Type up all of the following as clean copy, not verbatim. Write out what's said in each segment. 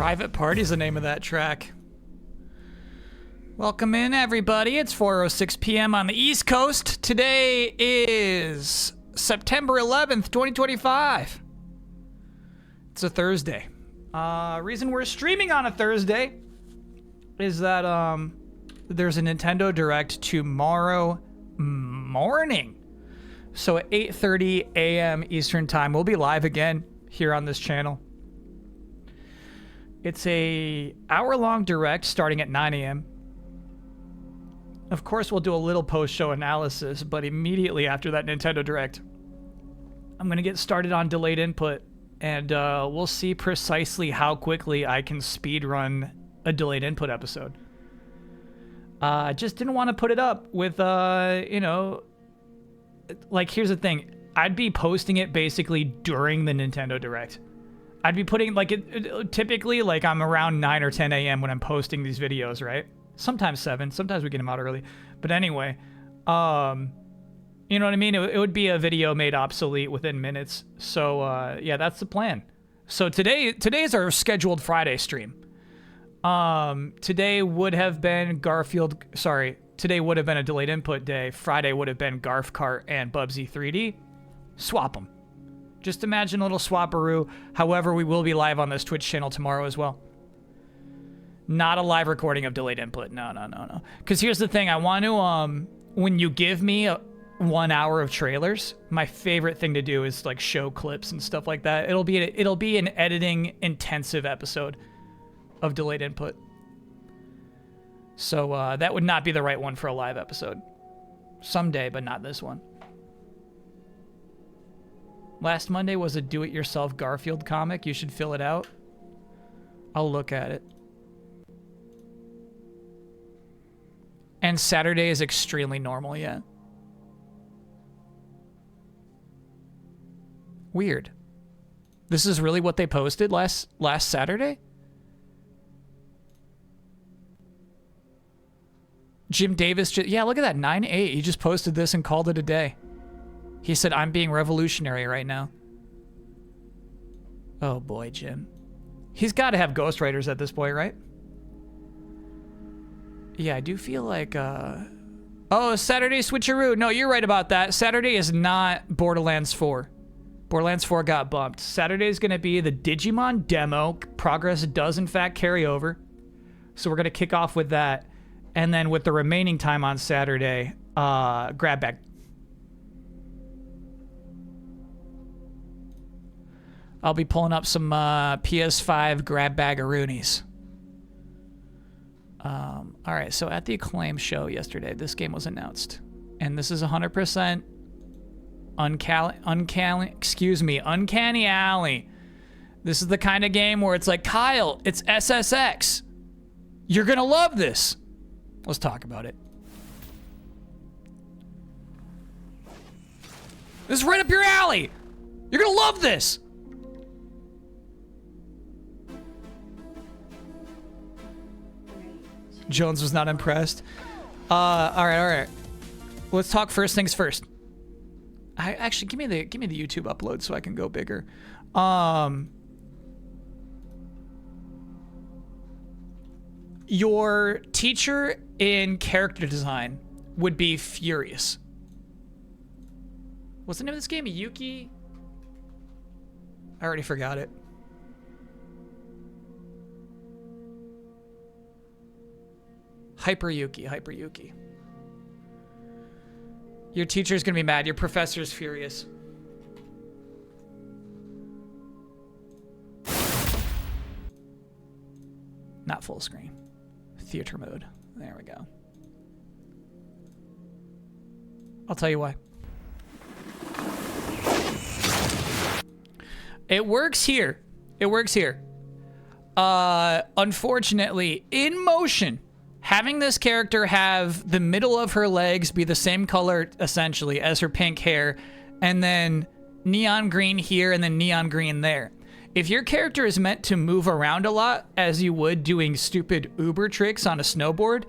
Private Party is the name of that track. Welcome in, everybody. It's 4:06 p.m. on the East Coast. Today is September 11th, 2025. It's a Thursday. Reason we're streaming on a Thursday is that there's a Nintendo Direct tomorrow morning. So at 8:30 a.m. Eastern Time, we'll be live again here on this channel. It's a hour-long Direct starting at 9 a.m. Of course, we'll do a little post-show analysis, but immediately after that Nintendo Direct, I'm going to get started on delayed input, and we'll see precisely how quickly I can speedrun a delayed input episode. I just didn't want to put it up with, you know, like, here's the thing. I'd be posting it basically during the Nintendo Direct. I'd be putting, like, typically, like, I'm around 9 or 10 a.m. when I'm posting these videos, right? Sometimes 7. Sometimes we get them out early. But anyway, you know what I mean? It would be a video made obsolete within minutes. So, yeah, that's the plan. So today's our scheduled Friday stream. Today would have been Garfield... Sorry. Today would have been a delayed input day. Friday would have been Garf Kart and Bubsy 3D. Swap them. Just imagine a little swapperoo. However, we will be live on this Twitch channel tomorrow as well. Not a live recording of delayed input. No. Because here's the thing. I want to, when you give me 1 hour of trailers, my favorite thing to do is, like, show clips and stuff like that. It'll be an editing intensive episode of delayed input. So that would not be the right one for a live episode. Someday, but not this one. Last Monday was a do-it-yourself Garfield comic. You should fill it out. I'll look at it. And Saturday is extremely normal, yeah. Weird. This is really what they posted last Saturday? Jim Davis, yeah, look at that, 9-8. He just posted this and called it a day. He said, I'm being revolutionary right now. Oh boy, Jim. He's got to have ghostwriters at this point, right? Yeah, I do feel like, oh, Saturday switcheroo. No, you're right about that. Saturday is not Borderlands 4. Borderlands 4 got bumped. Saturday is going to be the Digimon demo. Progress does, in fact, carry over. So we're going to kick off with that. And then with the remaining time on Saturday, grab bag. I'll be pulling up some PS5 grab bag-a-roonies. All right, so at the Acclaim show yesterday, this game was announced. And this is 100% Uncanny Alley. This is the kind of game where it's like, Kyle, it's SSX. You're going to love this. Let's talk about it. This is right up your alley. You're going to love this. Jones was not impressed. All right. Let's talk first things first. Actually, give me the YouTube upload so I can go bigger. Your teacher in character design would be furious. What's the name of this game? Yuki? I already forgot it. Hyper Yuki. Your teacher's gonna be mad. Your professor's furious. Not full screen. Theater mode. There we go. I'll tell you why. It works here. Unfortunately, in motion, having this character have the middle of her legs be the same color, essentially, as her pink hair, and then neon green here and then neon green there. If your character is meant to move around a lot, as you would doing stupid Uber tricks on a snowboard,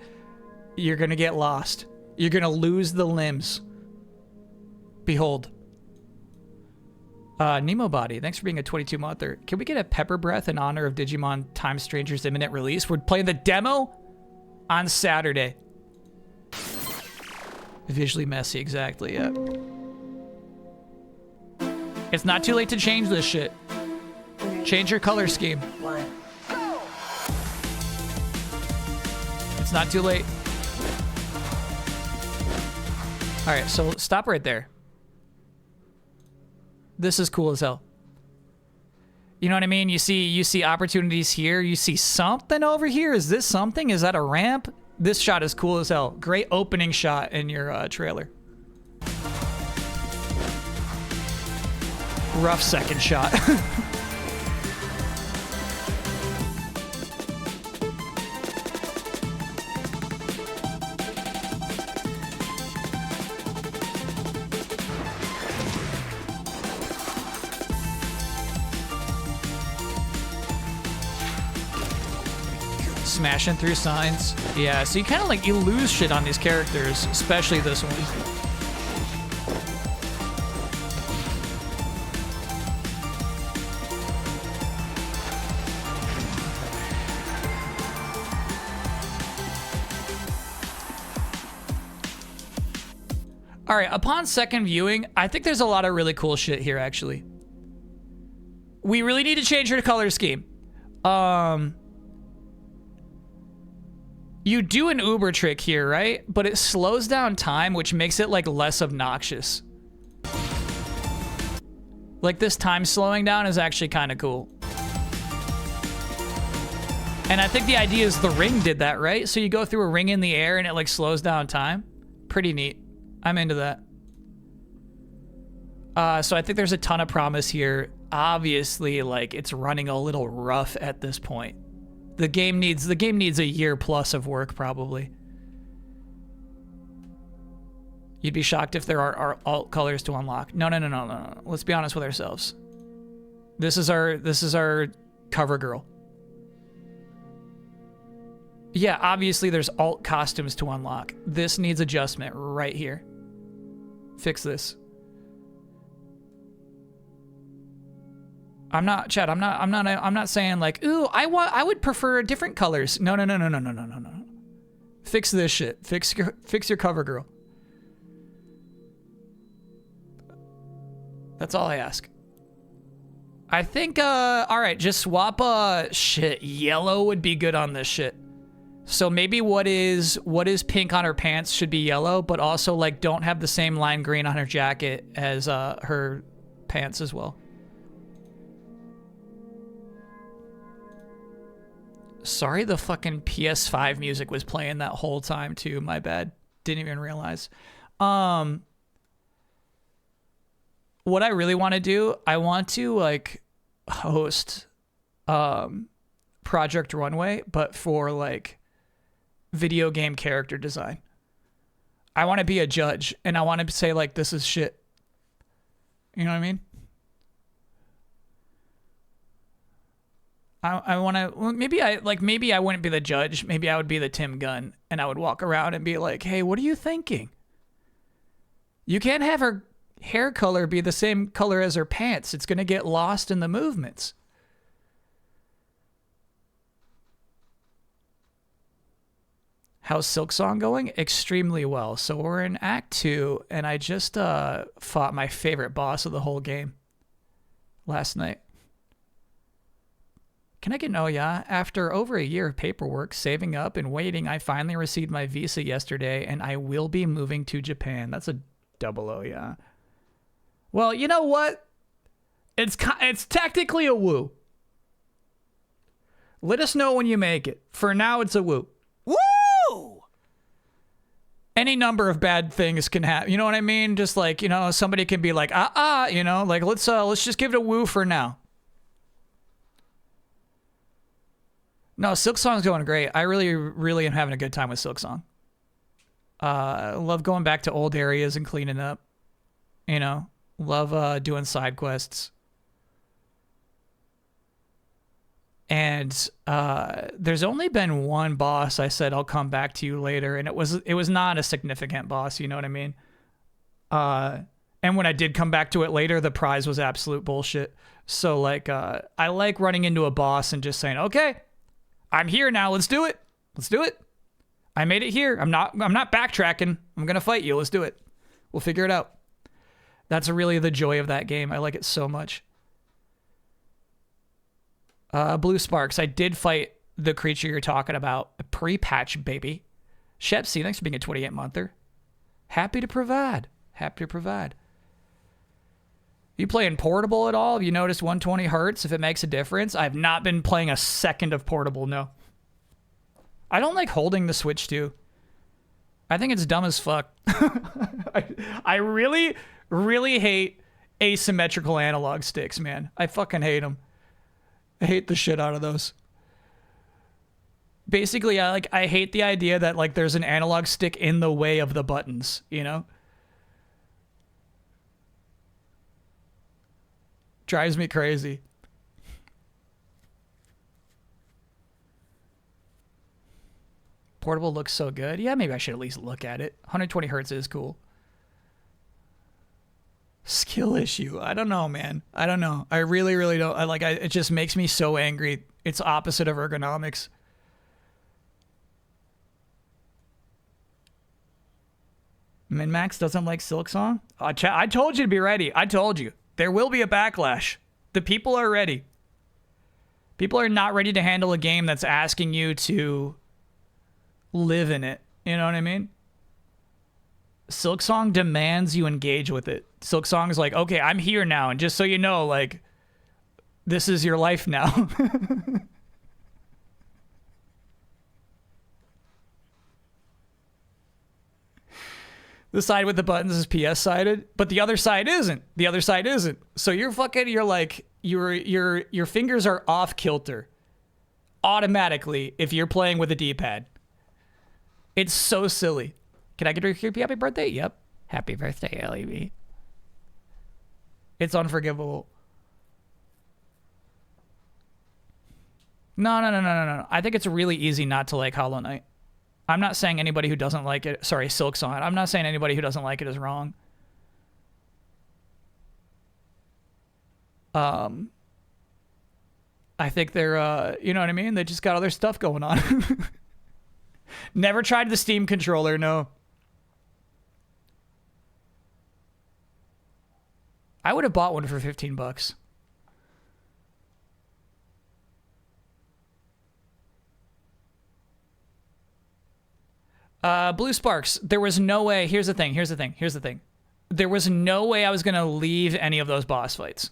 you're going to get lost. You're going to lose the limbs. Behold. Nemo Body, thanks for being a 22-monther. Can we get a pepper breath in honor of Digimon Time Stranger's imminent release? We're playing the demo on Saturday. Visually messy, exactly, yeah. It's not too late to change this shit. Change your color scheme. It's not too late. All right, so stop right there. This is cool as hell. You know what I mean? You see opportunities here. You see something over here. Is this something? Is that a ramp? This shot is cool as hell. Great opening shot in your trailer. Rough second shot. Smashing through signs. Yeah, so you kind of like, you lose shit on these characters, especially this one. All right, upon second viewing, I think there's a lot of really cool shit here, actually. We really need to change your color scheme. You do an Uber trick here, right? But it slows down time, which makes it like less obnoxious. Like this time slowing down is actually kind of cool. And I think the idea is the ring did that, right? So you go through a ring in the air and it like slows down time. Pretty neat. I'm into that. So I think there's a ton of promise here. Obviously, like it's running a little rough at this point. The game needs a year plus of work, probably. You'd be shocked if there are alt colors to unlock. No. Let's be honest with ourselves. This is our cover girl. Yeah, obviously there's alt costumes to unlock. This needs adjustment right here. Fix this. I'm not saying like, ooh, I would prefer different colors. No. Fix this shit. Fix your cover girl. That's all I ask. I think, all right, just swap, shit, yellow would be good on this shit. So maybe what is pink on her pants should be yellow, but also like don't have the same lime green on her jacket as her pants as well. Sorry, the fucking PS5 music was playing that whole time too. My bad. Didn't even realize. What I really want to do, I want to like host Project Runway, but for like video game character design. I want to be a judge and I want to say like, this is shit. You know what I mean? I want to, well, maybe I wouldn't be the judge. Maybe I would be the Tim Gunn and I would walk around and be like, hey, what are you thinking? You can't have her hair color be the same color as her pants. It's going to get lost in the movements. How's Silksong going? Extremely well. So we're in Act 2 and I just fought my favorite boss of the whole game last night. Can I get an oh yeah? After over a year of paperwork, saving up, and waiting, I finally received my visa yesterday, and I will be moving to Japan. That's a double oh yeah. Well, you know what? It's technically a woo. Let us know when you make it. For now, it's a woo. Woo! Any number of bad things can happen. You know what I mean? Just like, you know, somebody can be like, you know, like let's just give it a woo for now. No, Silksong's going great. I really am having a good time with Silksong. I love going back to old areas and cleaning up. You know, love doing side quests. And there's only been one boss I said I'll come back to you later, and it was not a significant boss, you know what I mean? And when I did come back to it later, the prize was absolute bullshit. So like, I like running into a boss and just saying, okay, I'm here now. Let's do it. Let's do it. I made it here. I'm not backtracking. I'm going to fight you. Let's do it. We'll figure it out. That's really the joy of that game. I like it so much. Blue Sparks. I did fight the creature you're talking about. A pre-patch, baby. Shepsy, thanks for being a 28-monther. Happy to provide. Happy to provide. You playing Portable at all? Have you noticed 120 hertz if it makes a difference? I've not been playing a second of Portable, no. I don't like holding the Switch too. I think it's dumb as fuck. I really, really hate asymmetrical analog sticks, man. I fucking hate them. I hate the shit out of those. Basically, I hate the idea that like there's an analog stick in the way of the buttons, you know? Drives me crazy. Portable looks so good. Yeah, maybe I should at least look at it. 120 hertz is cool. Skill issue. I don't know, man. I don't know. I really, really don't. It just makes me so angry. It's opposite of ergonomics. Min-Max doesn't like Silksong? I told you to be ready. I told you. There will be a backlash. The people are ready. People are not ready to handle a game that's asking you to live in it. You know what I mean? Silksong demands you engage with it. Silksong is like, okay, I'm here now. And just so you know, like, this is your life now. The side with the buttons is PS sided, but the other side isn't. The other side isn't. So you're like, your fingers are off kilter automatically if you're playing with a D-pad. It's so silly. Can I get her a happy birthday? Yep. Happy birthday, LEV. It's unforgivable. No. I think it's really easy not to like Hollow Knight. I'm not saying anybody who doesn't like it... Sorry, Silksong. I'm not saying anybody who doesn't like it is wrong. I think they're, you know what I mean? They just got other stuff going on. Never tried the Steam controller, no. I would have bought one for 15 bucks. Blue Sparks, there was no way... Here's the thing. There was no way I was going to leave any of those boss fights.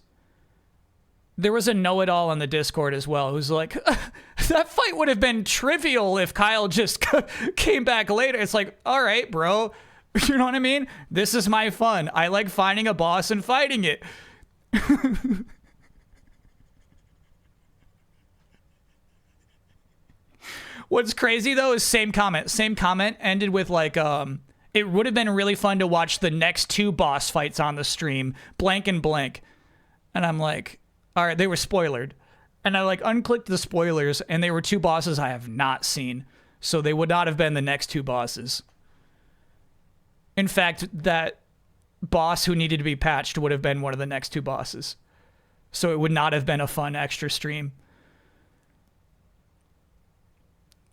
There was a know-it-all on the Discord as well who's like, that fight would have been trivial if Kyle just came back later. It's like, all right, bro. You know what I mean? This is my fun. I like finding a boss and fighting it. What's crazy, though, is same comment. Same comment ended with, like, it would have been really fun to watch the next two boss fights on the stream, blank and blank. And I'm like, all right, they were spoilered. And I, like, unclicked the spoilers, and they were two bosses I have not seen. So they would not have been the next two bosses. In fact, that boss who needed to be patched would have been one of the next two bosses. So it would not have been a fun extra stream.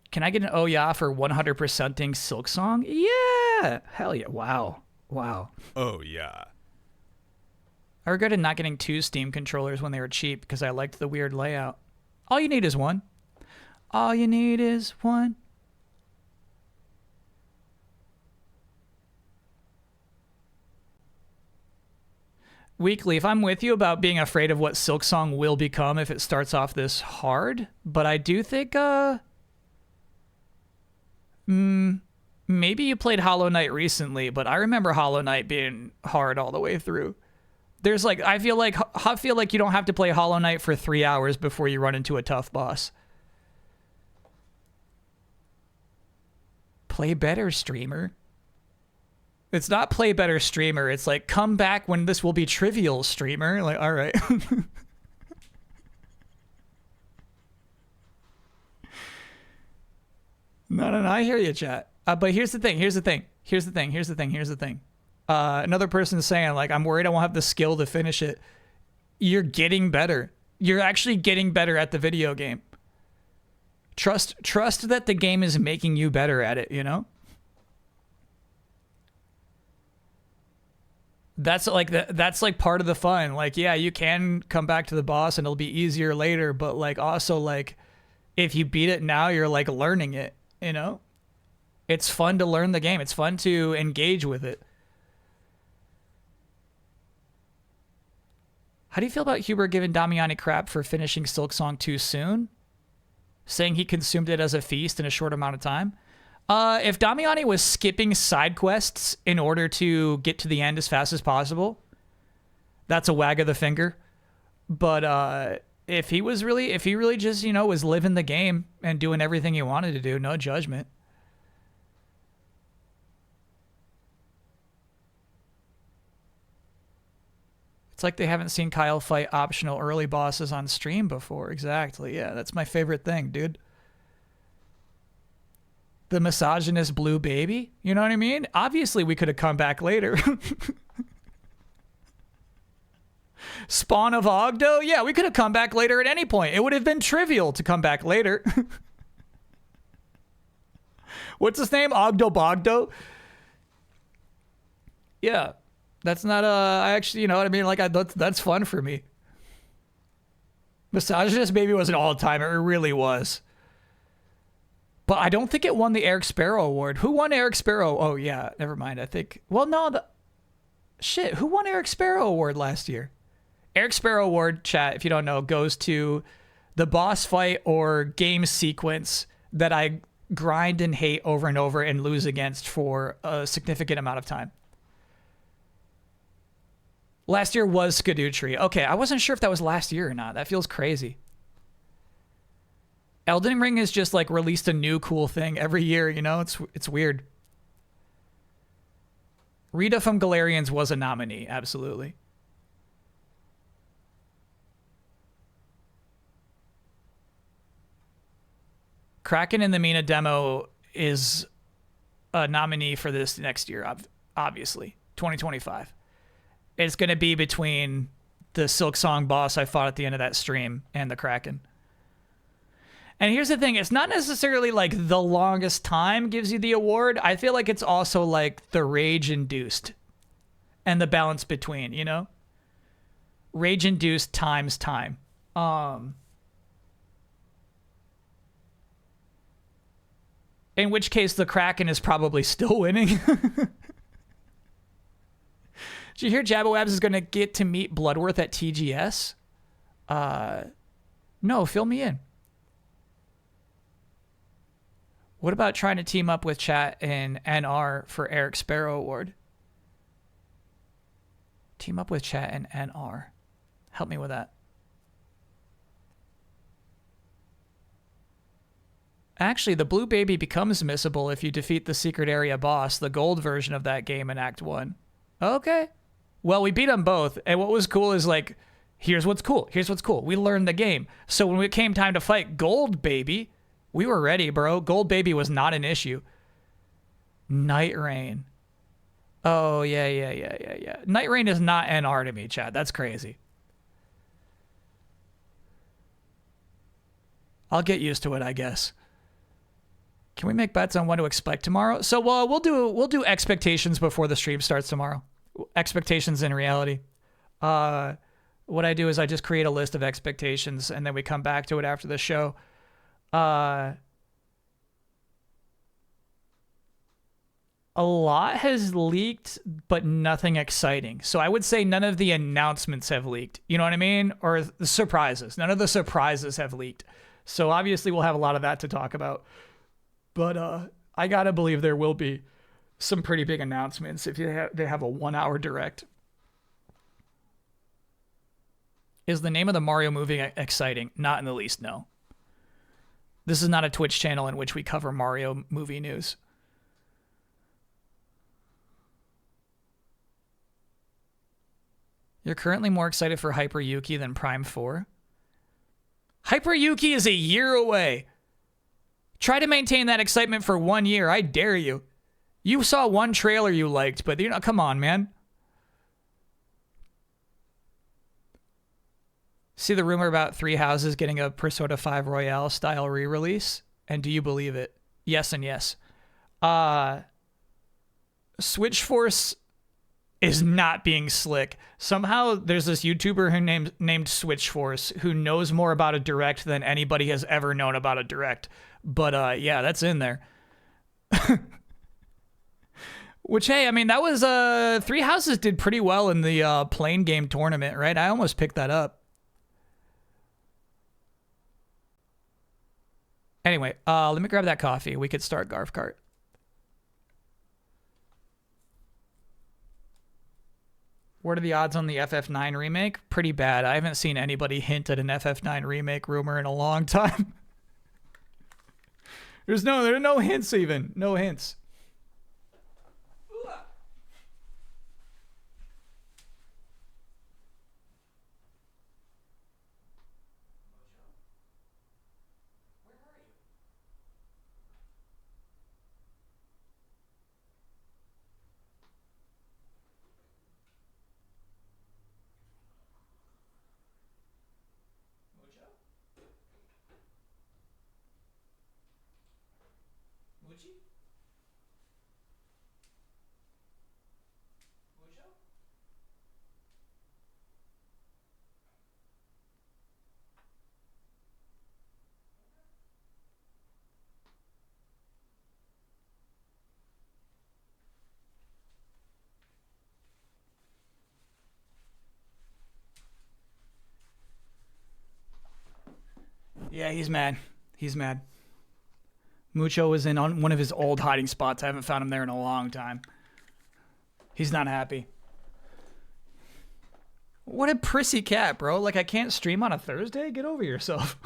Can I get an oh yeah for 100%ing Silksong? Yeah! Hell yeah. Wow. Oh yeah. I regretted not getting two Steam controllers when they were cheap because I liked the weird layout. All you need is one. All you need is one. Weekly, if I'm with you about being afraid of what Silksong will become if it starts off this hard, but I do think, maybe you played Hollow Knight recently, but I remember Hollow Knight being hard all the way through. There's like, I feel like you don't have to play Hollow Knight for 3 hours before you run into a tough boss. Play better, streamer. It's not play better, streamer. It's like, come back when this will be trivial, streamer. Like, all right. No, I hear you, chat. But here's the thing. Another person saying, like, I'm worried I won't have the skill to finish it. You're getting better. You're actually getting better at the video game. Trust that the game is making you better at it, you know? That's like part of the fun. Like, yeah, you can come back to the boss and it'll be easier later, but like also like if you beat it now, you're like learning it, you know? It's fun to learn the game. It's fun to engage with it. How do you feel about Huber giving Damiani crap for finishing Silksong too soon? Saying he consumed it as a feast in a short amount of time? If Damiani was skipping side quests in order to get to the end as fast as possible, that's a wag of the finger. But if he really just, you know, was living the game and doing everything he wanted to do, no judgment. It's like they haven't seen Kyle fight optional early bosses on stream before. Exactly. Yeah, that's my favorite thing, dude. The misogynist blue baby? You know what I mean? Obviously, we could have come back later. Spawn of Ogdo? Yeah, we could have come back later at any point. It would have been trivial to come back later. What's his name? Ogdo Bogdo? Yeah. That's not I actually, you know what I mean? Like, that's fun for me. Misogynist Baby was an all-time. It really was. But I don't think it won the Eric Sparrow Award. Who won Eric Sparrow? Oh, yeah. Never mind. I think... Well, no. Shit. Who won Eric Sparrow Award last year? Eric Sparrow Award, chat, if you don't know, goes to the boss fight or game sequence that I grind and hate over and over and lose against for a significant amount of time. Last year was Scadutree. Okay, I wasn't sure if that was last year or not. That feels crazy. Elden Ring has just like released a new cool thing every year, you know? It's weird. Rita from Galarians was a nominee, absolutely. Kraken in the Mina demo is a nominee for this next year, obviously. 2025. It's going to be between the Silksong boss I fought at the end of that stream and the Kraken. And here's the thing. It's not necessarily like the longest time gives you the award. I feel like it's also like the rage-induced and the balance between, you know? Rage-induced times time. In which case the Kraken is probably still winning. Did you hear Jabberwabs is going to get to meet Bloodworth at TGS? No, fill me in. What about trying to team up with chat in NR for Eric Sparrow Award? Team up with chat in NR. Help me with that. Actually, the blue baby becomes missable if you defeat the secret area boss, the gold version of that game in Act 1. Okay. Well, we beat them both, and what was cool is like, here's what's cool. Here's what's cool. We learned the game. So when it came time to fight Gold Baby, we were ready, bro. Gold Baby was not an issue. Night Rain. Oh, yeah. Night Rain is not NR to me, Chad. That's crazy. I'll get used to it, I guess. Can we make bets on what to expect tomorrow? So we'll do expectations before the stream starts tomorrow. Expectations in reality. What I do is I just create a list of expectations and then we come back to it after the show. A lot has leaked, but nothing exciting. So I would say none of the announcements have leaked. You know what I mean? Or the surprises. None of the surprises have leaked. So obviously we'll have a lot of that to talk about. But I gotta believe there will be some pretty big announcements if they have a 1 hour direct. Is the name of the Mario movie exciting? Not in the least, no. This is not a Twitch channel in which we cover Mario movie news. You're currently more excited for Hyper Yuki than Prime 4? Hyper Yuki is a year away. Try to maintain that excitement for 1 year. I dare you. You saw one trailer you liked, but you know, come on, man. See the rumor about Three Houses getting a Persona 5 Royale style re-release? And do you believe it? Yes and yes. Switch Force is not being slick. Somehow there's this YouTuber who named Switch Force who knows more about a direct than anybody has ever known about a direct. But yeah, that's in there. Which, hey, I mean, that was Three Houses did pretty well in the plane game tournament, right? I almost picked that up. Anyway, let me grab that coffee. We could start Garf Kart. What are the odds on the FF9 remake? Pretty bad. I haven't seen anybody hint at an FF9 remake rumor in a long time. There are no hints even. No hints. Yeah, he's mad. He's mad. Mucho was in on one of his old hiding spots. I haven't found him there in a long time. He's not happy. What a prissy cat, bro. Like, I can't stream on a Thursday? Get over yourself.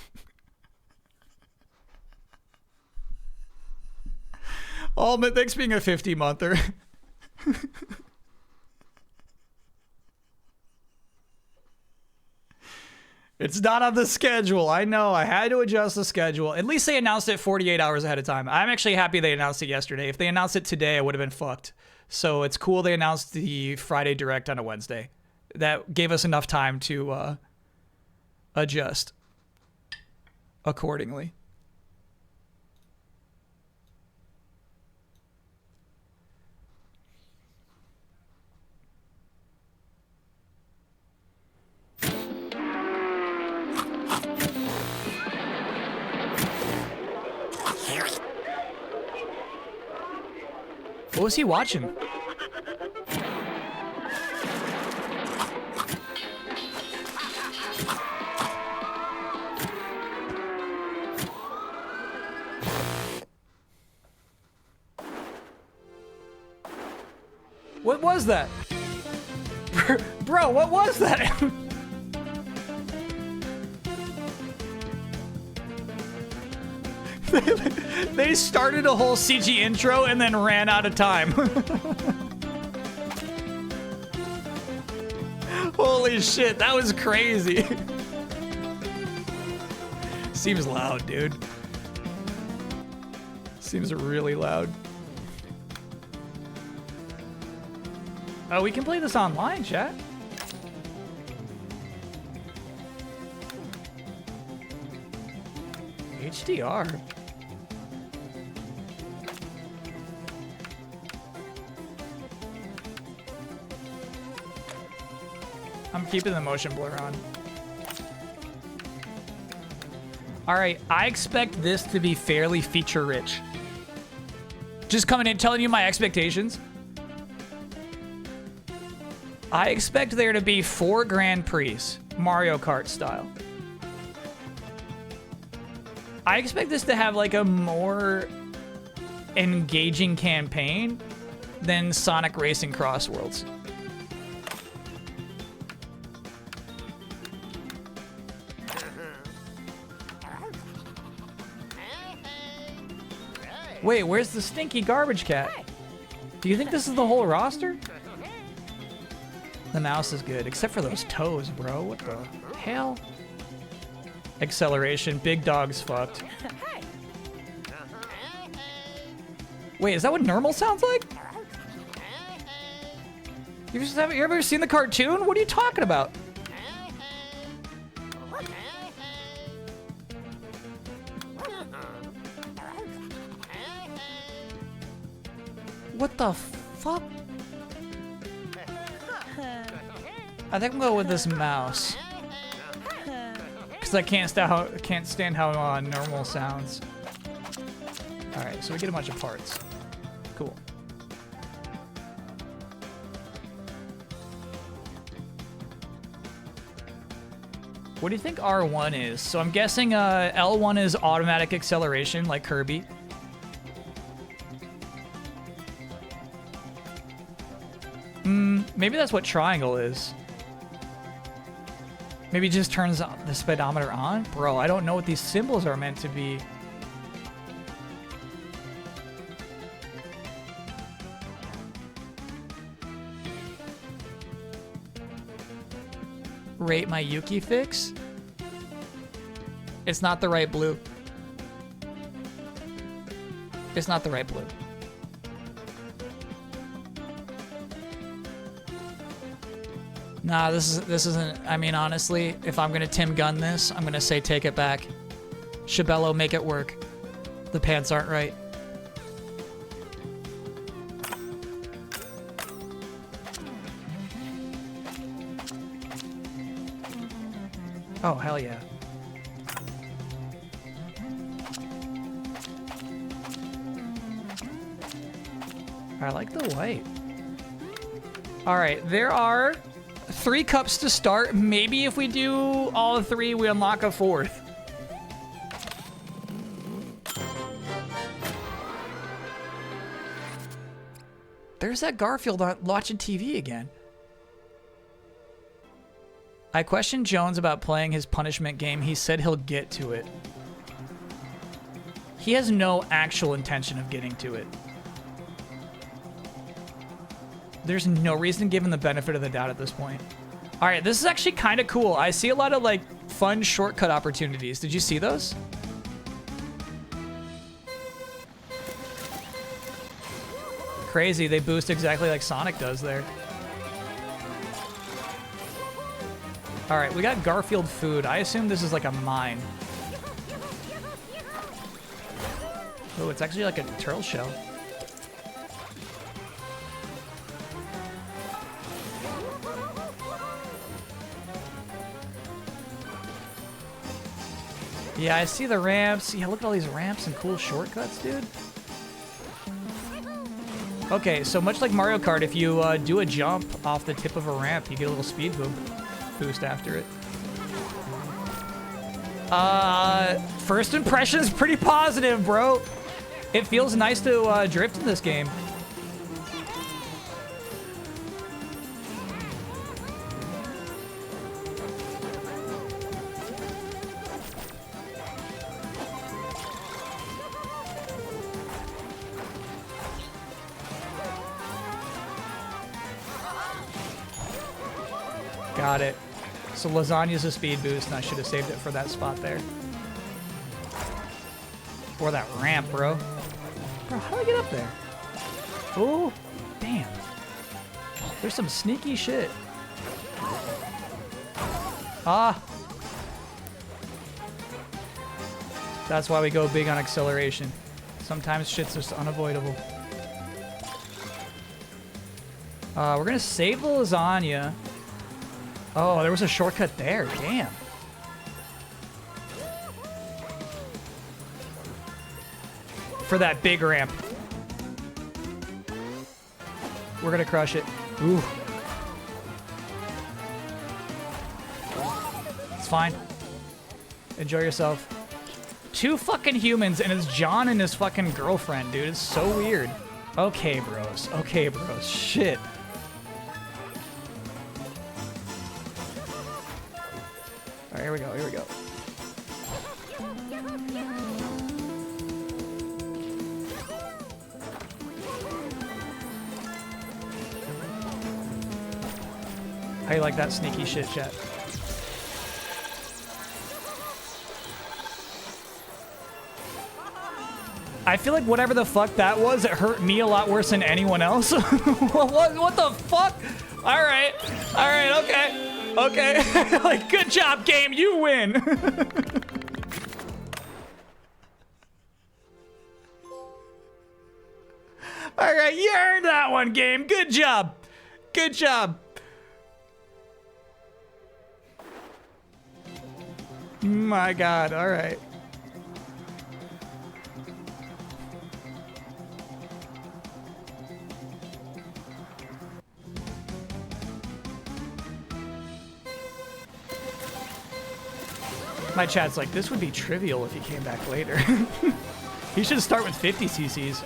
Ultimate, thanks being a 50-monther. It's not on the schedule. I know. I had to adjust the schedule. At least they announced it 48 hours ahead of time. I'm actually happy they announced it yesterday. If they announced it today, I would have been fucked. So it's cool they announced the Friday Direct on a Wednesday. That gave us enough time to adjust accordingly. What was he watching? What was that? Bro, what was that? They started a whole CG intro and then ran out of time. Holy shit, that was crazy. Seems loud, dude. Seems really loud. Oh, we can play this online, chat. HDR. I'm keeping the motion blur on. All right, I expect this to be fairly feature rich. Just coming in, telling you my expectations. I expect there to be 4 Grand Prix, Mario Kart style. I expect this to have like a more engaging campaign than Sonic Racing Cross Worlds. Wait, where's the stinky garbage cat? Do you think this is the whole roster? The mouse is good, except for those toes, bro. What the hell? Acceleration, big dog's fucked. Wait, is that what normal sounds like? You ever seen the cartoon? What are you talking about? What the fuck? I think I'm going with this mouse. Because I can't stand how normal sounds. Alright, so we get a bunch of parts. Cool. What do you think R1 is? So I'm guessing L1 is automatic acceleration, like Kirby. Maybe that's what triangle is. Maybe it just turns the speedometer on? Bro, I don't know what these symbols are meant to be. Rate my Yuki fix? It's not the right blue. It's not the right blue. Nah, this isn't. I mean, honestly, if I'm gonna Tim Gunn this, I'm gonna say take it back. Shabello, make it work. The pants aren't right. Oh, hell yeah. I like the white. All right, there are 3 cups to start. Maybe if we do all 3, we unlock a 4th. There's that Garfield watching TV again. I questioned Jones about playing his punishment game. He said he'll get to it. He has no actual intention of getting to it. There's no reason to give him the benefit of the doubt at this point. All right, this is actually kind of cool. I see a lot of like fun shortcut opportunities. Did you see those? Crazy, they boost exactly like Sonic does there. All right, we got Garfield food. I assume this is like a mine. Oh, it's actually like a turtle shell. Yeah, I see the ramps. Yeah, look at all these ramps and cool shortcuts, dude. Okay, so much like Mario Kart, if you do a jump off the tip of a ramp, you get a little speed boost after it. First impression's pretty positive, bro. It feels nice to drift in this game. Got it. So lasagna's a speed boost, and I should have saved it for that spot there. Or that ramp, bro. Bro, how do I get up there? Oh, damn. There's some sneaky shit. Ah. That's why we go big on acceleration. Sometimes shit's just unavoidable. We're gonna save the lasagna. Oh, there was a shortcut there. Damn. For that big ramp. We're gonna crush it. Ooh. It's fine. Enjoy yourself. 2 fucking humans, and it's John and his fucking girlfriend, dude. It's so weird. Okay, bros. Okay, bros. Shit. All right, here we go. Here we go. How you like that sneaky shit, chat? I feel like whatever the fuck that was, it hurt me a lot worse than anyone else. what the fuck? All right, okay. Like, good job, game, you win. All right, you earned that one, game. Good job. Good job. My God, all right. My chat's like, this would be trivial if he came back later. He should start with 50 cc's.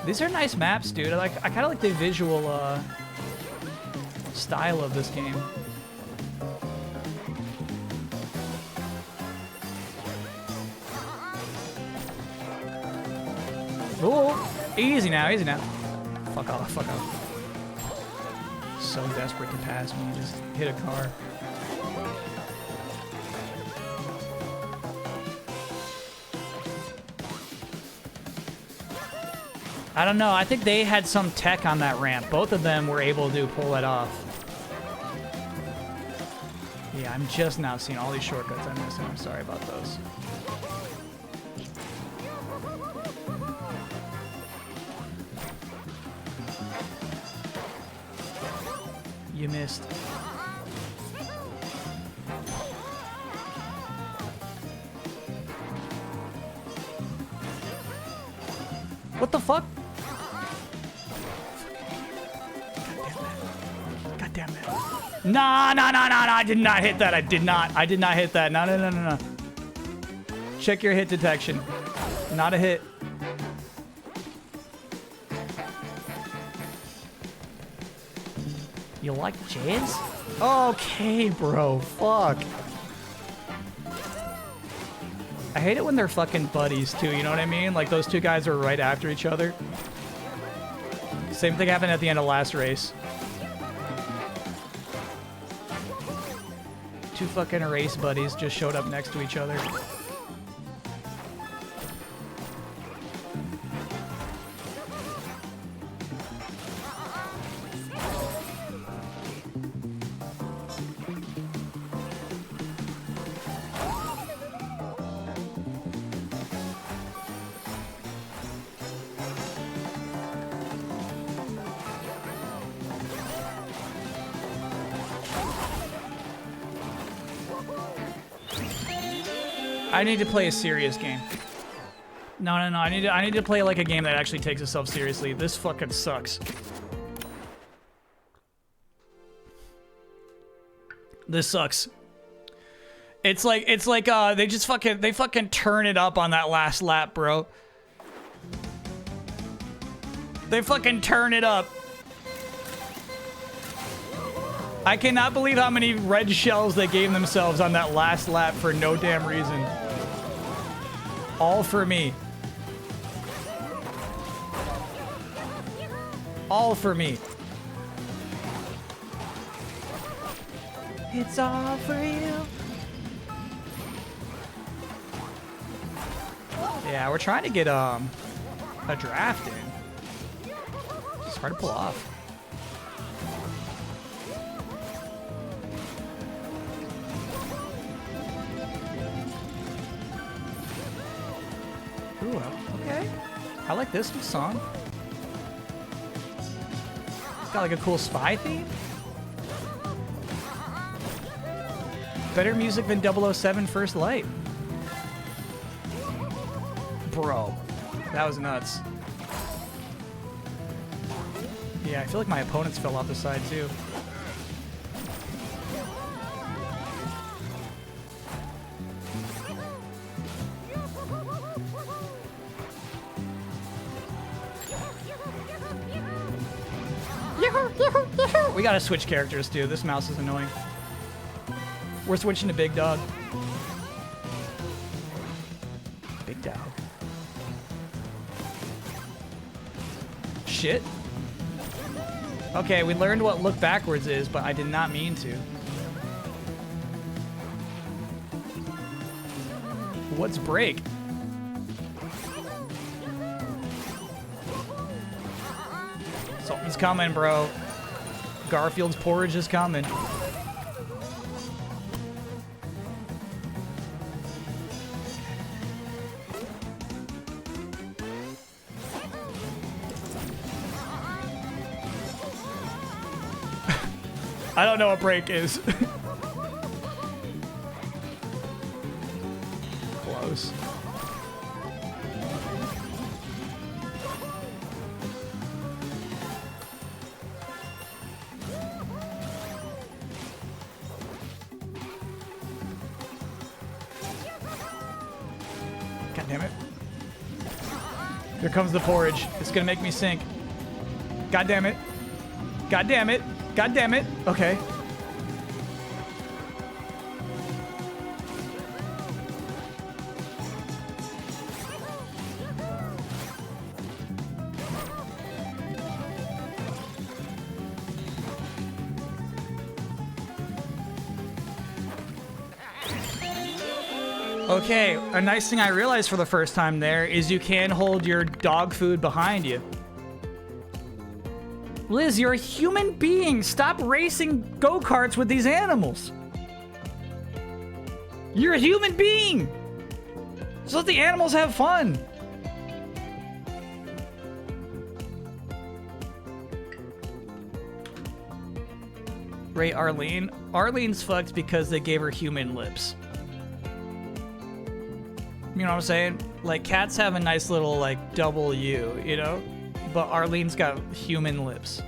These are nice maps, dude. I kind of like the visual style of this game. Ooh, easy now, easy now. Fuck off, fuck off. So desperate to pass me, just hit a car. I don't know. I think they had some tech on that ramp. Both of them were able to pull it off. Yeah, I'm just now seeing all these shortcuts I'm missing. I'm sorry about those. You missed. What the fuck? God damn that. Nah, I did not hit that. I did not hit that. No. Check your hit detection. Not a hit. You like jazz? Okay, bro. Fuck. I hate it when they're fucking buddies, too, you know what I mean? Like, those two guys are right after each other. Same thing happened at the end of last race. Two fucking race buddies just showed up next to each other. I need to play a serious game. No. I need to play like a game that actually takes itself seriously. This fucking sucks. This sucks. It's like they just fucking turn it up on that last lap, bro. They fucking turn it up. I cannot believe how many red shells they gave themselves on that last lap for no damn reason. All for me. All for me. It's all for you. Yeah, we're trying to get a draft in. It's hard to pull off. Ooh, okay. I like this song. It's got like a cool spy theme. Better music than 007 First Light. Bro, that was nuts. Yeah, I feel like my opponents fell off the side too. We gotta switch characters, dude. This mouse is annoying. We're switching to Big Dog. Big Dog. Shit. Okay, we learned what look backwards is, but I did not mean to. What's break? Something's coming, bro. Garfield's porridge is coming. I don't know what break is. Close. God damn it. Here comes the porridge. It's gonna make me sink. God damn it. God damn it. God damn it. Okay. Okay, a nice thing I realized for the first time there is you can hold your dog food behind you. Liz, you're a human being. Stop racing go-karts with these animals. You're a human being. Just let the animals have fun. Ray Arlene. Arlene's fucked because they gave her human lips. You know what I'm saying? Like, cats have a nice little, like, double U, you know? But Arlene's got human lips.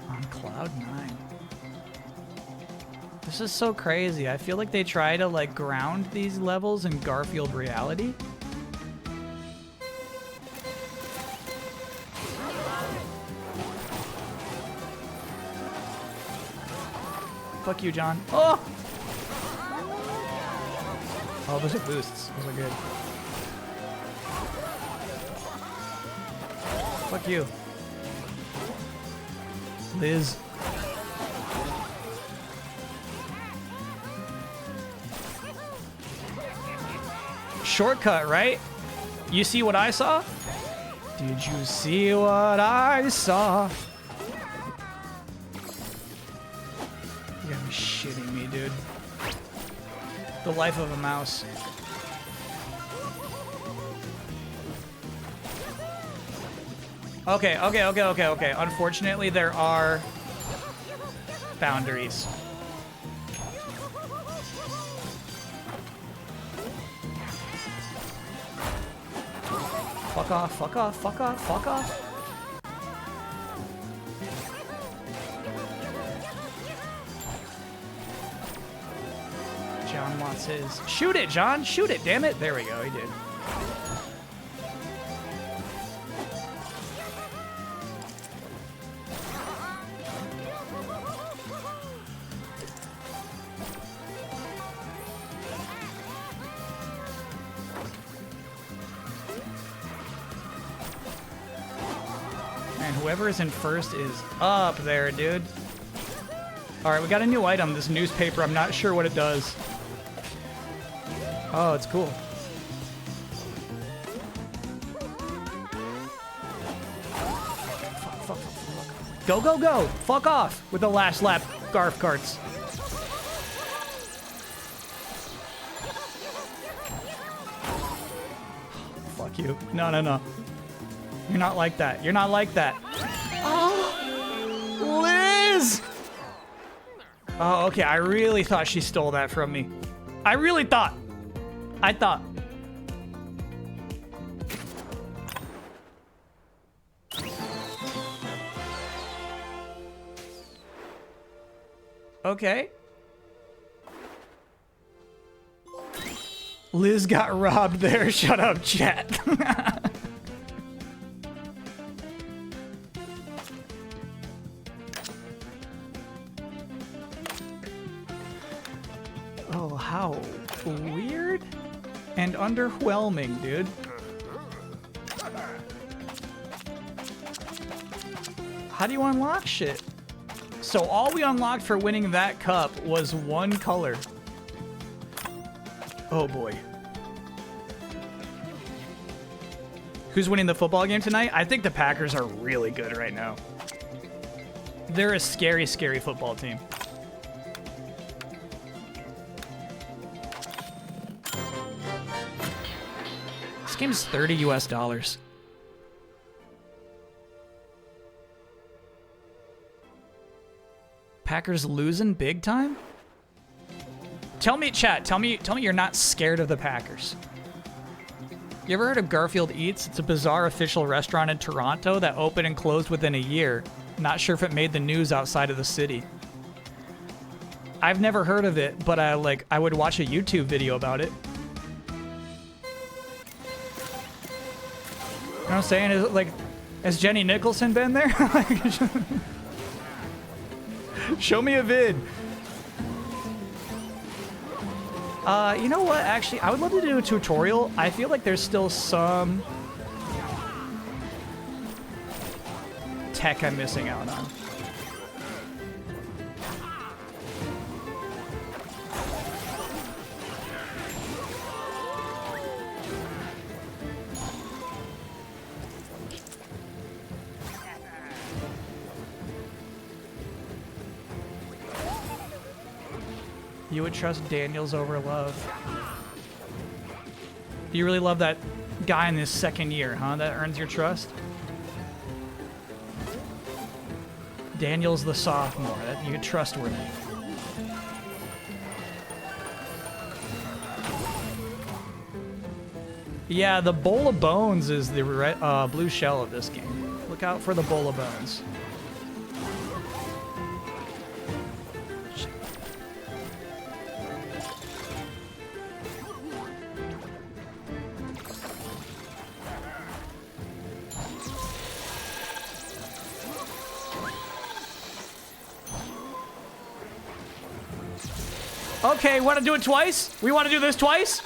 On Cloud 9. This is so crazy. I feel like they try to, like, ground these levels in Garfield reality. Fuck you, John. Oh! Oh, those are boosts. Those are good. Fuck you. Liz. Shortcut, right? You see what I saw? Did you see what I saw? You gotta be shitting me, dude. The life of a mouse. Okay. Unfortunately, there are boundaries. Fuck off, fuck off, fuck off, fuck off. John wants his. Shoot it, John! Shoot it, damn it! There we go, he did. Whoever is in first is up there, dude. All right, we got a new item, this newspaper. I'm not sure what it does. Oh, it's cool. Fuck. Go, go, go. Fuck off with the last lap Garf carts. Fuck you. No. You're not like that. You're not like that. Oh, Liz! Oh, okay. I really thought she stole that from me. I really thought. I thought. Okay. Liz got robbed there. Shut up, chat. Oh, how weird and underwhelming, dude. How do you unlock shit? So all we unlocked for winning that cup was one color. Oh boy. Who's winning the football game tonight? I think the Packers are really good right now. They're a scary, scary football team. This game's $30 US. Packers losing big time? Tell me, chat, tell me you're not scared of the Packers. You ever heard of Garfield Eats? It's a bizarre official restaurant in Toronto that opened and closed within a year. Not sure if it made the news outside of the city. I've never heard of it, but I would watch a YouTube video about it. You know what I'm saying? Is it like, has Jenny Nicholson been there? Show me a vid. You know what? Actually, I would love to do a tutorial. I feel like there's still some tech I'm missing out on. You would trust Daniels over Love. You really love that guy in his second year, huh? That earns your trust? Daniels the sophomore. That you're trustworthy. Yeah, the bowl of bones is the blue shell of this game. Look out for the bowl of bones. Okay, want to do it twice? We want to do this twice?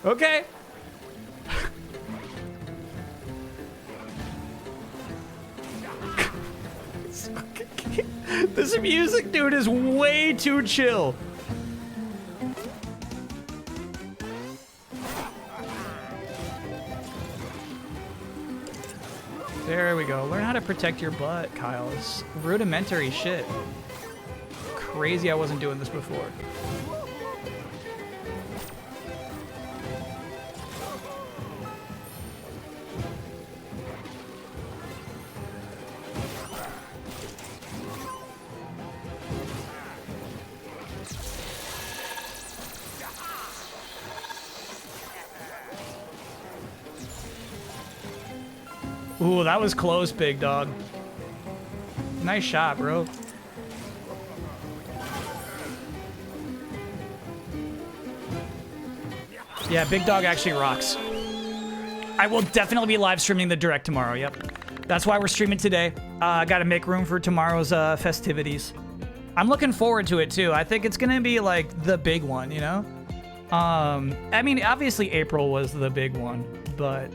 Okay. This music, dude, is way too chill. There we go. Learn how to protect your butt, Kyle. It's rudimentary shit. Crazy I wasn't doing this before. Ooh, that was close, big dog. Nice shot, bro. Yeah, Big Dog actually rocks. I will definitely be live streaming the direct tomorrow, yep. That's why we're streaming today. Gotta make room for tomorrow's festivities. I'm looking forward to it too. I think it's gonna be like the big one, you know? I mean, obviously April was the big one, but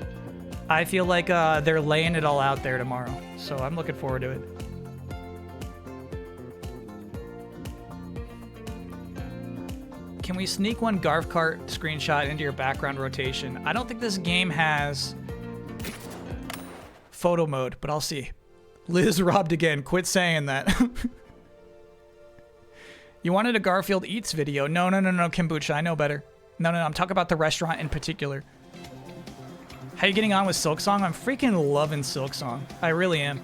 I feel like they're laying it all out there tomorrow. So I'm looking forward to it. Can we sneak one Kart screenshot into your background rotation? I don't think this game has photo mode, but I'll see. Liz robbed again. Quit saying that. You wanted a Garfield Eats video. No, Kombucha. I know better. No, I'm talking about the restaurant in particular. How you getting on with Silksong? I'm freaking loving Silksong. I really am.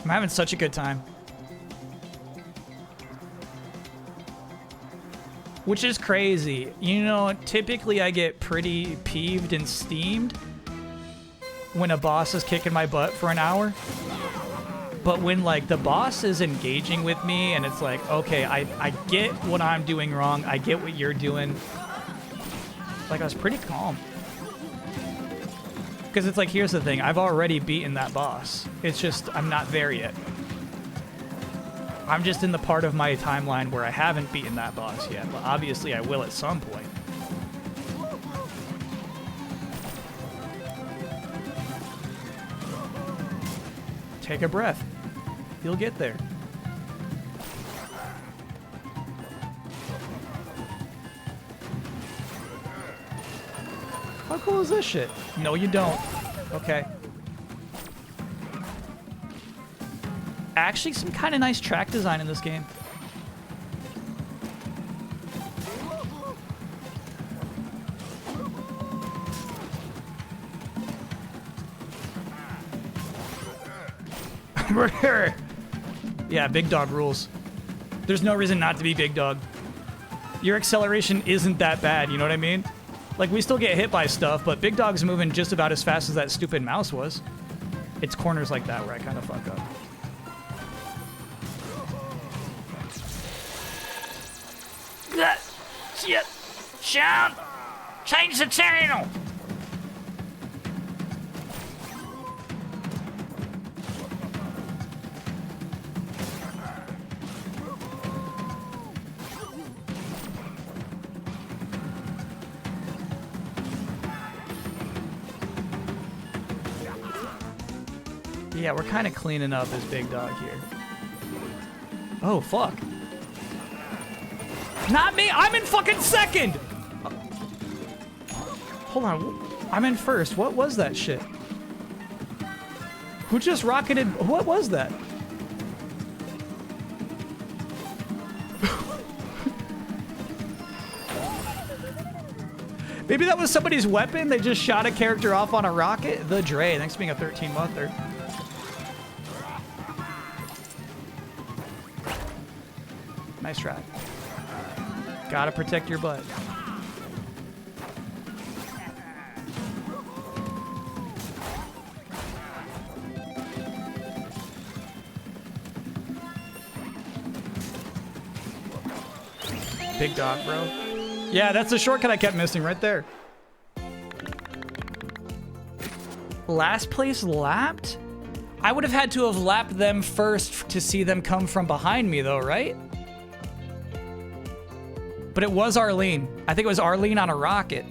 I'm having such a good time. Which is crazy. You know, typically I get pretty peeved and steamed when a boss is kicking my butt for an hour. But when, like, the boss is engaging with me and it's like, okay, I get what I'm doing wrong. I get what you're doing. Like, I was pretty calm. Because it's like, here's the thing. I've already beaten that boss. It's just, I'm not there yet. I'm just in the part of my timeline where I haven't beaten that boss yet. But obviously, I will at some point. Take a breath. You'll get there. How cool is this shit? No, you don't. Okay. Actually, some kind of nice track design in this game. Yeah, Big Dog rules. There's no reason not to be Big Dog. Your acceleration isn't that bad, you know what I mean? Like, we still get hit by stuff, but Big Dog's moving just about as fast as that stupid mouse was. It's corners like that where I kind of fuck up. Shit! Sean! Change the channel! Yeah, we're kind of cleaning up as Big Dog here. Oh, fuck. Not me! I'm in fucking second! Hold on. I'm in first. What was that shit? Who just rocketed? What was that? Maybe that was somebody's weapon? They just shot a character off on a rocket? The Dre. Thanks for being a 13-monther. Nice try. Gotta protect your butt. Big Dog, bro. Yeah, that's the shortcut I kept missing right there. Last place lapped? I would have had to have lapped them first to see them come from behind me, though, right? But it was Arlene. I think it was Arlene on a rocket.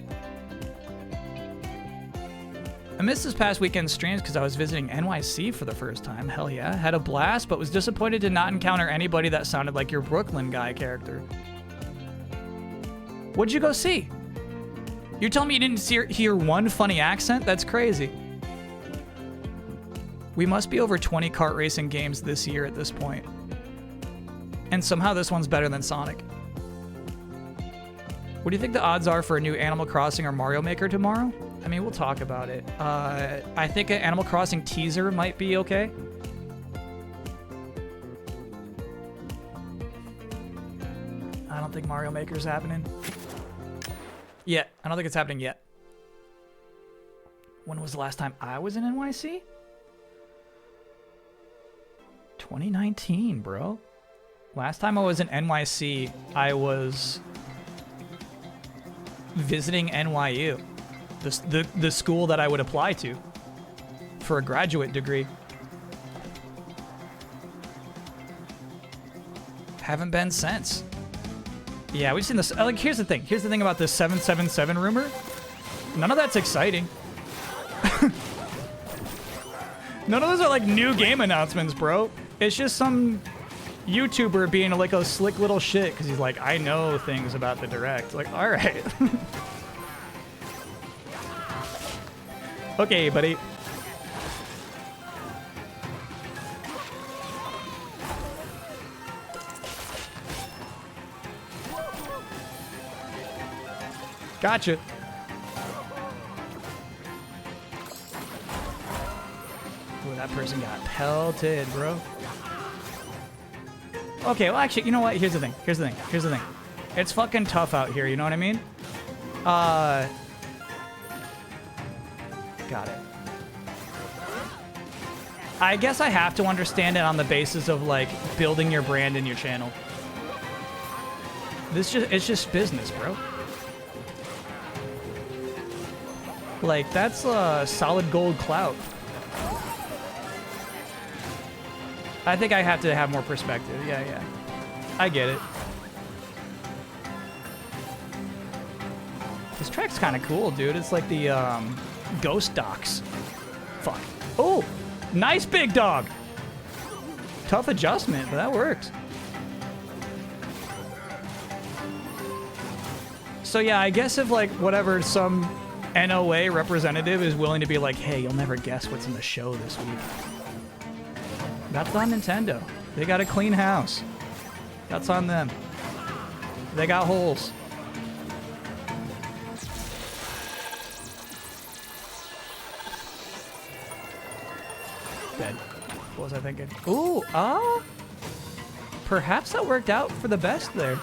I missed this past weekend's streams because I was visiting NYC for the first time. Hell yeah. Had a blast, but was disappointed to not encounter anybody that sounded like your Brooklyn guy character. What'd you go see? You're telling me you didn't hear one funny accent? That's crazy. We must be over 20 kart racing games this year at this point. And somehow this one's better than Sonic. What do you think the odds are for a new Animal Crossing or Mario Maker tomorrow? I mean, we'll talk about it. I think an Animal Crossing teaser might be okay. I don't think Mario Maker's happening. Yet. I don't think it's happening yet. When was the last time I was in NYC? 2019, bro. Last time I was in NYC, I was visiting NYU, the school that I would apply to for a graduate degree. Haven't been since. Yeah, we've seen this. Like, here's the thing. Here's the thing about this 777 rumor. None of that's exciting. None of those are like new game announcements, bro. It's just some YouTuber being like a slick little shit because he's like, I know things about the Direct. Like, all right. Okay, buddy. Gotcha. Ooh, that person got pelted, bro. Okay, well, actually, you know what? Here's the thing. Here's the thing. Here's the thing. It's fucking tough out here, you know what I mean? Got it. I guess I have to understand it on the basis of, like, building your brand and your channel. It's just business, bro. Like, that's solid gold clout. I think I have to have more perspective. Yeah. I get it. This track's kind of cool, dude. It's like the ghost docks. Fuck. Oh, nice big dog. Tough adjustment, but that works. So yeah, I guess if like whatever some NOA representative is willing to be like, hey, you'll never guess what's in the show this week. That's on Nintendo. They got a clean house. That's on them. They got holes. Dead. What was I thinking? Ooh, perhaps that worked out for the best there.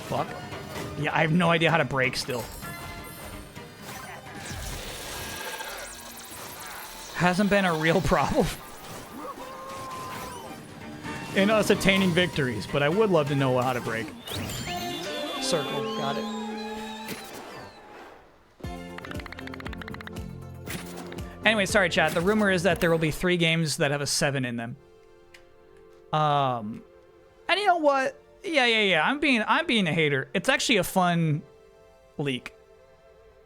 Fuck. Yeah, I have no idea how to brake still. Hasn't been a real problem in us attaining victories, but I would love to know how to brake. Circle, got it. Anyway, sorry, chat. The rumor is that there will be 3 games that have a 7 in them. And you know what? Yeah. I'm being a hater. It's actually a fun leak.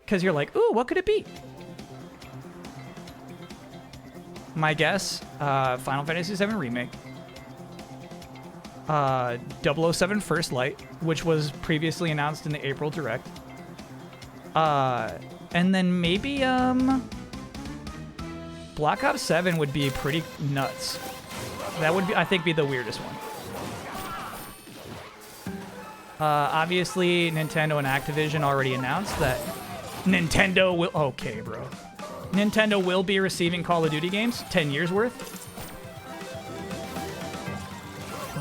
Because you're like, ooh, what could it be? My guess, Final Fantasy VII Remake. 007 First Light, which was previously announced in the April Direct. And then maybe, Black Ops 7 would be pretty nuts. That would be, I think, be the weirdest one. Obviously, Nintendo and Activision already announced that Nintendo will... Okay, bro. Nintendo will be receiving Call of Duty games, 10 years worth.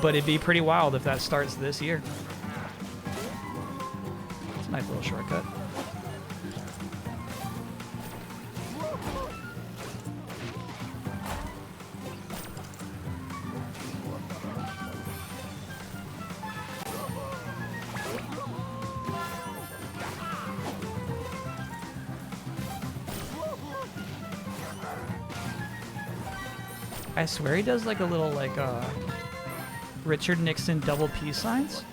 But it'd be pretty wild if that starts this year. It's a nice little shortcut. I swear he does like a little like Richard Nixon double peace signs.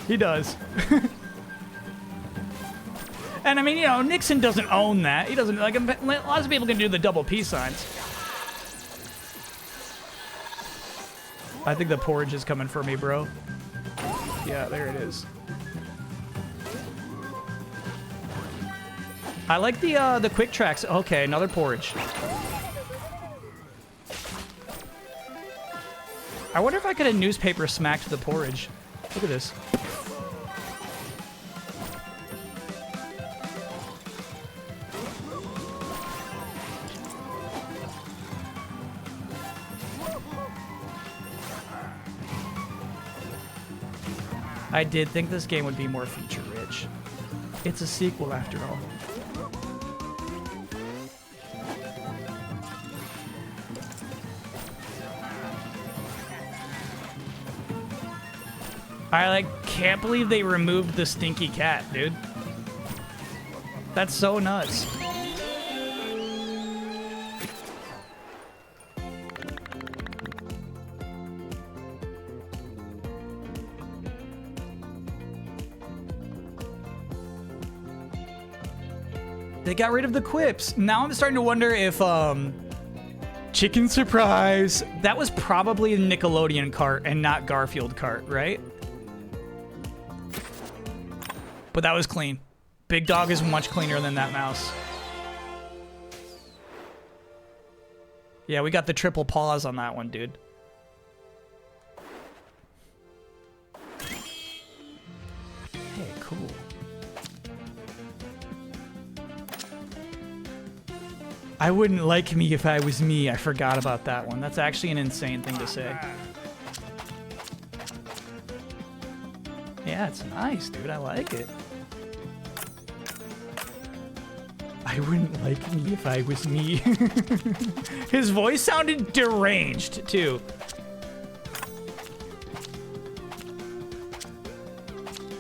He does. And I mean, you know, Nixon doesn't own that. He doesn't, like, lots of people can do the double peace signs. I think the porridge is coming for me, bro. Yeah, there it is. I like the quick tracks. Okay, another porridge. I wonder if I could have newspaper smacked the porridge. Look at this. I did think this game would be more feature-rich. It's a sequel after all. I, like, can't believe they removed the stinky cat, dude. That's so nuts. They got rid of the quips. Now I'm starting to wonder if, Chicken Surprise. That was probably a Nickelodeon Kart and not Garfield Kart, right? But that was clean. Big Dog is much cleaner than that mouse. Yeah, we got the triple pause on that one, dude. Hey, cool. I wouldn't like me if I was me. I forgot about that one. That's actually an insane thing to say. Yeah, it's nice, dude. I like it. I wouldn't like me if I was me. His voice sounded deranged, too.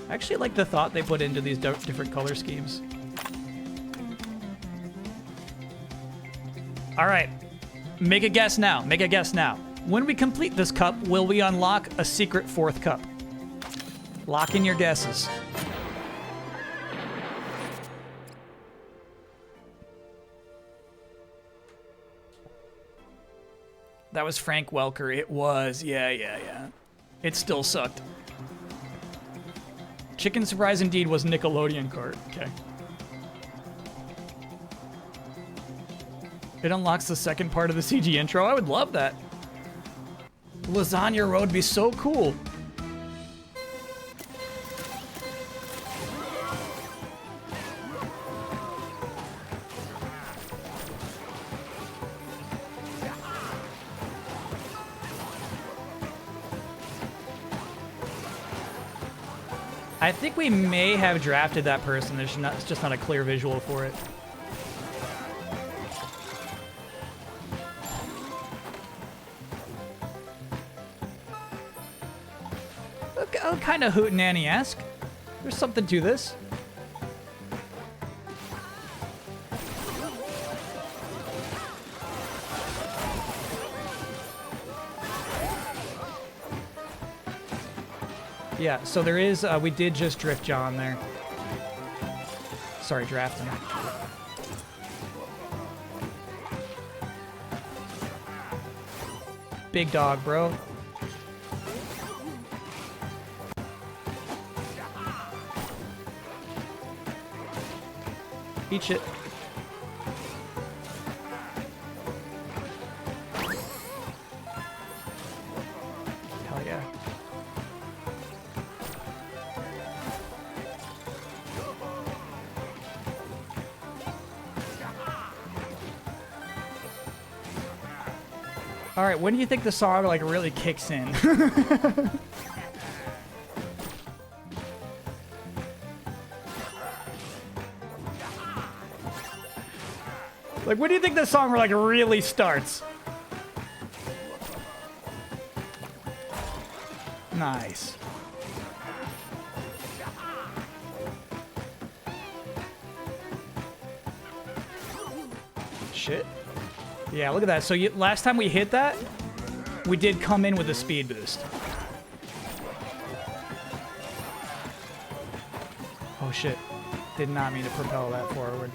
I actually like the thought they put into these different color schemes. All right. Make a guess now. Make a guess now. When we complete this cup, will we unlock a secret 4th cup? Lock in your guesses. That was Frank Welker. It was. Yeah. It still sucked. Chicken Surprise indeed was Nickelodeon Kart. Okay. It unlocks the second part of the CG intro. I would love that. Lasagna Road would be so cool. I think we may have drafted that person. It's just not a clear visual for it. Kind of hootenanny-esque. There's something to this. Yeah, so there is, we did just drift John there. Sorry, draft him. Big dog, bro. Eat shit. Hell yeah. All right, when do you think the song like really kicks in? Like, when do you think the song like really starts? Nice. Shit. Yeah, look at that. So last time we hit that, we did come in with a speed boost. Oh shit. Did not mean to propel that forward.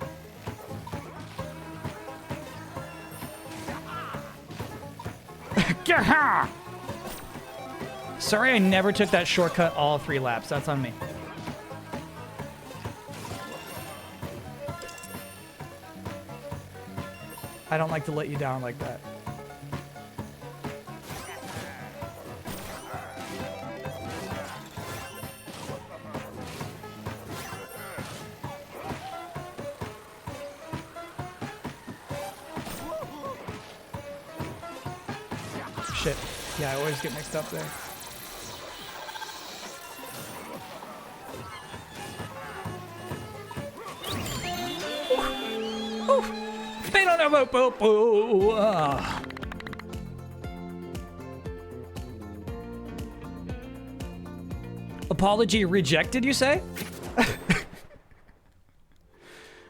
Sorry I never took that shortcut all 3 laps. That's on me. I don't like to let you down like that. Shit. Yeah, I always get mixed up there. Apology rejected, you say?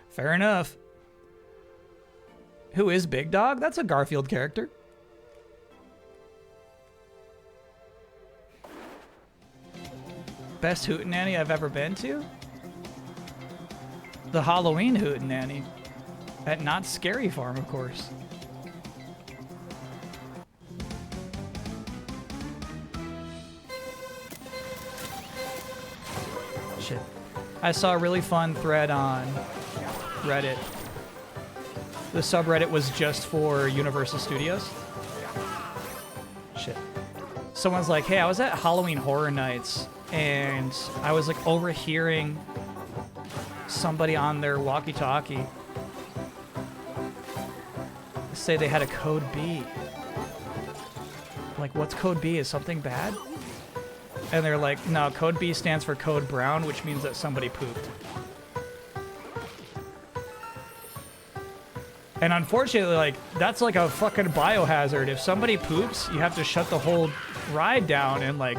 Fair enough. Who is Big Dog? That's a Garfield character. Best hootenanny I've ever been to? The Halloween hootenanny. At Not Scary Farm, of course. Shit. I saw a really fun thread on Reddit. The subreddit was just for Universal Studios. Shit. Someone's like, hey, I was at Halloween Horror Nights, and I was like overhearing somebody on their walkie-talkie say they had a code B. Like, what's code B? Is something bad? And they're like, no, code B stands for code brown, which means that somebody pooped. And unfortunately, like, that's like a fucking biohazard. If somebody poops, you have to shut the whole ride down and, like,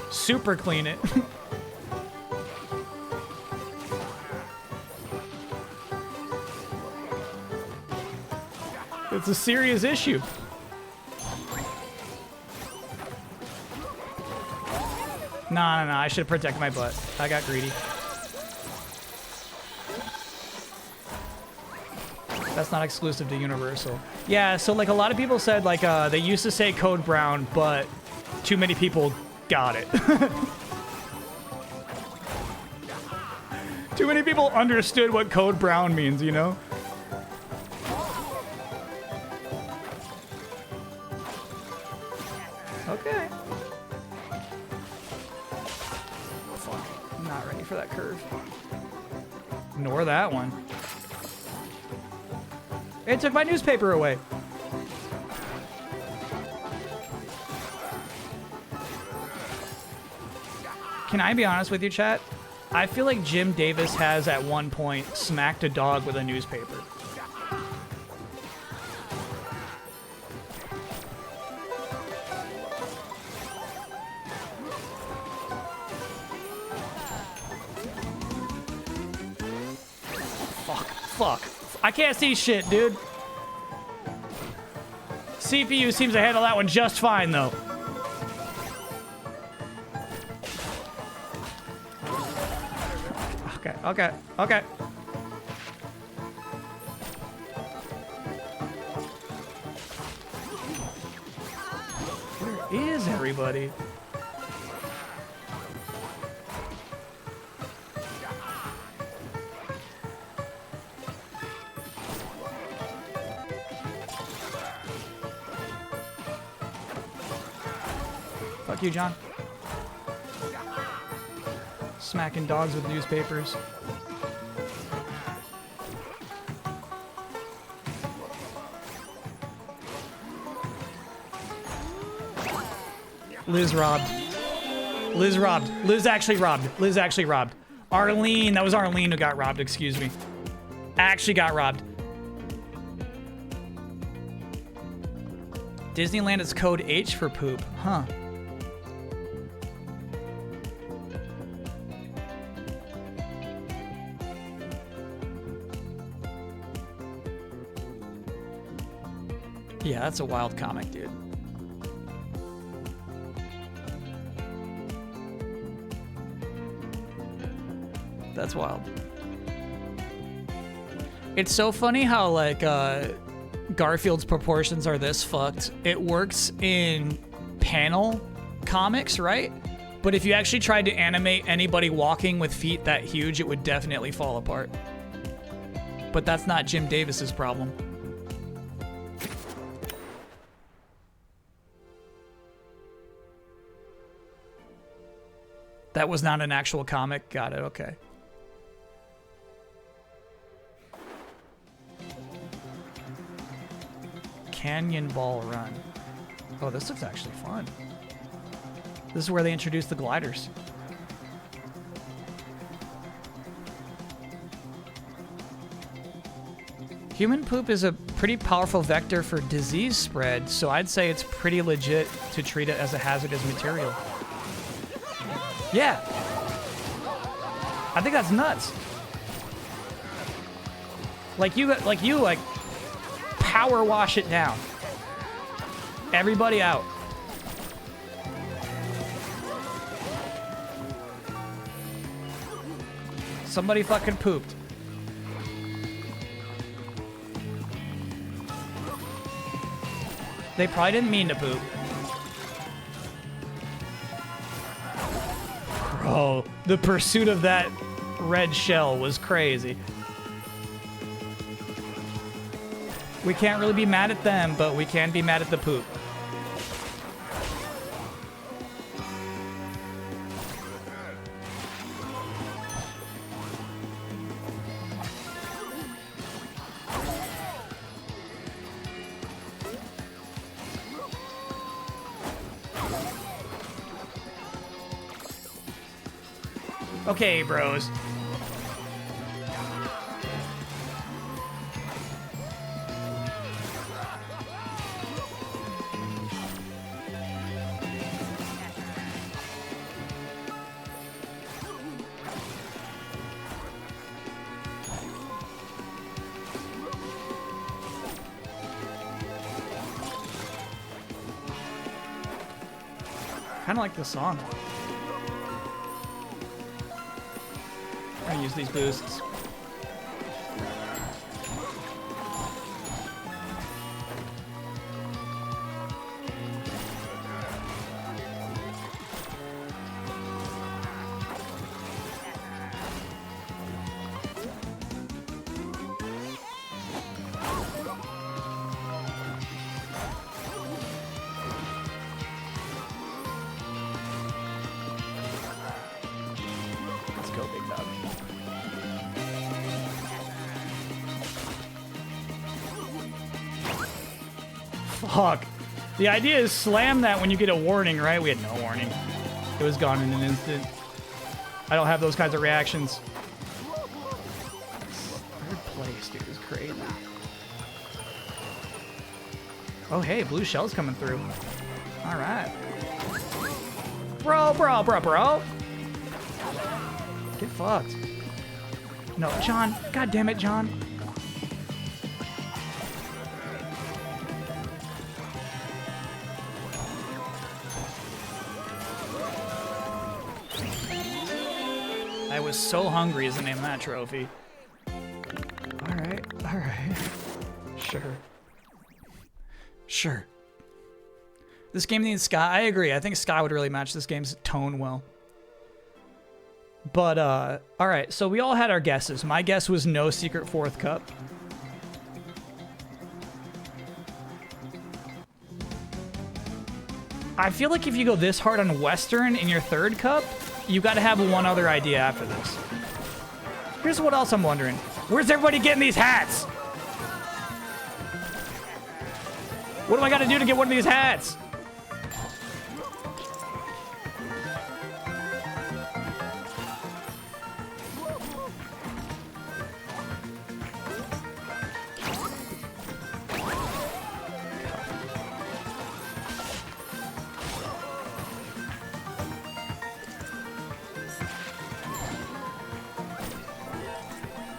super clean it. It's a serious issue. No, I should protect my butt. I got greedy. That's not exclusive to Universal. Yeah, so like a lot of people said like they used to say code brown, but too many people got it. Too many people understood what code brown means, you know? Okay. Fuck. I'm not ready for that curve. Ignore that one. It took my newspaper away. Can I be honest with you, chat? I feel like Jim Davis has at one point smacked a dog with a newspaper. Fuck. I can't see shit, dude. CPU seems to handle that one just fine, though. Okay. Where is everybody? Fuck you, John. Smacking dogs with newspapers. Liz robbed. Liz actually robbed. Arlene, that was Arlene who got robbed, excuse me. Actually got robbed. Disneyland is code H for poop, huh? Yeah, that's a wild comic, dude. That's wild. It's so funny how, like, Garfield's proportions are this fucked. It works in panel comics, right? But if you actually tried to animate anybody walking with feet that huge, it would definitely fall apart. But that's not Jim Davis's problem. That was not an actual comic. Got it, okay. Canyon Ball Run. Oh, this looks actually fun. This is where they introduced the gliders. Human poop is a pretty powerful vector for disease spread, so I'd say it's pretty legit to treat it as a hazardous material. Yeah. I think that's nuts. Like you power wash it down. Everybody out. Somebody fucking pooped. They probably didn't mean to poop. Bro, the pursuit of that red shell was crazy. We can't really be mad at them, but we can be mad at the poop. Okay, bros. Kind of like the song. I'm gonna use these boosts. Let's go, big dog. Fuck. The idea is slam that when you get a warning, right? We had no warning. It was gone in an instant. I don't have those kinds of reactions. Third place, dude, is crazy. Oh, hey, blue shell's coming through. All right. Bro. Get fucked. No, John. God damn it, John. I was so hungry is the name of that trophy. All right. Sure. This game needs Sky. I agree. I think Sky would really match this game's tone well. But, all right. So we all had our guesses. My guess was no secret fourth cup. I feel like if you go this hard on Western in your third cup, you got to have one other idea after this. Here's what else I'm wondering. Where's everybody getting these hats? What do I got to do to get one of these hats?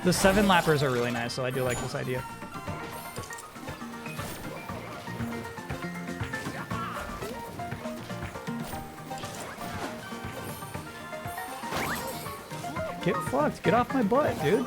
The 7 lappers are really nice, so I do like this idea. Get fucked. Get off my butt, dude.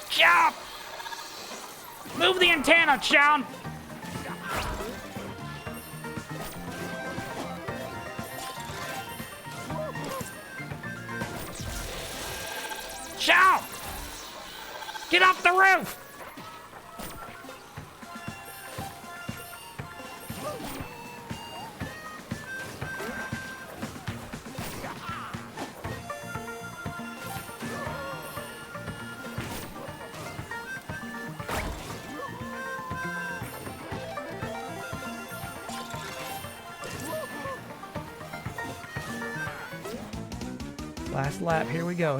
Jump! Move the antenna, Sean! Sean! Get off the roof! Last lap, here we go.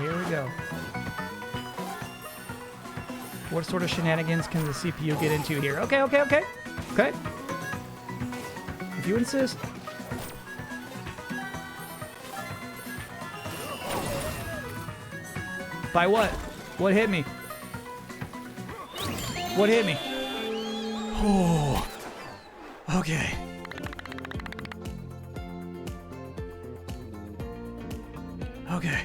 What sort of shenanigans can the CPU get into here? Okay. If you insist. By what? What hit me? What hit me? Oh. Okay. Okay.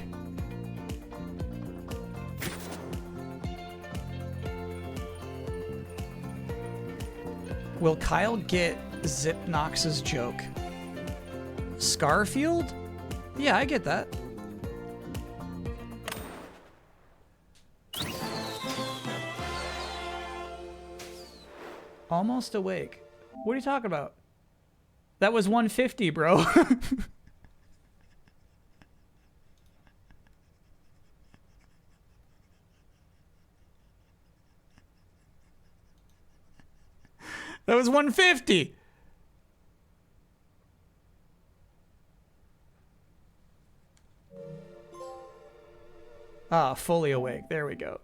Will Kyle get Zipnox's joke? Scarfield? Yeah, I get that. Almost awake. What are you talking about? That was 150, bro. That was 150. Ah, fully awake. There we go.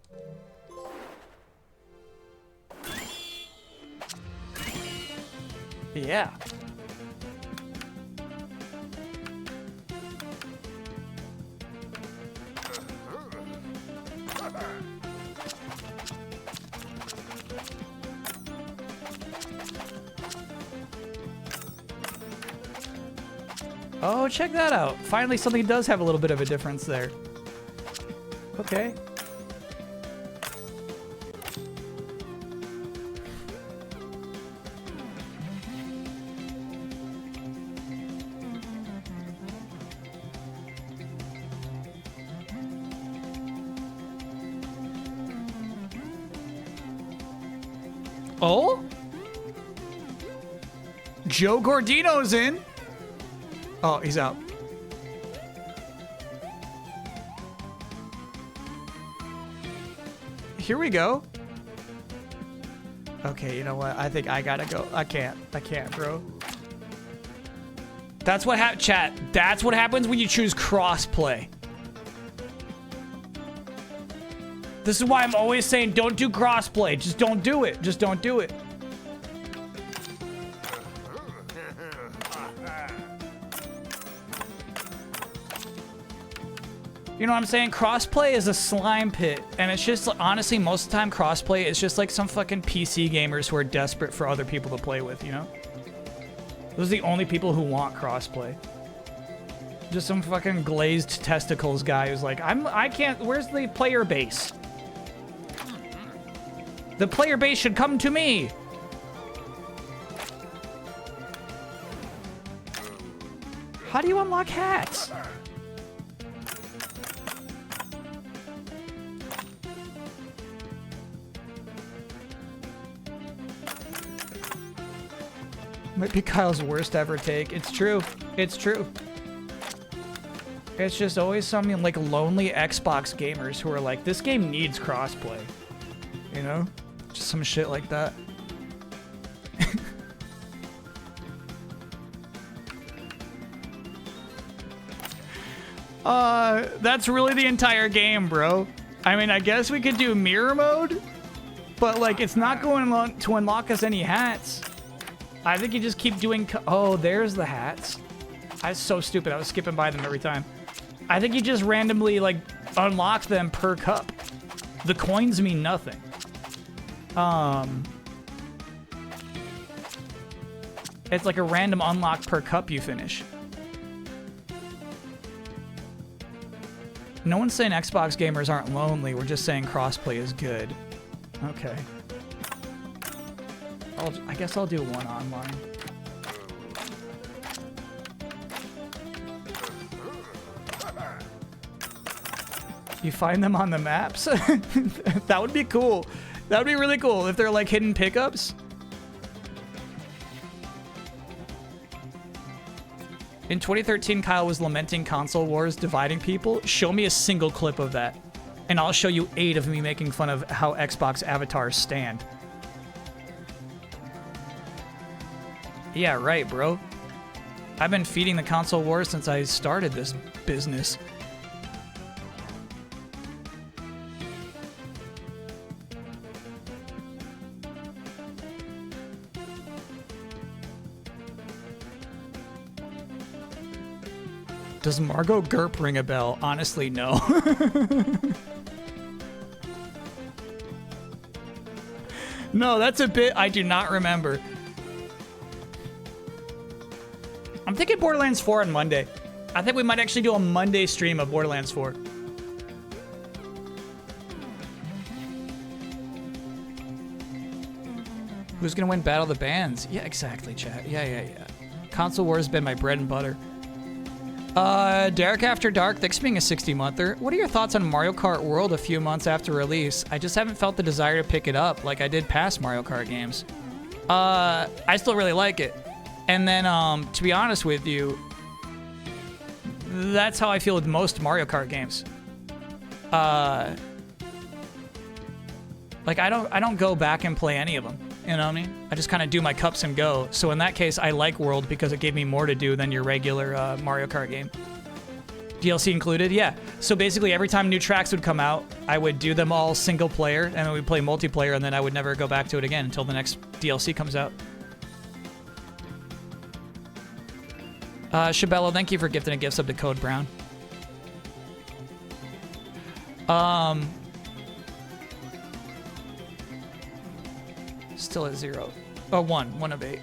Yeah. Oh, check that out. Finally, something does have a little bit of a difference there. Okay. Oh? Joe Gordino's in. Oh, he's out. Here we go. Okay, you know what? I think I gotta go. I can't, bro. That's what chat. That's what happens when you choose crossplay. This is why I'm always saying don't do crossplay. Just don't do it. Just don't do it. You know what I'm saying? Crossplay is a slime pit. And it's just, honestly, most of the time, crossplay is just like some fucking PC gamers who are desperate for other people to play with, you know? Those are the only people who want crossplay. Just some fucking glazed testicles guy who's like, I can't, where's the player base? The player base should come to me. How do you unlock hats? Might be Kyle's worst ever take. It's true. It's true. It's just always some like lonely Xbox gamers who are like, this game needs crossplay. You know? Just some shit like that. That's really the entire game, bro. I mean, I guess we could do mirror mode, but like, it's not going to unlock us any hats. I think you just keep doing... Oh, there's the hats. I was so stupid. I was skipping by them every time. I think you just randomly, like, unlock them per cup. The coins mean nothing. It's like a random unlock per cup you finish. No one's saying Xbox gamers aren't lonely. We're just saying crossplay is good. Okay. I guess I'll do one online. You find them on the maps? That would be cool. That would be really cool if they're like hidden pickups. In 2013, Kyle was lamenting console wars dividing people. Show me a single clip of that, and I'll show you 8 of me making fun of how Xbox avatars stand. Yeah, right, bro. I've been feeding the console wars since I started this business. Does Margot Gerp ring a bell? Honestly, no. No, that's a bit I do not remember. I'm thinking Borderlands 4 on Monday. I think we might actually do a Monday stream of Borderlands 4. Who's gonna win Battle of the Bands? Yeah, exactly, chat. Yeah. Console Wars has been my bread and butter. Derek After Dark, thanks for being a 60-monther. What are your thoughts on Mario Kart World a few months after release? I just haven't felt the desire to pick it up like I did past Mario Kart games. I still really like it. And then, to be honest with you, that's how I feel with most Mario Kart games. Like I don't go back and play any of them. You know what I mean? I just kind of do my cups and go. So in that case, I like World because it gave me more to do than your regular Mario Kart game. DLC included, yeah. So basically, every time new tracks would come out, I would do them all single player, and then we'd play multiplayer, and then I would never go back to it again until the next DLC comes out. Shabello, thank you for gifting a gift sub to Code Brown. Still at 0. Oh, 1. 1 of 8.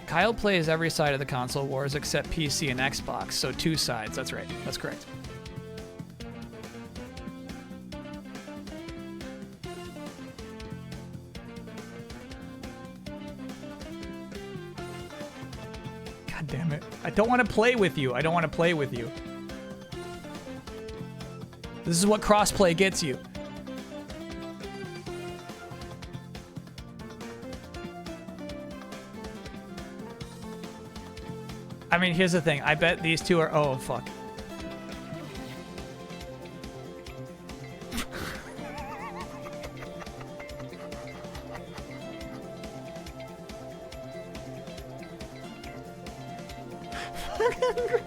Kyle plays every side of the console wars except PC and Xbox, so 2 sides. That's right. That's correct. God damn it. I don't want to play with you. I don't want to play with you. This is what crossplay gets you. I mean, here's the thing. I bet these two are... Oh, fuck.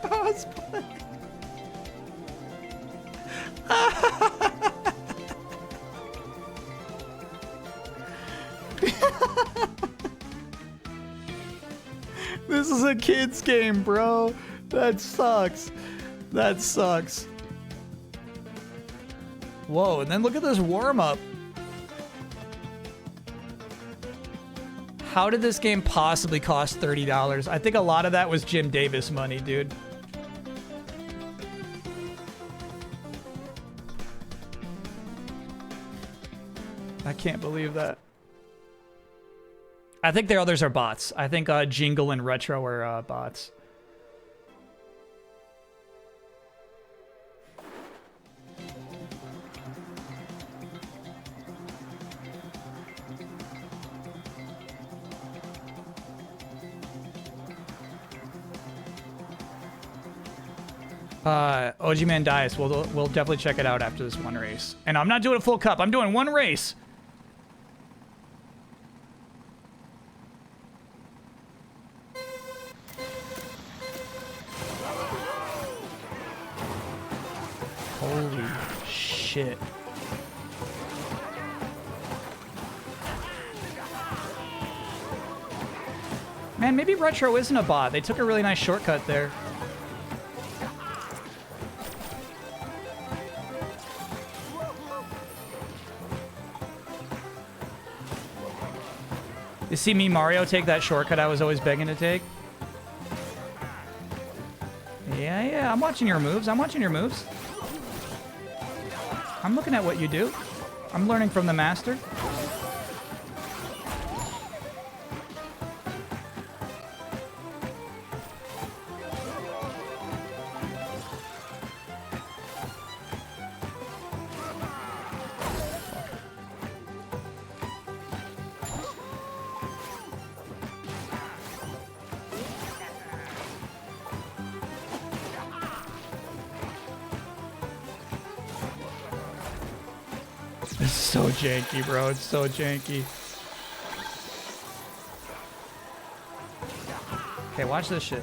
Crossplay. This is a kid's game, bro. That sucks. That sucks. Whoa, and then look at this warm-up. How did this game possibly cost $30? I think a lot of that was Jim Davis money, dude. I can't believe that. I think the others are bots. I think Jingle and Retro are bots. OG Man Dias. We'll definitely check it out after this one race. And I'm not doing a full cup. I'm doing one race. Holy shit. Man, maybe Retro isn't a bot. They took a really nice shortcut there. You see me, Mario, take that shortcut I was always begging to take? Yeah, I'm watching your moves. I'm watching your moves. I'm looking at what you do. I'm learning from the master. It's so janky, bro. It's so janky. Okay, watch this shit.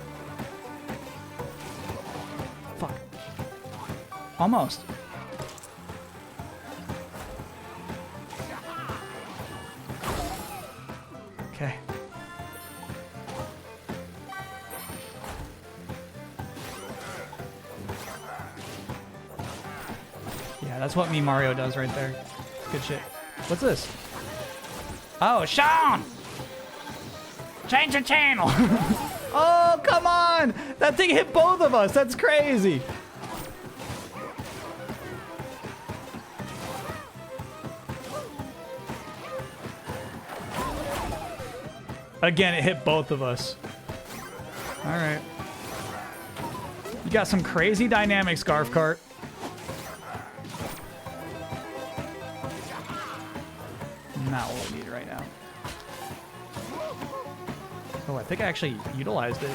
Fuck. Almost. Okay. Yeah, that's what me Mario does right there. Good shit. What's this? Oh, Sean! Change the channel! Oh, come on! That thing hit both of us! That's crazy! Again, it hit both of us. Alright. You got some crazy dynamics, Garf Kart. Not what we need right now. Oh, I think I actually utilized it.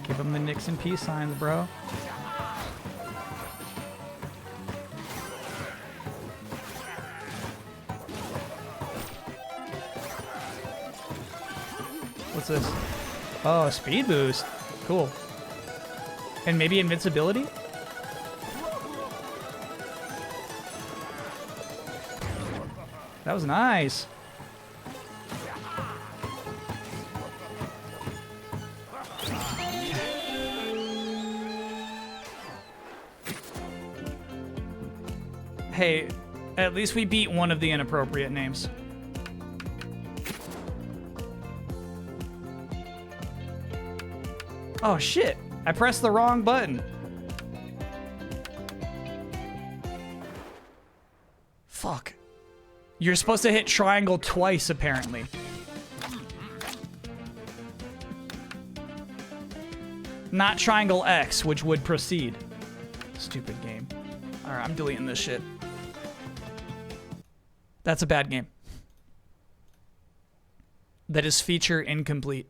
Give him the Nix and peace signs, bro. What's this? Oh, speed boost. Cool. And maybe invincibility? That was nice. Hey, at least we beat one of the inappropriate names. Oh shit, I pressed the wrong button. Fuck. You're supposed to hit triangle twice, apparently. Not triangle X, which would proceed. Stupid game. Alright, I'm deleting this shit. That's a bad game. That is feature incomplete.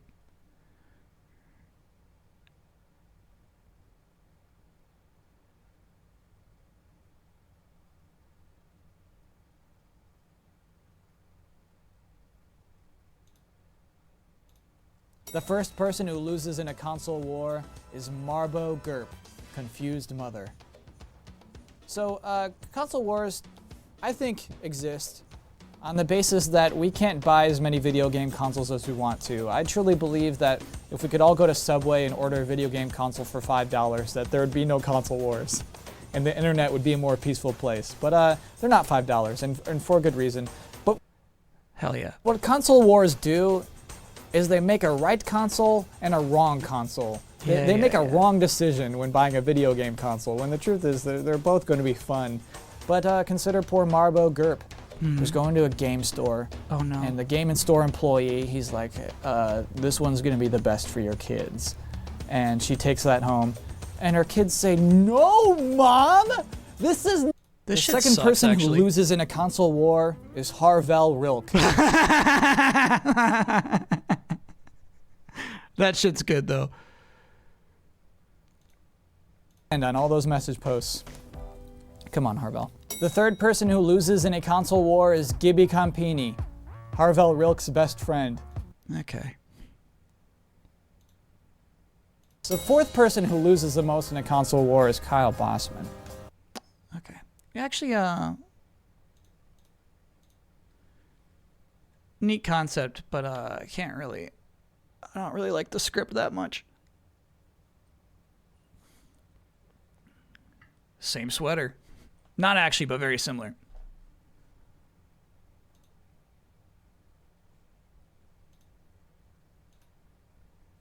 The first person who loses in a console war is Marbo Gerp, Confused Mother. So, console wars, I think, exist on the basis that we can't buy as many video game consoles as we want to. I truly believe that if we could all go to Subway and order a video game console for $5, that there would be no console wars, and the internet would be a more peaceful place. But they're not $5, and for good reason. But hell yeah. What console wars do is they make a right console and a wrong console. They make a wrong decision when buying a video game console, when the truth is they're both going to be fun. But consider poor Marbo Gerp, who's going to a game store. Oh no. And the game and store employee, he's like, this one's going to be the best for your kids. And she takes that home, and her kids say, no, Mom! This is... The second person who loses in a console war is Harvell Rilk. That shit's good, though. And on all those message posts. Come on, Harvell. The third person who loses in a console war is Gibby Campini, Harvell Rilk's best friend. Okay. The fourth person who loses the most in a console war is Kyle Bossman. Okay. Actually, neat concept, but I don't really like the script that much. Same sweater. Not actually, but very similar.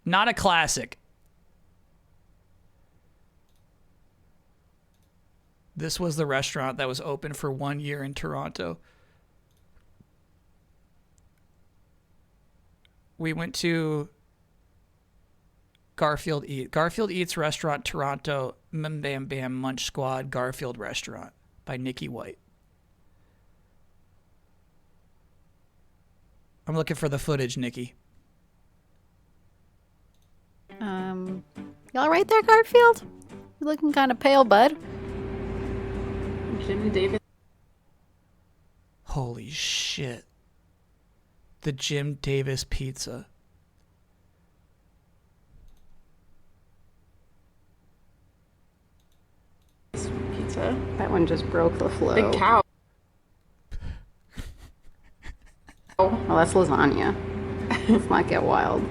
Not a classic. This was the restaurant that was open for 1 year in Toronto. We went to Garfield Eats Restaurant, Toronto, Bam Bam Bam Munch Squad, Garfield Restaurant by Nikki White. I'm looking for the footage, Nikki. Y'all right there, Garfield? You're looking kind of pale, bud. Jim Davis. Holy shit. The Jim Davis pizza. Pizza. That one just broke the flow. Big cow. Oh, well, that's lasagna. Let's not get wild.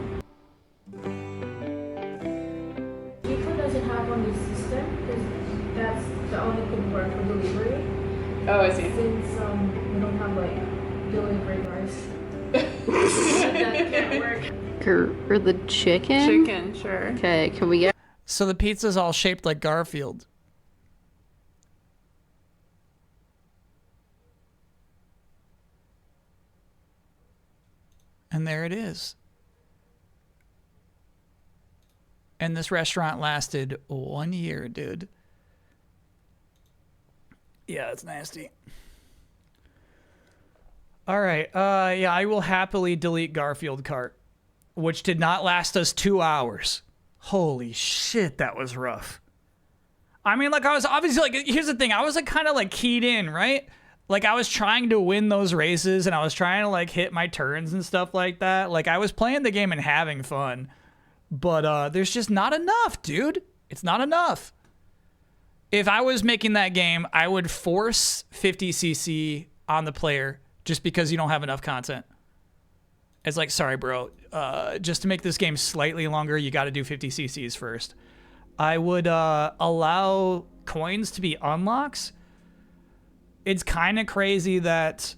Chico doesn't have on the system because that's the only thing work for delivery. Oh, I see. Since we don't have like delivery rice. That can't work. Or the chicken? Chicken, sure. Okay, can we get... So the pizza's all shaped like Garfield. And there it is. And this restaurant lasted 1 year, dude. Yeah, it's nasty. All right. Yeah, I will happily delete Garfield Kart, which did not last us 2 hours. Holy shit, that was rough. I mean, like, I was obviously, like, here's the thing. I was, like, kind of, like, keyed in, right? Like, I was trying to win those races, and I was trying to, like, hit my turns and stuff like that. Like, I was playing the game and having fun. But there's just not enough, dude. It's not enough. If I was making that game, I would force 50cc on the player just because you don't have enough content. It's like, sorry, bro. Just to make this game slightly longer, you got to do 50cc's first. I would allow coins to be unlocks. It's kind of crazy that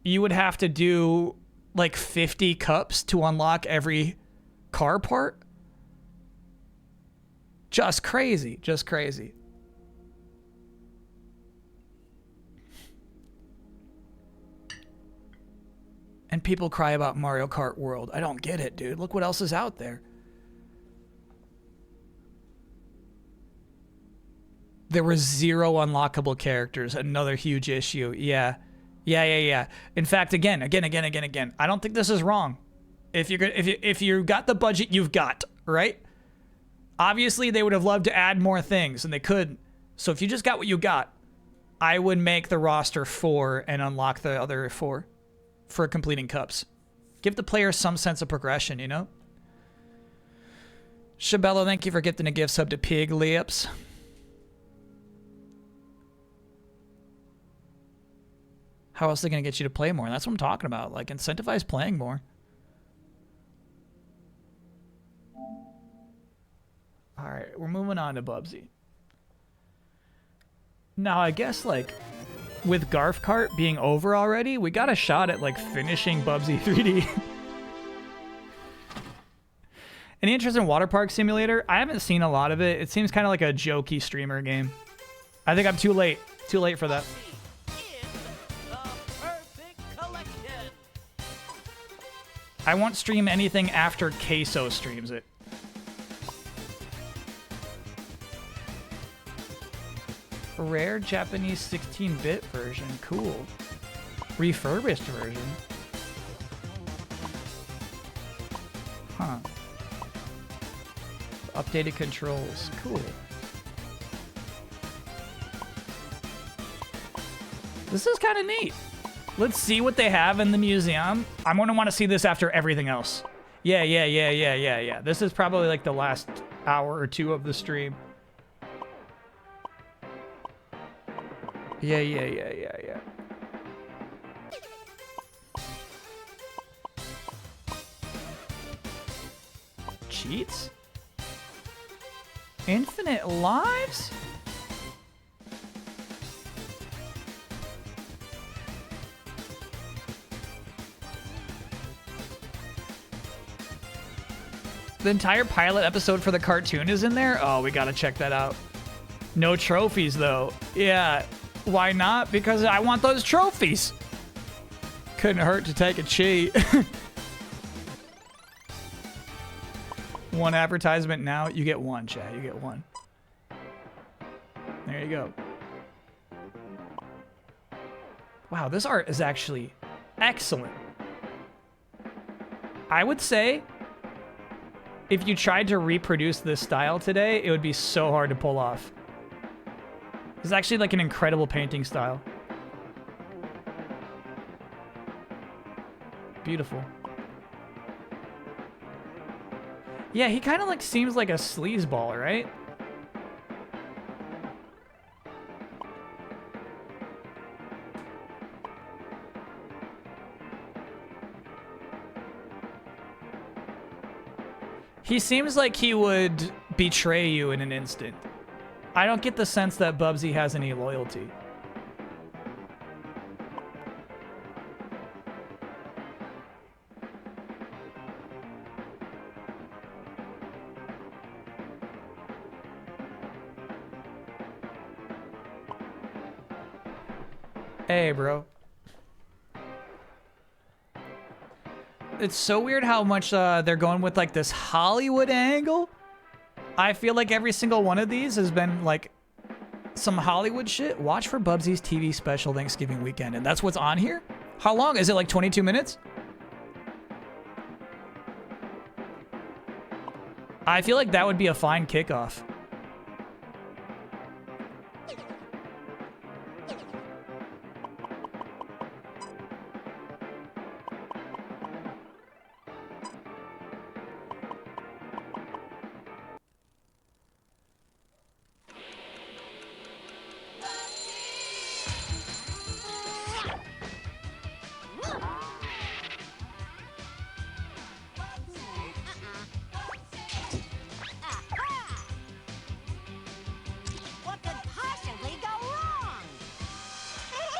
you would have to do like 50 cups to unlock every car part. Just crazy. Just crazy. And people cry about Mario Kart World. I don't get it, dude. Look what else is out there. There were 0 unlockable characters. Another huge issue. Yeah. In fact, again. I don't think this is wrong. If you got the budget you've got, right? Obviously, they would have loved to add more things, and they couldn't. So if you just got what you got, I would make the roster 4 and unlock the other 4 for completing cups. Give the player some sense of progression, you know? Shabello, thank you for gifting a gift sub to Pig Lips. How else are they going to get you to play more? That's what I'm talking about. Like, incentivize playing more. All right, we're moving on to Bubsy. Now, I guess, like, with Garf Kart being over already, we got a shot at, like, finishing Bubsy 3D. Any interest in Water Park Simulator? I haven't seen a lot of it. It seems kind of like a jokey streamer game. I think I'm too late. Too late for that. I won't stream anything after Queso streams it. Rare Japanese 16-bit version. Cool. Refurbished version. Huh. Updated controls. Cool. This is kind of neat. Let's see what they have in the museum. I'm going to want to see this after everything else. Yeah. This is probably like the last hour or 2 of the stream. Yeah. Cheats? Infinite lives? The entire pilot episode for the cartoon is in there? Oh, we gotta check that out. No trophies, though. Yeah. Why not? Because I want those trophies. Couldn't hurt to take a cheat. 1 advertisement now. You get 1, chat. You get 1. There you go. Wow, this art is actually excellent. I would say if you tried to reproduce this style today, it would be so hard to pull off. It's actually like an incredible painting style. Beautiful. Yeah, he kind of like seems like a sleazeball, right? He seems like he would betray you in an instant. I don't get the sense that Bubsy has any loyalty. Hey, bro. It's so weird how much they're going with like this Hollywood angle. I feel like every single one of these has been like some Hollywood shit. Watch for Bubsy's TV special Thanksgiving weekend, and that's what's on here? How long? Is it like 22 minutes? I feel like that would be a fine kickoff.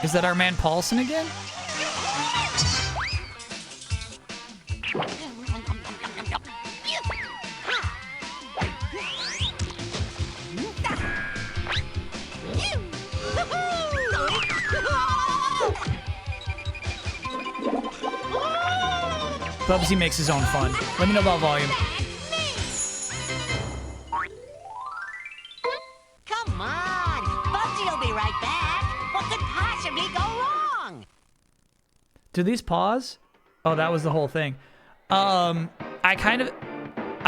Is that our man Paulson again? Bubsy makes his own fun. Let me know about volume. Come on, Bubsy will be right back. What could possibly go wrong? Do these pause? Oh, that was the whole thing. I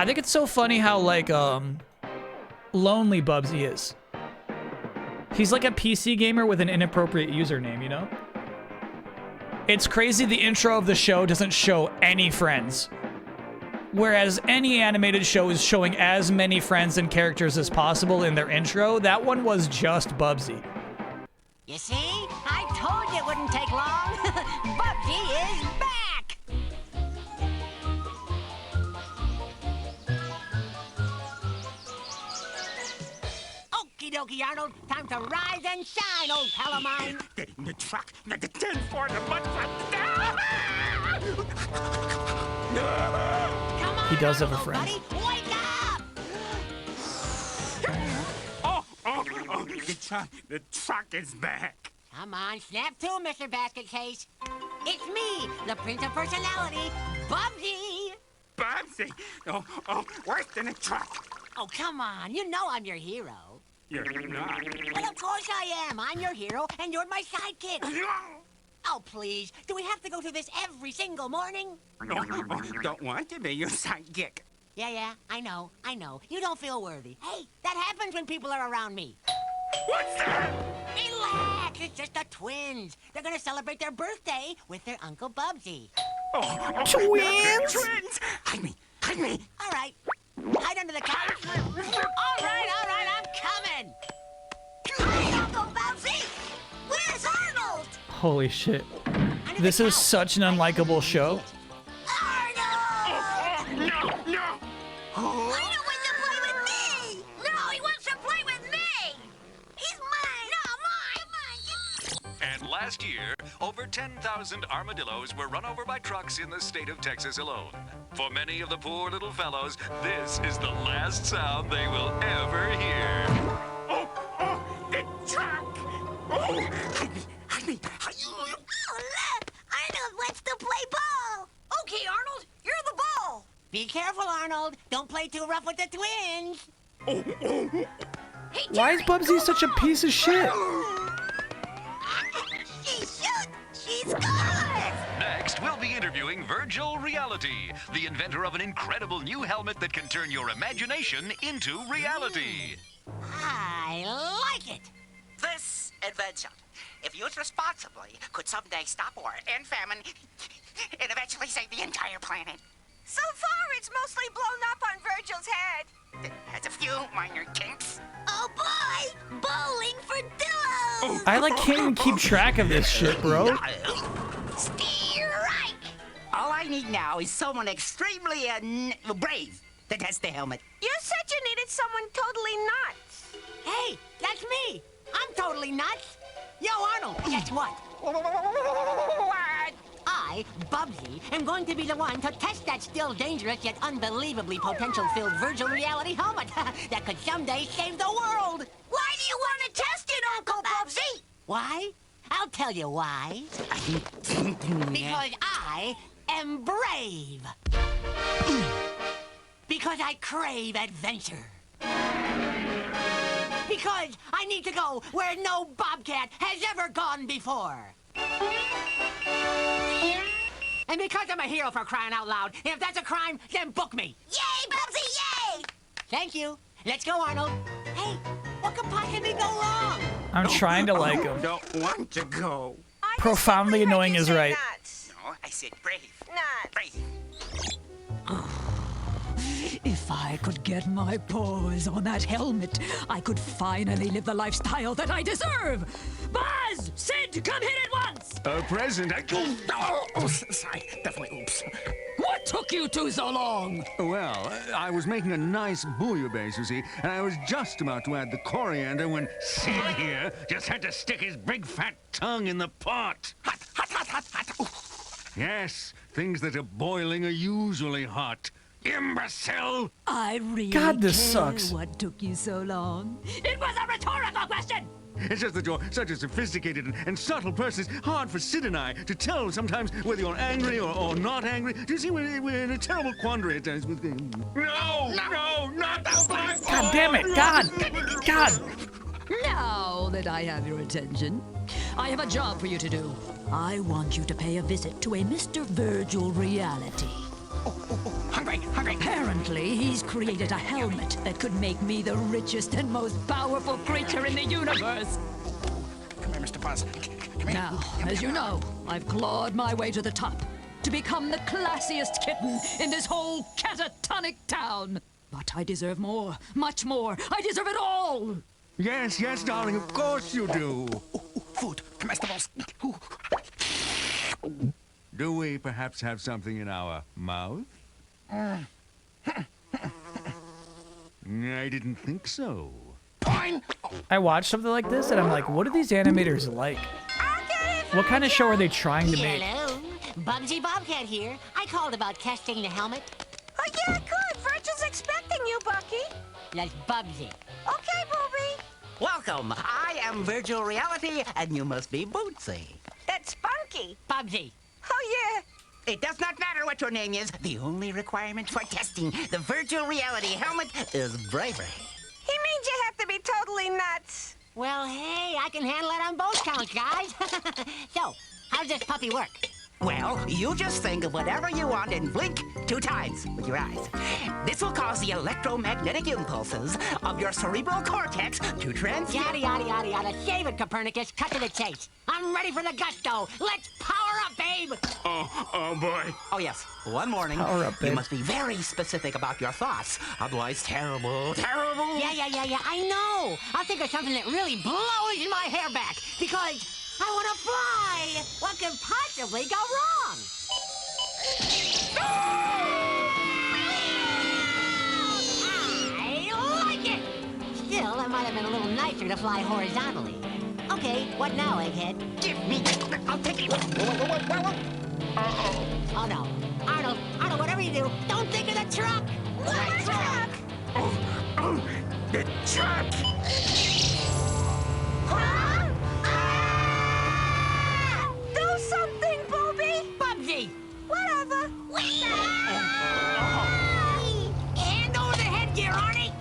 think it's so funny how like lonely Bubsy is. He's like a PC gamer with an inappropriate username, you know? It's crazy the intro of the show doesn't show any friends. Whereas any animated show is showing as many friends and characters as possible in their intro, that one was just Bubsy. You see? I told you it wouldn't take long. Bubsy is back! Okie dokie, Arnold. Time to rise and shine, old pal of mine. Get in the truck. Let the 10 for the mud truck. Come on, He does have a Arnold, friend. buddy. Wake up! The truck is back. Come on, snap to, Mr. Basket Case. It's me, the Prince of Personality, Bubsy. Bubsy. Oh, worse than a truck. Oh, come on. You know I'm your hero. You're not. Well, of course I am. I'm your hero, and you're my sidekick. Oh, please. Do we have to go through this every single morning? Don't want to be your sidekick. Yeah, I know. You don't feel worthy. Hey, that happens when people are around me. What's that? Relax. It's just the twins. They're going to celebrate their birthday with their Uncle Bubsy. Twins? Twins! Hide me! All right. Hide under the couch. All right, I'm coming. Hi, Uncle Bubsy. Where's Arnold? Holy shit. Under This the is couch. such an unlikable show. Arnold! No! I don't want to play with me. No, he wants to play with me. He's mine. No, mine. And last year, over 10,000 armadillos were run over by trucks in the state of Texas alone. For many of the poor little fellows, this is the last sound they will ever hear. Oh, the truck! Oh, hide me! Oh, look! Arnold wants to play ball. Okay, Arnold, you're the ball. Be careful, Arnold. Don't play too rough with the twins. Hey, Why is Bubsy such a piece of shit? She shoot! She's good! Next, we'll be interviewing Virtual Reality, the inventor of an incredible new helmet that can turn your imagination into reality. I like it. This invention, if used responsibly, could someday stop war and famine and eventually save the entire planet. So far, it's mostly blown up on Virgil's head. It has a few minor kinks. Oh boy! Bowling for duos! I like can't even keep track of this shit, bro. Strike! All I need now is someone extremely brave to test the helmet. You said you needed someone totally nuts. Hey, that's me! I'm totally nuts! Yo, Arnold, guess what? What? I, Bubsy, am going to be the one to test that still dangerous yet unbelievably potential-filled virtual reality helmet that could someday save the world! Why do you want to test it, Uncle Bubsy? Why? I'll tell you why. Because I am brave. Because I crave adventure. Because I need to go where no bobcat has ever gone before. And because I'm a hero, for crying out loud. If that's a crime, then book me. Yay, Bubsy, yay! Thank you. Let's go, Arnold. Hey, what could possibly go wrong? I'm trying to like him. Don't want to go. Profoundly annoying is right. No, I said brave. Not. Brave. If I could get my paws on that helmet, I could finally live the lifestyle that I deserve. Buzz! Sid, come here at once! Present. Sorry. Definitely. Oops. What took you two so long? Well, I was making a nice bouillabaisse, you see, and I was just about to add the coriander when Sid here just had to stick his big fat tongue in the pot. Hot, hot, hot, hot, hot. Oof. Yes, things that are boiling are usually hot. Imbecile! I really God, this care sucks. what took you so long. It was a rhetorical question! It's just that you're such a sophisticated and subtle person. It's hard for Sid and I to tell sometimes whether you're angry or not angry. Do you see, we're in a terrible quandary at times with... No, not that black. God damn it! God! God! Now that I have your attention, I have a job for you to do. I want you to pay a visit to a Mr. Virgil Reality. Hungry. Apparently, he's created a helmet that could make me the richest and most powerful creature in the universe. Come here, Mr. Buzz. Come here. Now, as you know, I've clawed my way to the top to become the classiest kitten in this whole catatonic town. But I deserve more, much more. I deserve it all. Yes, darling, of course you do. Food. Comestibles. Do we perhaps have something in our mouth? I didn't think so. I watch something like this and I'm like, what are these animators like? What kind of show are they trying to make? Hello, Bubsy Bobcat here. I called about testing the helmet. Oh, yeah, good. Virgil's expecting you, Bucky. That's Bubsy. Okay, Booby. Welcome. I am Virgil Reality, and you must be Bootsy. That's Spunky. Bubsy. Oh, yeah. It does not matter what your name is. The only requirement for testing the Virtual Reality helmet is bravery. He means you have to be totally nuts. Well, hey, I can handle it on both counts, guys. So, how does this puppy work? Well, you just think of whatever you want and blink 2 times with your eyes. This will cause the electromagnetic impulses of your cerebral cortex to transmit. Yada, yada, yada, yada. Save it, Copernicus. Cut to the chase. I'm ready for the gusto. Let's power up, babe. Oh boy. Oh, yes. One morning, Power up, you babe. must be very specific about your thoughts. Otherwise, terrible. Yeah. I know. I'll think of something that really blows my hair back because I want to fly. What could possibly go wrong? I like it. Still, it might have been a little nicer to fly horizontally. Okay, what now, Egghead? Give me. I'll take it. Oh, no. Arnold, whatever you do, don't think of the truck. What truck? The truck. Huh? Ah! Do something, Booby. Bubsy! Whatever. Hand over the headgear, Arnie!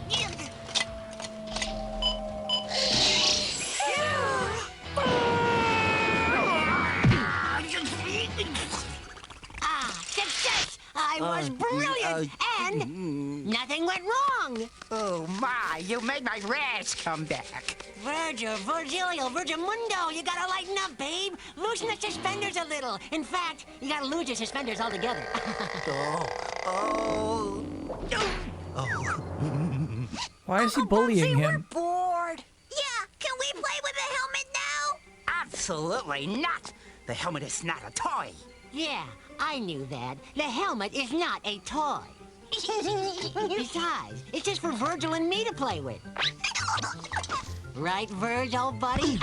Success! I was brilliant, and nothing went wrong. Oh, my. You made my rash come back. Virgilio, Virgimundo, you gotta lighten up, babe. Loosen the suspenders a little. In fact, you gotta lose your suspenders altogether. Why is he bullying him? Bored. Yeah, can we play with the helmet now? Absolutely not. The helmet is not a toy. Yeah, I knew that. The helmet is not a toy. Besides, it's just for Virgil and me to play with. Right, Virgil, buddy?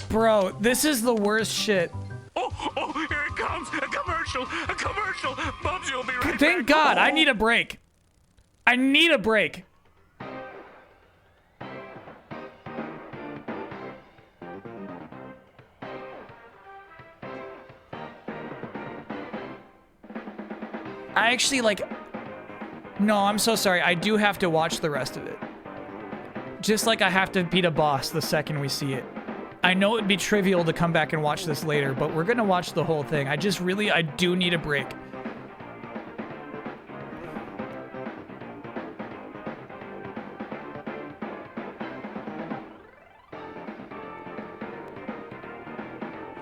Bro, this is the worst shit. Oh, here it comes. A commercial. Bubsy will be right back. Thank God, I need a break. I need a break. I actually, like... No, I'm so sorry. I do have to watch the rest of it. Just like I have to beat a boss the second we see it. I know it'd be trivial to come back and watch this later, but we're gonna watch the whole thing. I do need a break.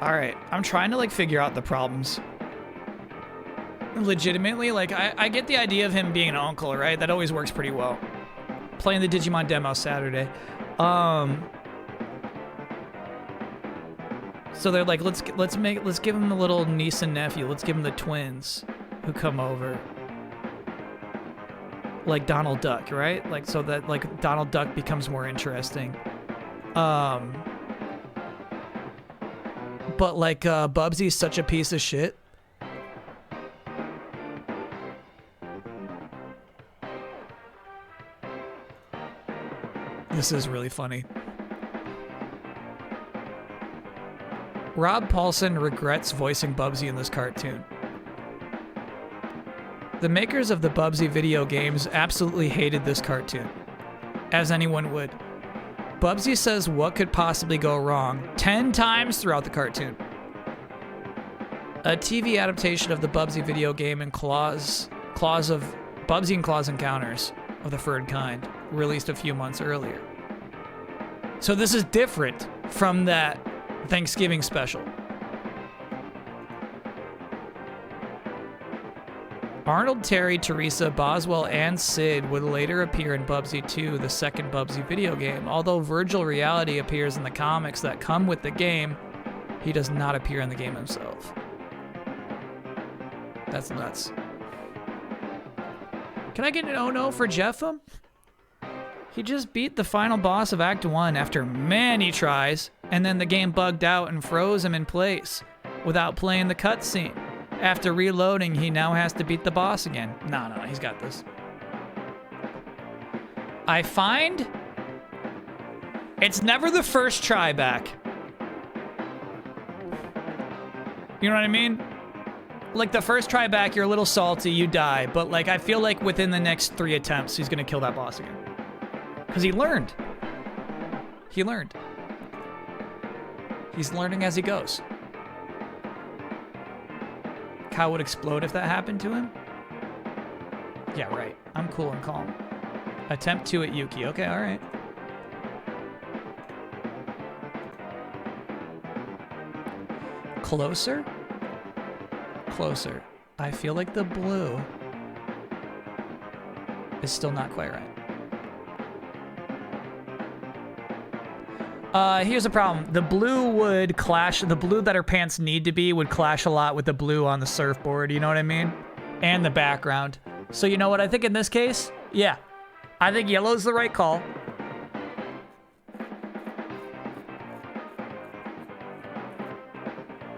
Alright, I'm trying to, like, figure out the problems. Legitimately, like, I get the idea of him being an uncle, right? That always works pretty well. Playing the Digimon demo Saturday. So they're like, let's give him a little niece and nephew. Let's give him the twins who come over. Like Donald Duck, right? Like, so that, like, Donald Duck becomes more interesting. But, like, Bubsy's such a piece of shit. This is really funny. Rob Paulson regrets voicing Bubsy in this cartoon. The makers of the Bubsy video games absolutely hated this cartoon, as anyone would. Bubsy says what could possibly go wrong 10 times throughout the cartoon. A TV adaptation of the Bubsy video game and Bubsy and Claws Encounters of the Third Kind, released a few months earlier. So this is different from that Thanksgiving special. Arnold, Terry, Teresa, Boswell, and Sid would later appear in Bubsy 2, the second Bubsy video game. Although Virgil Reality appears in the comics that come with the game, he does not appear in the game himself. That's nuts. Can I get an oh-no for Jeffem? He just beat the final boss of Act 1 after many tries, and then the game bugged out and froze him in place without playing the cutscene. After reloading, he now has to beat the boss again. No, he's got this. I find it's never the first try back. You know what I mean? Like, the first try back, you're a little salty, you die, but, like, I feel like within the next 3 attempts, he's gonna kill that boss again. Because he learned. He learned. He's learning as he goes. Cow would explode if that happened to him? Yeah, right. I'm cool and calm. Attempt 2 at Yuki. Okay, alright. Closer? Closer. I feel like the blue is still not quite right. Here's the problem. The blue would clash, the blue that her pants need to be would clash a lot with the blue on the surfboard, you know what I mean? And the background. So you know what I think in this case? Yeah. I think yellow's the right call.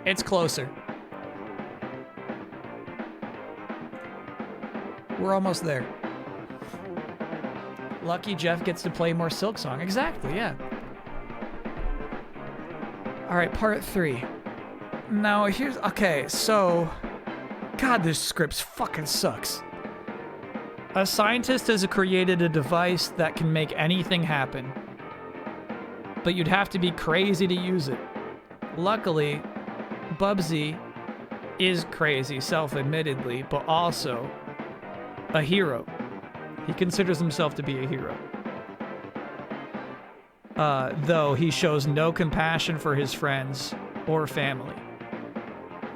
It's closer. We're almost there. Lucky Jeff gets to play more Silk Song. Exactly, yeah. All right, part 3. Now, here's... Okay, so... God, this script fucking sucks. A scientist has created a device that can make anything happen. But you'd have to be crazy to use it. Luckily, Bubsy is crazy, self-admittedly, but also a hero. He considers himself to be a hero. Though he shows no compassion for his friends or family.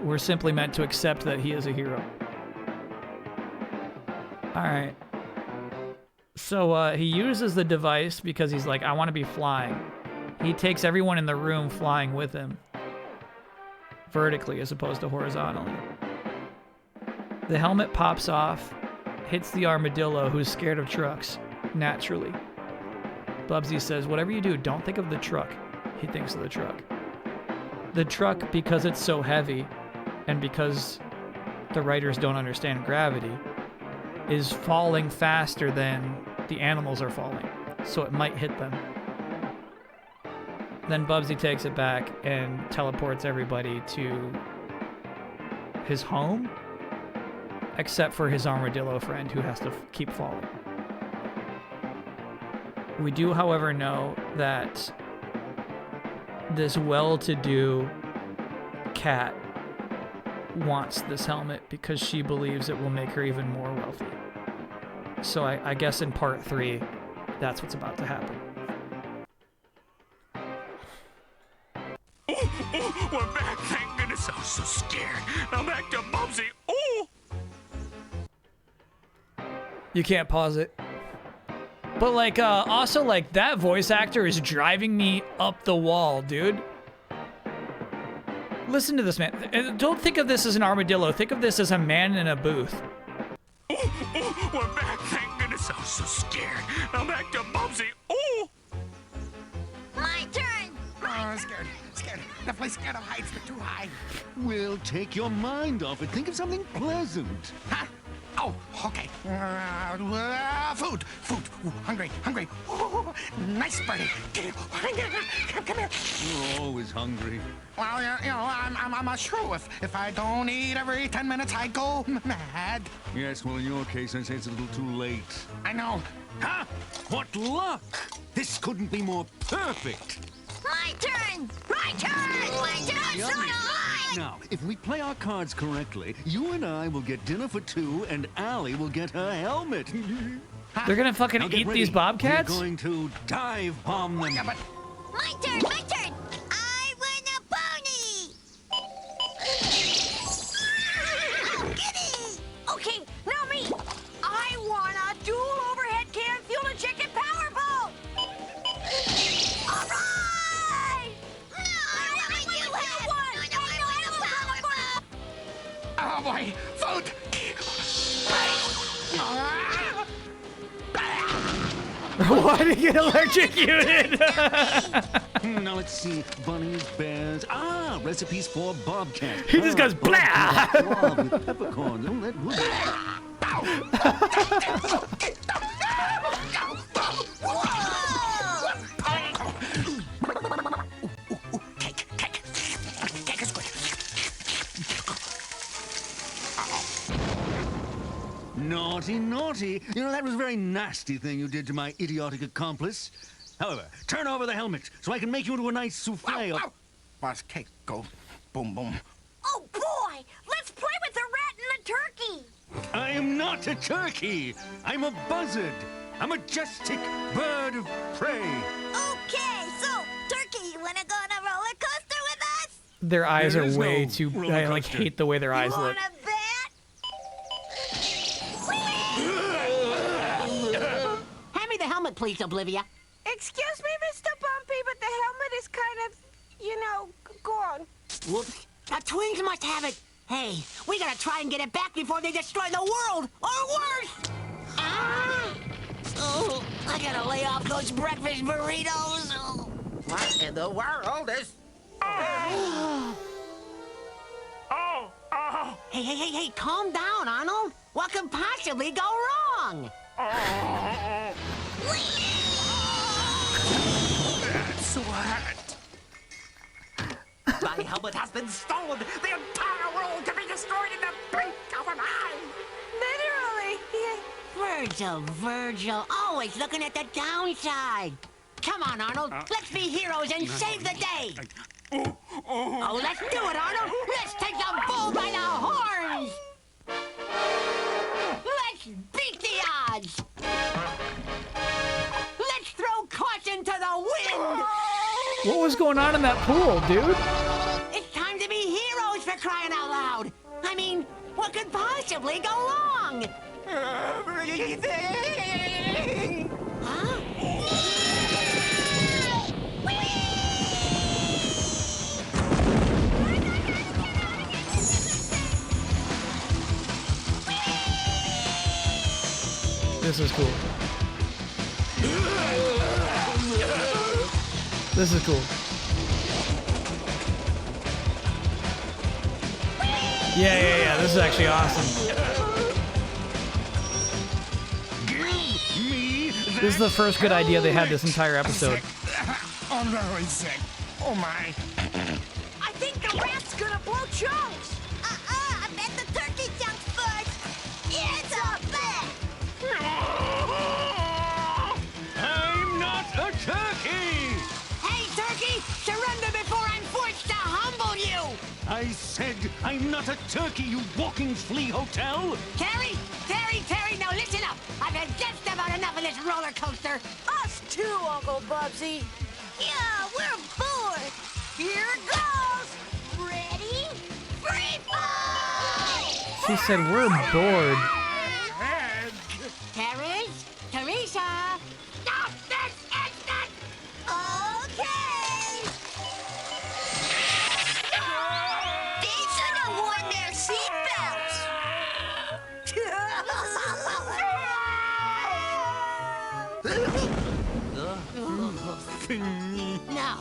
We're simply meant to accept that he is a hero. Alright. So, he uses the device because he's like, I want to be flying. He takes everyone in the room flying with him. Vertically as opposed to horizontally. The helmet pops off, hits the armadillo who's scared of trucks, naturally. Bubsy says, whatever you do, don't think of the truck. He thinks of the truck. The truck, because it's so heavy, and because the writers don't understand gravity, is falling faster than the animals are falling. So it might hit them. Then Bubsy takes it back and teleports everybody to his home, except for his armadillo friend who has to keep falling. We do, however, know that this well-to-do cat wants this helmet because she believes it will make her even more wealthy. So I guess in part 3, that's what's about to happen. We're back, thank goodness. I was so scared. Now back to Bubsy. Oh! You can't pause it. But like, also like that voice actor is driving me up the wall, dude. Listen to this, man. Don't think of this as an armadillo. Think of this as a man in a booth. We're back, thank goodness. I was so scared. Now back to Bubsy. Oh! My turn. I'm scared. Definitely scared of heights. They're too high. We'll take your mind off it. Think of something pleasant. Huh? Oh, okay. Food. Ooh, hungry. Ooh, nice birdie. Come here. You're always hungry. Well, you know, I'm a shrew. If I don't eat every 10 minutes, I go mad. Yes, well, in your case, I say it's a little too late. I know. Huh? What luck! This couldn't be more perfect. My turn. My turn. Yummy. Now, if we play our cards correctly, you and I will get dinner for 2, and Allie will get her helmet. They're gonna fucking eat ready. these bobcats? We're going to dive bomb them. Yeah, but My turn. I win a pony. Giddy. Okay, now me. I want a dual overhead can fuel injected Powerball. All right. oh boy, food. Why did he get electrocuted? Now let's see. Bunnies, bears. Recipes for bobcat. He just goes blah. Wow, with peppercorns. Oh, that would Cake is good. Naughty. You know, that was a very nasty thing you did to my idiotic accomplice. However, turn over the helmet so I can make you into a nice souffle. Watch cake go boom, boom. Oh boy, let's play with the rat and the turkey. I am not a turkey. I'm a buzzard. A majestic bird of prey. Okay, so Turkey, you wanna go on a roller coaster with us? Their eyes There are is way no too. roller I like coaster. hate the way their eyes You look. wanna bet? Hand me the helmet, please, Oblivia. Excuse me, Mr. Bumpy, but the helmet is kind of, you know, gone. Whoops. The twins must have it. Hey, we gotta try and get it back before they destroy the world, or worse. Oh, I gotta lay off those breakfast burritos. Oh. What in the world is... Hey, calm down, Arnold. What could possibly go wrong? That's what. My helmet has been stolen. The entire world can be destroyed in the blink of an eye. Literally. Virgil, always looking at the downside. Come on, Arnold, let's be heroes and save the day. Oh, let's do it, Arnold. Let's take the bull by the horns. Let's beat the odds. Let's throw caution to the wind. What was going on in that pool, dude? It's time to be heroes, for crying out loud. I mean, what could possibly go wrong? Everything. Huh? This is cool. This is cool. Yeah. This is actually awesome. This is the first good idea they had this entire episode. I'm very sick. Oh my. I think the rat's gonna blow chunks. I bet the turkey jumps first. I said I'm not a turkey, you walking flea hotel! Terry, now listen up. I've had just about enough of this roller coaster. Us too, Uncle Bubsy. Yeah, we're bored. Here it goes. Ready? Free fall! She said we're bored. Teresa, stop this instant! Okay. They should have worn their seatbelts. Now,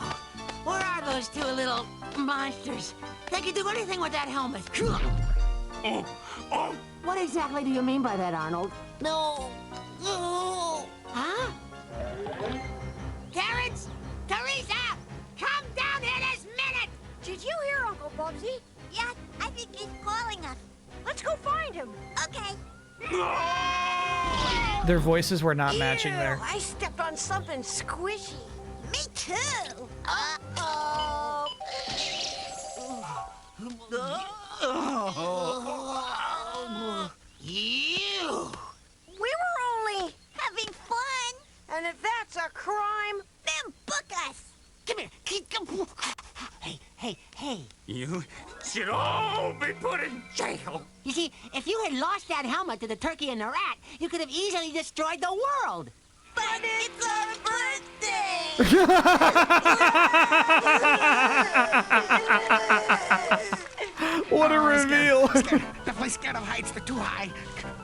where are those two little monsters? They can do anything with that helmet. What exactly do you mean by that, Arnold? No. Huh? Terrence! Teresa! Come down here this minute! Did you hear Uncle Bubsy? Yeah, I think he's calling us. Let's go find him. Okay. Their voices were not matching there. I stepped on something squishy. Me too. Uh-oh. You! We were only having fun. And if that's a crime, then book us. Come here. Hey. You should all be put in jail! You see, if you had lost that helmet to the turkey and the rat, you could have easily destroyed the world. But it's our birthday! What a reveal! Definitely scared of heights, they're too high.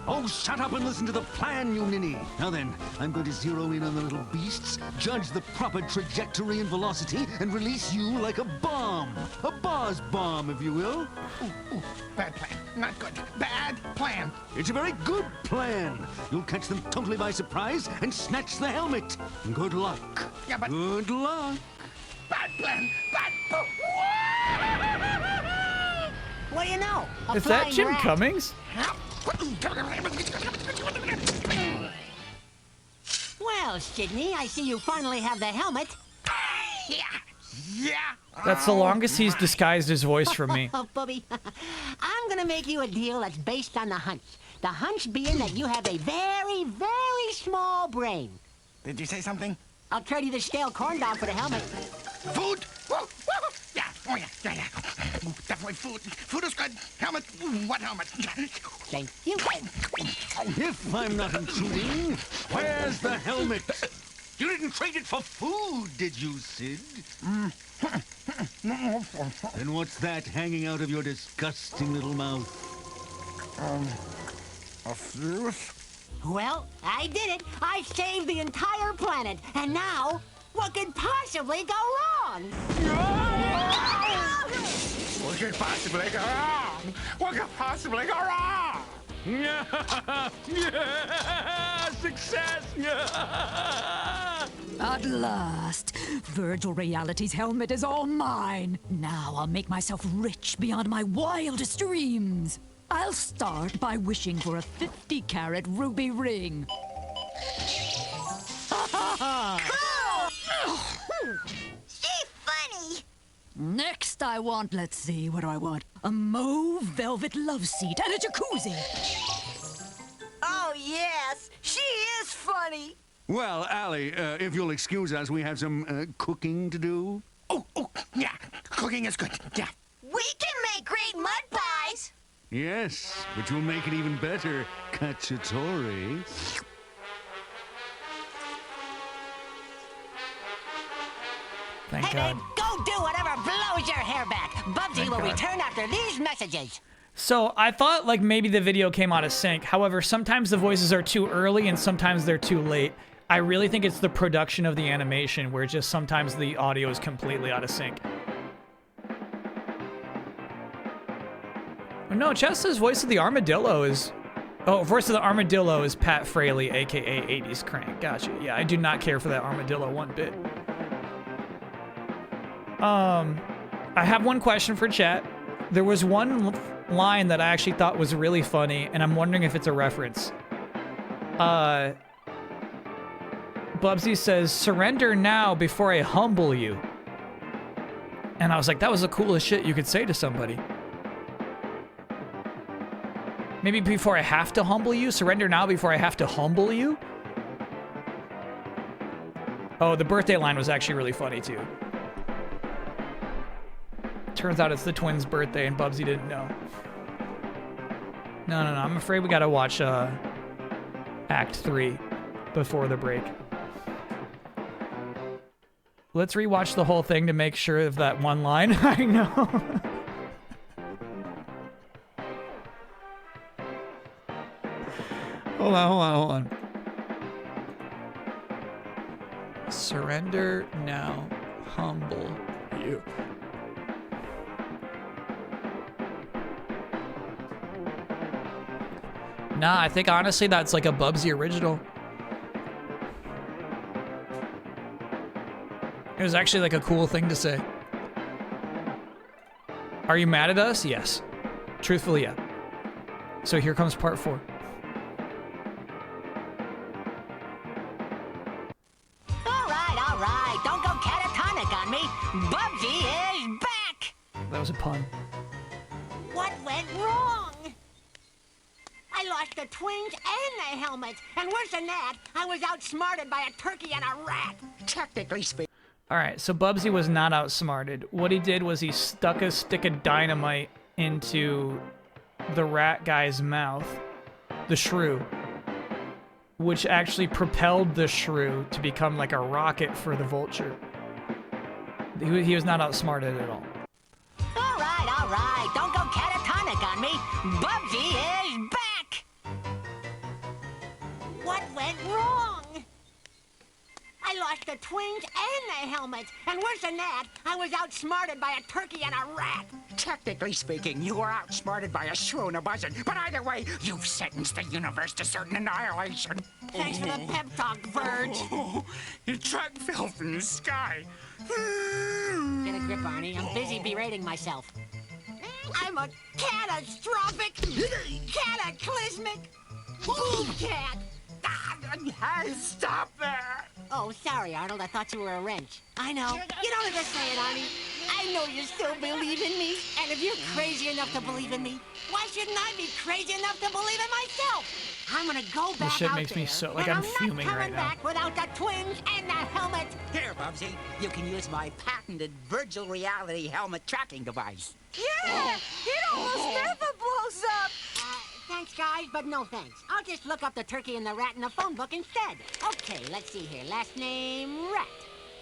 Oh, shut up and listen to the plan, you ninny. Now then, I'm going to zero in on the little beasts, judge the proper trajectory and velocity, and release you like a bomb. A Boz bomb, if you will. Ooh, bad plan. Not good. Bad plan. It's a very good plan. You'll catch them totally by surprise and snatch the helmet. Good luck. Yeah, but... Good luck. Bad plan. Bad... What do you know? Is that Jim Cummings? Well, Sydney, I see you finally have the helmet. Yeah. That's the longest he's disguised his voice from me. Oh, Bubby, I'm gonna make you a deal that's based on the hunch. The hunch being that you have a very, very small brain. Did you say something? I'll trade you the stale corn dog for the helmet. Food? Whoa. Yeah. Oh, yeah. Definitely food. Food is good. Helmet. What helmet? Thank you. If I'm not intruding, where's the helmet? You didn't trade it for food, did you, Sid? Then what's that hanging out of your disgusting little mouth? A fuse? Well, I did it. I saved the entire planet. And now, what could possibly go wrong? What could possibly go wrong? What could possibly go wrong? Yeah! Success! At last, Virtual Reality's helmet is all mine. Now I'll make myself rich beyond my wildest dreams. I'll start by wishing for a 50-carat ruby ring. She's funny. Next I want, let's see, what do I want? A mauve velvet love seat and a jacuzzi. Oh, yes. She is funny. Well, Allie, if you'll excuse us, we have some cooking to do. Oh, yeah. Cooking is good. Yeah. We can make great mud pies. Yes, but you'll make it even better, Cacciatore. Thank Hey, God. babe, go do whatever blows your hair back. Bubsy will return after these messages. So I thought like maybe the video came out of sync. However, sometimes the voices are too early and sometimes they're too late. I really think it's the production of the animation where just sometimes the audio is completely out of sync. Oh, no, Chester's voice of the armadillo is... Oh, voice of the armadillo is Pat Fraley, a.k.a. 80s Crank. Gotcha. Yeah, I do not care for that armadillo one bit. I have one question for chat. There was one line that I actually thought was really funny, and I'm wondering if it's a reference. Bubsy says, "Surrender now before I humble you." And I was like, that was the coolest shit you could say to somebody. Maybe before I have to humble you? Surrender now before I have to humble you? Oh, the birthday line was actually really funny, too. Turns out it's the twins' birthday and Bubsy didn't know. No. I'm afraid we gotta watch Act 3 before the break. Let's rewatch the whole thing to make sure of that one line. I know. Hold on. Surrender now, humble you. Nah, I think honestly that's like a Bubsy original. It was actually like a cool thing to say. Are you mad at us? Yes. Truthfully, yeah. So here comes part 4. All right. Don't go catatonic on me. Bubsy is back. That was a pun. What went wrong? I lost the twins and the helmets. And worse than that, I was outsmarted by a turkey and a rat. Technically speaking. All right, so Bubsy was not outsmarted. What he did was he stuck a stick of dynamite into the rat guy's mouth, the shrew, which actually propelled the shrew to become like a rocket for the vulture. He was not outsmarted at all. All right. Don't go catatonic on me. Bubsy is back. What went wrong? I lost the twins and the helmets. And worse than that, I was outsmarted by a turkey and a rat. Technically speaking, you were outsmarted by a shrew and a buzzard. But either way, you've sentenced the universe to certain annihilation. Thanks for the pep talk, Verge. You truck fell from the sky. Get a grip, Arnie. I'm busy berating myself. I'm a catastrophic, cataclysmic boom cat. Hey, stop that! Oh, sorry, Arnold. I thought you were a wrench. I know. You don't understand, Arnie. I know you still believe in me. And if you're crazy enough to believe in me, why shouldn't I be crazy enough to believe in myself? I'm gonna go back This shit out makes me there, so like and I'm fuming right now. back without the twins and the helmet. Here, Bubsy, you can use my patented virtual reality helmet tracking device. Yeah, it almost never blows up. Thanks, guys, but no thanks. I'll just look up the turkey and the rat in the phone book instead. Okay, let's see here. Last name, Rat.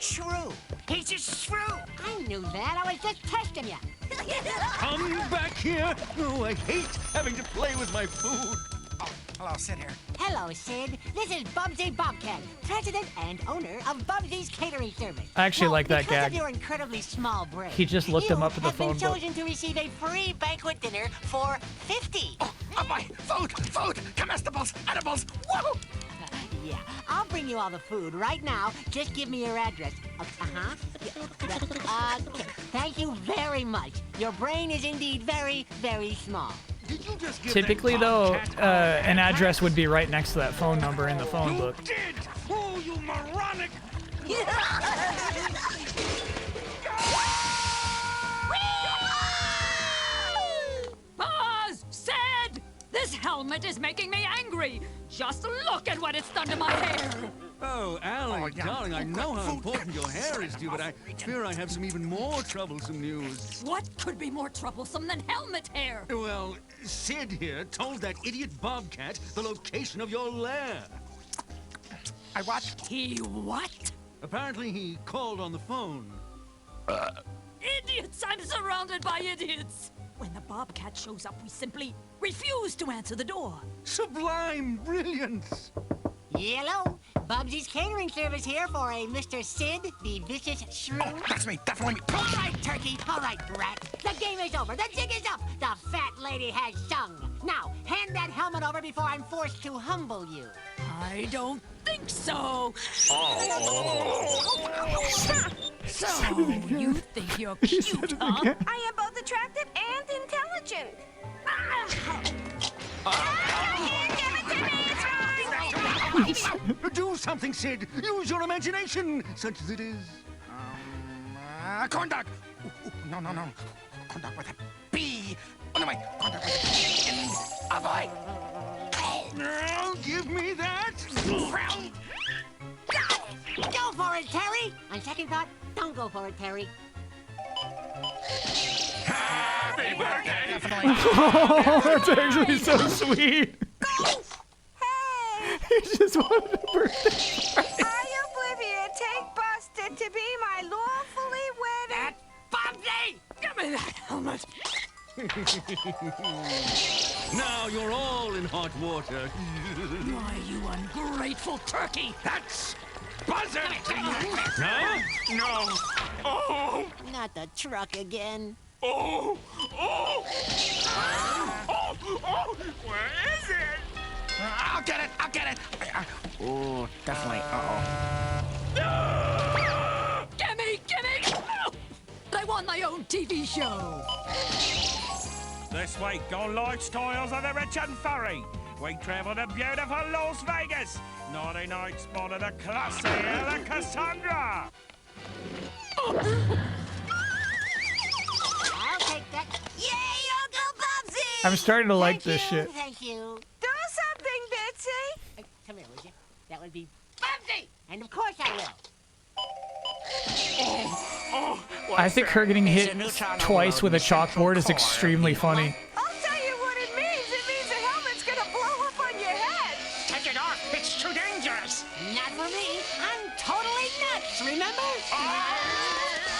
Shrew. He's a shrew. I knew that. I was just testing you. Come back here! Oh, I hate having to play with my food. Oh, hello, Sid here. Hello, Sid. This is Bubsy Bobcat, president and owner of Bubsy's Catering Service. I actually like that because gag. of your incredibly small brain, He just looked him up in the have phone been book. chosen to receive a free banquet dinner for 50. Oh, boy, food, comestibles, edibles, woo! Yeah, I'll bring you all the food right now. Just give me your address. Thank you very much. Your brain is indeed very, very small. Did you just give Typically, though, an address would be right next to that phone number in the phone book. did? Oh, you moronic! Buzz! Sid! This helmet is making me angry! Just look at what it's done to my hair! Oh, Allie, darling, I know how important your hair is to you, but I fear I have some even more troublesome news. What could be more troublesome than helmet hair? Well, Sid here told that idiot Bobcat the location of your lair. I what? He what? Apparently he called on the phone. Idiots! I'm surrounded by idiots! When the Bobcat shows up, we simply refuse to answer the door. Sublime brilliance! Hello, Bubsy's Catering Service here for a Mr. Sid, the vicious shrew. Oh, that's me, definitely me. All right, turkey. All right, rat. The game is over. The jig is up. The fat lady has sung. Now, hand that helmet over before I'm forced to humble you. I don't think so. So, you think you're cute, huh? I am both attractive and intelligent. Do something, Sid! Use your imagination, such as it is. Corn dog! No, no, no. Contact with a B. Oh, no, wait. Contact with a B and avoid. No, give me that. Go for it, Terry! On second thought, don't go for it, Terry. Happy birthday! Oh, that's actually so sweet. He just wanted a birthday party. I, Oblivion, take Busted to be my lawfully wedded... Bubsy! Give me that helmet! Now you're all in hot water. Why, you ungrateful turkey! That's Buzzard! Huh? No. Oh! Not the truck again. Oh! Oh! Oh! Oh! Where is it? I'll get it! I'll get it! Oh, definitely. Uh-oh. Gimme! Gimme! I want my own TV show! This week on Lifestyles of the Rich and Furry, we travel to beautiful Las Vegas. Naughty night spotted the classy Ella Cassandra. I'll take that. Yay, Uncle Bubsy! I'm starting to like this Thank shit. you, thank you. Do something, Bitsy! Come here, would you? That would be Bubsy! And of course I will. I think her getting hit twice with a chalkboard is extremely funny. I'll tell you what it means. It means the helmet's gonna blow up on your head. Take it off! It's too dangerous! Not for me. I'm totally nuts, remember?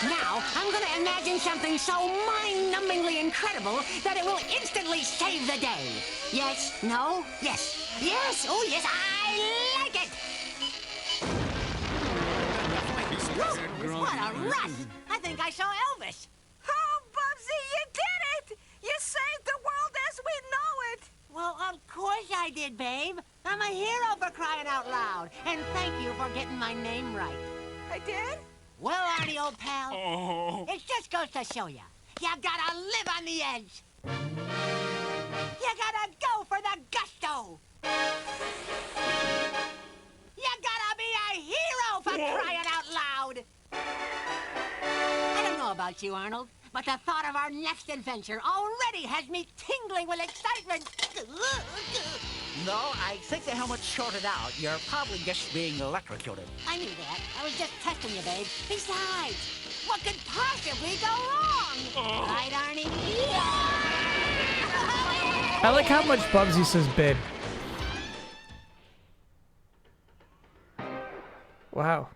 Now, I'm gonna imagine something so mind-numbingly incredible that it will instantly save the day. Yes, no, yes, yes, oh yes, I like it! Woo, what a rush! I think I saw Elvis. Oh, Bubsy, you did it! You saved the world as we know it! Well, of course I did, babe. I'm a hero for crying out loud. And thank you for getting my name right. I did? Well, Artie, old pal, it just goes to show you. You gotta live on the edge. You gotta go for the gusto. You gotta be a hero for crying out loud. I don't know about you, Arnold, but the thought of our next adventure already has me tingling with excitement. No, I think the helmet's shorted out. You're probably just being electrocuted. I knew that. I was just testing you, babe. Besides, what could possibly go wrong? Right, Arnie? I like how much Bubsy says babe. Wow.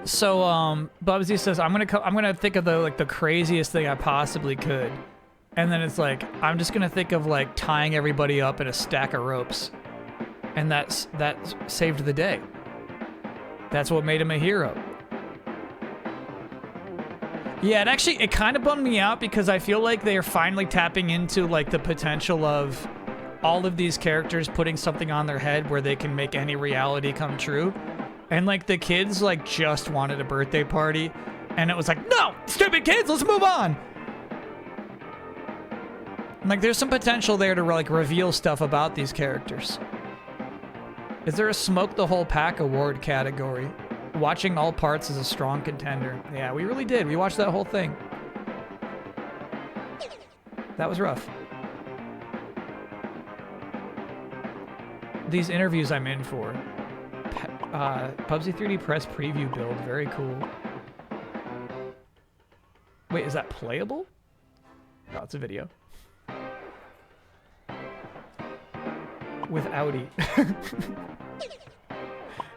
So, Bubsy says, I'm gonna think of the craziest thing I possibly could. And then it's like, I'm just gonna think of like tying everybody up in a stack of ropes. And that saved the day. That's what made him a hero. Yeah, it kind of bummed me out because I feel like they are finally tapping into like the potential of all of these characters putting something on their head where they can make any reality come true. And like the kids like just wanted a birthday party and it was like, no, stupid kids, let's move on. Like, there's some potential there to, like, reveal stuff about these characters. Is there a Smoke the Whole Pack award category? Watching all parts is a strong contender. Yeah, we really did. We watched that whole thing. That was rough. These interviews I'm in for. Bubsy 3D Press preview build. Very cool. Wait, is that playable? No, it's a video. With Audi.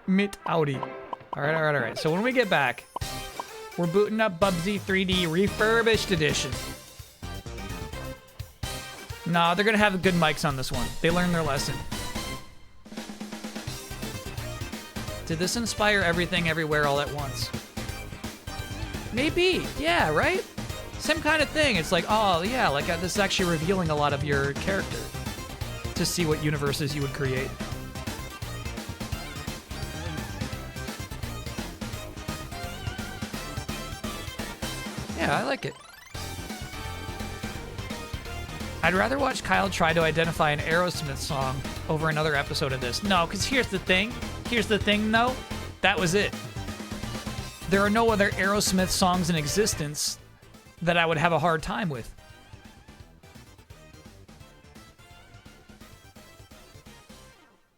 Mit Audi. Alright. So when we get back, we're booting up Bubsy 3D Refurbished Edition. Nah, they're gonna have good mics on this one. They learned their lesson. Did this inspire Everything Everywhere All at Once? Maybe. Yeah, right? Same kind of thing. It's like, oh, yeah, like this is actually revealing a lot of your character to see what universes you would create. Yeah, I like it. I'd rather watch Kyle try to identify an Aerosmith song over another episode of this. No, because here's the thing. Here's the thing, though. That was it. There are no other Aerosmith songs in existence that I would have a hard time with.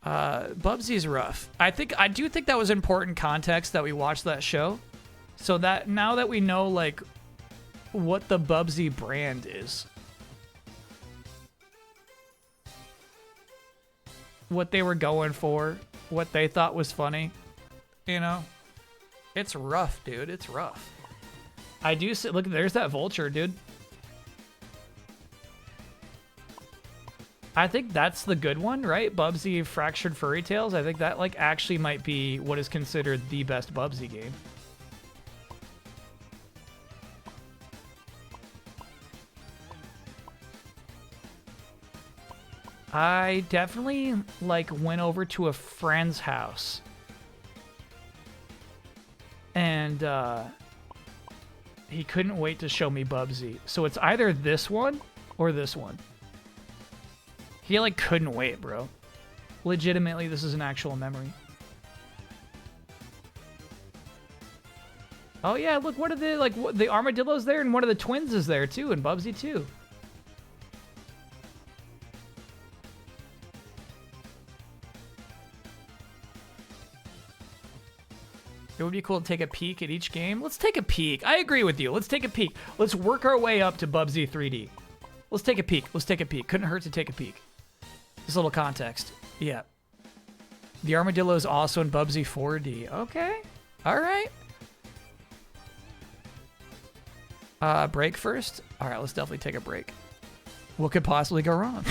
Bubsy's rough. I do think that was important context that we watched that show. So that now that we know like what the Bubsy brand is, what they were going for, what they thought was funny, you know, it's rough, dude. It's rough. I do see, look, there's that vulture, dude. I think that's the good one, right? Bubsy Fractured Furry Tales. I think that like actually might be what is considered the best Bubsy game. I definitely like went over to a friend's house and he couldn't wait to show me Bubsy. So it's either this one or this one. He like couldn't wait, bro. Legitimately, this is an actual memory. Oh yeah, look, what are the like the armadillo's there and one of the twins is there too, and Bubsy too. It would be cool to take a peek at each game. Let's take a peek. I agree with you. Let's take a peek. Let's work our way up to Bubsy 3D. Let's take a peek. Let's take a peek. Couldn't hurt to take a peek. Just a little context. Yeah. The armadillo is also in Bubsy 4D. Okay. All right. Break first? All right, let's definitely take a break. What could possibly go wrong?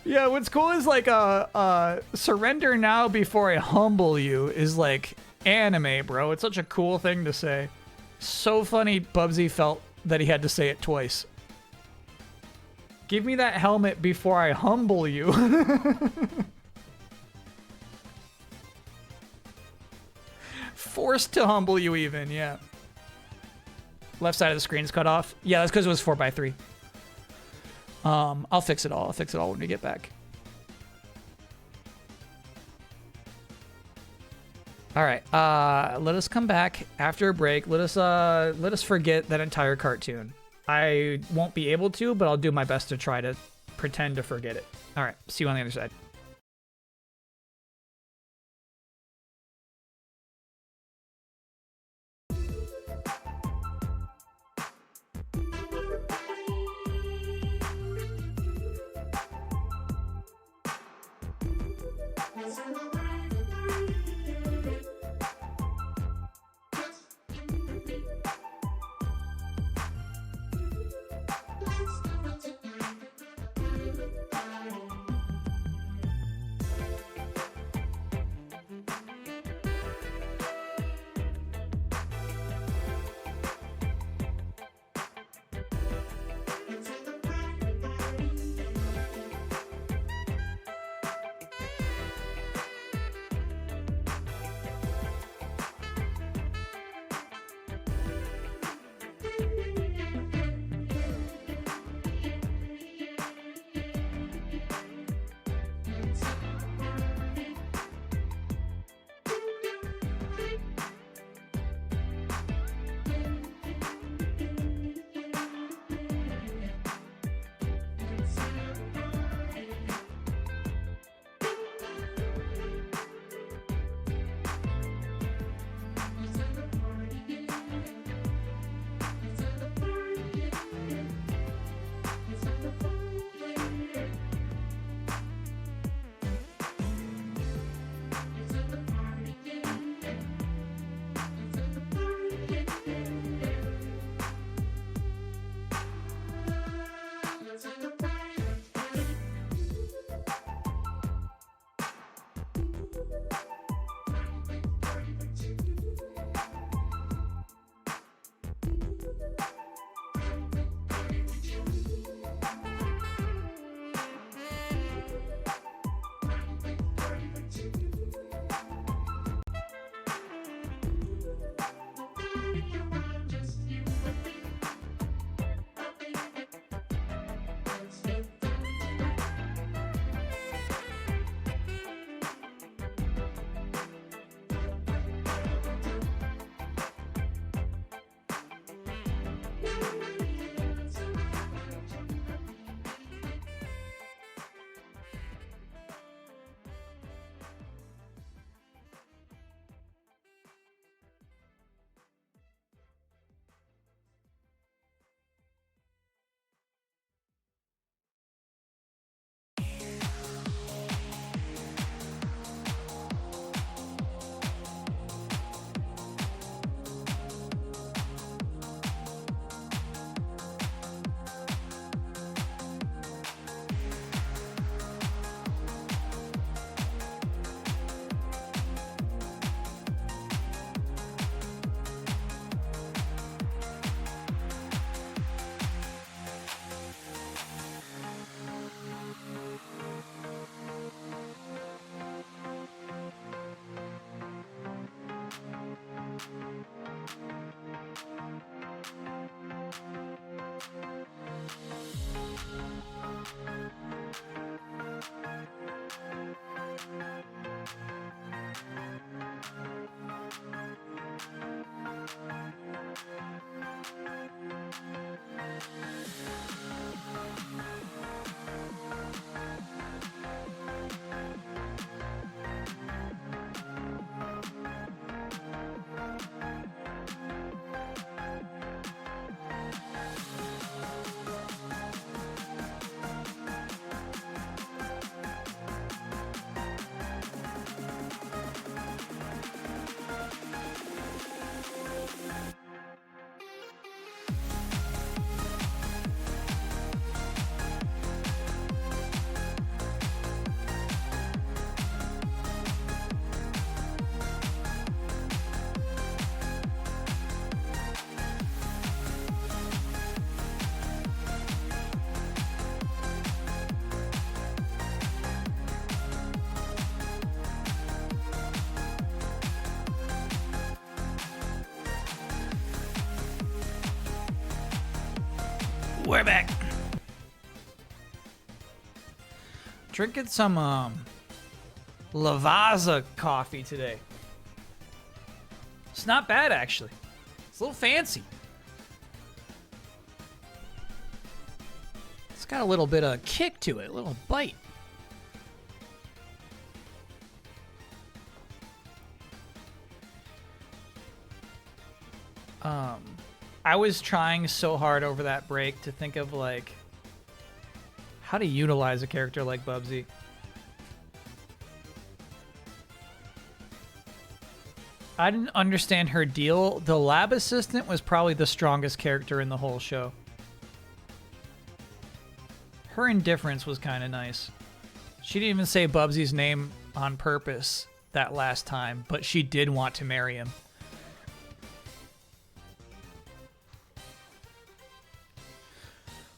Yeah, what's cool is like surrender now before I humble you is like anime, bro. It's such a cool thing to say. So funny Bubsy felt that he had to say it twice. Give me that helmet before I humble you. Forced to humble you even, yeah. Left side of the screen's cut off. Yeah, that's because it was 4x3. I'll fix it all. I'll fix it all when we get back. All right. Let us come back after a break. Let us forget that entire cartoon. I won't be able to, but I'll do my best to try to pretend to forget it. All right. See you on the other side. We're back. Drinking some Lavazza coffee today. It's not bad actually. It's a little fancy. It's got a little bit of kick to it, a little bite. I was trying so hard over that break to think of like how to utilize a character like Bubsy. I didn't understand her deal. The lab assistant was probably the strongest character in the whole show. Her indifference was kind of nice. She didn't even say Bubsy's name on purpose that last time, but she did want to marry him.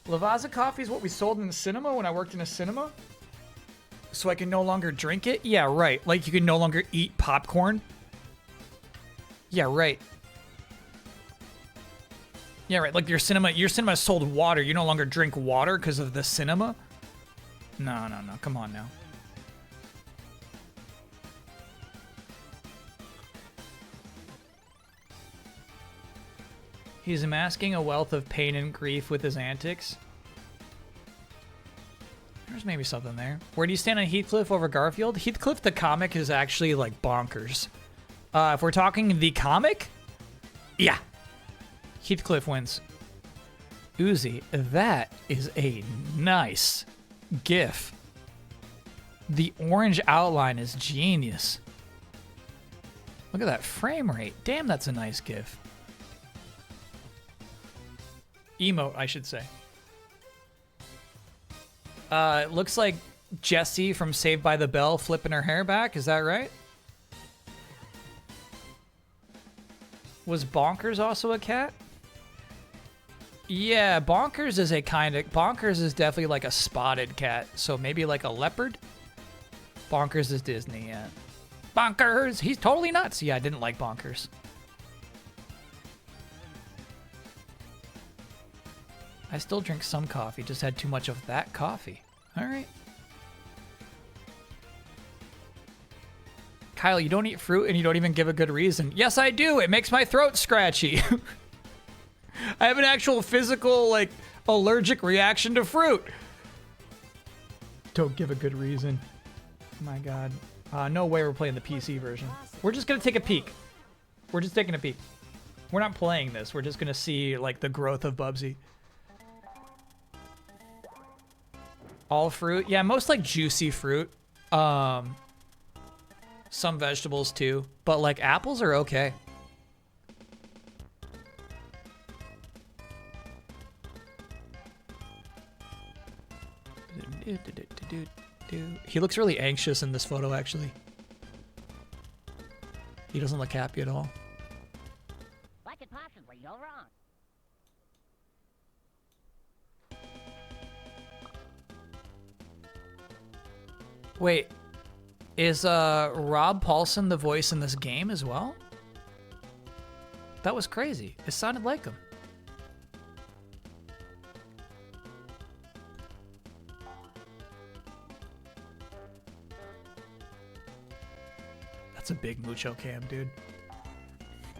Lavazza coffee is what we sold in the cinema when I worked in a cinema. So I can no longer drink it? Yeah, right. Like you can no longer eat popcorn? Yeah, right. Yeah, right. Like your cinema sold water. You no longer drink water because of the cinema? No. Come on now. He's masking a wealth of pain and grief with his antics. There's maybe something there. Where do you stand on Heathcliff over Garfield? Heathcliff the comic is actually like bonkers. If we're talking the comic, yeah. Heathcliff wins. Uzi, that is a nice GIF. The orange outline is genius. Look at that frame rate. Damn, that's a nice GIF. Emote, I should say. It looks like Jessie from Saved by the Bell flipping her hair back. Is that right? Was Bonkers also a cat? Yeah, Bonkers is Bonkers is definitely like a spotted cat. So maybe like a leopard? Bonkers is Disney, yeah. Bonkers! He's totally nuts! Yeah, I didn't like Bonkers. I still drink some coffee, just had too much of that coffee. Alright. Kyle, you don't eat fruit and you don't even give a good reason. Yes, I do. It makes my throat scratchy. I have an actual physical, like, allergic reaction to fruit. Don't give a good reason. Oh my god. No way we're playing the PC version. We're just gonna take a peek. We're just taking a peek. We're not playing this. We're just gonna see, like, the growth of Bubsy. All fruit? Yeah, most like juicy fruit. Some vegetables too. But like apples are okay. He looks really anxious in this photo, actually. He doesn't look happy at all. What could possibly go wrong? Wait, is Rob Paulson the voice in this game as well? That was crazy. It sounded like him. That's a big mucho cam, dude.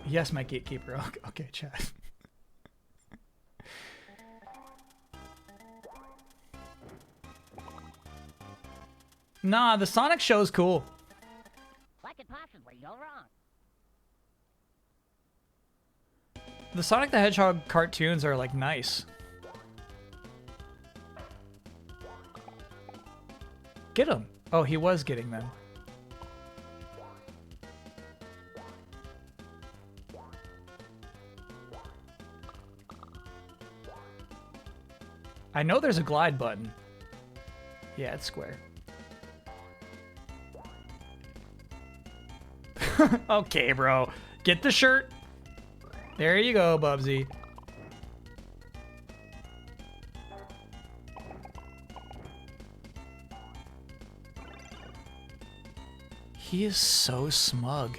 Yes, my gatekeeper. Okay, chat. Nah, the Sonic show's cool. What could possibly go wrong? The Sonic the Hedgehog cartoons are like nice. Get him. Oh, he was getting them. I know there's a glide button. Yeah, it's square. Okay, bro. Get the shirt. There you go, Bubsy. He is so smug.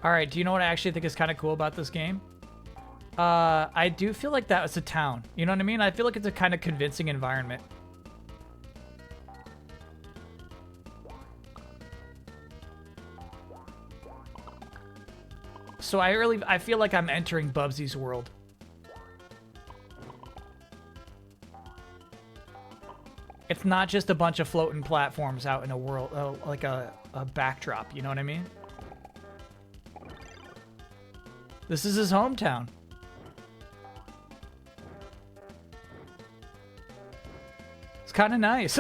All right, do you know what I actually think is kind of cool about this game? I do feel like that was a town. You know what I mean? I feel like it's a kind of convincing environment. So I feel like I'm entering Bubsy's world. It's not just a bunch of floating platforms out in a world, like a backdrop, you know what I mean? This is his hometown. It's kind of nice.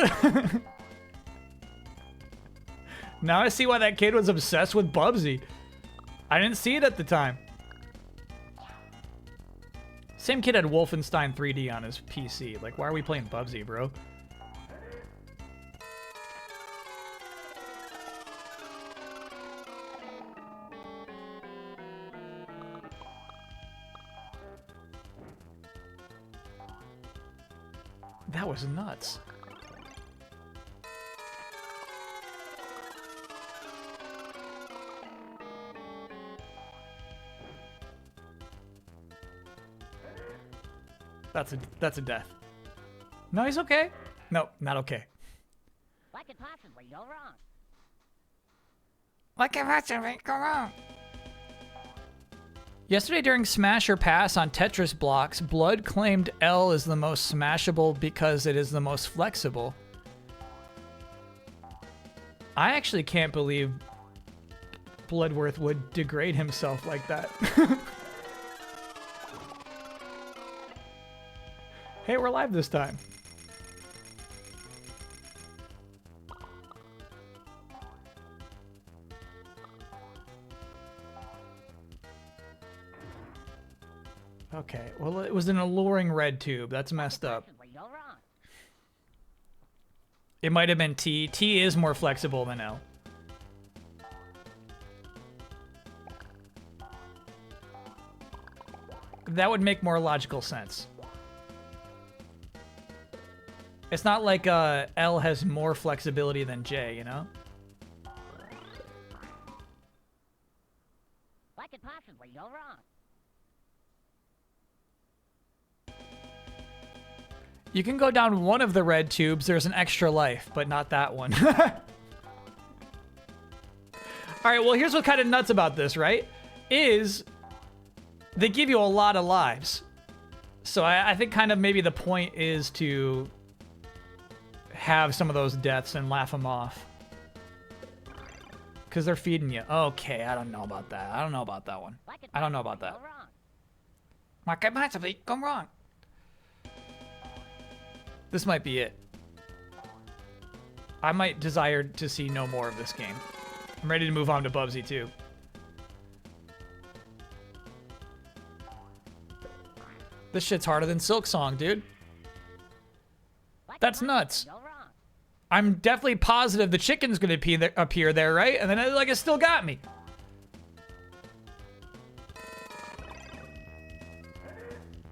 Now I see why that kid was obsessed with Bubsy. I didn't see it at the time. Same kid had Wolfenstein 3D on his PC. Like, why are we playing Bubsy, bro? That was nuts. That's a death. No, he's okay. No, not okay. What could possibly go wrong? What could possibly go wrong? Yesterday during Smash or Pass on Tetris blocks, Blood claimed L is the most smashable because it is the most flexible. I actually can't believe Bloodworth would degrade himself like that. Hey, we're live this time. Okay, well, it was an alluring red tube. That's messed up. It might have been T. T is more flexible than L. That would make more logical sense. It's not like L has more flexibility than J, you know? What could possibly go wrong? You can go down one of the red tubes. There's an extra life, but not that one. All right, well, here's what kind of nuts about this, right? Is they give you a lot of lives. So I think kind of maybe the point is to have some of those deaths and laugh them off. Because they're feeding you. Okay, I don't know about that. I don't know about that one. I don't know about that. What could possibly go wrong? This might be it. I might desire to see no more of this game. I'm ready to move on to Bubsy too. This shit's harder than Silk Song, dude. That's nuts. I'm definitely positive the chicken's gonna appear there, right? And then it still got me.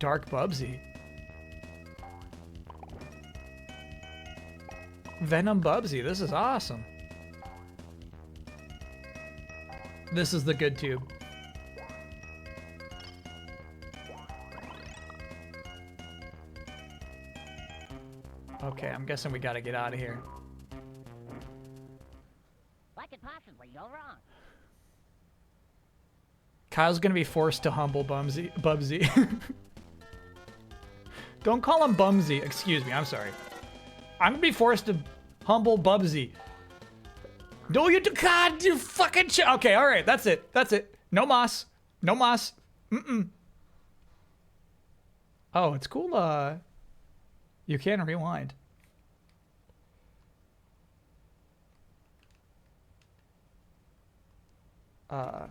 Dark Bubsy. Venom Bubsy, this is awesome. This is the good tube. Okay, I'm guessing we gotta get out of here. What could possibly go wrong? Kyle's gonna be forced to humble Bubsy. Don't call him Bumsy. Excuse me, I'm sorry. I'm gonna be forced to humble Bubsy. No, you do. God, you fucking. Okay, all right, that's it. That's it. No moss. No moss. Mm-mm. Oh, it's cool. You can rewind. What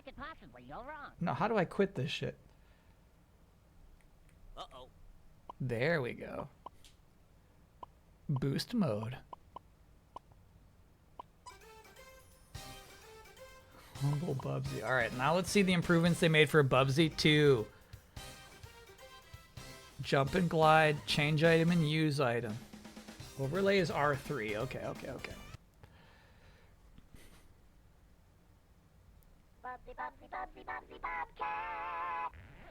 could possibly go wrong? No, how do I quit this shit? Uh-oh. There we go. Boost mode. Humble Bubsy. All right, now let's see the improvements they made for Bubsy 2. Jump and glide, change item and use item. Overlay is R3. Okay.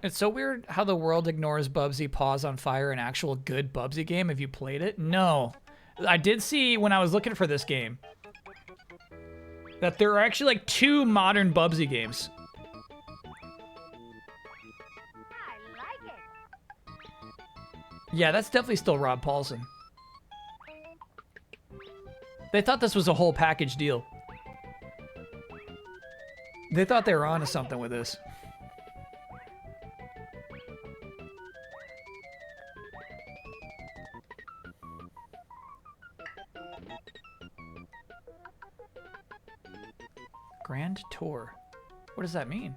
It's so weird how the world ignores Bubsy Paws on Fire, an actual good Bubsy game. Have you played it? No. I did see when I was looking for this game that there are actually like 2 modern Bubsy games. Yeah, that's definitely still Rob Paulson. They thought this was a whole package deal. They thought they were onto something with this. Grand Tour. What does that mean?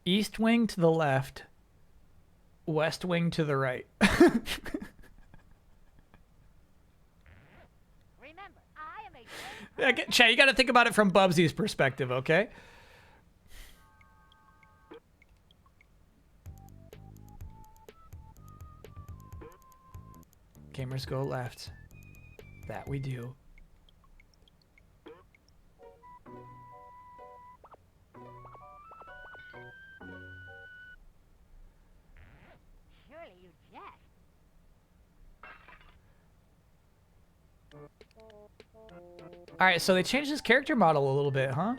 East wing to the left, west wing to the right. Chat, you got to think about it from Bubsy's perspective, okay? Gamers go left. That we do. Surely you jest. All right, so they changed his character model a little bit, huh?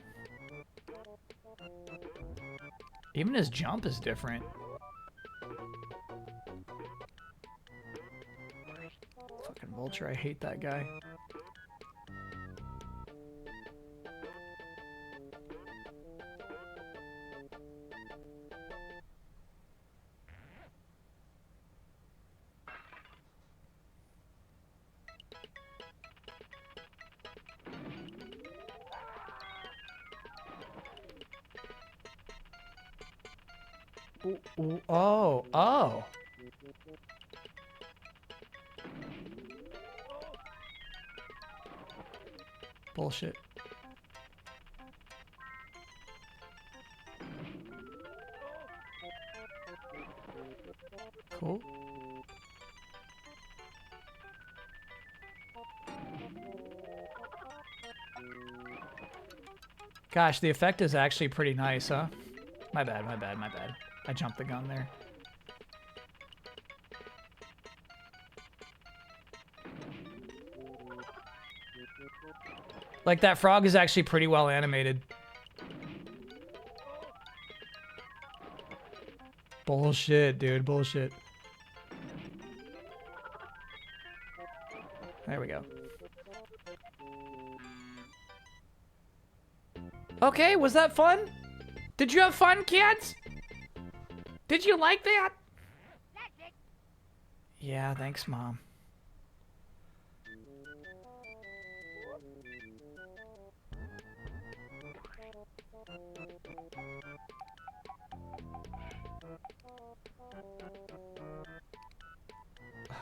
Even his jump is different. Fucking Vulture, I hate that guy. Ooh, ooh, oh. Bullshit. Cool. Gosh, the effect is actually pretty nice, huh? My bad. I jumped the gun there. Like, that frog is actually pretty well animated. Bullshit, dude. Bullshit. There we go. Okay, was that fun? Did you have fun, kids? Did you like that? Yeah, thanks, Mom.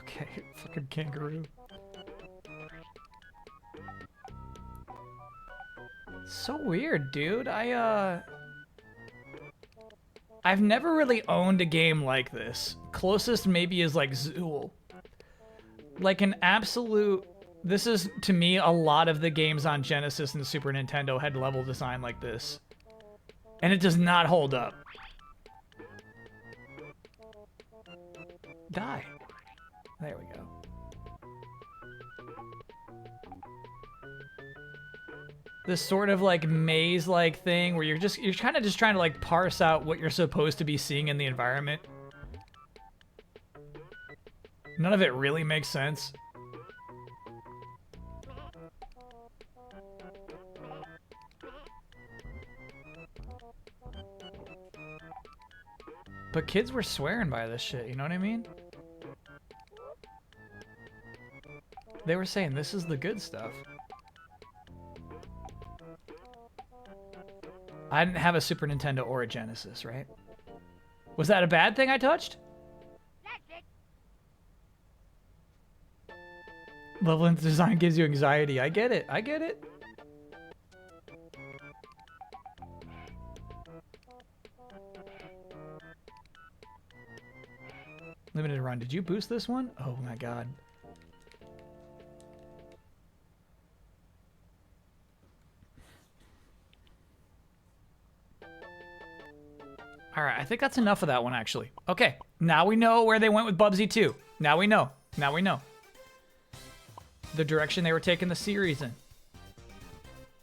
Okay, fucking kangaroo. So weird, dude. I've never really owned a game like this. Closest maybe is like Zool. Like an absolute... This is, to me, a lot of the games on Genesis and Super Nintendo had level design like this. And it does not hold up. Die. There we go. This sort of like maze-like thing where you're kind of just trying to like parse out what you're supposed to be seeing in the environment. None of it really makes sense. But kids were swearing by this shit, you know what I mean? They were saying this is the good stuff. I didn't have a Super Nintendo or a Genesis, right? Was that a bad thing I touched? Level design gives you anxiety. I get it. I get it. Limited run. Did you boost this one? Oh my god. Alright, I think that's enough of that one, actually. Okay, now we know where they went with Bubsy 2. Now we know. Now we know. The direction they were taking the series in.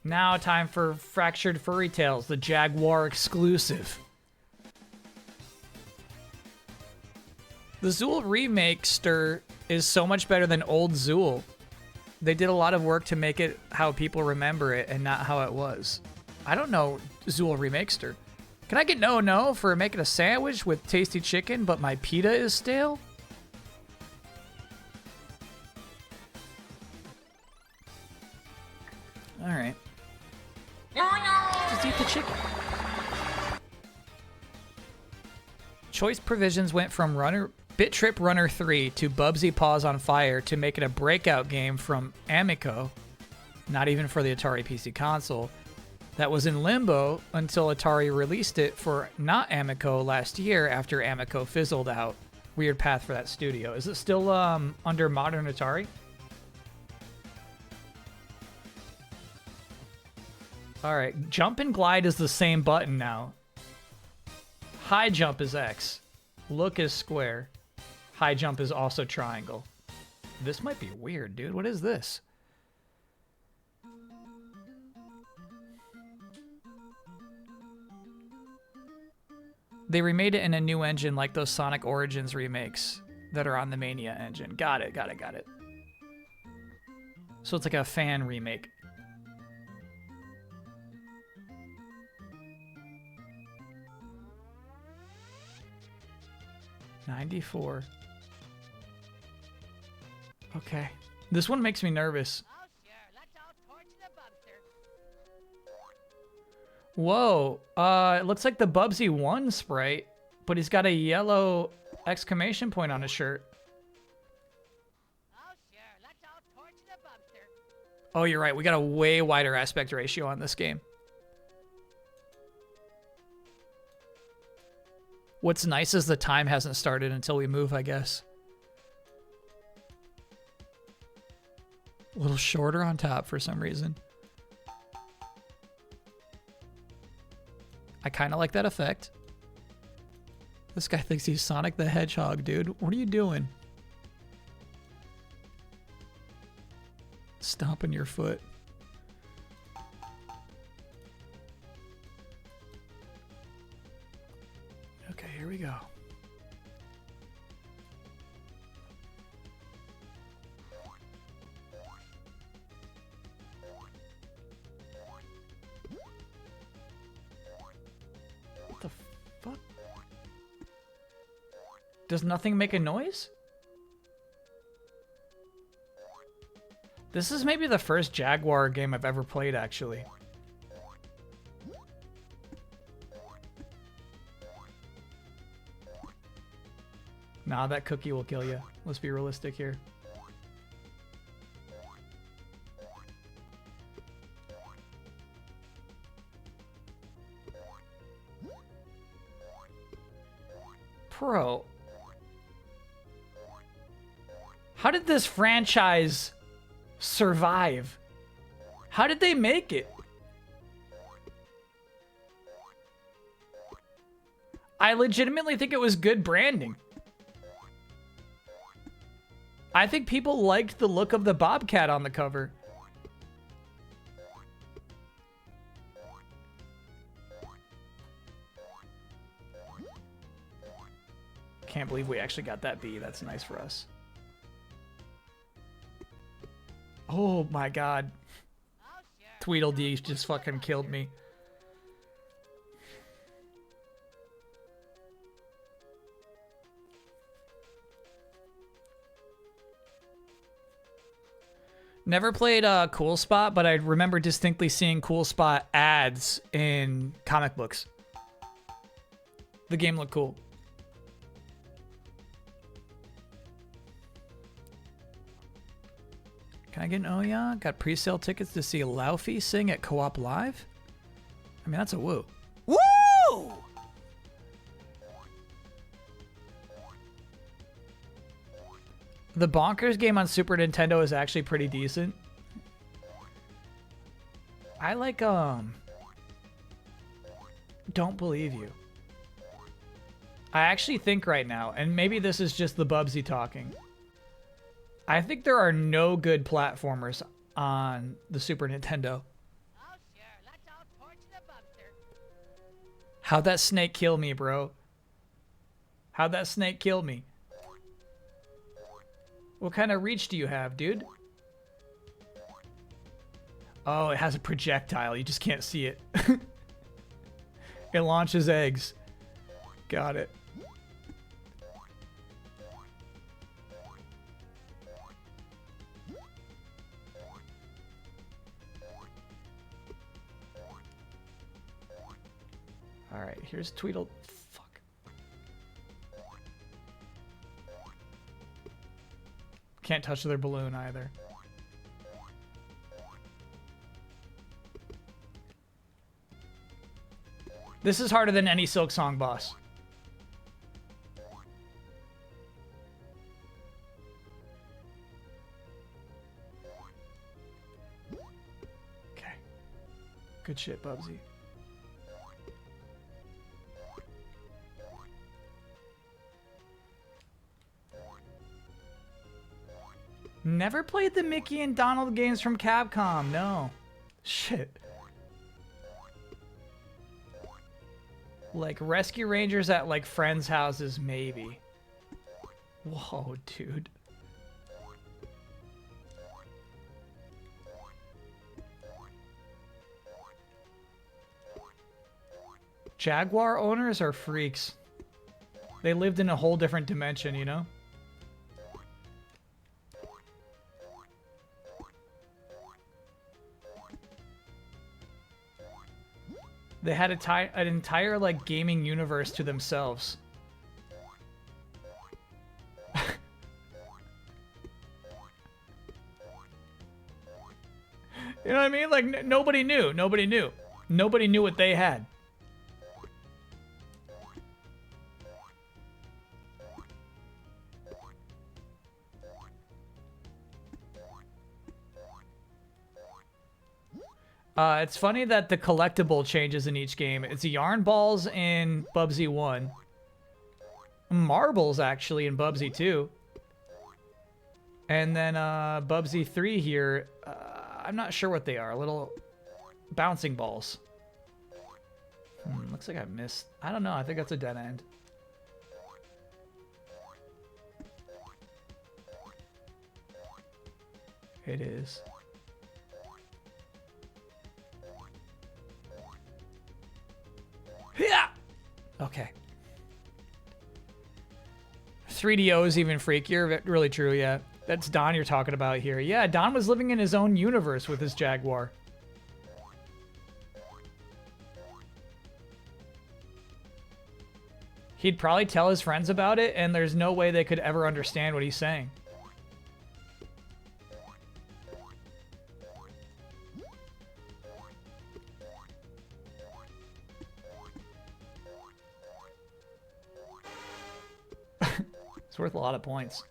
Now time for Fractured Furry Tales, the Jaguar exclusive. The Zool Remakester is so much better than old Zool. They did a lot of work to make it how people remember it and not how it was. I don't know Zool Remakester. Can I get no for making a sandwich with tasty chicken, but my pita is stale? Alright. Just eat the chicken. Choice provisions went from Bit Trip Runner 3 to Bubsy Paws on Fire to make it a breakout game from Amico, not even for the Atari PC console, that was in limbo until Atari released it for not Amico last year after Amico fizzled out. Weird path for that studio. Is it still under Modern Atari? Alright, jump and glide is the same button now. High jump is X. Look is square. High jump is also triangle. This might be weird, dude. What is this? They remade it in a new engine like those Sonic Origins remakes that are on the Mania engine. Got it. So it's like a fan remake. '94. Okay. This one makes me nervous. Whoa. It looks like the Bubsy 1 sprite, but he's got a yellow exclamation point on his shirt. Oh, you're right. We got a way wider aspect ratio on this game. What's nice is the time hasn't started until we move, I guess. A little shorter on top for some reason. I kind of like that effect. This guy thinks he's Sonic the Hedgehog, dude. What are you doing? Stomping your foot. Okay, here we go. What the fuck? Does nothing make a noise? This is maybe the first Jaguar game I've ever played, actually. Nah, that cookie will kill you. Let's be realistic here. Pro. How did this franchise survive? How did they make it? I legitimately think it was good branding. I think people liked the look of the Bobcat on the cover. Can't believe we actually got that B. That's nice for us. Oh my god. Tweedledee just fucking killed me. Never played Cool Spot, but I remember distinctly seeing Cool Spot ads in comic books. The game looked cool. Can I get an oh yeah? Got pre-sale tickets to see Laufey sing at Co-op Live? I mean, that's a woo. Woo! The Bonkers game on Super Nintendo is actually pretty decent. I like, Don't Believe You. I actually think right now, and maybe this is just the Bubsy talking, I think there are no good platformers on the Super Nintendo. How'd that snake kill me, bro? How'd that snake kill me? What kind of reach do you have, dude? Oh, it has a projectile. You just can't see it. It launches eggs. Got it. All right, here's Tweedle. Fuck. Can't touch their balloon either. This is harder than any Silk Song boss. Okay. Good shit, Bubsy. Never played the Mickey and Donald games from Capcom, no. Shit. Like Rescue Rangers at like friends' houses, maybe. Whoa, dude. Jaguar owners are freaks. They lived in a whole different dimension, you know? They had an entire like gaming universe to themselves. You know what I mean? Like nobody knew. Nobody knew. Nobody knew what they had. It's funny that the collectible changes in each game. It's yarn balls in Bubsy 1. Marbles, actually, in Bubsy 2. And then Bubsy 3 here, I'm not sure what they are. Little bouncing balls. Looks like I missed. I don't know. I think that's a dead end. It is. Yeah. Okay. 3DO is even freakier. Really true, yeah. That's Don you're talking about here. Yeah, Don was living in his own universe with his Jaguar. He'd probably tell his friends about it, and there's no way they could ever understand what he's saying. It's worth a lot of points.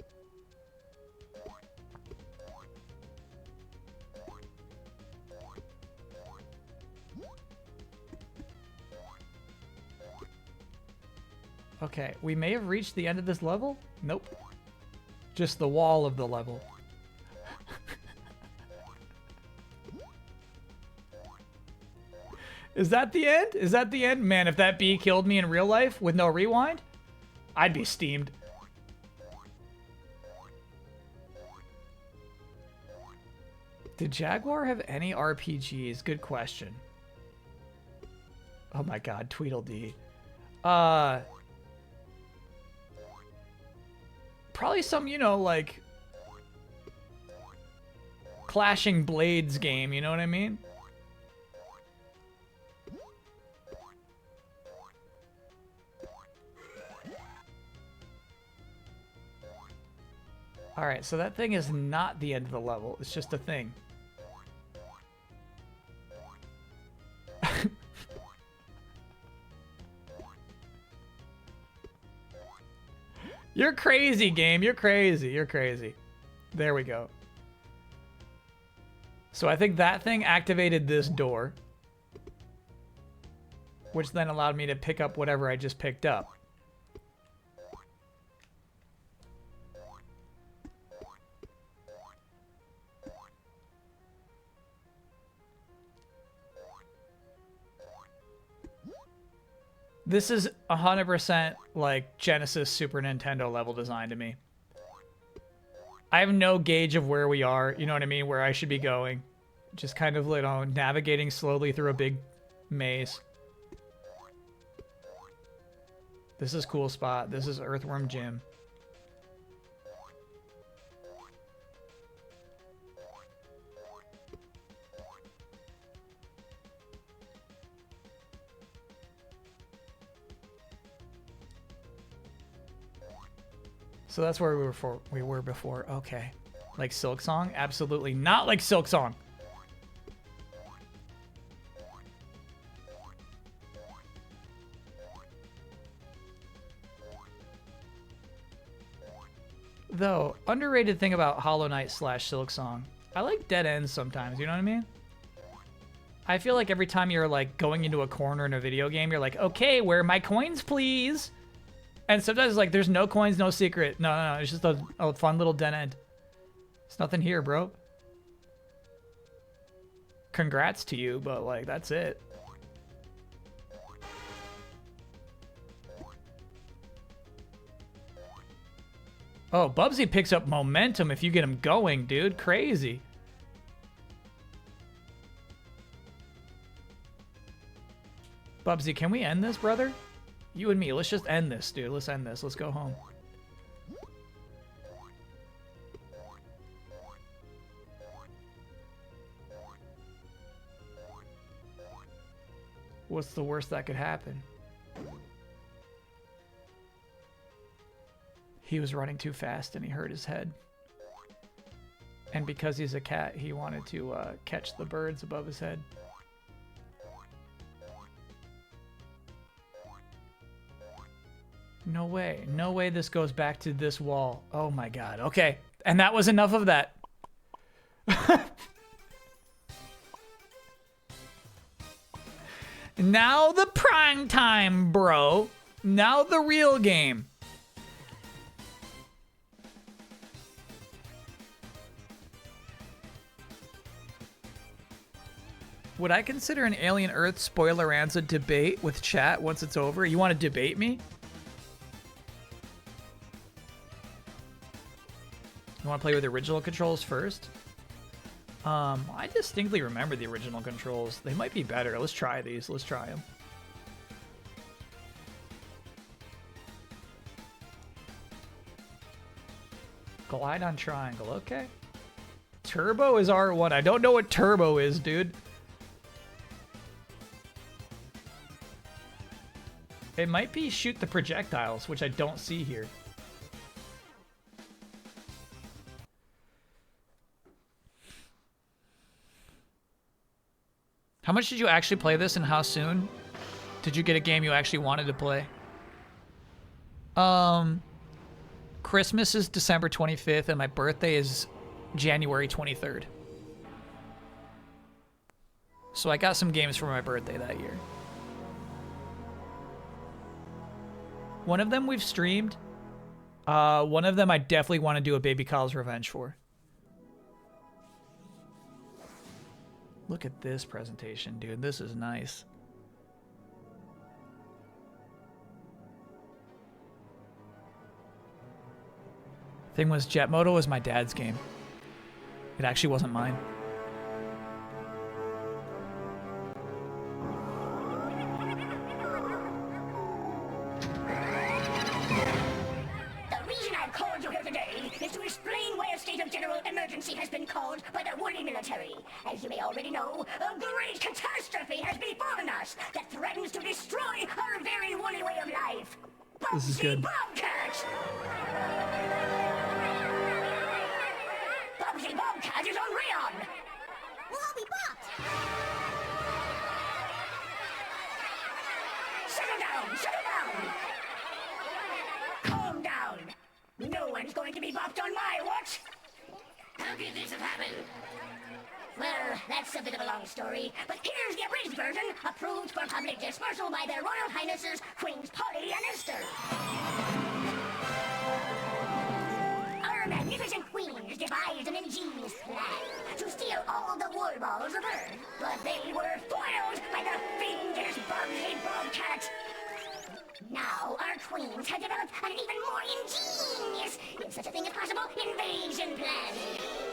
Okay, we may have reached the end of this level. Nope. Just the wall of the level. Is that the end? Is that the end? Man, if that bee killed me in real life with no rewind, I'd be steamed. Did Jaguar have any RPGs? Good question. Oh my god, Tweedledee. Probably some, you know, like Clashing Blades game, you know what I mean? Alright, so that thing is not the end of the level. It's just a thing. You're crazy, game. You're crazy. You're crazy. There we go. So I think that thing activated this door, which then allowed me to pick up whatever I just picked up. This is 100% like Genesis Super Nintendo level design to me. I have no gauge of where we are, you know what I mean, where I should be going. Just kind of, you know, navigating slowly through a big maze. This is cool spot. This is Earthworm Jim. So that's where we were before. Okay. Like Silk Song? Absolutely not like Silk Song. Though, underrated thing about Hollow Knight / Silk Song, I like dead ends sometimes, you know what I mean? I feel like every time you're like going into a corner in a video game, you're like, okay, where are my coins, please? And sometimes it's like, there's no coins, no secret. No, it's just a fun little dead end. There's nothing here, bro. Congrats to you, but like, that's it. Oh, Bubsy picks up momentum if you get him going, dude. Crazy. Bubsy, can we end this, brother? You and me, let's just end this, dude. Let's end this. Let's go home. What's the worst that could happen? He was running too fast and he hurt his head. And because he's a cat, he wanted to catch the birds above his head. No way. No way this goes back to this wall. Oh my god. Okay. And that was enough of that. Now the prime time, bro. Now the real game. Would I consider an Alien Earth Spoileranza debate with chat once it's over? You want to debate me? You want to play with the original controls first? I distinctly remember the original controls. They might be better. Let's try these. Let's try them. Glide on triangle. Okay. Turbo is R1. I don't know what turbo is, dude. It might be shoot the projectiles, which I don't see here. How much did you actually play this and how soon did you get a game you actually wanted to play? Christmas is December 25th and my birthday is January 23rd. So I got some games for my birthday that year. One of them we've streamed. One of them I definitely want to do a Baby Kyle's Revenge for. Look at this presentation, dude. This is nice. Thing was, Jet Moto was my dad's game. It actually wasn't mine. The reason I've called you here today is to explain why a state of general emergency has been called by the woolly military. As you may already know, a great catastrophe has befallen us that threatens to destroy our very woolly way of life. This is good. Bobcat! Bubsy Bobcat is on Rayon! We'll all be bopped! Settle down! Settle down! Calm down! No one's going to be bopped on my watch. How could this have happened? Well, that's a bit of a long story, but here's the abridged version, approved for public dispersal by their Royal Highnesses, Queens Polly and Esther. Our magnificent queens devised an ingenious plan to steal all the wool balls of Earth, but they were foiled by the fiendish Bubsy Bobcat. Now our queens have developed an even more ingenious, if such a thing is possible, invasion plan.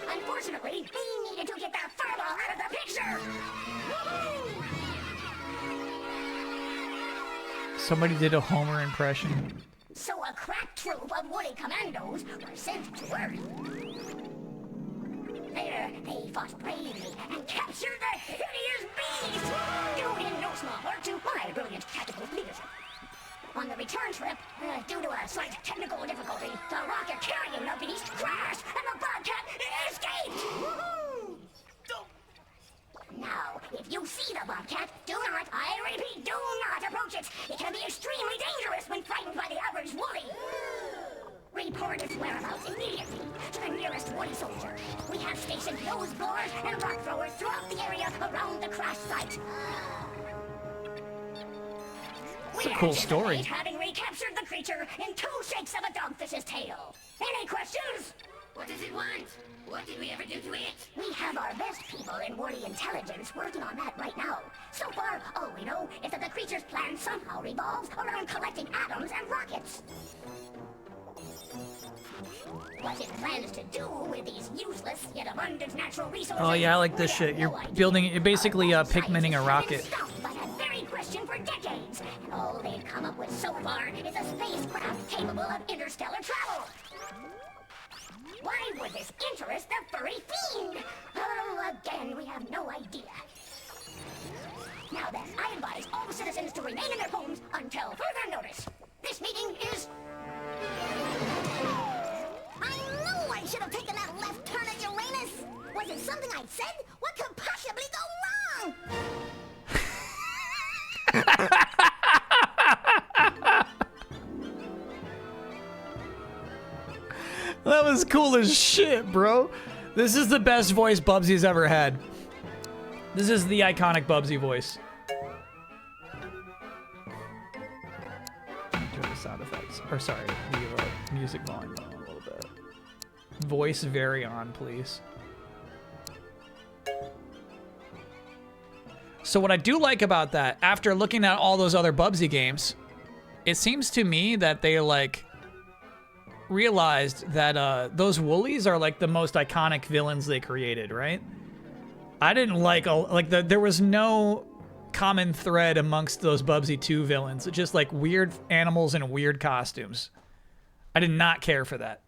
Unfortunately, they needed to get the furball out of the picture. Somebody did a Homer impression. So a crack troop of woolly commandos were sent to Earth. There, they fought bravely and captured the hideous beast, due in no small part to my brilliant tactical leadership. On the return trip, due to a slight technical difficulty, the rocket carrying the beast crashed and the Bobcat escaped! Now, if you see the Bobcat, do not, I repeat, do not approach it! It can be extremely dangerous when frightened by the average woolly! Report its whereabouts immediately to the nearest woolly soldier. We have stationed nose blowers and rock throwers throughout the area around the crash site. It's a cool story. Having recaptured the creature in 2 shakes of a dogfish's tail. Any questions? What does it want? What did we ever do to it? We have our best people in woolly intelligence working on that right now. So far, all we know is that the creature's plan somehow revolves around collecting atoms and rockets. What it plans to do with these useless yet abundant natural resources... Oh yeah, I like this shit. You're building, you're basically Pikmining a rocket. By that very question for decades, and all they've come up with so far is a spacecraft capable of interstellar travel. Why would this interest the furry fiend? Oh, again, we have no idea. Now then, I advise all citizens to remain in their homes until further notice. This meeting is... I knew I should have taken that left turn at Uranus! Was it something I said? What could possibly go wrong? That was cool as shit, bro. This is the best voice Bubsy's ever had. This is the iconic Bubsy voice. Turn the sound effects. Or sorry, the music volume down a little bit. Voice very on, please. So what I do like about that, after looking at all those other Bubsy games, it seems to me that they like realized that those woolies are like the most iconic villains they created, right? I didn't like there was no common thread amongst those Bubsy 2 villains. It's just like weird animals in weird costumes. I did not care for that.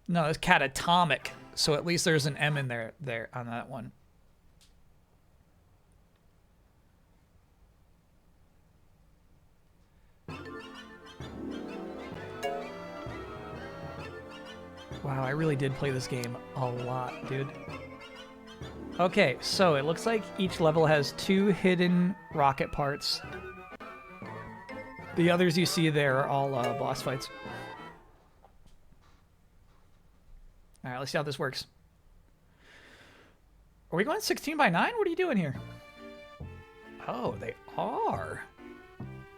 No, it's catatonic. So at least there's an M in there on that one. Wow, I really did play this game a lot, dude. Okay, so it looks like each level has 2 hidden rocket parts. The others you see there are all boss fights. All right, let's see how this works. Are we going 16 by 9? What are you doing here? Oh, they are.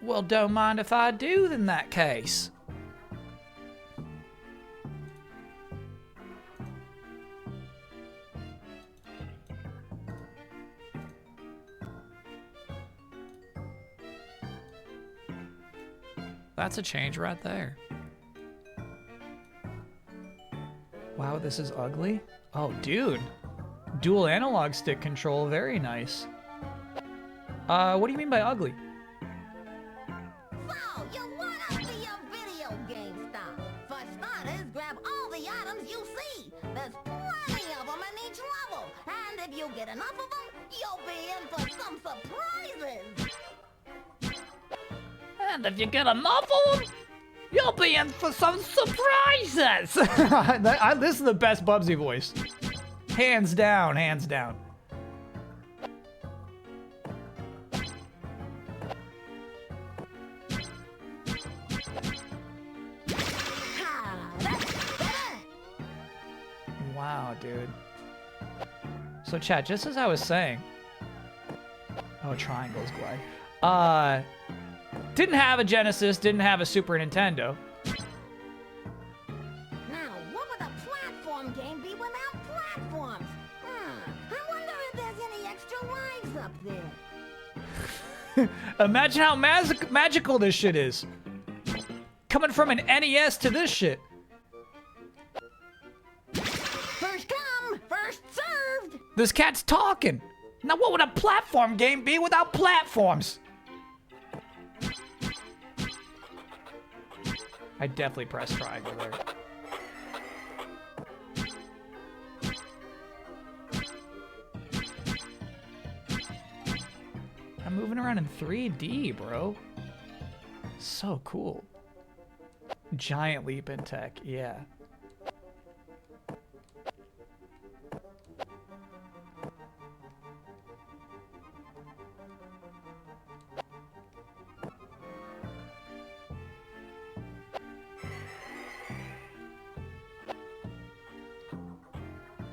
Well, don't mind if I do in that case. That's a change right there. Wow, this is ugly. Oh, dude. Dual analog stick control, very nice. What do you mean by ugly? So, you wanna be a video game star? For starters, grab all the items you see. There's plenty of them in each level. And if you get enough of them, you'll be in for some surprises. And if you get enough of them, you'll be in for some surprises. This is the best Bubsy voice. Hands down, hands down. dude. So chat, just as I was saying. Oh, triangles glide. Didn't have a Genesis, didn't have a Super Nintendo. Now, what would a platform game be without platforms? I wonder if there's any extra lives up there. Imagine how magical this shit is. Coming from an NES to this shit. First come, first served. This cat's talking. Now what would a platform game be without platforms? I definitely pressed triangle there. I'm moving around in 3D, bro. So cool. Giant leap in tech, yeah.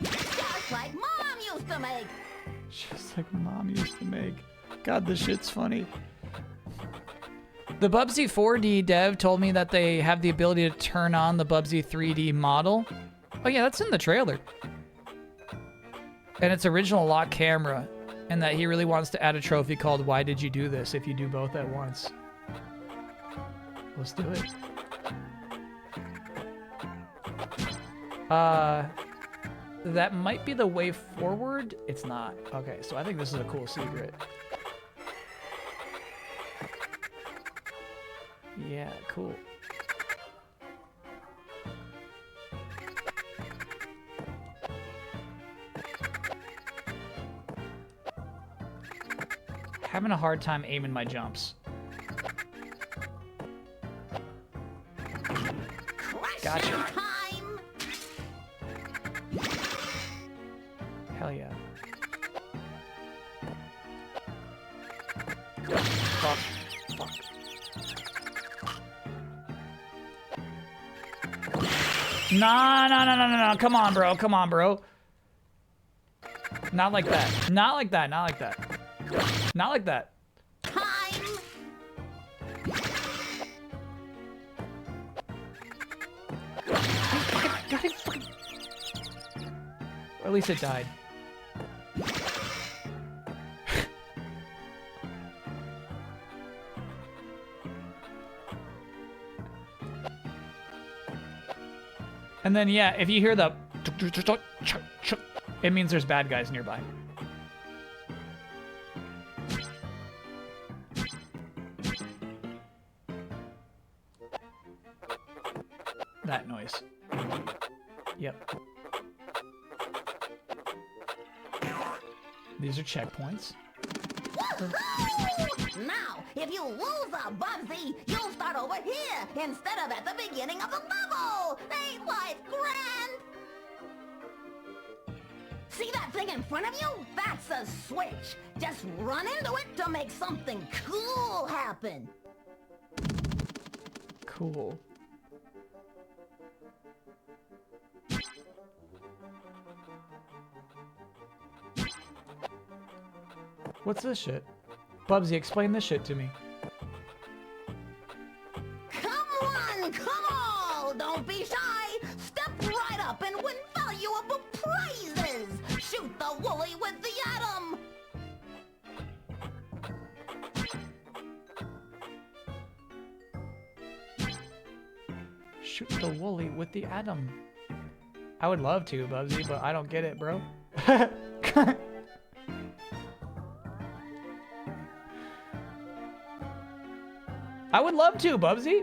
Just like Mom used to make. Just like Mom used to make. God, this shit's funny. The Bubsy 4D dev told me that they have the ability to turn on the Bubsy 3D model. Oh yeah, that's in the trailer. And it's original lock camera. And that he really wants to add a trophy called Why Did You Do This if you do both at once. Let's do it. That might be the way forward. It's not. Okay, so I think this is a cool secret. Yeah, cool. Having a hard time aiming my jumps. Gotcha. Hell yeah. Fuck. Fuck. No. Come on, bro. Come on, bro. Not like that. Not like that. Not like that. Not like that. Or at least it died. And then, yeah, if you hear the... it means there's bad guys nearby. That noise. Yep. These are checkpoints. Now, if you lose a Bubsy, you'll start over here instead of at the beginning of the level. Ain't life grand? See that thing in front of you? That's a switch. Just run into it to make something cool happen. Cool. What's this shit? Bubsy, explain this shit to me. Come on, come on! Don't be shy! Step right up and win valuable prizes! Shoot the woolly with the atom! Shoot the woolly with the atom. I would love to, Bubsy, but I don't get it, bro. I would love to, Bubsy.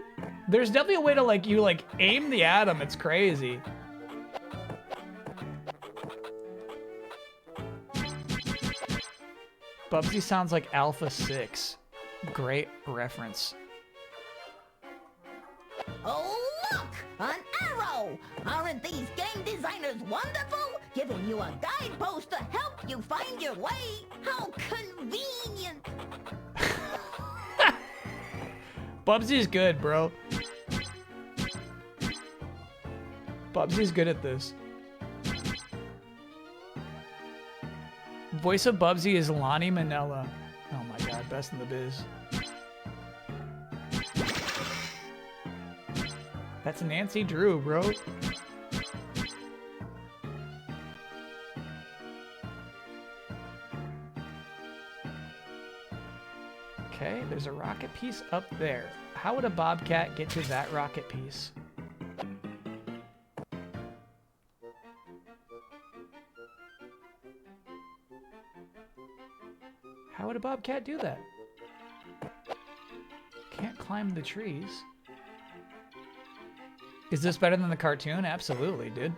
There's definitely a way to you aim the atom. It's crazy. Bubsy sounds like Alpha 6. Great reference. Oh, look! An arrow! Aren't these game designers wonderful? Giving you a guidepost to help you find your way. How convenient! Bubsy's good, bro. Bubsy's good at this. Voice of Bubsy is Lonnie Manella. Oh my god, best in the biz. That's Nancy Drew, bro. Okay, there's a rocket piece up there. How would a bobcat get to that rocket piece? How would a bobcat do that? Can't climb the trees. Is this better than the cartoon? Absolutely, dude.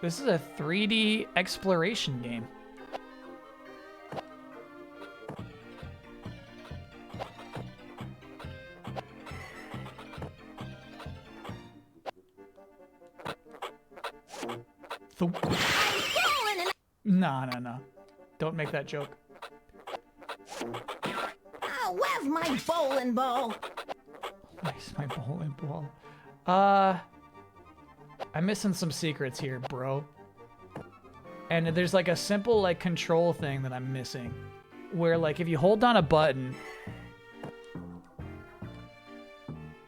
This is a 3D exploration game. No. Don't make that joke. Oh, where's my bowling ball? Where's my bowling ball? I'm missing some secrets here, bro. And there's like a simple like control thing that I'm missing. Where like if you hold down a button,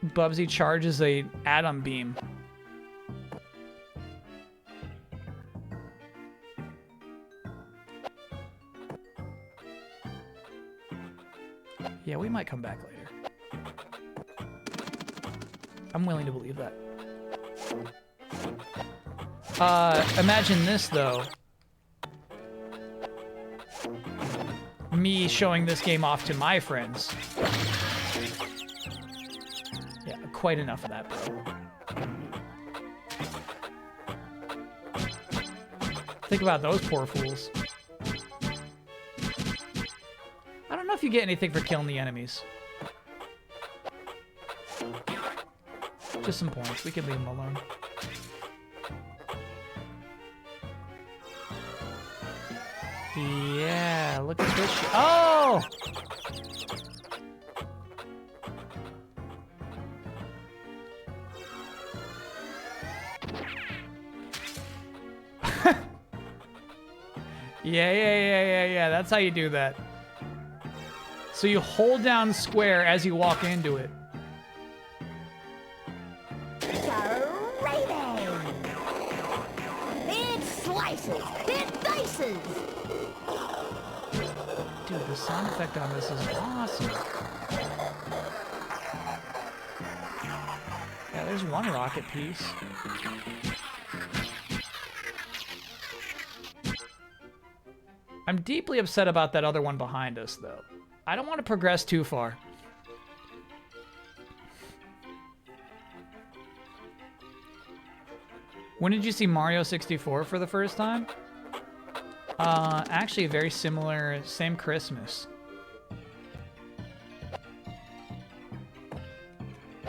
Bubsy charges a atom beam. Yeah, we might come back later. I'm willing to believe that. Imagine this, though. Me showing this game off to my friends. Yeah, quite enough of that, bro. Think about those poor fools. I don't know if you get anything for killing the enemies. Just some points. We can leave them alone. Yeah, look at this shit. Oh! Yeah. That's how you do that. So you hold down square as you walk into it. It slices! It dices! Dude, the sound effect on this is awesome. Yeah, there's one rocket piece. I'm deeply upset about that other one behind us, though. I don't want to progress too far. When did you see Mario 64 for the first time? Actually, very similar, same Christmas.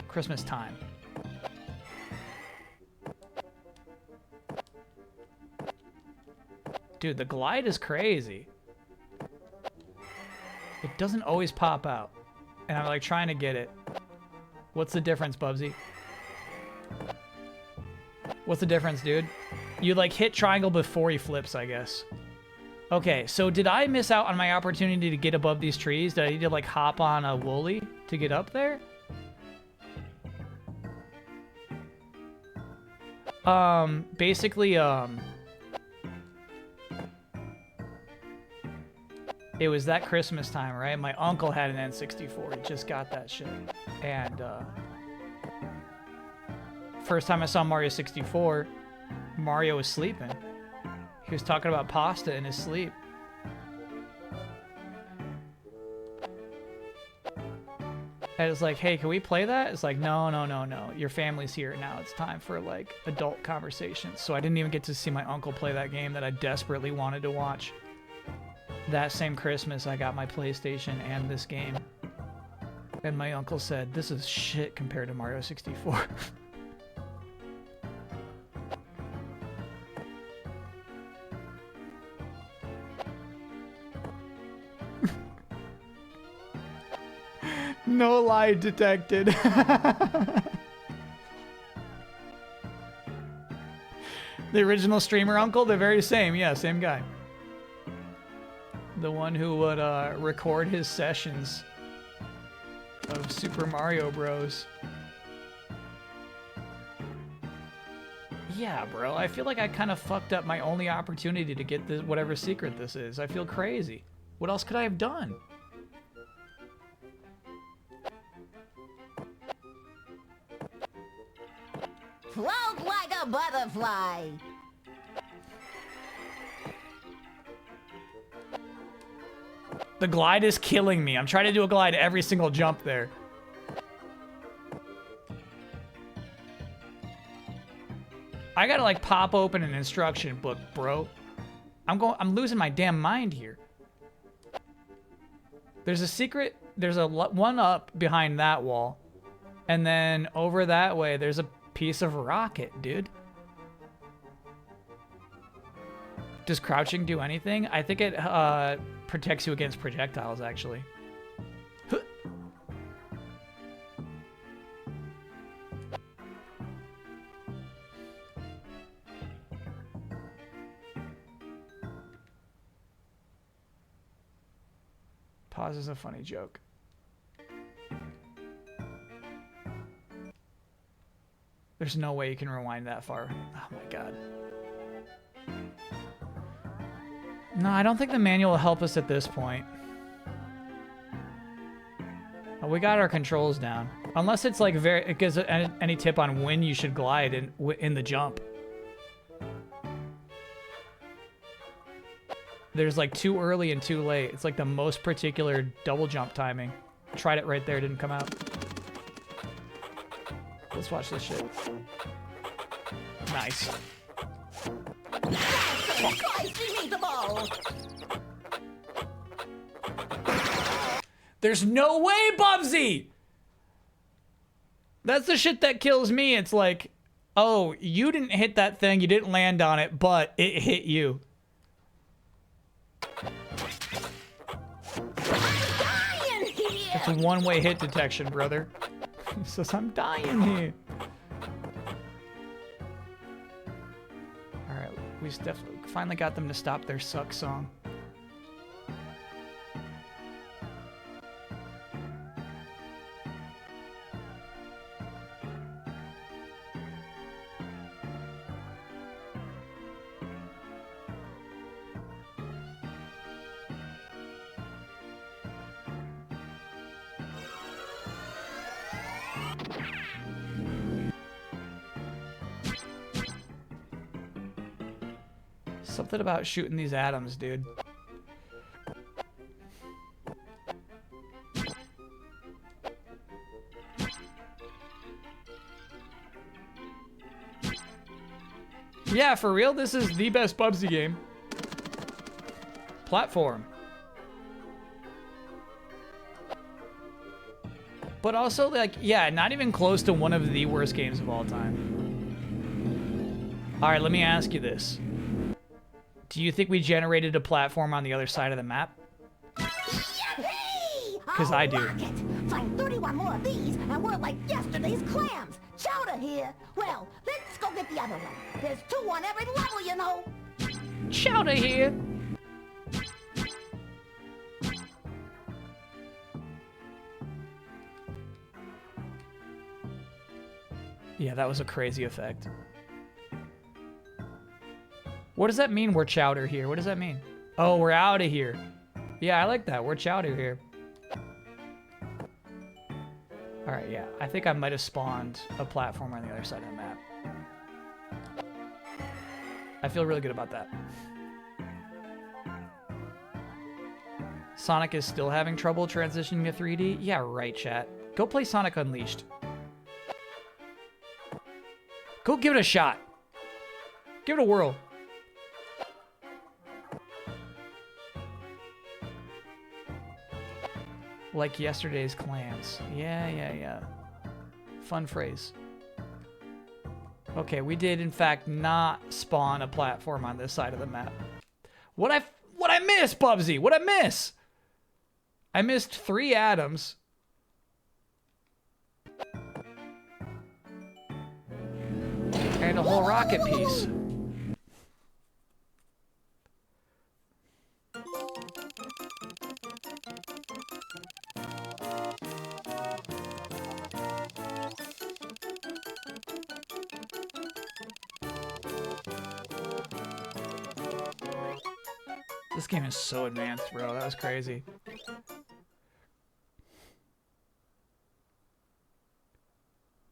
Christmas time. Dude, the glide is crazy. It doesn't always pop out. And I'm like trying to get it. What's the difference, Bubsy? What's the difference, dude? You like hit triangle before he flips, I guess. Okay, so did I miss out on my opportunity to get above these trees? Did I need to like hop on a Wooly to get up there? Basically, it was that Christmas time, right? My uncle had an N64. He just got that shit. And, first time I saw Mario 64, Mario was sleeping. He was talking about pasta in his sleep. And it's like, hey, can we play that? It's like, no. Your family's here now. It's time for, like, adult conversations. So I didn't even get to see my uncle play that game that I desperately wanted to watch. That same Christmas, I got my PlayStation and this game. And my uncle said, this is shit compared to Mario 64. No lie detected. The original streamer uncle, the very same. Yeah, same guy. The one who would record his sessions of Super Mario Bros. Yeah, bro, I feel like I kind of fucked up my only opportunity to get this, whatever secret this is. I feel crazy. What else could I have done? Float like a butterfly. The glide is killing me. I'm trying to do a glide every single jump there. I gotta like pop open an instruction book, bro. I'm losing my damn mind here. There's a secret, there's a one up behind that wall. And then over that way, there's a piece of rocket, dude. Does crouching do anything? I think it protects you against projectiles, actually. Pause is a funny joke. There's no way you can rewind that far. Oh my god. No, I don't think the manual will help us at this point. Oh, we got our controls down. Unless it's like it gives any tip on when you should glide in the jump. There's like too early and too late. It's like the most particular double jump timing. Tried it right there, didn't come out. Let's watch this shit. Nice. There's no way, Bubsy! That's the shit that kills me. It's like, oh, you didn't hit that thing, you didn't land on it, but it hit you. It's a one-way hit detection, brother. He says, I'm dying here. Alright, we finally got them to stop their suck song. Something about shooting these atoms, dude. Yeah, for real, this is the best Bubsy game. Platform. But also, like, yeah, not even close to one of the worst games of all time. Alright, let me ask you this. Do you think we generated a platform on the other side of the map? Because I do. Find 31 more of these, and we're like yesterday's clams. Chowder here. Well, let's go get the other one. There's 2 on every level, you know. Chowder here. Yeah, that was a crazy effect. What does that mean, we're chowder here? What does that mean? Oh, we're out of here. Yeah, I like that. We're chowder here. Alright, yeah. I think I might have spawned a platform on the other side of the map. I feel really good about that. Sonic is still having trouble transitioning to 3D? Yeah, right, chat. Go play Sonic Unleashed. Go give it a shot. Give it a whirl. Like yesterday's clams. Yeah. Fun phrase. Okay, we did in fact not spawn a platform on this side of the map. What I miss, Bubsy? What'd I miss? I missed 3 atoms. And a whole rocket piece. This game is so advanced, bro. That was crazy.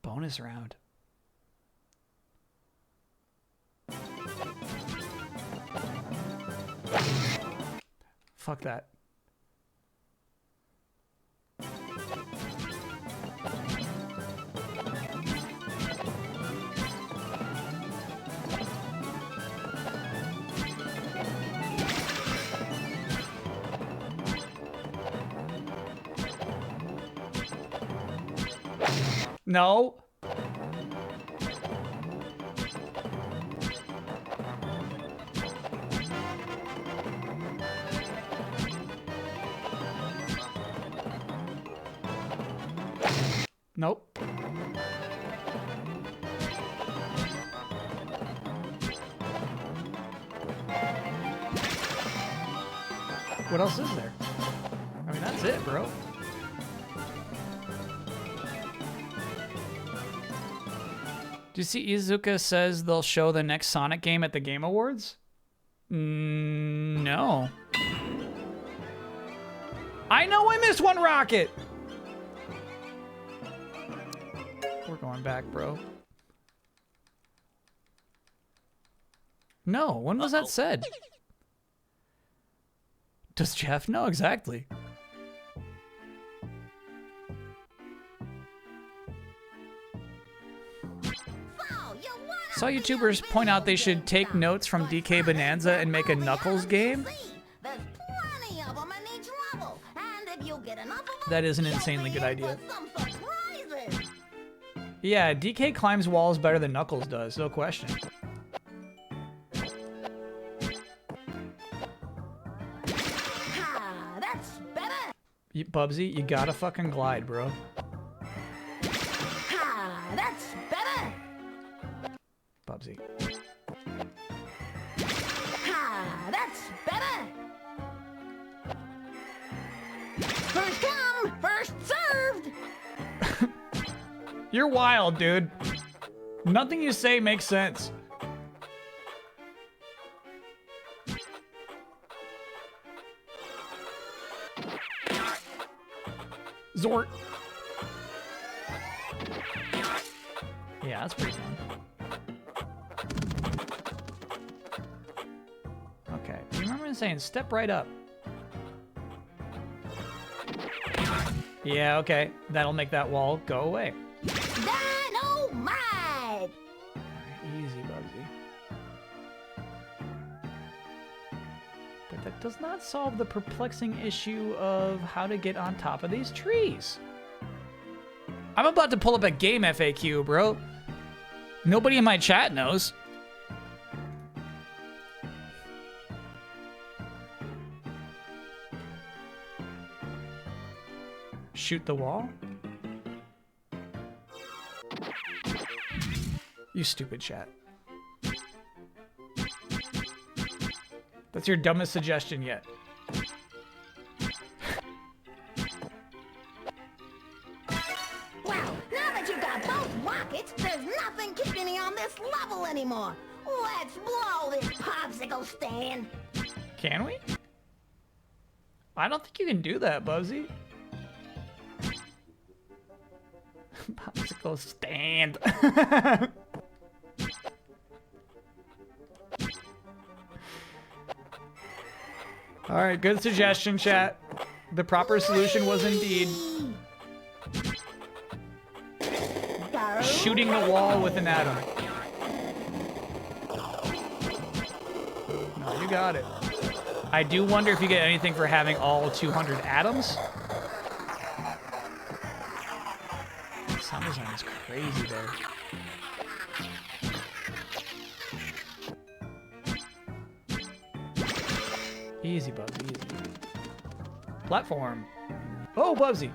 Bonus round. Fuck that. No. Nope. What else is there? I mean, that's it, bro. Do you see Izuka says they'll show the next Sonic game at the Game Awards? No. I know I missed one rocket! We're going back, bro. No, when was that said? Does Jeff know exactly? Saw YouTubers point out they should take notes from DK Bonanza and make a Knuckles game. That is an insanely good idea. Yeah, DK climbs walls better than Knuckles does, no question. Bubsy, you gotta fucking glide, bro. That's better. Bubsy. That's better. First come, first served. You're wild, dude. Nothing you say makes sense. Zort. Yeah, that's pretty fun. Okay, you remember saying step right up? Yeah, okay. That'll make that wall go away. Dynamite! Easy, Bubsy. But that does not solve the perplexing issue of how to get on top of these trees. I'm about to pull up a game FAQ, bro. Nobody in my chat knows. Shoot the wall? You stupid chat. That's your dumbest suggestion yet. Well, now that you've got both rockets, there's nothing keeping you on this level anymore. Let's blow this popsicle stand. Can we? I don't think you can do that, Bubsy. Popsicle stand. All right, good suggestion, chat. The proper solution was indeed shooting the wall with an atom. No, you got it. I do wonder if you get anything for having all 200 atoms. Sound design is crazy there. Easy, Bubsy, easy. Platform. Oh, Bubsy.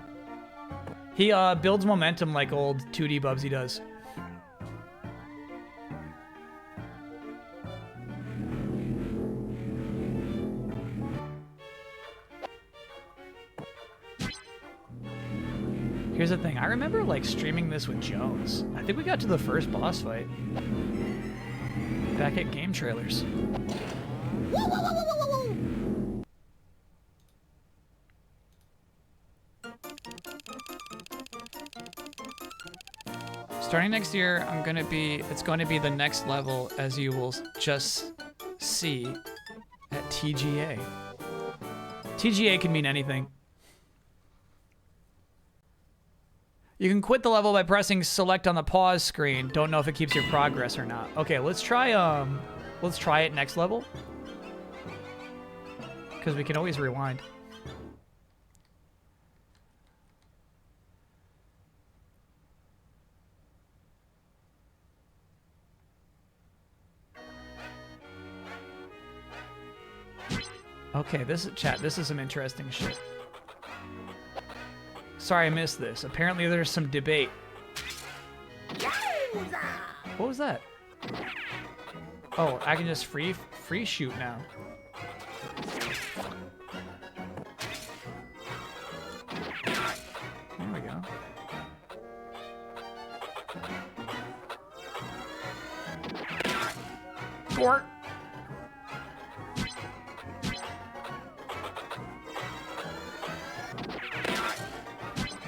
He builds momentum like old 2D Bubsy does. Here's the thing, I remember like streaming this with Jones. I think we got to the first boss fight. Back at Game Trailers. Woo, woo, woo, woo, woo, woo. Starting next year, it's going to be the next level, as you will just see at TGA. TGA can mean anything. You can quit the level by pressing select on the pause screen. Don't know if it keeps your progress or not. Okay, let's try it next level. Because we can always rewind. Okay, this is some interesting shit. Sorry I missed this. Apparently there's some debate. What was that? Oh, I can just free shoot now. There we go. Gort.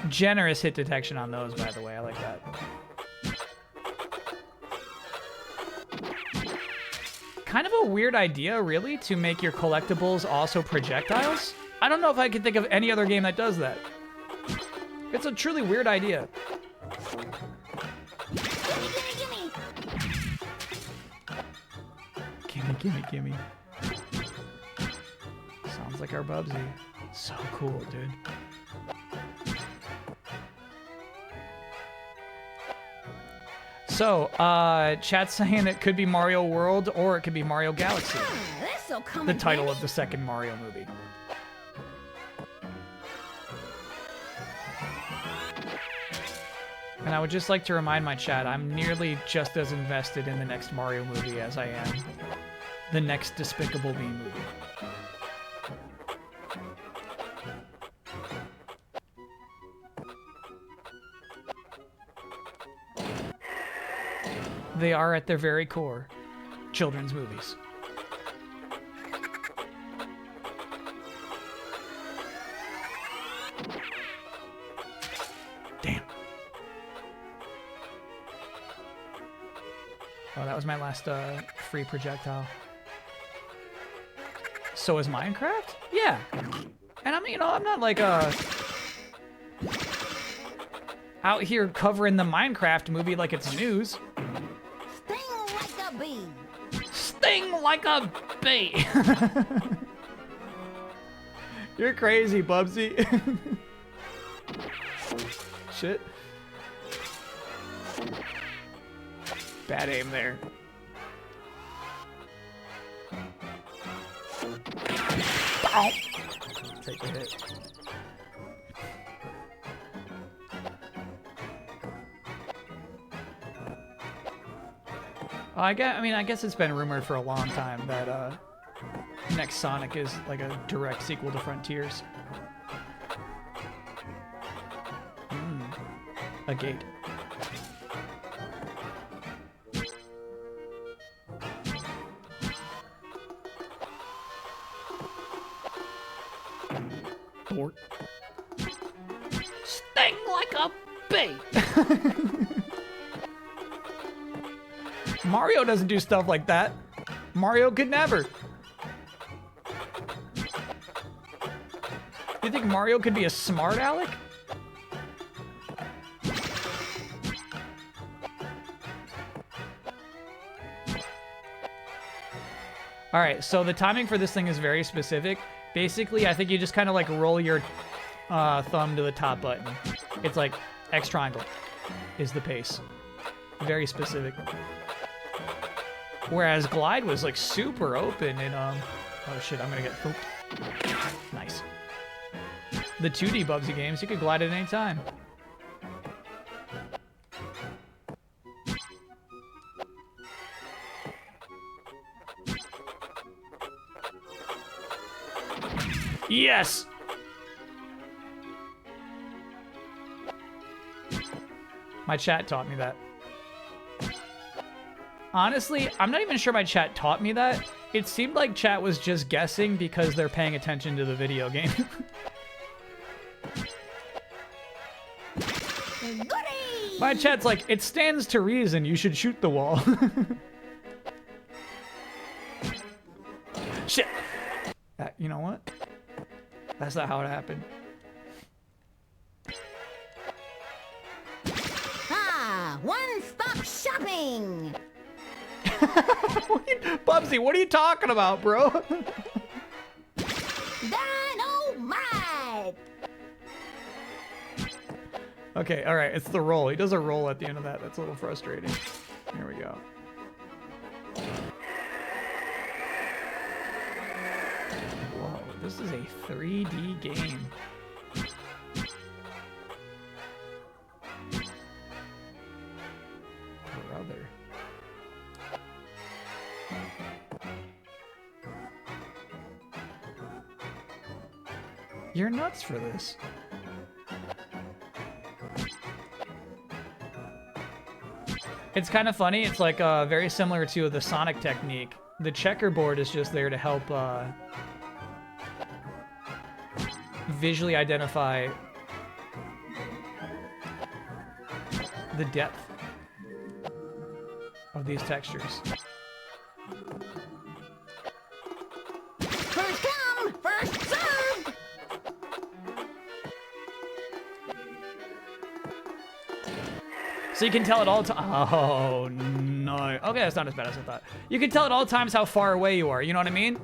Generous hit detection on those, by the way. I like that. Kind of a weird idea, really, to make your collectibles also projectiles. I don't know if I can think of any other game that does that. It's a truly weird idea. Gimme, gimme, gimme. Sounds like our Bubsy. So cool, dude. So, chat's saying it could be Mario World or it could be Mario Galaxy. The title of the second Mario movie. And I would just like to remind my chat, I'm nearly just as invested in the next Mario movie as I am the next Despicable Me movie. They are, at their very core, children's movies. Damn. Oh, that was my last free projectile. So is Minecraft? Yeah. And I mean, I'm not like out here covering the Minecraft movie like it's news. Sting like a bee. You're crazy, Bubsy. Shit. Bad aim there. Ow. Take the hit. I guess it's been rumored for a long time that next Sonic is like a direct sequel to Frontiers. A gate. Fort. Sting like a bee. Mario doesn't do stuff like that. Mario could never. You think Mario could be a smart aleck? All right, so the timing for this thing is very specific. Basically, I think you just kind of like roll your thumb to the top button. It's like X triangle is the pace. Very specific. Whereas glide was like super open and oh shit, I'm gonna get pooped. Nice. The 2D Bubsy games, you could glide at any time. Yes! My chat taught me that. Honestly, I'm not even sure my chat taught me that. It seemed like chat was just guessing because they're paying attention to the video game. My chat's like, it stands to reason you should shoot the wall. Shit. You know what? That's not how it happened. Ah, one-stop shopping. Bubsy, what are you talking about, bro? Dynamite. Okay, all right, it's the roll. He does a roll at the end of that. That's a little frustrating. Here we go. Whoa, this is a 3D game. Brother. You're nuts for this. It's kind of funny. It's like very similar to the Sonic technique. The checkerboard is just there to help visually identify the depth of these textures. First come, first served. So you can tell at all times. Oh no. Okay, that's not as bad as I thought. You can tell at all times how far away you are. You know what I mean?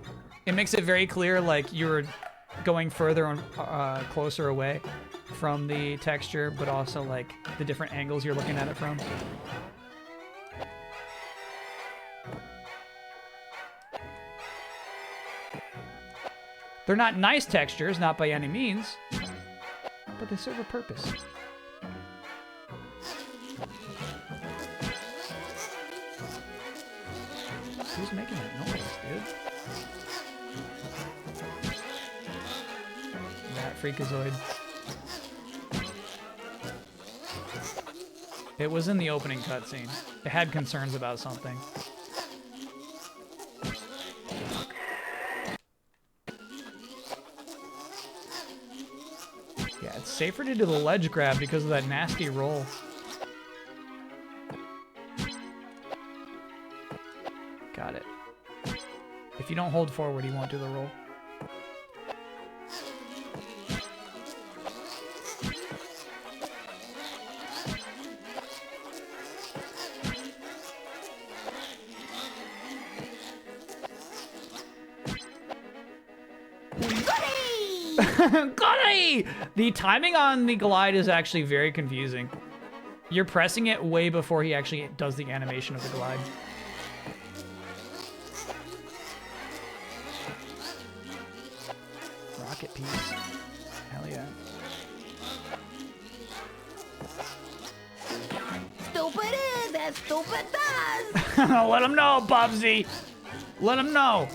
It makes it very clear, like you're going further and closer away from the texture, but also like the different angles you're looking at it from. They're not nice textures, not by any means, but they serve a purpose. Who's making that noise, dude? That freakazoid. It was in the opening cutscene. It had concerns about something. Yeah, it's safer to do the ledge grab because of that nasty roll. Got it. If you don't hold forward, you won't do the roll. Goody! The timing on the glide is actually very confusing. You're pressing it way before he actually does the animation of the glide. Rocket piece. Hell yeah. Stupid is as stupid does. Let him know, Bubsy. Let him know.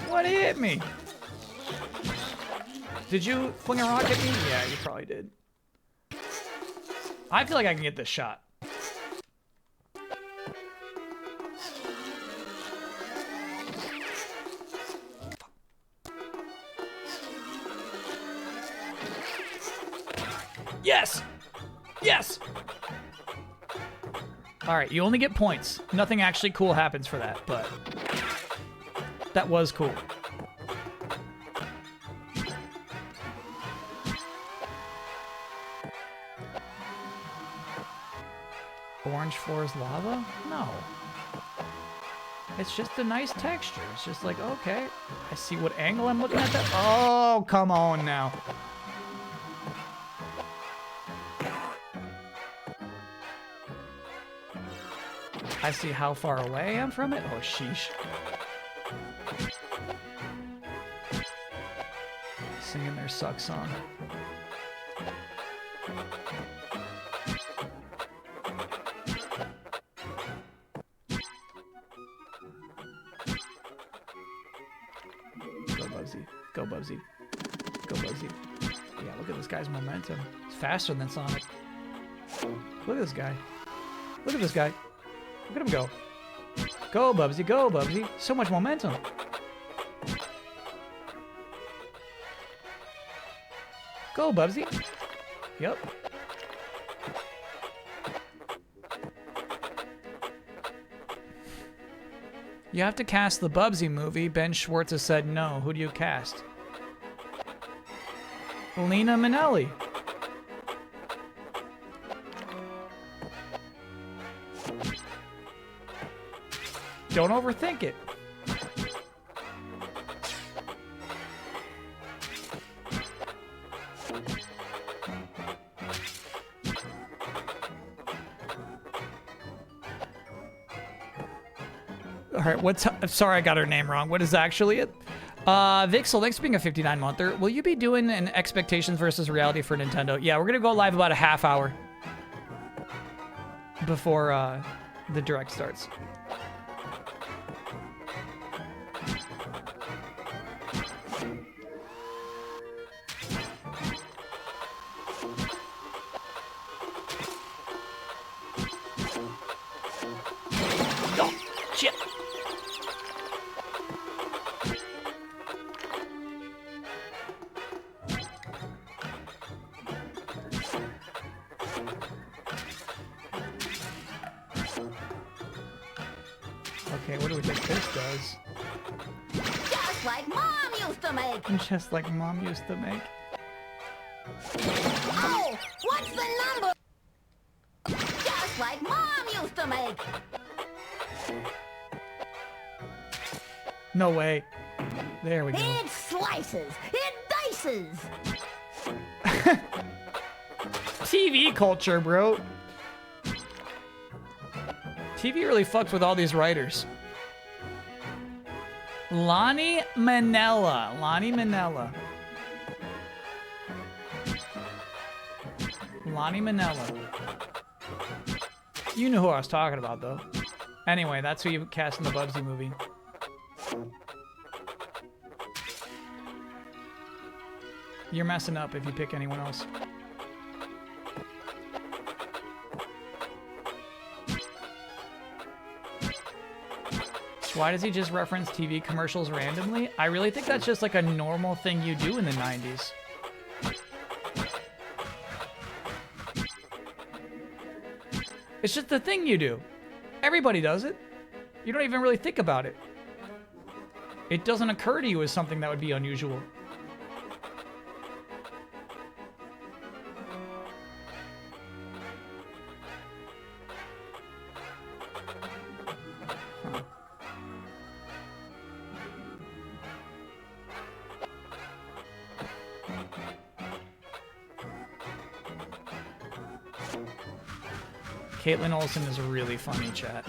What hit me? Did you fling a rock at me? Yeah, you probably did. I feel like I can get this shot. Yes! Yes! Alright, you only get points. Nothing actually cool happens for that, but that was cool. Orange floor is lava? No. It's just a nice texture. It's just like, okay, I see what angle I'm looking at that. Oh, come on now. I see how far away I am from it. Oh, sheesh. Singing their suck song. Go Bubsy. Go Bubsy. Go Bubsy. Yeah, look at this guy's momentum. It's faster than Sonic. Look at this guy. Look at this guy. Look at him go. Go Bubsy. Go Bubsy. So much momentum. Go Bubsy. Yep. You have to cast the Bubsy movie. Ben Schwartz has said no. Who do you cast? Lena Minnelli. Don't overthink it. All right, what's... Sorry, I got her name wrong. What is actually it? Vixel, thanks for being a 59-monther. Will you be doing an expectations versus reality for Nintendo? Yeah, we're going to go live about a half hour before the direct starts. Oh, shit. Okay, what do we think this does? Just like Mom used to make. Just like Mom used to make. Oh, what's the number? Just like Mom used to make. No way. There we go. It slices. It dices. TV culture, bro. TV really fucks with all these writers. Lonnie Manella. Lonnie Manella. Lonnie Manella. You knew who I was talking about, though. Anyway, that's who you cast in the Bubsy movie. You're messing up if you pick anyone else. Why does he just reference TV commercials randomly? I really think that's just like a normal thing you do in the 90s. It's just the thing you do. Everybody does it. You don't even really think about it. It doesn't occur to you as something that would be unusual. Caitlin Olsen is really funny, chat.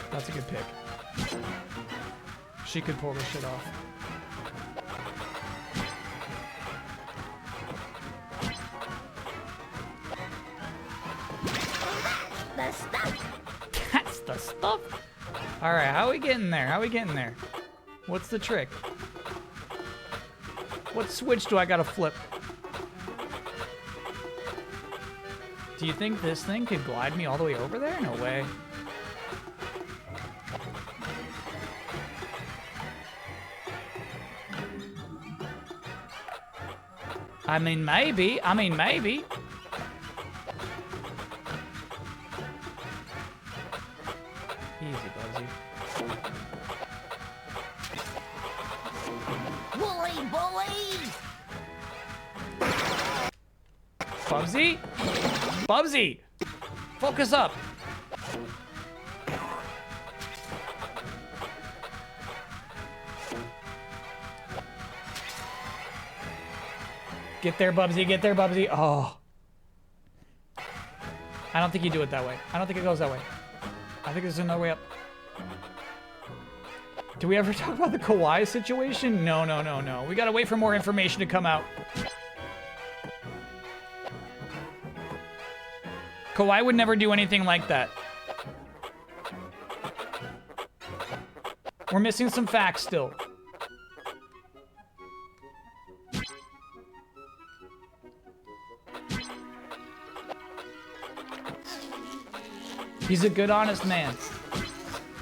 That's a good pick. She could pull this shit off. The stuff. That's the stuff. All right, how are we getting there? How are we getting there? What's the trick? What switch do I gotta flip? Do you think this thing could glide me all the way over there? No way. I mean, maybe. I mean, maybe. Easy, Bubsy. Bully, bully. Bubsy? Bubsy! Focus up! Get there, Bubsy. Get there, Bubsy. Oh. I don't think you do it that way. I don't think it goes that way. I think there's another way up. Do we ever talk about the Kawaii situation? No, no, no, no. We gotta wait for more information to come out. Kawaii would never do anything like that. We're missing some facts still. He's a good, honest man.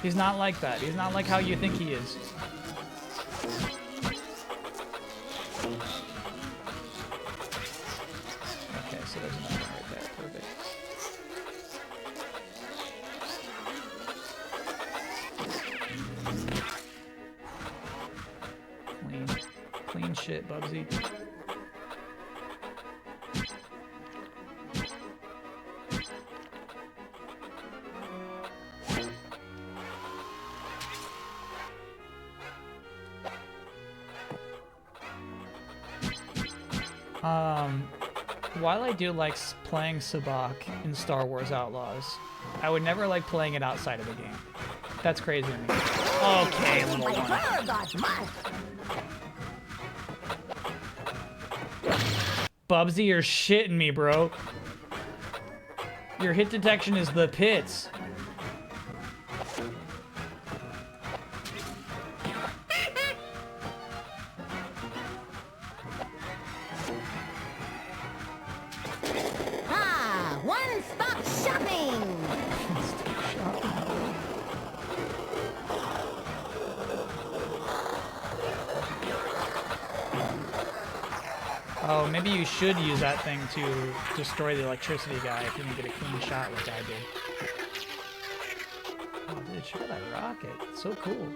He's not like that. He's not like how you think he is. Okay, so there's another one right there. Perfect. Clean shit, Bubsy. While I do like playing Sabak in Star Wars Outlaws, I would never like playing it outside of the game. That's crazy to me. Okay, little one. Bubsy, you're shitting me, bro. Your hit detection is the pits. One-stop shopping! Oh, maybe you should use that thing to destroy the electricity guy if you can get a clean shot like I did. Oh, dude, check out that rocket. It's so cool.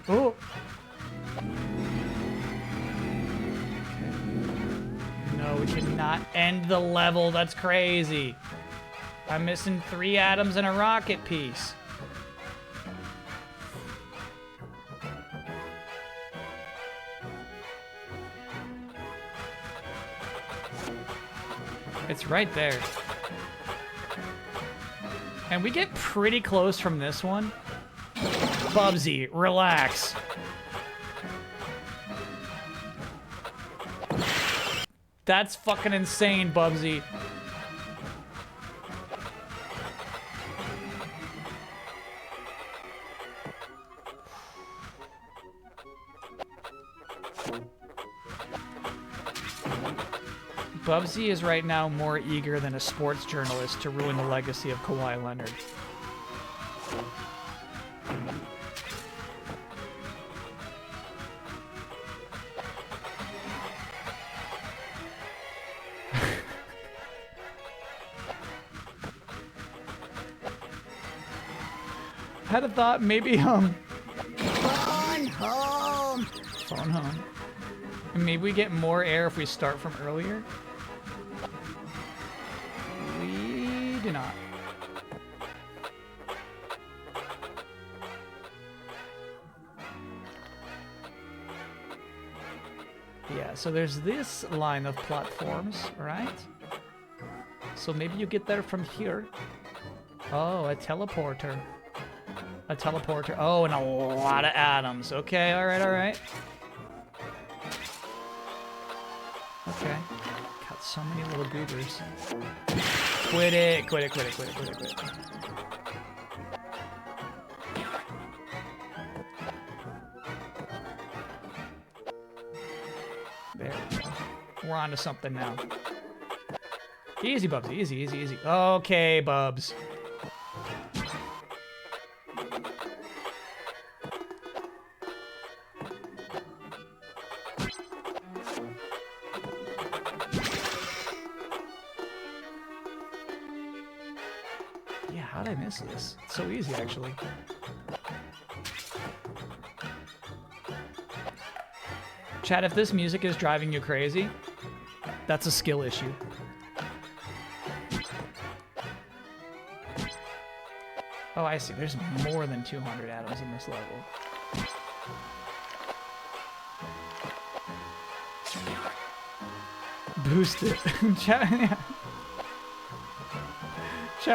Oh! No, we cannot end the level. That's crazy. I'm missing 3 atoms and a rocket piece. It's right there. And we get pretty close from this one. Bubsy, relax. That's fucking insane, Bubsy. Bubsy is right now more eager than a sports journalist to ruin the legacy of Kawhi Leonard. Had a thought, maybe, Phone home! Phone home. Maybe we get more air if we start from earlier? We do not. Yeah, so there's this line of platforms, right? So maybe you get there from here. Oh, a teleporter. A teleporter. Oh, and a lot of atoms. Okay, alright, alright. Okay. Got so many little goobers. Quit it, quit it, quit it, quit it, quit it, quit it. There we go. We're on to something now. Easy, Bubs. Easy, easy, easy. Okay, Bubs. Yeah, how did I miss this? It's so easy, actually. Chat, if this music is driving you crazy, that's a skill issue. Oh, I see. There's more than 200 atoms in this level. Boost it. Chat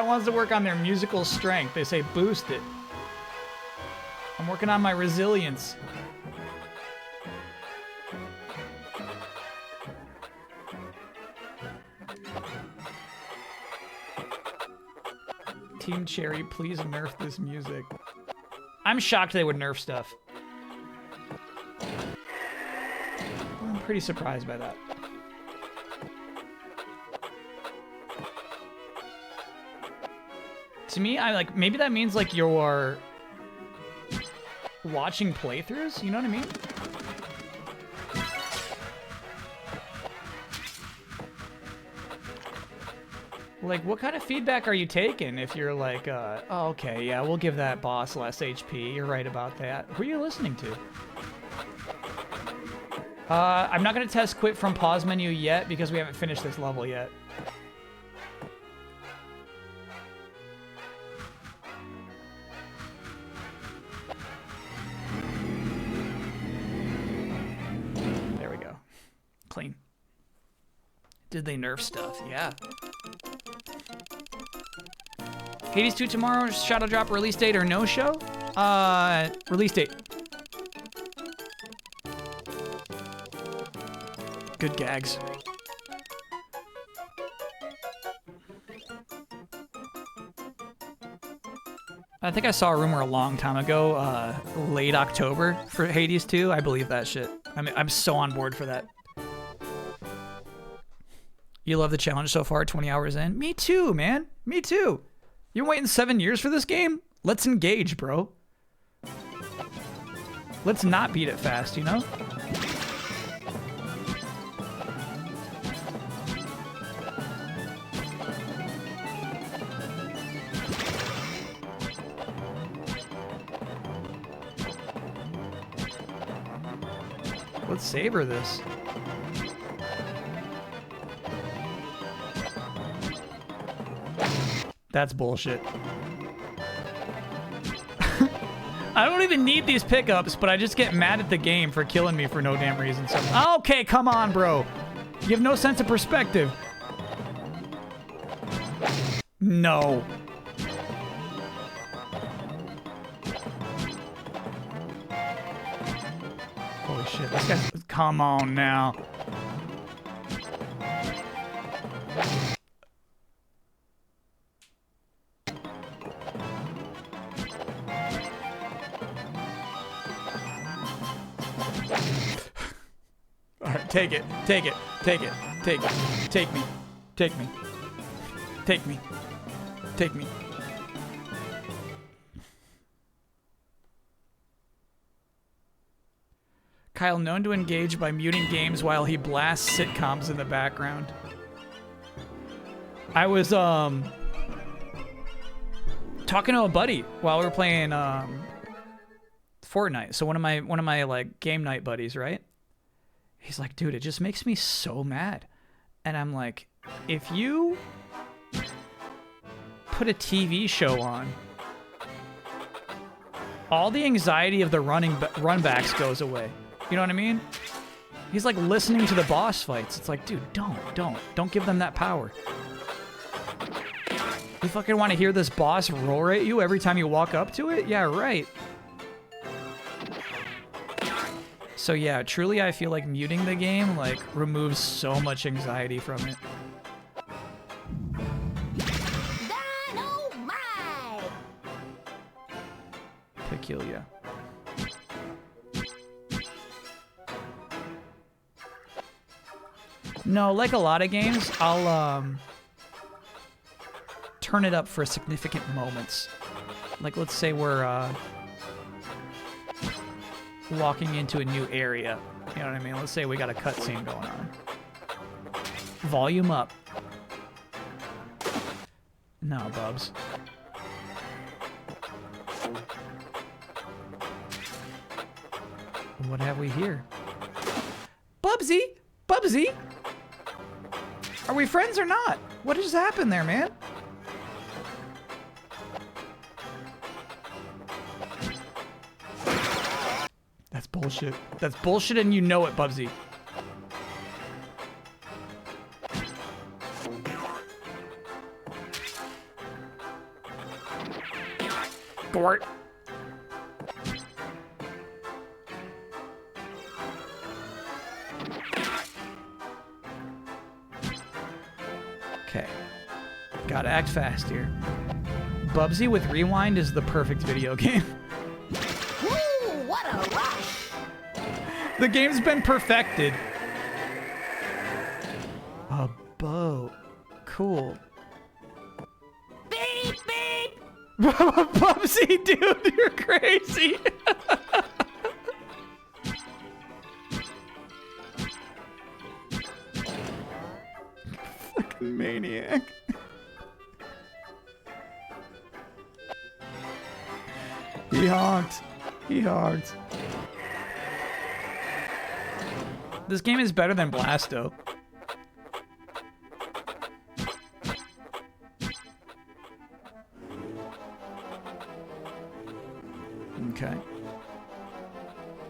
wants to work on their musical strength. They say boost it. I'm working on my resilience. Team Cherry, please nerf this music. I'm shocked they would nerf stuff. I'm pretty surprised by that. To me, I like, maybe that means like you're watching playthroughs, you know what I mean? Like, what kind of feedback are you taking if you're like, oh, okay, yeah, we'll give that boss less HP. You're right about that. Who are you listening to? I'm not going to test quit from pause menu yet because we haven't finished this level yet. There we go. Clean. Did they nerf stuff? Yeah. Hades 2 tomorrow, Shadow Drop release date or no show? Release date. Good gags. I think I saw a rumor a long time ago, late October for Hades 2. I believe that shit. I mean, I'm so on board for that. You love the challenge so far, 20 hours in? Me too, man. Me too. You're waiting 7 years for this game? Let's engage, bro. Let's not beat it fast, you know? Let's savor this. That's bullshit. I don't even need these pickups, but I just get mad at the game for killing me for no damn reason. So, okay, come on, bro. You have no sense of perspective. No. Holy shit, this guy's... Come on now. Alright, take it, take it, take it, take it, take me, take me, take me, take me. Kyle known to engage by muting games while he blasts sitcoms in the background. I was talking to a buddy while we were playing Fortnite. So one of my like game night buddies, right? He's like, dude, it just makes me so mad. And I'm like, if you put a TV show on, all the anxiety of the runbacks goes away. You know what I mean? He's like listening to the boss fights. It's like, dude, don't give them that power. You fucking want to hear this boss roar at you every time you walk up to it? Yeah, right. So yeah, truly I feel like muting the game like removes so much anxiety from it. Dynamite! Peculiar. No, like a lot of games, I'll turn it up for significant moments. Like let's say we're walking into a new area. You know what I mean? Let's say we got a cutscene going on. Volume up. No, Bubs. What have we here? Bubsy! Bubsy! Are we friends or not? What just happened there, man? bullshit. That's bullshit and you know it, Bubsy. Gort. Okay. Gotta act fast here. Bubsy with rewind is the perfect video game. Woo, what a rush! The game's been perfected. A boat. Cool. Beep, beep! Bubsy, dude, you're crazy. Fucking maniac. He honked. He honked. This game is better than Blasto. Okay.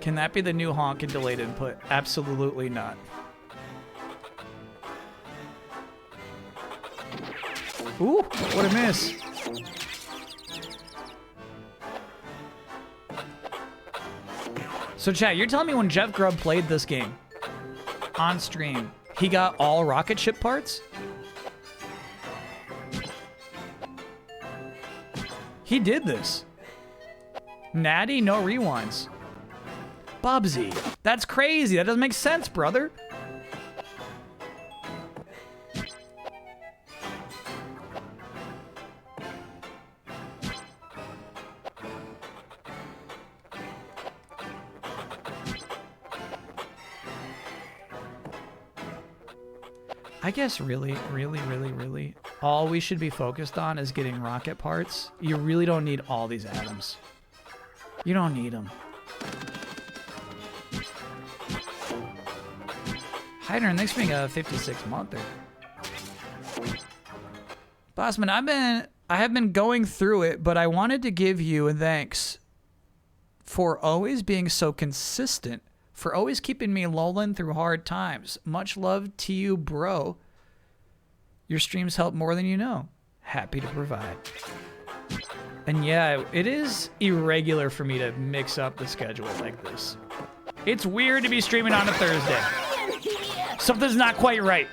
Can that be the new honk and delayed input? Absolutely not. Ooh, what a miss. So chat, you're telling me when Jeff Grubb played this game on stream, he got all rocket ship parts? He did this. Natty, no rewinds. Bubsy, that's crazy. That doesn't make sense, brother. I guess really, all we should be focused on is getting rocket parts. You really don't need all these atoms. You don't need them. Hyder, thanks for being a 56-monther. Bossman, I have been going through it, but I wanted to give you a thanks for always being so consistent, for always keeping me lolling through hard times. Much love to you, bro. Your streams help more than you know. Happy to provide. And yeah, it is irregular for me to mix up the schedule like this. It's weird to be streaming on a Thursday. Something's not quite right.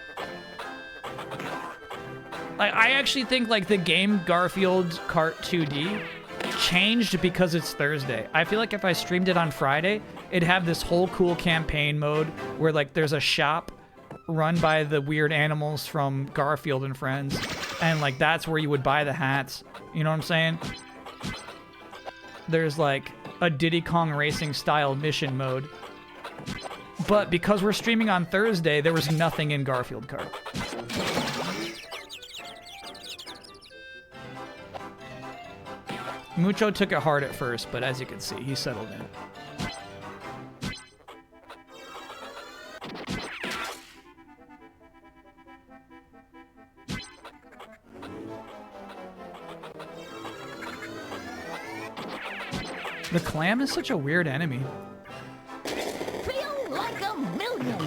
Like, I actually think like the game Garfield Kart 2D changed because it's Thursday. I feel like if I streamed it on Friday, it'd have this whole cool campaign mode where like there's a shop run by the weird animals from Garfield and Friends, and like that's where you would buy the hats. You know what I'm saying? There's like a Diddy Kong Racing style mission mode. But because we're streaming on Thursday, there was nothing in Garfield Kart. Mucho took it hard at first, but as you can see, he settled in. The clam is such a weird enemy. Feel like a million.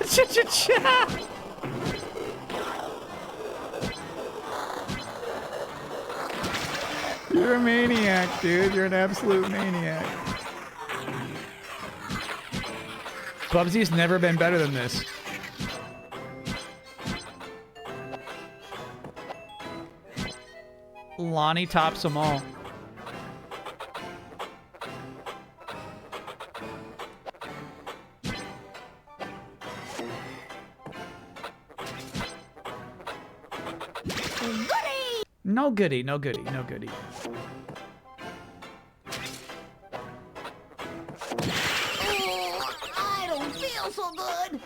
Cha-cha-cha! You're a maniac, dude. You're an absolute maniac. Bubsy's never been better than this. Lonnie tops them all. No goody, no goody, no goody. I don't feel so good.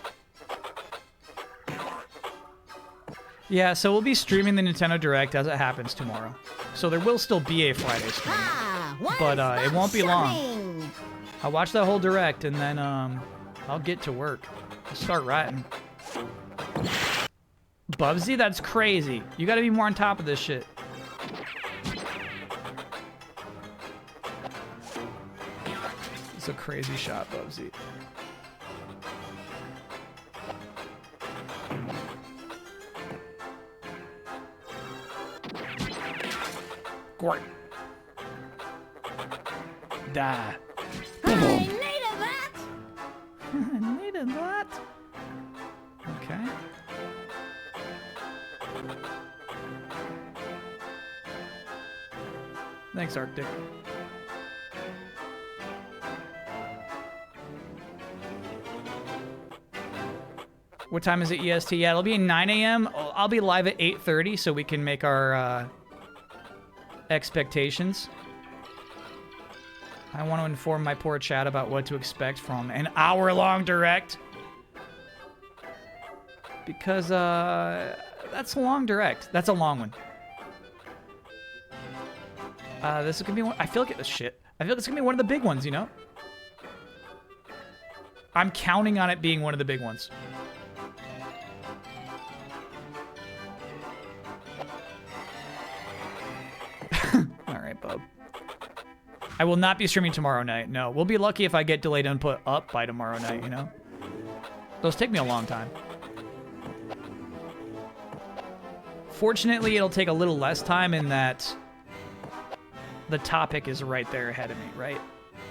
Yeah, so we'll be streaming the Nintendo Direct as it happens tomorrow. So there will still be a Friday stream. But it won't be long. I'll watch that whole Direct and then I'll get to work. I'll start writing. Bubsy, that's crazy. You gotta be more on top of this shit. It's a crazy shot, Bubsy. Gort. Die. I needed that! I needed that. Okay. Thanks, Arctic. What time is it EST? Yeah, it'll be 9 a.m. I'll be live at 8:30 so we can make our expectations. I want to inform my poor chat about what to expect from an hour-long direct. Because, that's a long direct. That's a long one. This is gonna be one. I feel like I feel like it's gonna be one of the big ones, you know? I'm counting on it being one of the big ones. Alright, bub. I will not be streaming tomorrow night. No, we'll be lucky if I get delayed input up by tomorrow night, you know? Those take me a long time. Fortunately, it'll take a little less time in that the topic is right there ahead of me, right?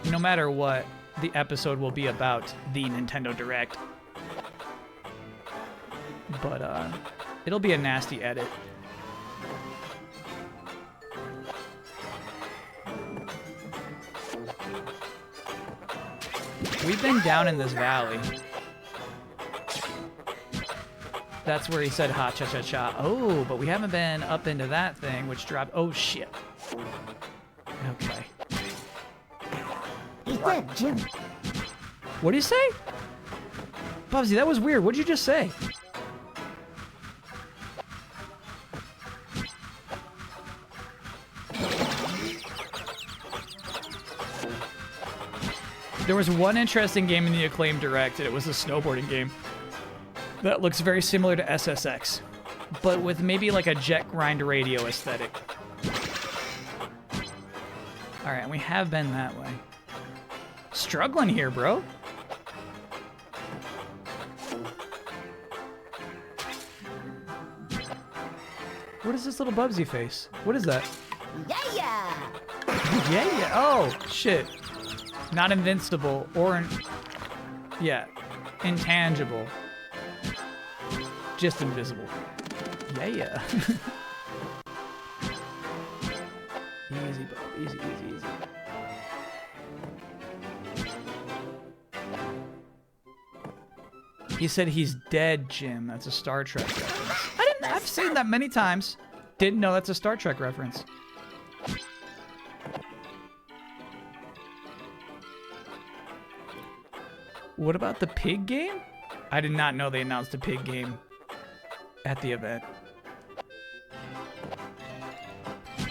No matter what, the episode will be about the Nintendo Direct. But, it'll be a nasty edit. We've been down in this valley. That's where he said ha cha cha cha. Oh, but we haven't been up into that thing, which dropped. Oh shit. Okay. He said Jim. What did he say? Bubsy, that was weird. What'd you just say? There was one interesting game in the Acclaim Direct, and it was a snowboarding game that looks very similar to SSX, but with maybe like a jet grind radio aesthetic. All right, we have been that way. Struggling here, bro. What is this little Bubsy face? What is that? Yeah! Yeah. Oh, shit. Not invincible or yeah, intangible. Just invisible. Yeah. Easy, bro. Easy. He said he's dead, Jim. That's a Star Trek reference. I've seen that many times. Didn't know that's a Star Trek reference. What about the pig game? I did not know they announced a pig game at the event.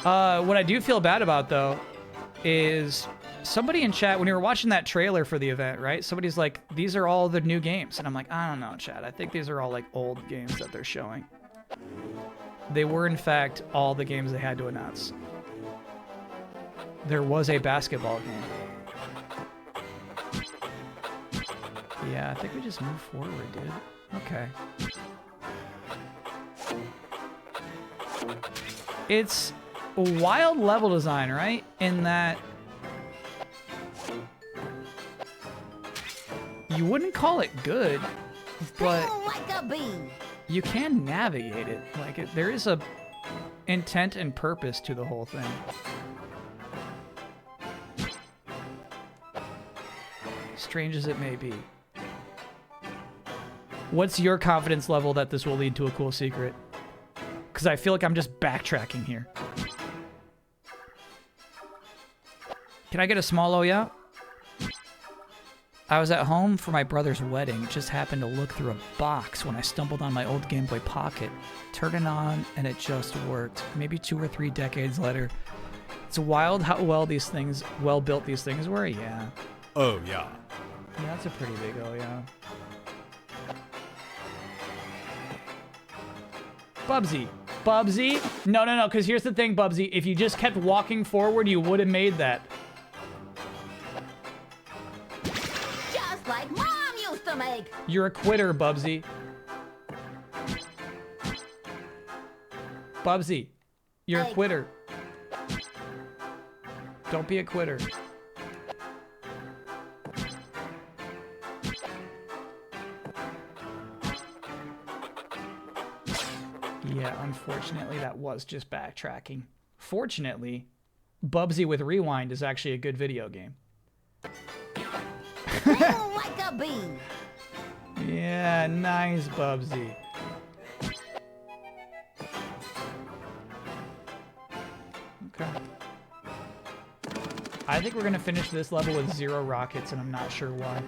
What I do feel bad about, though, is somebody in chat, when you were watching that trailer for the event, right? Somebody's like, these are all the new games. And I'm like, I don't know, chat. I think these are all, like, old games that they're showing. They were, in fact, all the games they had to announce. There was a basketball game. Yeah, I think we just move forward, dude. Okay. It's a wild level design, right? In that you wouldn't call it good, but Like a bee. you can navigate it. Like there is a intent and purpose to the whole thing. Strange as it may be. What's your confidence level that this will lead to a cool secret? Because I feel like I'm just backtracking here. Can I get a small oh yeah? I was at home for my brother's wedding. Just happened to look through a box when I stumbled on my old Game Boy Pocket. Turned it on and it just worked. Maybe 2 or 3 decades later. It's wild how well built these things were. Yeah. Oh yeah. Yeah, that's a pretty big oh yeah. Bubsy? No, because here's the thing, Bubsy. If you just kept walking forward, you would have made that. You're a quitter, Bubsy. Bubsy, you're a quitter. Don't be a quitter. Yeah, unfortunately, that was just backtracking. Fortunately, Bubsy with Rewind is actually a good video game. Like a bee. Yeah, nice, Bubsy. Okay. I think we're gonna finish this level with 0 rockets, and I'm not sure why.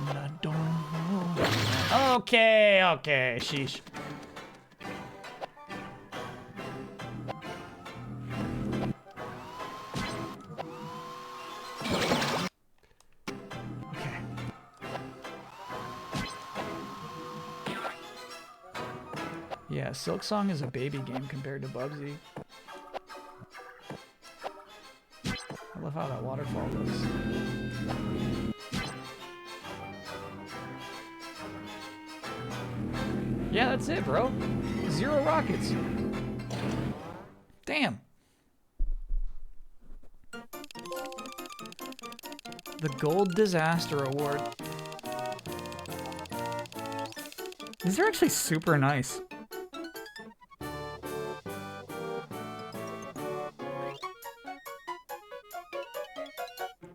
I don't know. Okay, okay, sheesh. Yeah, Silk Song is a baby game compared to Bubsy. I love how that waterfall looks. Yeah, that's it, bro. 0 rockets. Damn. The Gold Disaster Award. These are actually super nice.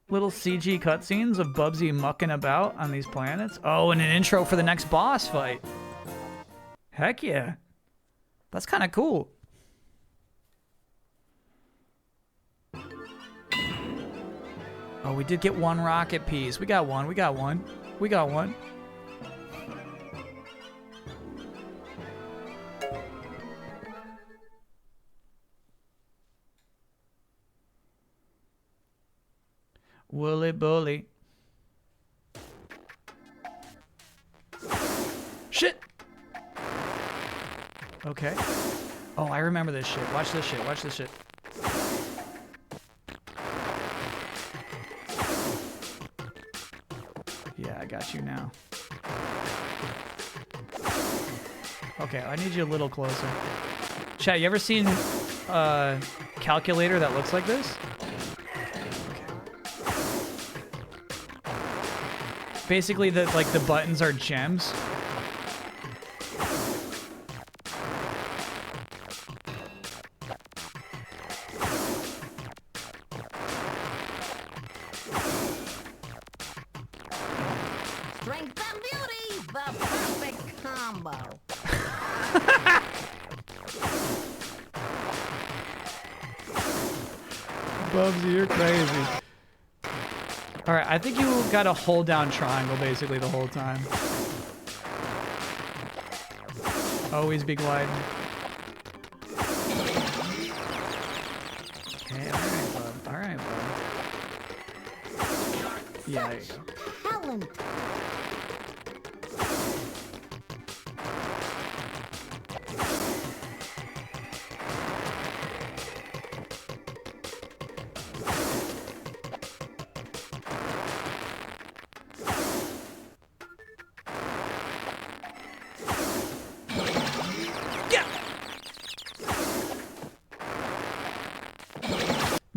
Little CG cutscenes of Bubsy mucking about on these planets. Oh, and an intro for the next boss fight. Heck yeah. That's kind of cool. Oh, we did get 1 rocket piece. We got one. We got one. We got one. Wooly bully. Shit! Okay. Oh, I remember this shit. Watch this shit. Watch this shit. Yeah, I got you now. Okay, I need you a little closer. Chat, you ever seen a calculator that looks like this? Basically, the buttons are gems. Strength and beauty, the perfect combo. Bubsy, you're crazy. Alright, I think you gotta hold down triangle basically the whole time. Always be gliding. Okay, alright, bub. Alright, bub. Yeah, there you go. Talent.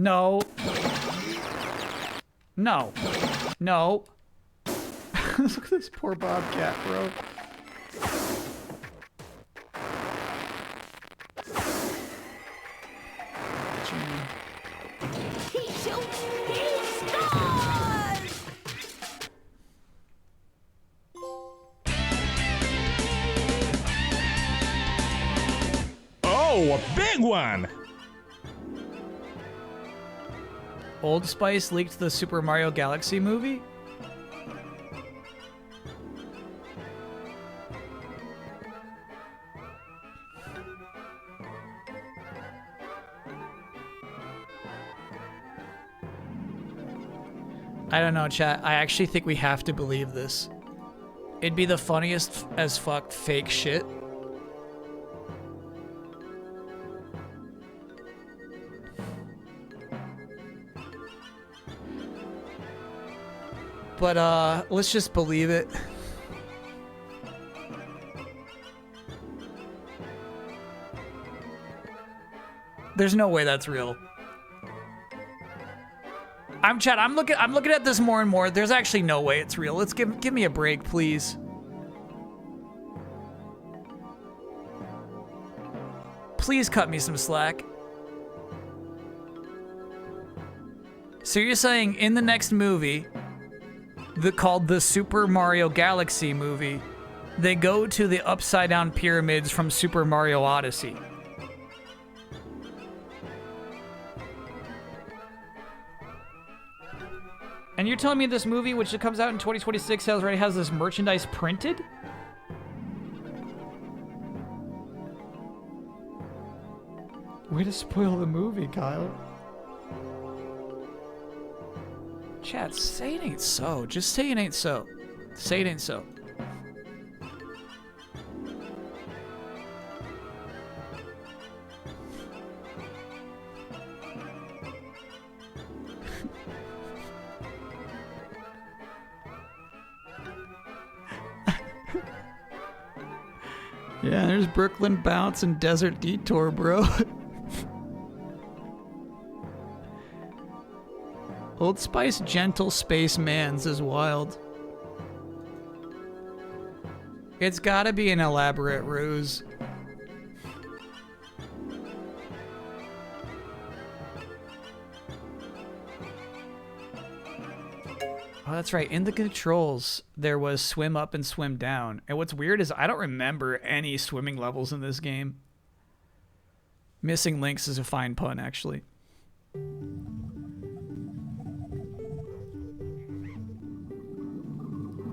No. No. No. Look at this poor bobcat, bro. He shoots, he scores! Oh, a big one! Old Spice leaked the Super Mario Galaxy movie? I don't know, chat. I actually think we have to believe this. It'd be the funniest as fuck fake shit. But let's just believe it. There's no way that's real. I'm looking at this more and more. There's actually no way it's real. Let's give me a break, please. Please cut me some slack. So you're saying in the next movie, called the Super Mario Galaxy movie, they go to the upside down pyramids from Super Mario Odyssey. And you're telling me this movie, which comes out in 2026, already has this merchandise printed? Way to spoil the movie, Kyle. Chat, say it ain't so. Just say it ain't so. Say it ain't so. Yeah, there's Brooklyn Bounce and Desert Detour, bro. Old Spice Gentle Space Mans is wild. It's gotta be an elaborate ruse. Oh, that's right. In the controls, there was swim up and swim down. And what's weird is I don't remember any swimming levels in this game. Missing links is a fine pun, actually.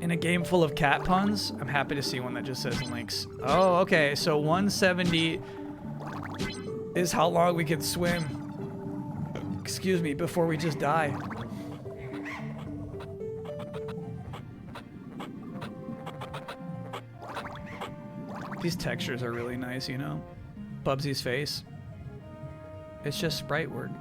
In a game full of cat puns, I'm happy to see one that just says links. Oh, okay. So 170 is how long we can swim. Excuse me, before we just die. These textures are really nice, you know? Bubsy's face. It's just sprite work.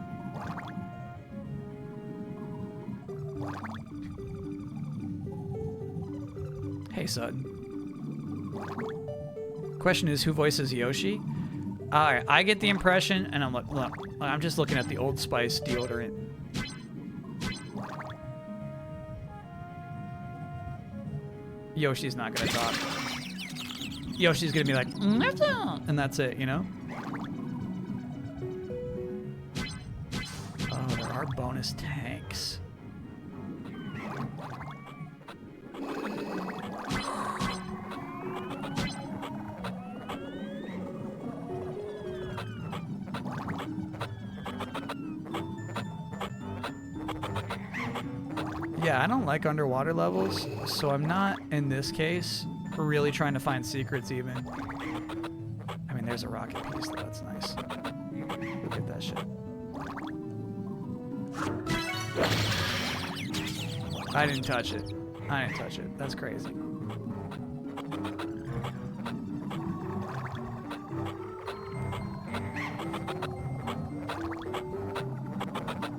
Hey, Sutton. Question is, who voices Yoshi? Alright, I get the impression, and I'm just looking at the Old Spice deodorant. Yoshi's not gonna talk. Yoshi's gonna be like, and that's it, you know? Oh, there are bonus tanks. Yeah, I don't like underwater levels, so I'm not, in this case, really trying to find secrets even. I mean, there's a rocket piece, though. That's nice. Look at that shit. I didn't touch it. I didn't touch it. That's crazy.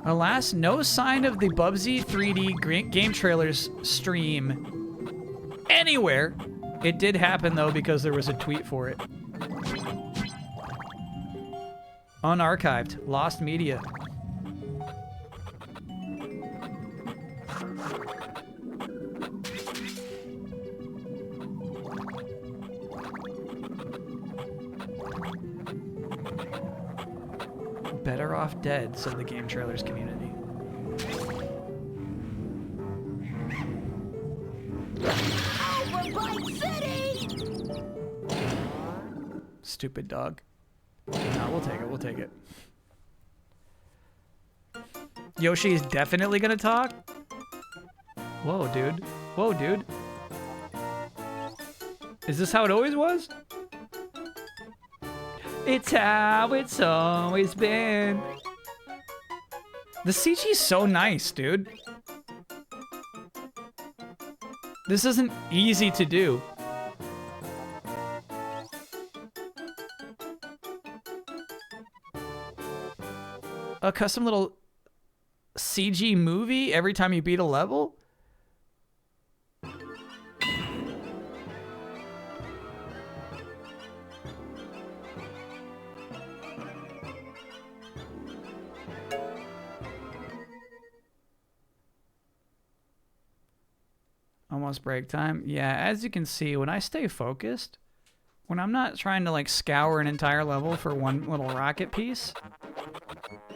Alas, no sign of the Bubsy 3D game trailers stream anywhere. It did happen, though, because there was a tweet for it. Unarchived. Lost media. Better off dead, said the game trailers community. Stupid dog. No, we'll take it. We'll take it. Yoshi is definitely gonna talk? Whoa, dude. Whoa, dude. Is this how it always was? It's how it's always been. The CG's so nice, dude. This isn't easy to do. A custom little CG movie every time you beat a level? Almost break time. Yeah, as you can see, when I stay focused, when I'm not trying to like scour an entire level for one little rocket piece,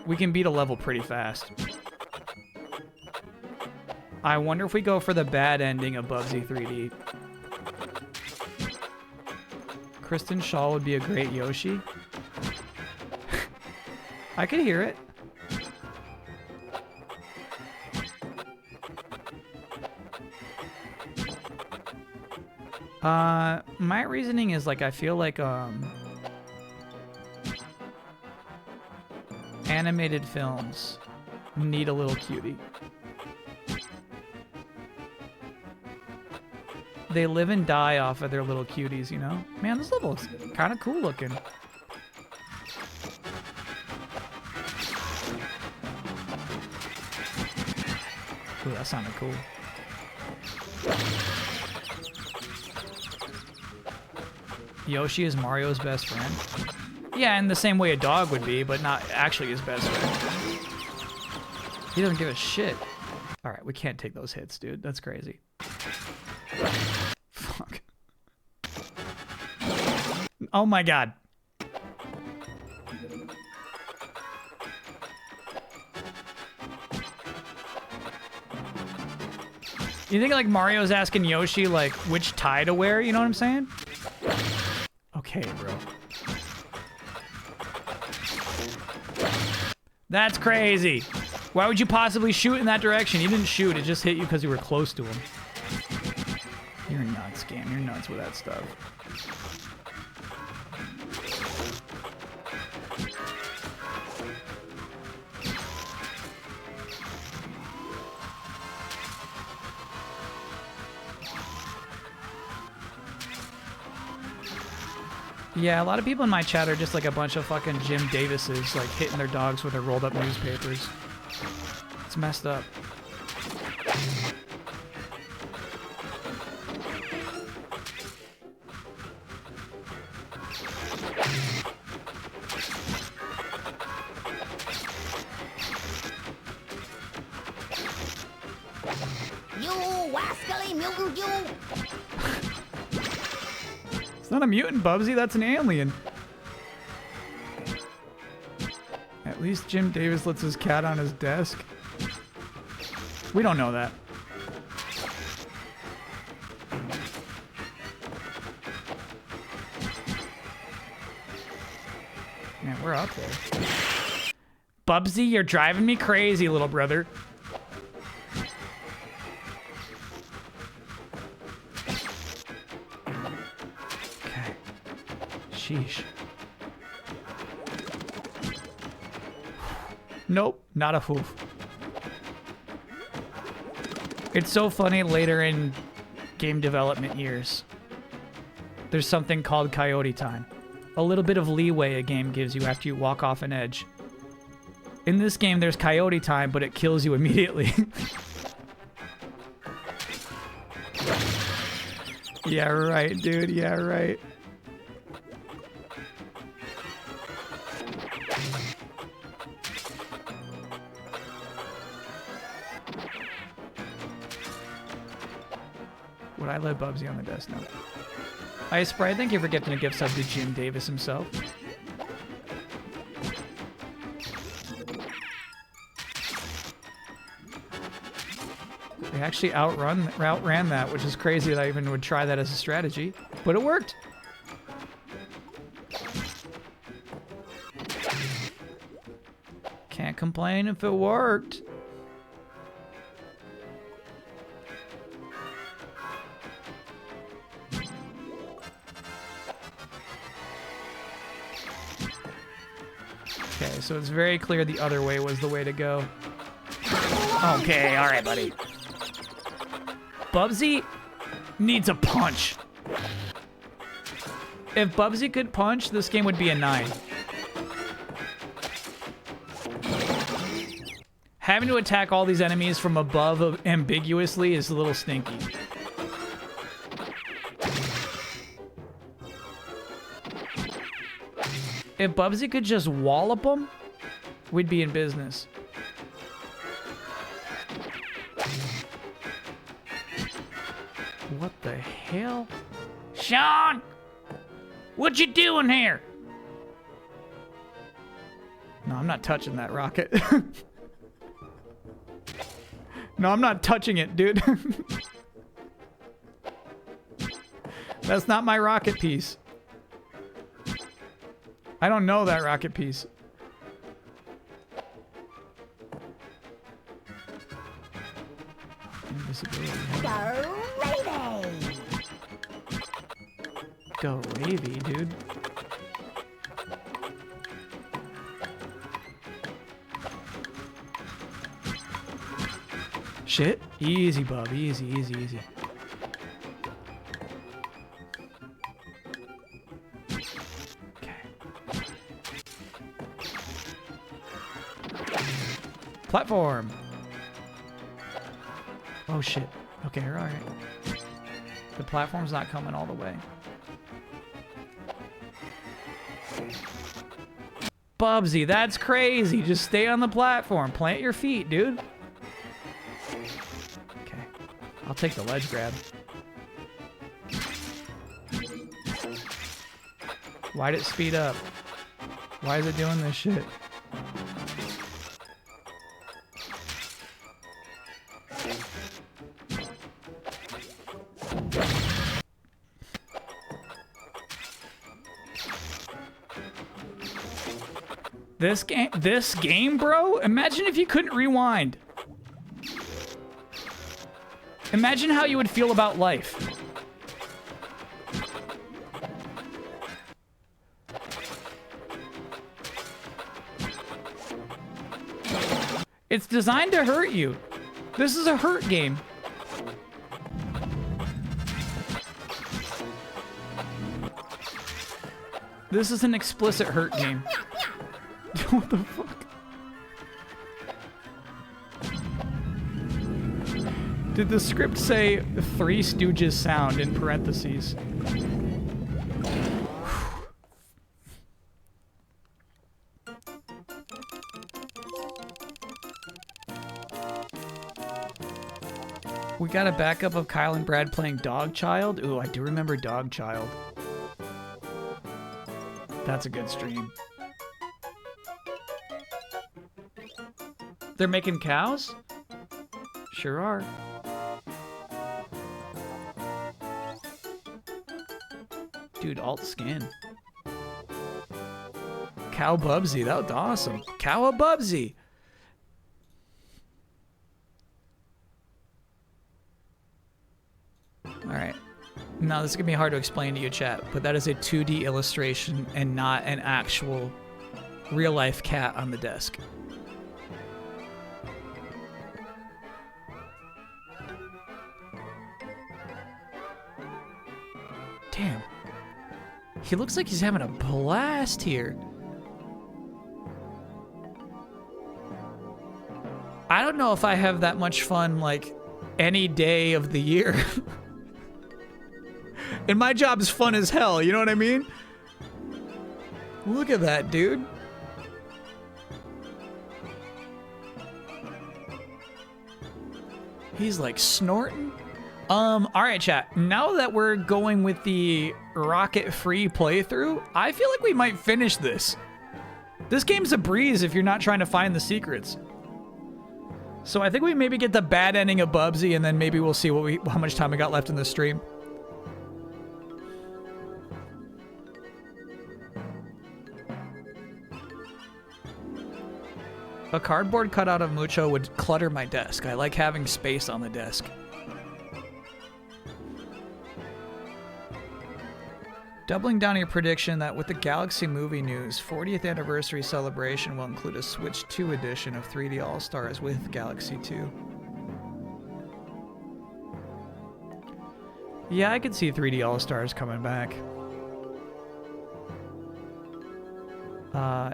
we can beat a level pretty fast. I wonder if we go for the bad ending of Bubsy 3D. Kristen Shaw would be a great Yoshi. I could hear it. My reasoning is like I feel like animated films need a little cutie. They live and die off of their little cuties, you know? Man, this level is kind of cool looking. Ooh, that sounded cool. Yoshi is Mario's best friend. Yeah, in the same way a dog would be, but not actually his best friend. He doesn't give a shit. All right, we can't take those hits, dude. That's crazy. Fuck. Oh my god. You think like Mario's asking Yoshi like which tie to wear, you know what I'm saying? Okay, bro. That's crazy. Why would you possibly shoot in that direction? You didn't shoot, it just hit you because you were close to him. You're nuts, Gam. You're nuts with that stuff. Yeah, a lot of people in my chat are just like a bunch of fucking Jim Davises, like hitting their dogs with their rolled up newspapers. It's messed up. You wascally mutant, you! It's not a mutant, Bubsy. That's an alien. At least Jim Davis lets his cat on his desk. We don't know that. Man, we're up there. Bubsy, you're driving me crazy, little brother. Sheesh. Nope, not a hoof. It's so funny later in game development years. There's something called coyote time. A little bit of leeway a game gives you after you walk off an edge. In this game, there's coyote time, but it kills you immediately. Yeah, right, dude. Yeah, right. Would I let Bubsy on the desk? No. Ice Sprite, thank you for gifting a gift sub to Jim Davis himself. They actually outran that, which is crazy that I even would try that as a strategy, but it worked. Can't complain if it worked. Okay, so it's very clear the other way was the way to go. Okay, alright, buddy. Bubsy needs a punch. If Bubsy could punch, this game would be a 9. Having to attack all these enemies from above ambiguously is a little stinky. If Bubsy could just wallop them, we'd be in business. What the hell? Sean! What you doing here? No, I'm not touching that rocket. No, I'm not touching it, dude. That's not my rocket piece. I don't know that rocket piece. Invisibility. Go wavy, dude. Shit. Easy, bub. Easy, easy, easy. Okay. Platform. Oh, shit. Okay, all right. The platform's not coming all the way. Bubsy, that's crazy. Just stay on the platform. Plant your feet, dude. Okay. I'll take the ledge grab. Why'd it speed up? Why is it doing this shit? This game, bro? Imagine if you couldn't rewind. Imagine how you would feel about life. It's designed to hurt you. This is a hurt game. This is an explicit hurt game. What the fuck? Did the script say Three Stooges sound in parentheses? We got a backup of Kyle and Brad playing Dog Child. Ooh, I do remember Dog Child. That's a good stream. They're making cows? Sure are. Dude, alt skin. Cow Bubsy, that was awesome. Cow Bubsy. Alright. Now this is gonna be hard to explain to you, chat, but that is a 2D illustration and not an actual real-life cat on the desk. Damn. He looks like he's having a blast here. I don't know if I have that much fun, like, any day of the year. And my job's fun as hell, you know what I mean? Look at that, dude. He's like snorting. Alright, chat. Now that we're going with the rocket-free playthrough, I feel like we might finish this. This game's a breeze if you're not trying to find the secrets. So I think we maybe get the bad ending of Bubsy, and then maybe we'll see how much time we got left in the stream. A cardboard cutout of Mucho would clutter my desk. I like having space on the desk. Doubling down your prediction that with the Galaxy movie news, 40th anniversary celebration will include a Switch 2 edition of 3D All-Stars with Galaxy 2. Yeah, I could see 3D All-Stars coming back.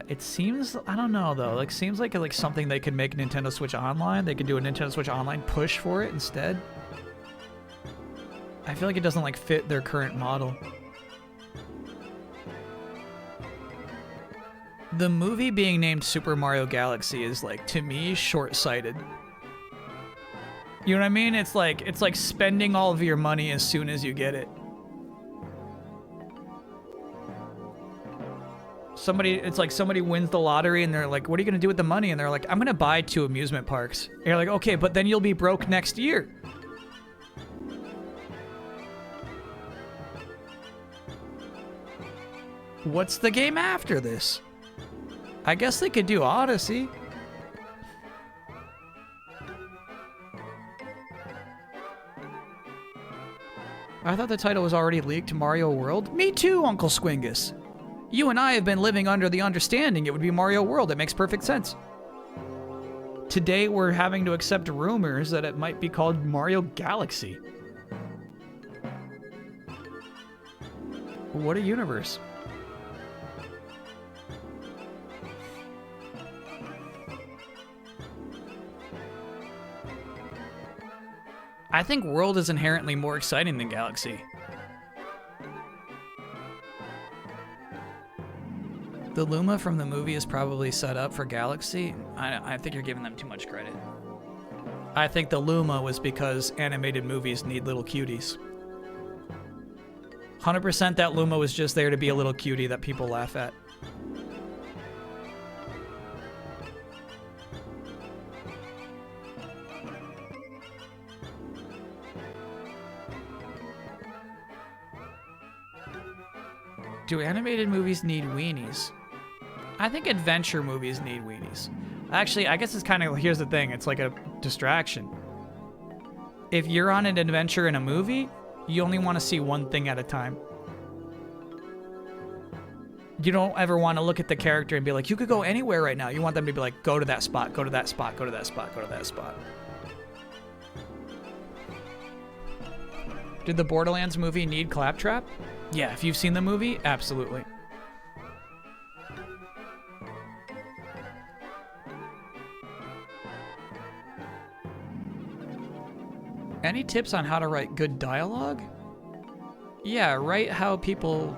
It seems, I don't know though, like seems like something they could make Nintendo Switch Online. They could do a Nintendo Switch Online push for it instead. I feel like it doesn't like fit their current model. The movie being named Super Mario Galaxy is like, to me, short-sighted. You know what I mean? It's like spending all of your money as soon as you get it. It's like somebody wins the lottery and they're like, what are you gonna do with the money? And they're like, I'm gonna buy 2 amusement parks. And you're like, okay, but then you'll be broke next year. What's the game after this? I guess they could do Odyssey. I thought the title was already leaked to Mario World. Me too, Uncle Swingus. You and I have been living under the understanding it would be Mario World. It makes perfect sense. Today we're having to accept rumors that it might be called Mario Galaxy. What a universe. I think World is inherently more exciting than Galaxy. The Luma from the movie is probably set up for Galaxy. I think you're giving them too much credit. I think the Luma was because animated movies need little cuties. 100% that Luma was just there to be a little cutie that people laugh at. Do animated movies need weenies? I think adventure movies need weenies. Actually, I guess it's kind of, here's the thing, it's like a distraction. If you're on an adventure in a movie, you only want to see one thing at a time. You don't ever want to look at the character and be like, you could go anywhere right now. You want them to be like, go to that spot, go to that spot, go to that spot, go to that spot. Did the Borderlands movie need Claptrap? Yeah, if you've seen the movie, absolutely. Any tips on how to write good dialogue? Yeah, write how people...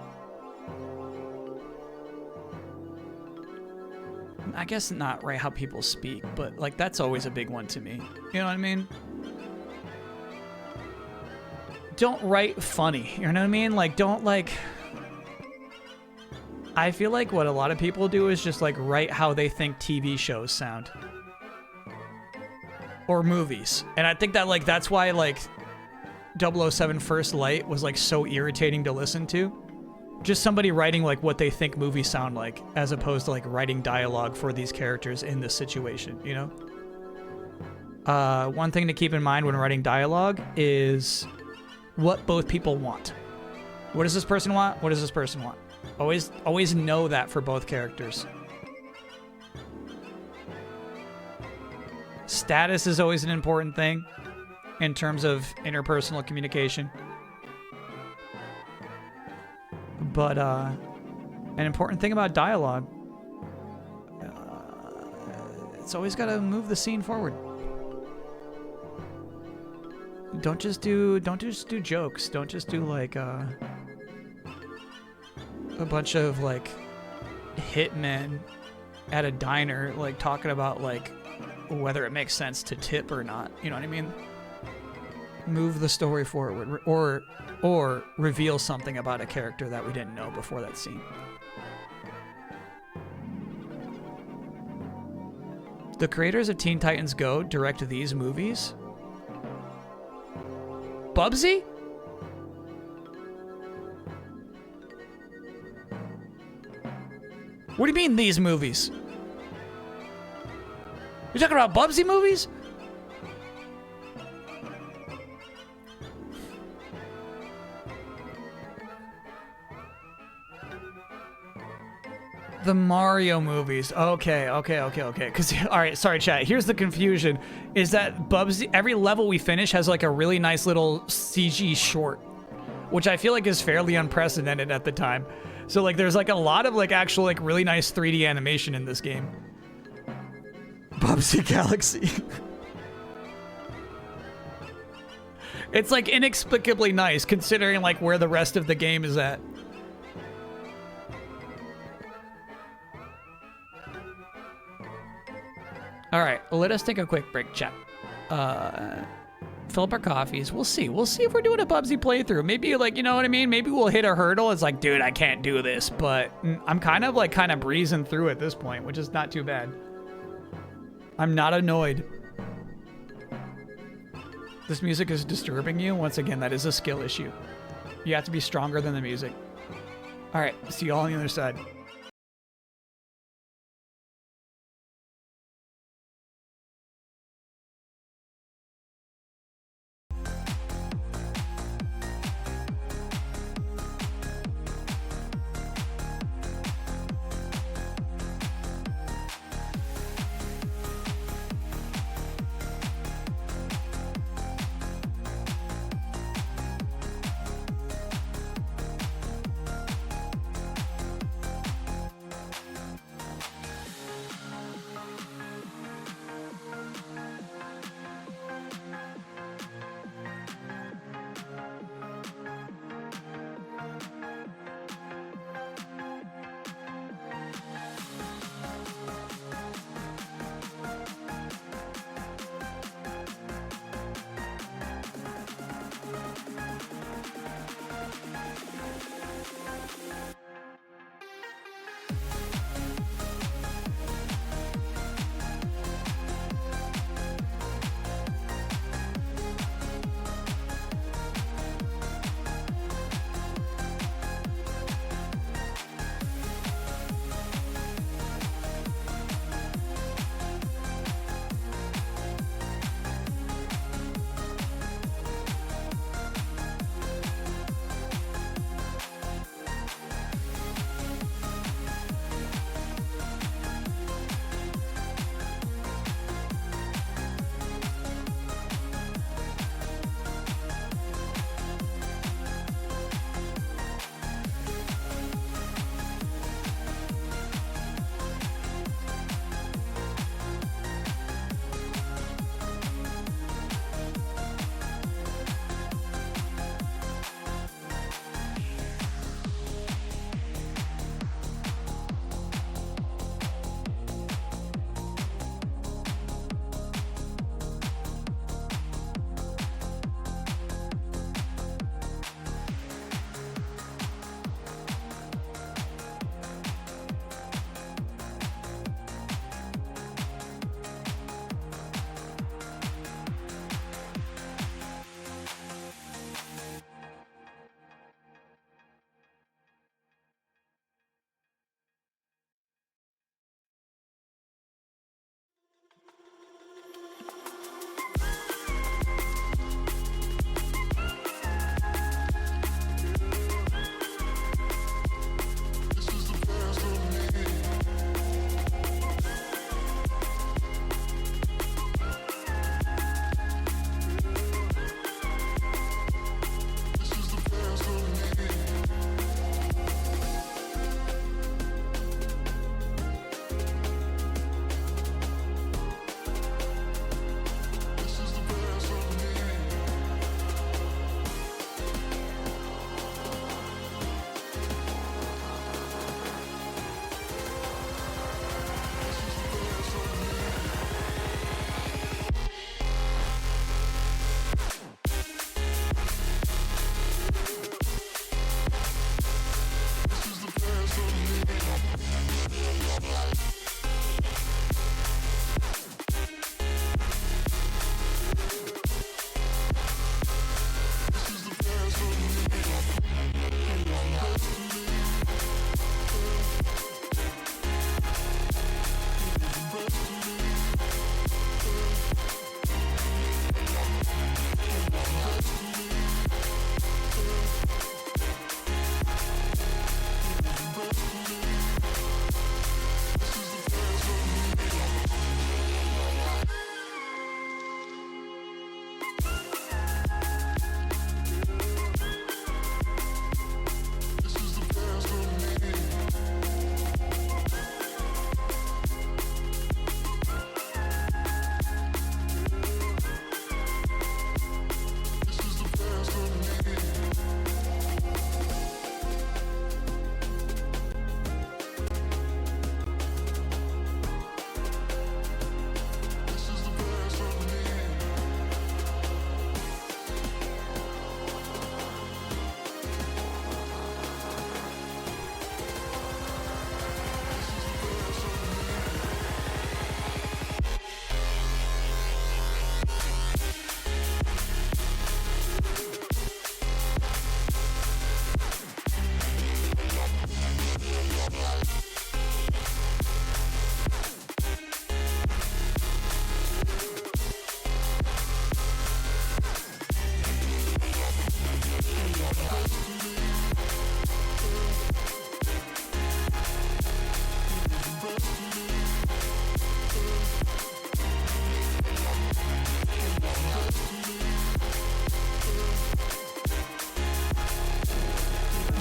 I guess not write how people speak, but like that's always a big one to me. You know what I mean? Don't write funny, you know what I mean? Like, don't like... I feel like what a lot of people do is just like write how they think TV shows sound. Or movies. And I think that like, that's why like 007 First Light was like so irritating to listen to. Just somebody writing like what they think movies sound like, as opposed to like writing dialogue for these characters in this situation, you know? One thing to keep in mind when writing dialogue is what both people want. What does this person want? What does this person want? Always know that for both characters. Status is always an important thing in terms of interpersonal communication. But an important thing about dialogue, it's always got to move the scene forward. Don't just do jokes. Don't just do like a bunch of like hitmen at a diner like talking about like whether it makes sense to tip or not. You know what I mean? Move the story forward or reveal something about a character that we didn't know before that scene. The creators of Teen Titans Go direct these movies? Bubsy? What do you mean these movies? You talking about Bubsy movies? The Mario movies. Okay. Because, all right, sorry, chat. Here's the confusion. Is that Bubsy, every level we finish has like a really nice little CG short, which I feel like is fairly unprecedented at the time. So like there's like a lot of like actual like really nice 3D animation in this game. Bubsy Galaxy. It's like inexplicably nice considering like where the rest of the game is at. All right, let us take a quick break, chat. fill up our coffees. We'll see. We'll see if we're doing a Bubsy playthrough. Maybe, like, you know what I mean? Maybe we'll hit a hurdle. It's like, dude, I can't do this. But I'm kind of breezing through at this point, which is not too bad. I'm not annoyed. This music is disturbing you. Once again, that is a skill issue. You have to be stronger than the music. All right, see you all on the other side.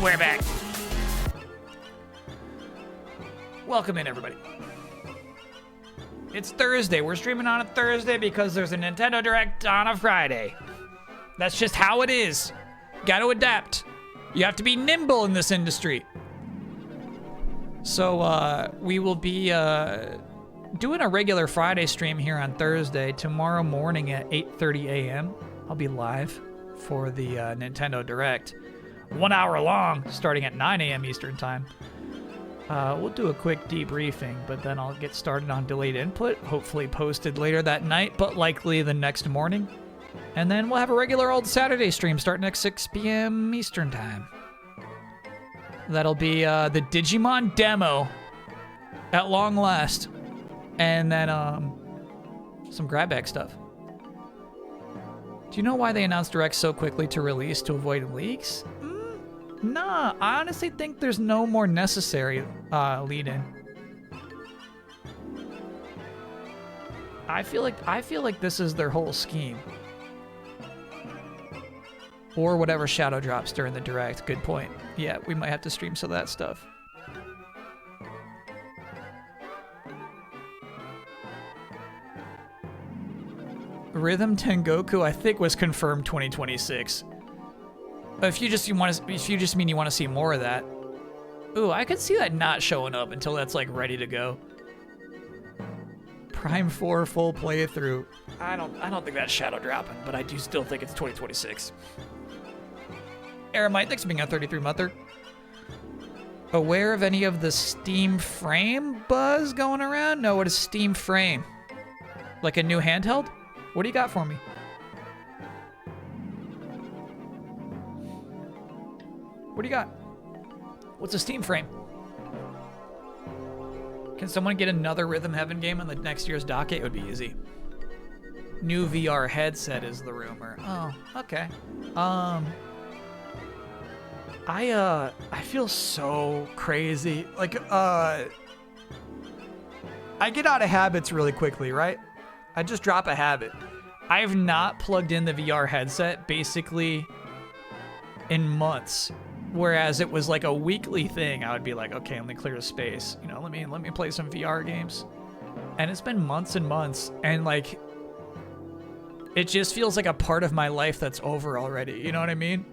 We're back. Welcome in, everybody. It's Thursday. We're streaming on a Thursday because there's a Nintendo Direct on a Friday. That's just how it is. Got to adapt. You have to be nimble in this industry. So we will be doing a regular Friday stream here on Thursday. Tomorrow morning at 8:30 a.m. I'll be live for the Nintendo Direct. 1 hour long, starting at 9 a.m. Eastern Time. We'll do a quick debriefing, but then I'll get started on delayed input, hopefully posted later that night, but likely the next morning. And then we'll have a regular old Saturday stream starting at 6 p.m. Eastern Time. That'll be the Digimon demo at long last. And then some grab bag stuff. Do you know why they announced Direct so quickly to release to avoid leaks? Nah, I honestly think there's no more necessary lead-in. I feel like this is their whole scheme. Or whatever shadow drops during the Direct. Good point. Yeah, we might have to stream some of that stuff. Rhythm Tengoku, I think, was confirmed 2026. If you just mean you want to see more of that. Ooh, I could see that not showing up until that's like ready to go. Prime 4 full playthrough. I don't think that's shadow dropping, but I do still think it's 2026. Aramite, thanks for being on 33 Mother. Aware of any of the Steam Frame buzz going around? No, what is Steam Frame? Like a new handheld? What do you got for me? What do you got? What's a Steam Frame? Can someone get another Rhythm Heaven game on the next year's docket? It would be easy. New VR headset is the rumor. Oh, okay. I feel so crazy. Like, I get out of habits really quickly, right? I just drop a habit. I've not plugged in the VR headset basically in months. Whereas it was like a weekly thing. I would be like, okay, let me clear the space. You know, let me play some VR games. And it's been months and months, and like, it just feels like a part of my life that's over already. You know what I mean?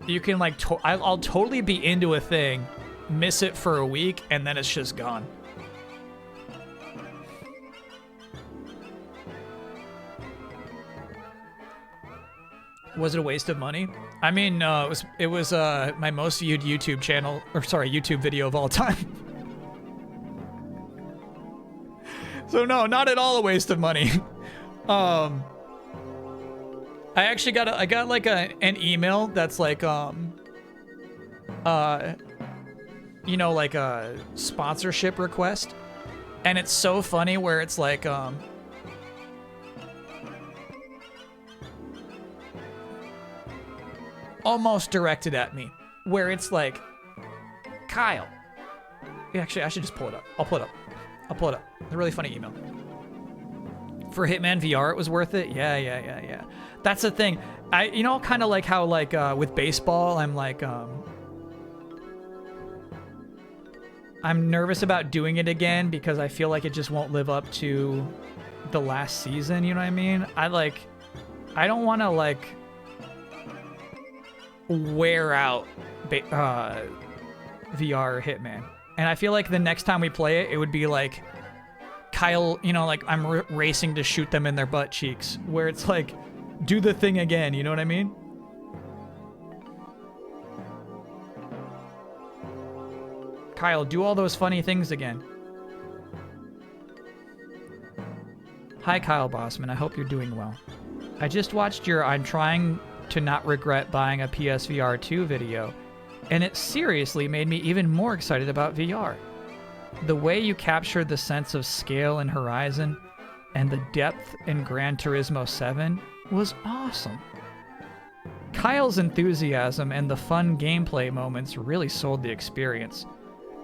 You can like, I'll totally be into a thing, miss it for a week, and then it's just gone. Was it a waste of money? I mean, it was my most viewed YouTube channel, or sorry, YouTube video of all time. So no, not at all a waste of money. I actually got like an email that's like you know, like a sponsorship request, and it's so funny where it's like almost directed at me, where it's like, Kyle. Actually, I should just pull it up. I'll pull it up. It's a really funny email. For Hitman VR, it was worth it. Yeah. That's the thing. You know, kind of like how like with baseball, I'm like I'm nervous about doing it again because I feel like it just won't live up to the last season. You know what I mean? I don't want to like wear out VR Hitman. And I feel like the next time we play it, it would be like Kyle, you know, like I'm racing to shoot them in their butt cheeks, where it's like, do the thing again, you know what I mean? Kyle, do all those funny things again. Hi, Kyle Bossman. I hope you're doing well. I just watched your I'm trying to not regret buying a PSVR 2 video, and it seriously made me even more excited about VR. The way you captured the sense of scale in Horizon and the depth in Gran Turismo 7 was awesome. Kyle's enthusiasm and the fun gameplay moments really sold the experience,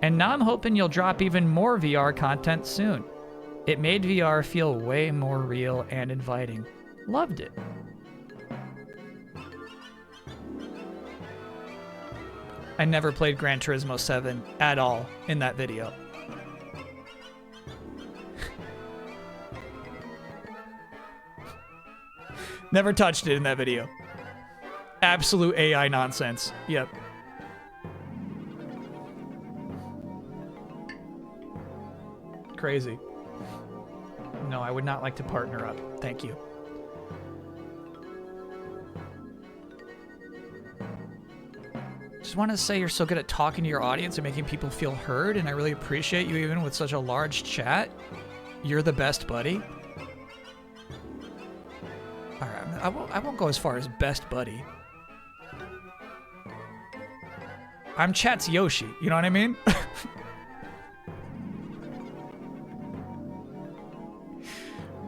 and now I'm hoping you'll drop even more VR content soon. It made VR feel way more real and inviting. Loved it. I never played Gran Turismo 7 at all in that video. Never touched it in that video. Absolute AI nonsense. Yep. Crazy. No, I would not like to partner up. Thank you. Just want to say you're so good at talking to your audience and making people feel heard, and I really appreciate you even with such a large chat. You're the best, buddy. Alright, I won't go as far as best buddy. I'm chat's Yoshi, you know what I mean?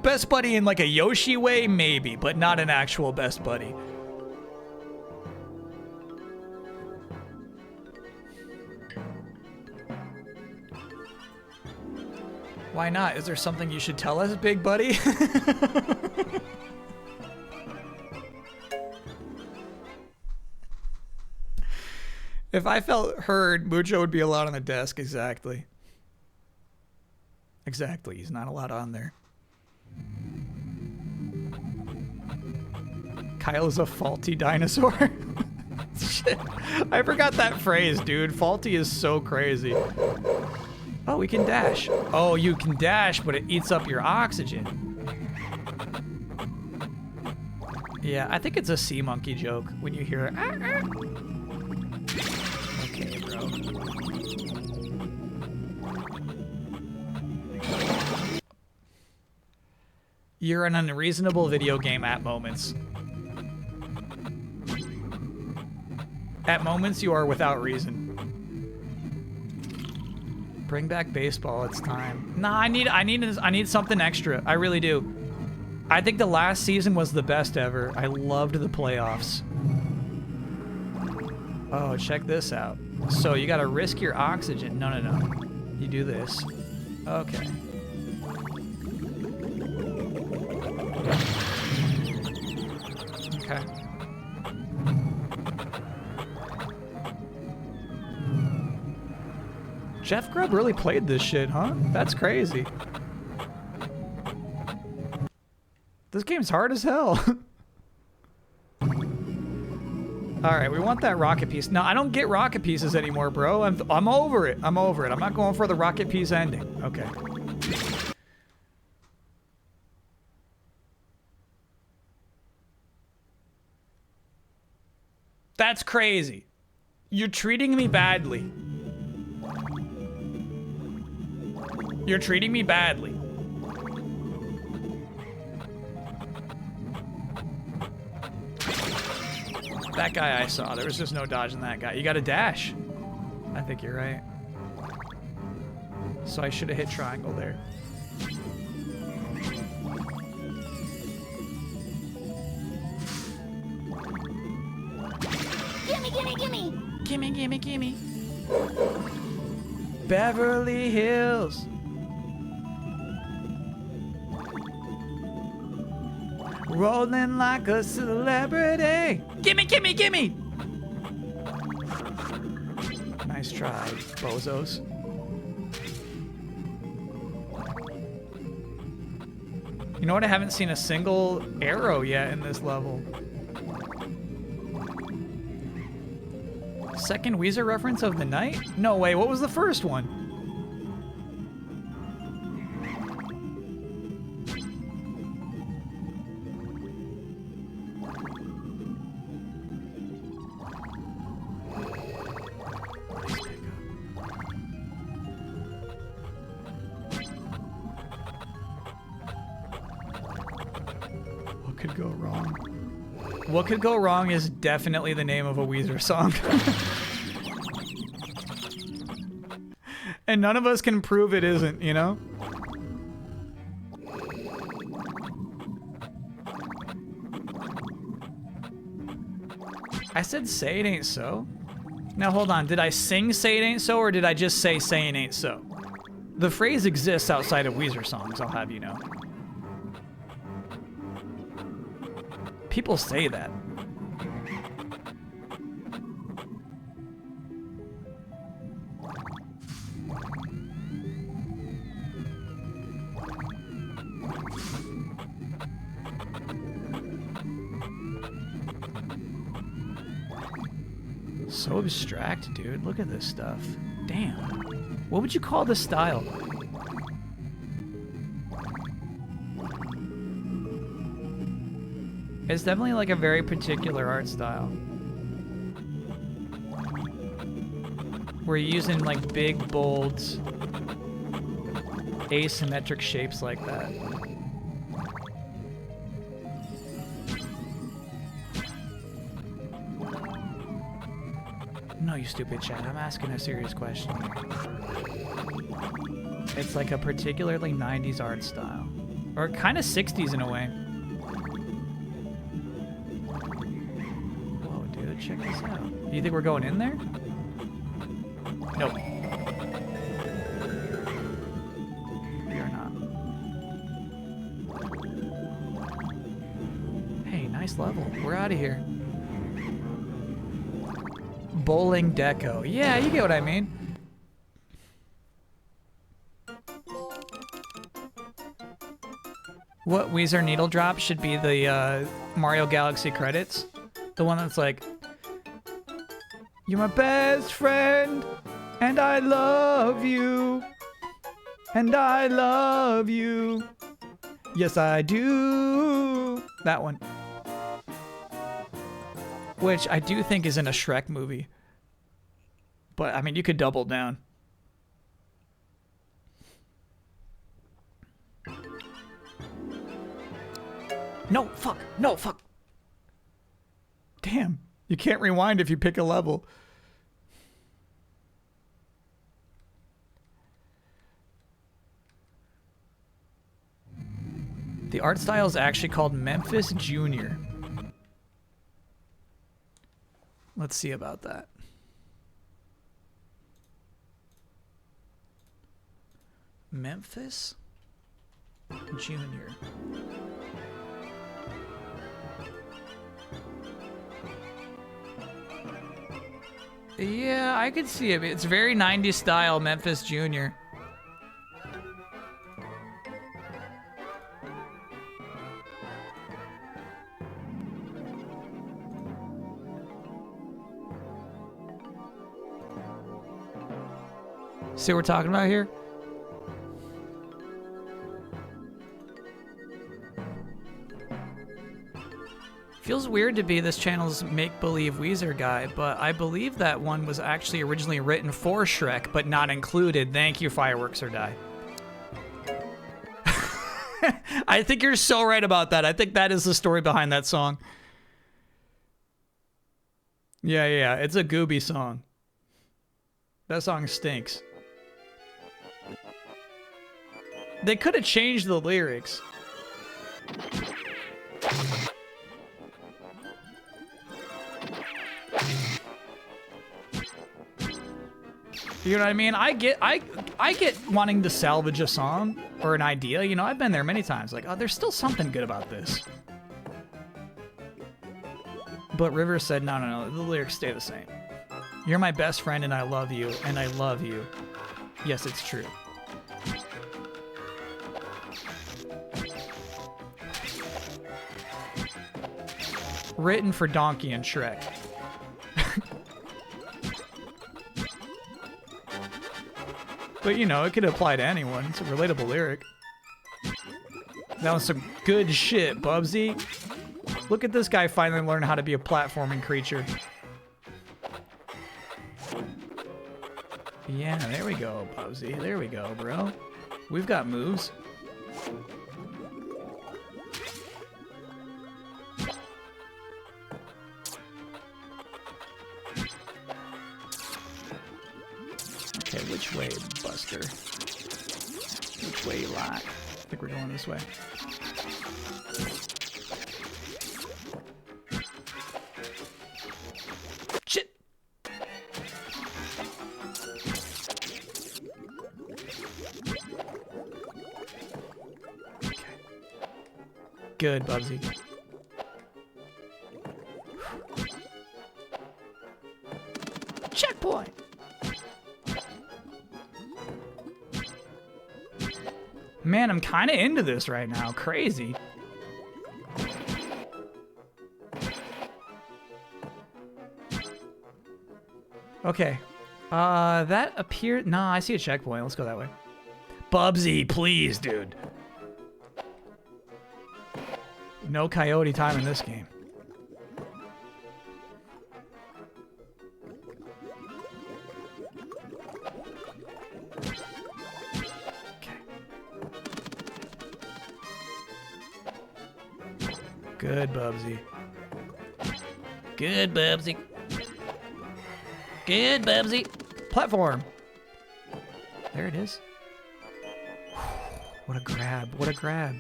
Best buddy in like a Yoshi way, maybe, but not an actual best buddy. Why not? Is there something you should tell us, big buddy? If I felt heard, Mucho would be allowed on the desk. Exactly. Exactly. He's not allowed on there. Kyle is a faulty dinosaur. Shit. I forgot that phrase, dude. Faulty is so crazy. Oh, we can dash. Oh, you can dash, but it eats up your oxygen. Yeah, I think it's a sea monkey joke when you hear it. Okay, bro. You're an unreasonable video game at moments. At moments, you are without reason. Bring back baseball. It's time. Nah, I need something extra. I really do. I think the last season was the best ever. I loved the playoffs. Oh, check this out. So you gotta risk your oxygen. No. You do this. Okay. Okay. Jeff Grubb really played this shit, huh? That's crazy. This game's hard as hell. Alright, we want that rocket piece. No, I don't get rocket pieces anymore, bro. I'm over it. I'm over it. I'm not going for the rocket piece ending. Okay. That's crazy. You're treating me badly. You're treating me badly. That guy I saw, there was just no dodging that guy. You gotta dash. I think you're right. So I should have hit triangle there. Gimme! Gimme. Beverly Hills. Rolling like a celebrity. Gimme! Nice try, bozos. You know what? I haven't seen a single arrow yet in this level. Second Weezer reference of the night? No way, what was the first one? What could go wrong? What could go wrong is definitely the name of a Weezer song. And none of us can prove it isn't, you know? I said say it ain't so. Now hold on, did I sing say it ain't so or did I just say it ain't so? The phrase exists outside of Weezer songs, I'll have you know. People say that. So abstract, dude. Look at this stuff. Damn. What would you call this style? It's definitely like a very particular art style. We're using like big, bold, asymmetric shapes like that. No, you stupid chat. I'm asking a serious question. It's like a particularly 90s art style. Or kind of 60s in a way. Whoa, dude, check this out. Do you think we're going in there? Nope. We are not. Hey, nice level. We're out of here. Bowling deco. Yeah, you get what I mean. What Weezer needle drop should be the Mario Galaxy credits. The one that's like, you're my best friend, and I love you, and I love you. Yes, I do. That one. Which I do think is in a Shrek movie. But, I mean, you could double down. No, fuck. No, fuck. Damn. You can't rewind if you pick a level. The art style is actually called Memphis Junior. Let's see about that. Memphis Junior. Yeah, I could see it. It's very 90s style, Memphis Junior. See what we're talking about here? Feels weird to be this channel's make-believe Weezer guy, but I believe that one was actually originally written for Shrek, but not included. Thank you, Fireworks or Die. I think you're so right about that. I think that is the story behind that song. Yeah, it's a Gooby song. That song stinks. They could have changed the lyrics. You know what I mean? I get wanting to salvage a song or an idea. You know, I've been there many times. Like, oh, there's still something good about this. But Rivers said, no, the lyrics stay the same. You're my best friend and I love you, and I love you. Yes, it's true. Written for Donkey and Shrek. But, you know, it could apply to anyone. It's a relatable lyric. That was some good shit, Bubsy. Look at this guy finally learning how to be a platforming creature. Yeah, there we go, Bubsy. There we go, bro. We've got moves. Okay, which way, Buster? Which way you like? I think we're going this way. Shit! Okay. Good, Bubsy. Checkpoint! Man, I'm kind of into this right now. Crazy. Okay. That appeared... Nah, I see a checkpoint. Let's go that way. Bubsy, please, dude. No coyote time in this game. Okay. Good, Bubsy. Good, Bubsy. Good, Bubsy. Platform. There it is. What a grab. What a grab.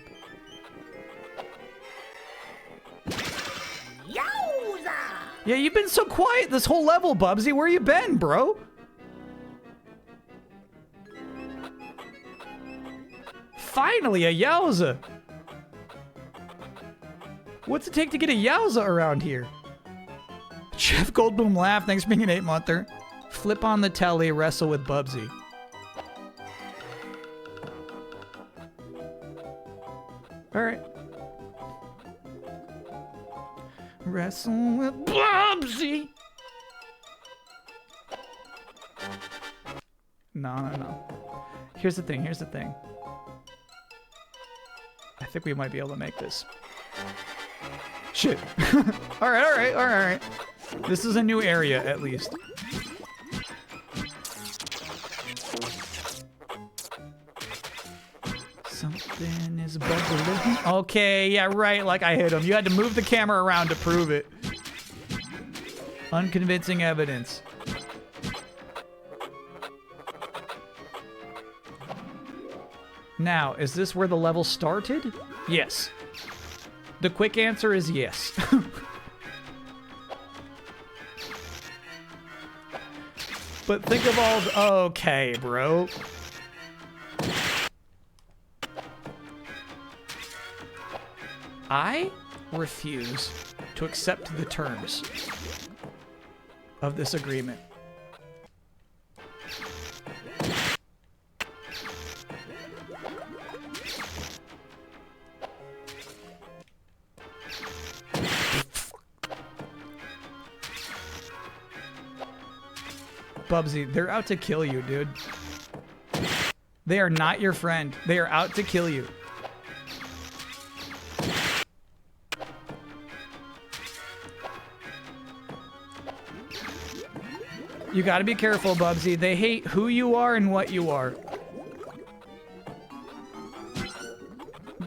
Yowza! Yeah, you've been so quiet this whole level, Bubsy. Where you been, bro? Finally, a Yowza. What's it take to get a Yowza around here? Jeff Goldblum laugh. Thanks for being an 8-monther. Flip on the telly, wrestle with Bubsy. Alright. Wrestle with Bubsy. No. Here's the thing. I think we might be able to make this. Shit. All right. This is a new area, at least. Something is bubbling. Okay, yeah, right, like I hit him. You had to move the camera around to prove it. Unconvincing evidence. Now, is this where the level started? Yes. The quick answer is yes. But think of all the... Okay, bro. I refuse to accept the terms of this agreement. Bubsy, they're out to kill you, dude. They are not your friend. They are out to kill you. You gotta be careful, Bubsy. They hate who you are and what you are.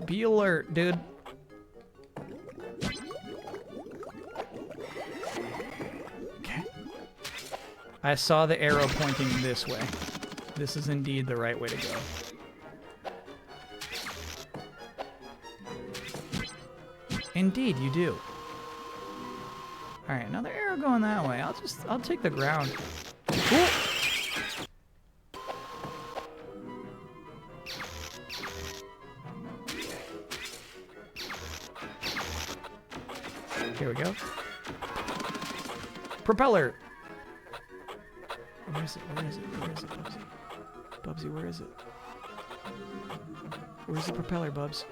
Be alert, dude. Okay. I saw the arrow pointing this way. This is indeed the right way to go. Indeed, you do. All right, another arrow going that way. I'll take the ground. Ooh. Here we go. Propeller. Where is it? Where is it? Where is it, Bubsy? Bubsy, where is it? Where's the propeller, Bubs?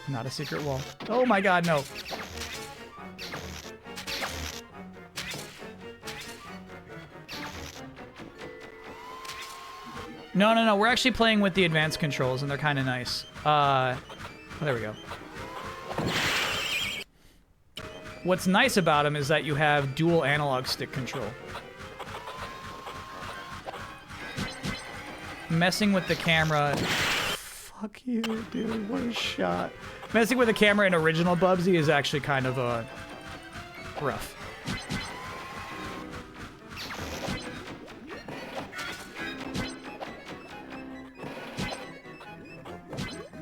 Not a secret wall. Oh my god, no. No. We're actually playing with the advanced controls, and they're kind of nice. Oh, there we go. What's nice about them is that you have dual analog stick control. Messing with the camera... Fuck you, dude. What a shot. Messing with the camera in original Bubsy is actually kind of rough.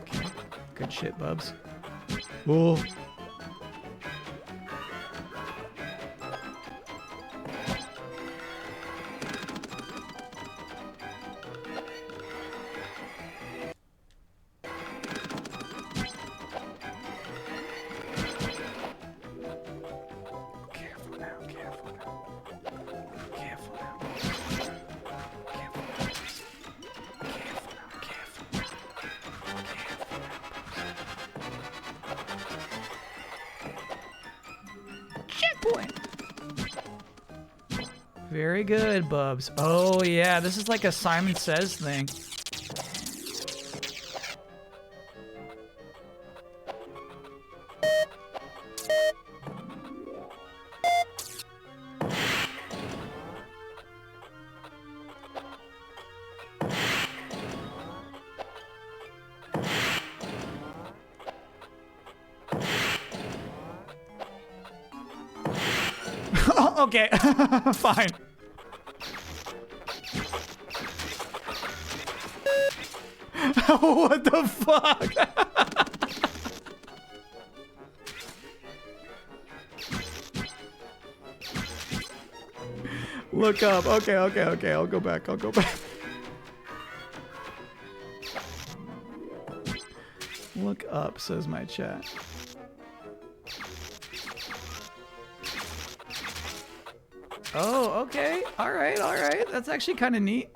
Okay. Good shit, Bubs. Whoa. Very good, Bubs. Oh, yeah, this is like a Simon Says thing. Okay, fine. What the fuck? Look up. Okay, okay, okay. I'll go back. I'll go back. Look up, says my chat. Oh, okay. All right, all right. That's actually kind of neat.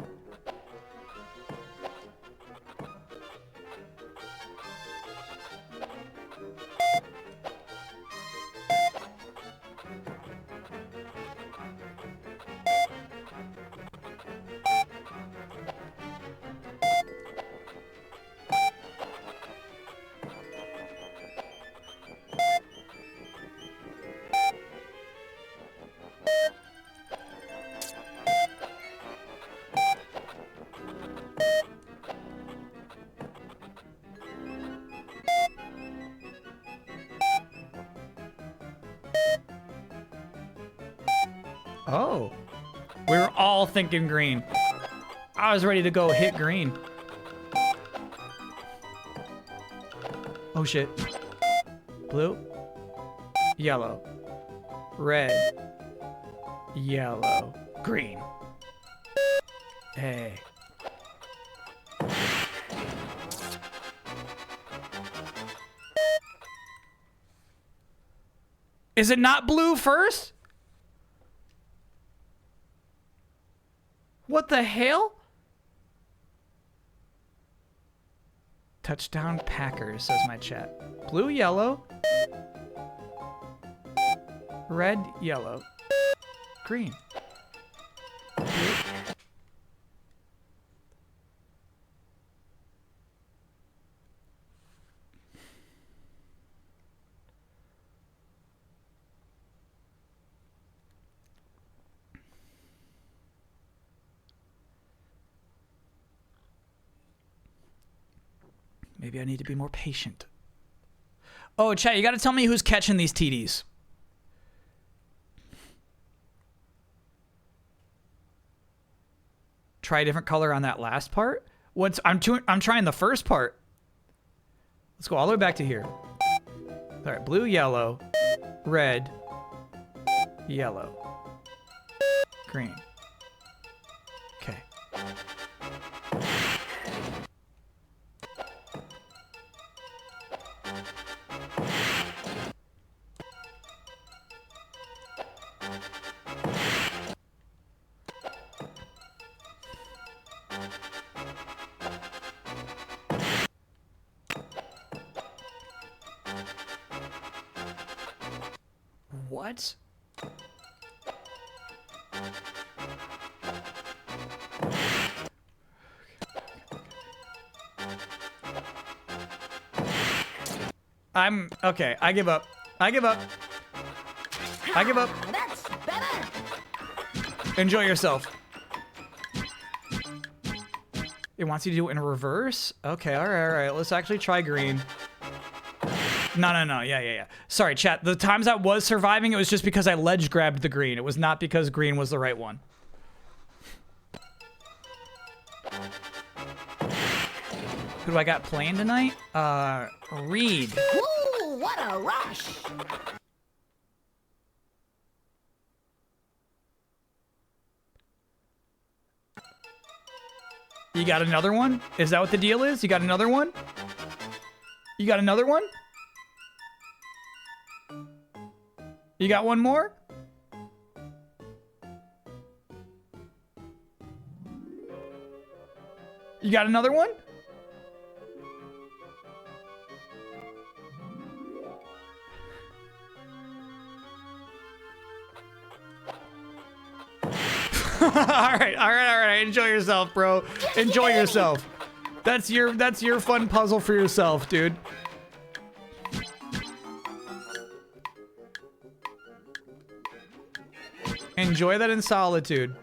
Oh, we were all thinking green. I was ready to go hit green. Oh shit. Blue, yellow, red, yellow, green. Hey. Is it not blue first? What the hell? Touchdown Packers, says my chat. Blue, yellow. Red, yellow. Green. Maybe I need to be more patient. Oh, chat, you gotta tell me who's catching these TDs. Try a different color on that last part. I'm trying the first part. Let's go all the way back to here. All right, blue, yellow, red, yellow, green. Okay. What? I'm okay. I give up. I give up. I give up. That's better. Enjoy yourself. It wants you to do it in reverse? Okay, all right, all right. Let's actually try green. No. Yeah. Sorry, chat. The times I was surviving, it was just because I ledge grabbed the green. It was not because green was the right one. Who do I got playing tonight? Reed. Ooh, what a rush. You got another one? Is that what the deal is? You got another one? You got another one? You got one more? You got another one? All right. Enjoy yourself, bro. Enjoy yourself. That's your fun puzzle for yourself, dude. Enjoy that in solitude.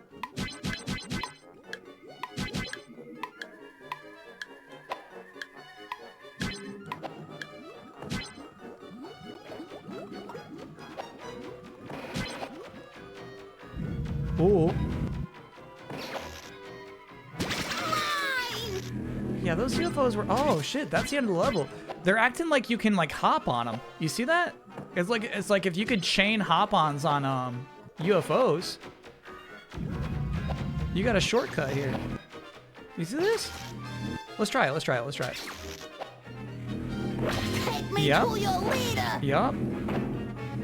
Ooh. Yeah, those UFOs were... Oh, shit, that's the end of the level. They're acting like you can, like, hop on them. You see that? It's like if you could chain hop-ons on, UFOs. You got a shortcut here. You see this? Let's try it. Take me Yep. to your leader. Yup.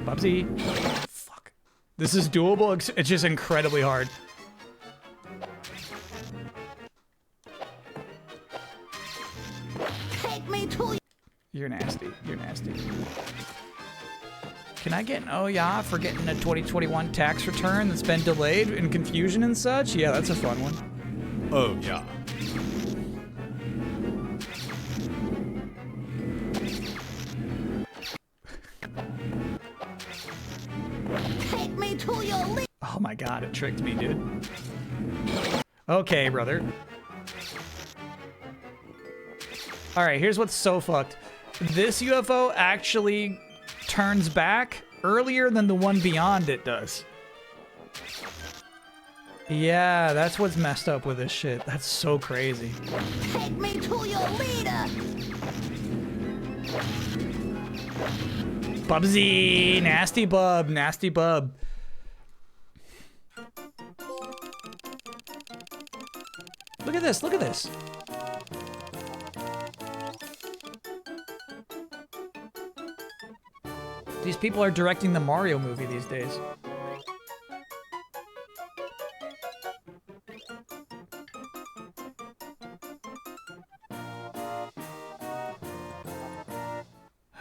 Bubsy. Fuck. This is doable. It's just incredibly hard. Take me to You're nasty. Can I get an oh yeah for getting a 2021 tax return that's been delayed and confusion and such? Yeah, that's a fun one. Oh, yeah. Take me to your leader. Oh my god, it tricked me, dude. Okay, brother. Alright, here's what's so fucked. This UFO actually turns back earlier than the one beyond it does. Yeah, that's what's messed up with this shit. That's so crazy. Take me to your leader. Bubsy! Nasty bub, nasty bub. Look at this, look at this. These people are directing the Mario movie these days.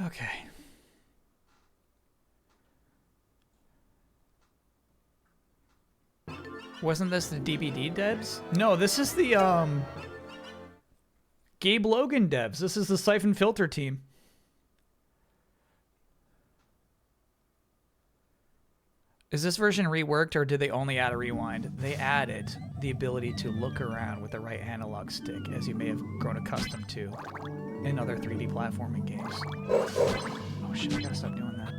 Okay. Wasn't this the DBD devs? No, this is the, Gabe Logan devs. This is the Siphon Filter team. Is this version reworked, or did they only add a rewind? They added the ability to look around with the right analog stick, as you may have grown accustomed to in other 3D platforming games. Oh shit, I gotta stop doing that.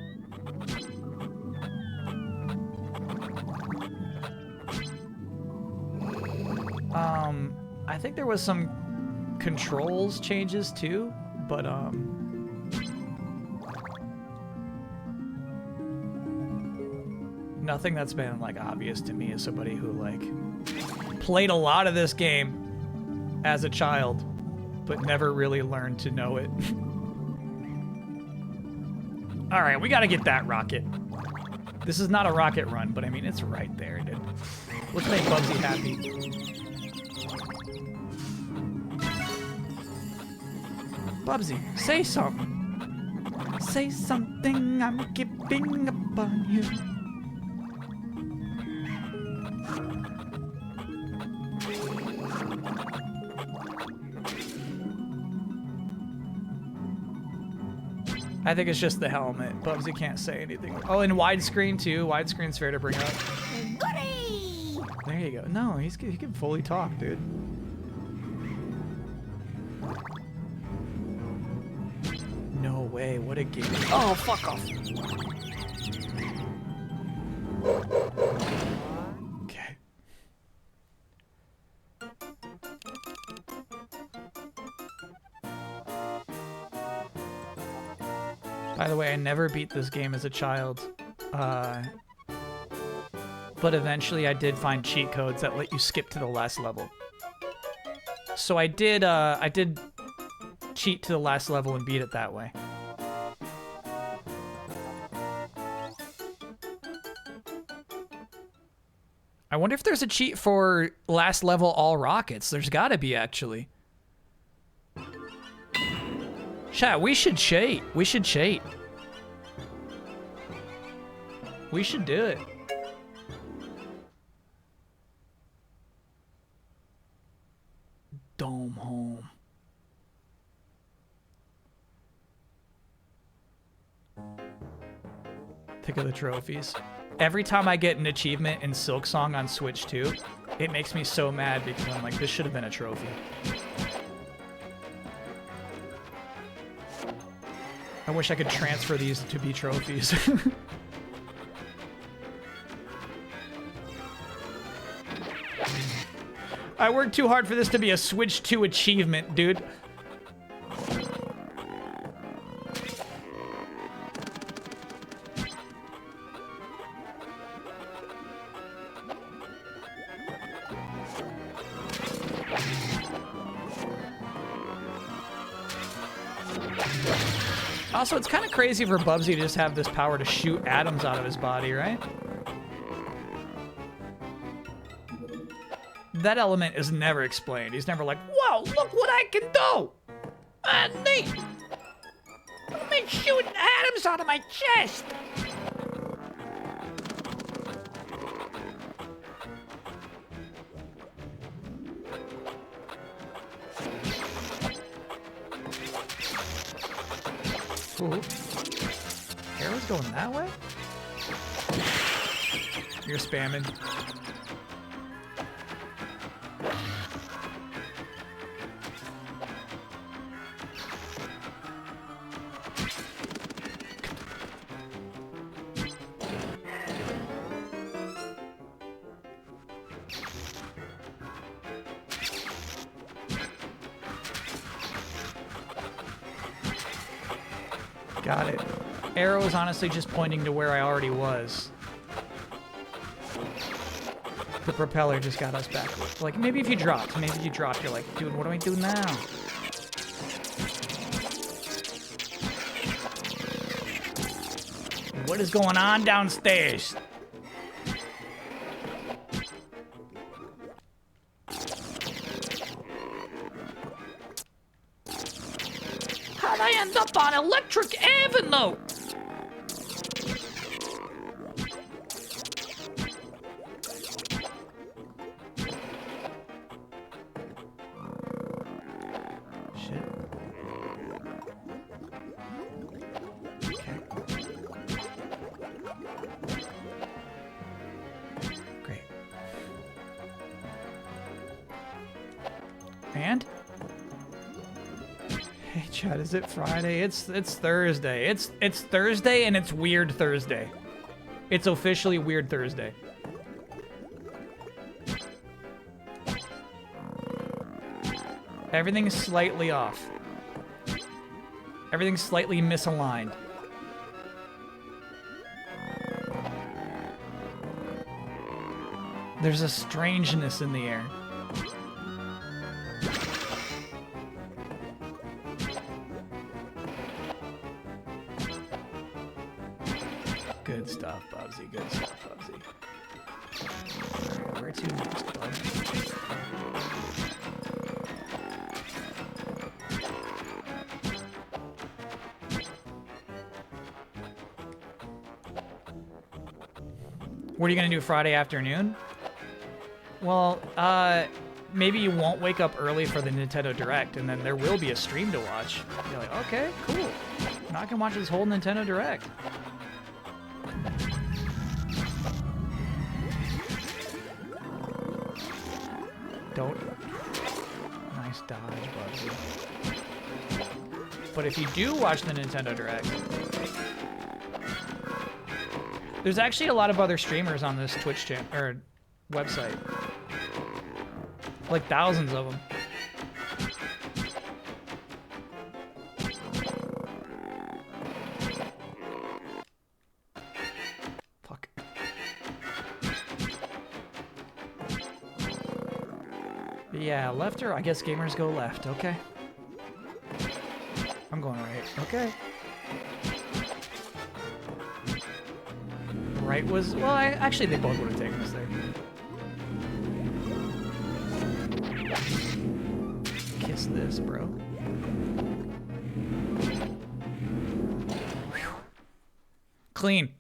I think there was some controls changes too, but nothing that's been like obvious to me as somebody who like played a lot of this game as a child, but never really learned to know it. All right, we gotta get that rocket. This is not a rocket run, but I mean, it's right there, dude. Let's make Bubsy happy. Bubsy, say something. Say something, I'm giving up on you. I think it's just the helmet. Bubsy can't say anything. Oh, and widescreen too. Widescreen's fair to bring up. Goody! There you go. No, he can fully talk, dude. No way. What a game. Oh, fuck off. Okay. By the way, I never beat this game as a child. But eventually I did find cheat codes that let you skip to the last level. So I did cheat to the last level and beat it that way. I wonder if there's a cheat for last level all rockets. There's gotta be, actually. Chat, we should cheat. We should cheat. We should do it. dome home. Pick of the trophies. Every time I get an achievement in Silksong on Switch 2, it makes me so mad because I'm like, this should have been a trophy. I wish I could transfer these to be trophies. I worked too hard for this to be a Switch 2 achievement, dude. Also, it's kind of crazy for Bubsy to just have this power to shoot atoms out of his body, right? That element is never explained. He's never like, whoa, look what I can do! Neat! I'm shooting atoms out of my chest! Ooh. Arrow's going that way? You're spamming. Got it. Arrow is honestly just pointing to where I already was. The propeller just got us back. Like, maybe if you dropped, you're like, dude, what do I do now? What is going on downstairs? How'd I end up on Electric Avenue? Shit. Okay. Great. And? Hey Chad, is it Friday? It's Thursday. It's Thursday and it's Weird Thursday. It's officially Weird Thursday. Everything's slightly off. Everything's slightly misaligned. There's a strangeness in the air. Good stuff, Bubsy. Good stuff, Bubsy. Alright, where to next, bud? What are you gonna do Friday afternoon? Well, maybe you won't wake up early for the Nintendo Direct, and then there will be a stream to watch. You're like, okay, cool. Now I can watch this whole Nintendo Direct. Don't. Nice dodge, Bubsy. But if you do watch the Nintendo Direct, there's actually a lot of other streamers on this Twitch channel or website. Like thousands of them. Fuck. Yeah, left or I guess gamers go left. Okay. I'm going right. Okay. Right was, well, actually they both would have taken us there. Kiss this, bro. Whew. Clean.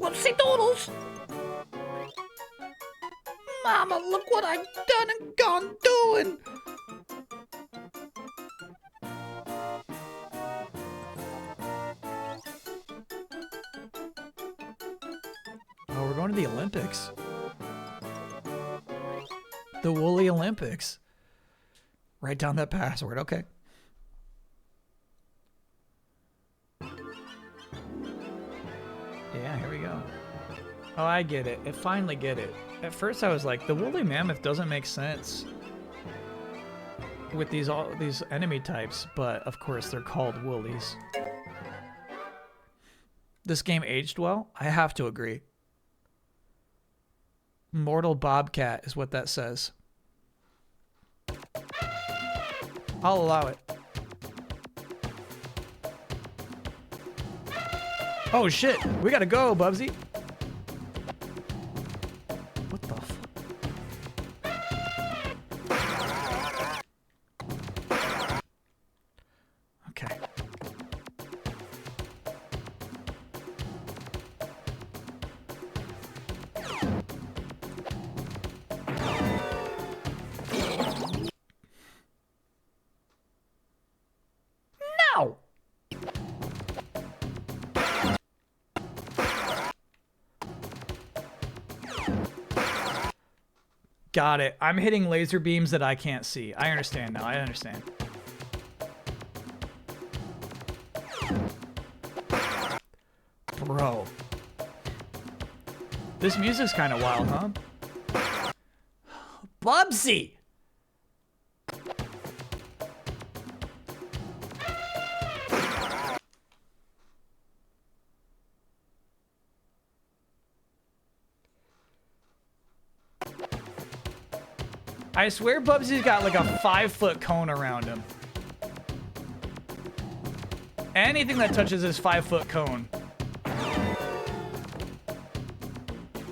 Whoopsie doodles! Mama, look what I've done and gone doing! Oh, we're going to the Olympics. The Woolly Olympics. Write down that password, okay. Yeah, here we go. Oh, I get it. I finally get it. At first I was like, the woolly mammoth doesn't make sense with these enemy types, but of course they're called woolies. This game aged well? I have to agree. Mortal Bobcat is what that says. I'll allow it. Oh shit, we gotta go, Bubsy. What the fuck? Okay. No! Got it. I'm hitting laser beams that I can't see. I understand now. I understand. Bro. This music's kind of wild, huh? Bubsy! I swear Bubsy's got like a 5-foot cone around him. Anything that touches his 5-foot cone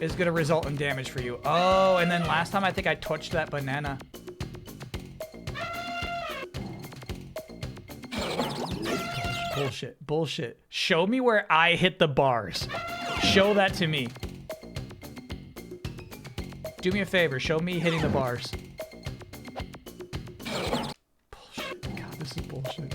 is gonna result in damage for you. Oh, and then last time I think I touched that banana. Bullshit, bullshit. Show me where I hit the bars. Show that to me. Do me a favor, show me hitting the bars. Bullshit, God, this is bullshit.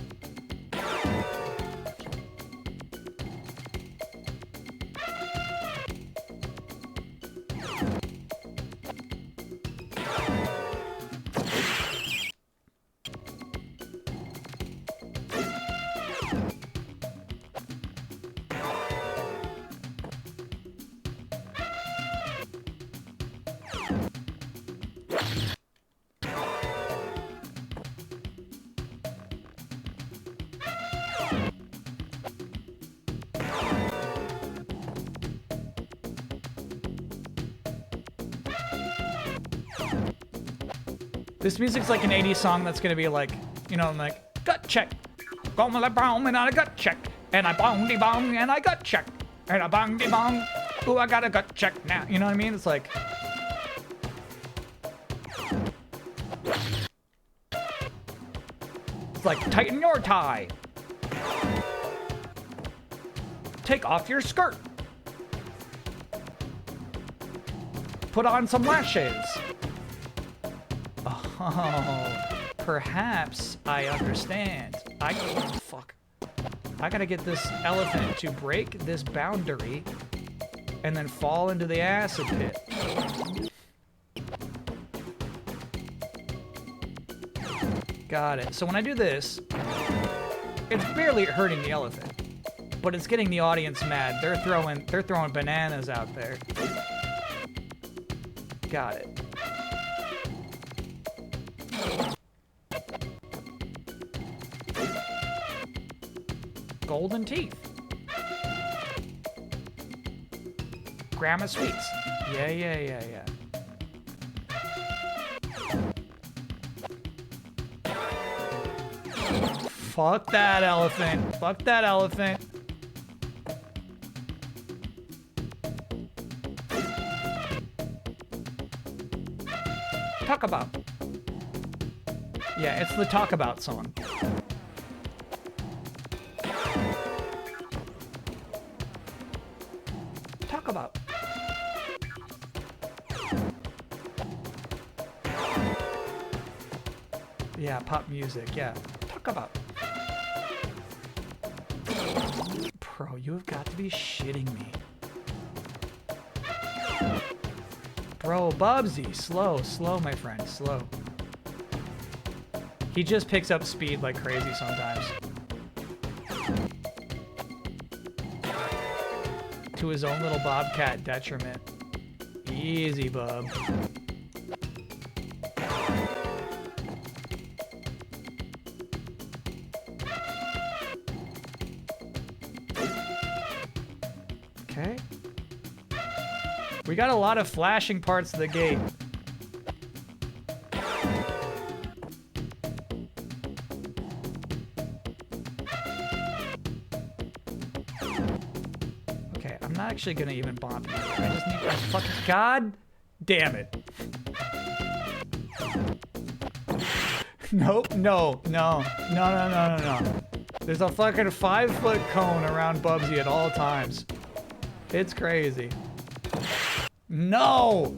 This music's like an 80s song that's gonna be like, you know, like, gut check. And I gut check. And I bongy bong and I gut check. And I bongy bong. Ooh, I got a gut check now. You know what I mean? It's like. It's like, tighten your tie. Take off your skirt. Put on some lashes. Oh, perhaps I understand. Fuck. I gotta get this elephant to break this boundary and then fall into the acid pit. Got it. So when I do this, it's barely hurting the elephant, but it's getting the audience mad. They're throwing bananas out there. Got it. Golden teeth. Grandma sweets. Yeah. Fuck that elephant. Fuck that elephant. Talk about. Yeah, it's the Talk About song. Talk pop music. Yeah. Talk about. Bro, you have got to be shitting me. Bro, Bubsy, slow, my friend, slow. He just picks up speed like crazy sometimes. To his own little bobcat detriment. Easy, bub. Okay. We got a lot of flashing parts of the gate. Okay, I'm not actually gonna even bomb you. I just need a fucking... God damn it. Nope, no. There's a fucking 5-foot cone around Bubsy at all times. It's crazy. No!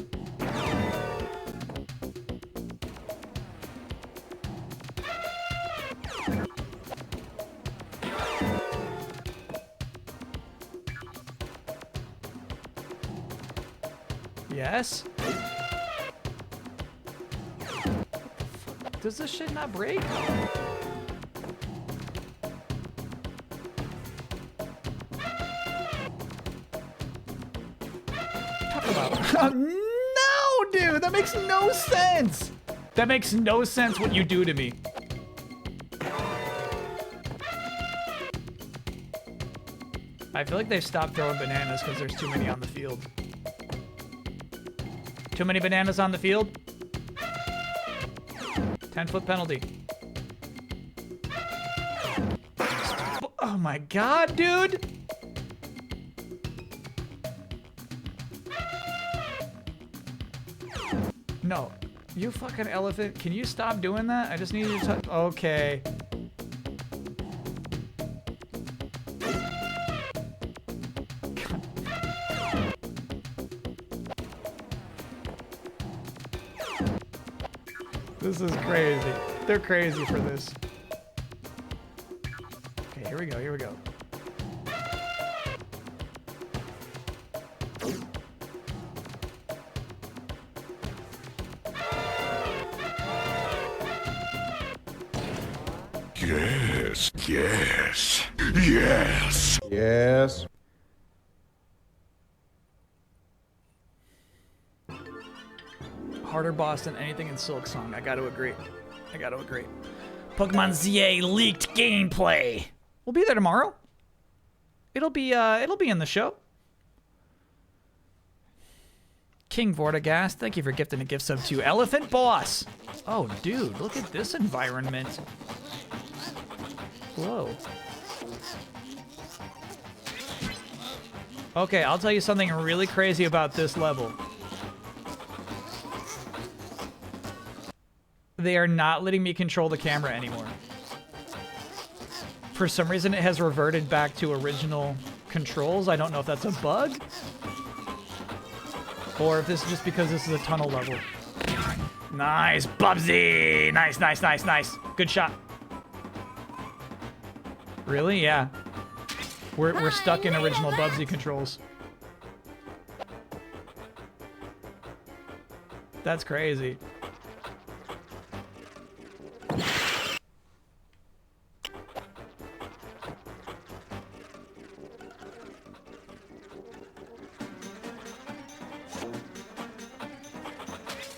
Yes? Does this shit not break? No, dude, that makes no sense. That makes no sense what you do to me. I feel like they've stopped throwing bananas because there's too many on the field. Too many bananas on the field? 10-foot penalty. Oh my god, dude! No, you fucking elephant. Can you stop doing that? I just need you to touch. Okay. This is crazy. They're crazy for this. Okay, here we go, here we go. Yes, yes, yes. Yes. Harder boss than anything in Silk Song. I gotta agree. I gotta agree. Pokemon ZA leaked gameplay. We'll be there tomorrow. It'll be in the show. King Vortigast, thank you for gifting a gift sub to Elephant Boss. Oh, dude, look at this environment. Whoa. Okay, I'll tell you something really crazy about this level. They are not letting me control the camera anymore. For some reason, it has reverted back to original controls. I don't know if that's a bug, or if this is just because this is a tunnel level. Nice, Bubsy! Nice, nice, nice, nice. Good shot. Really? Yeah. We're stuck in original Bubsy controls. That's crazy.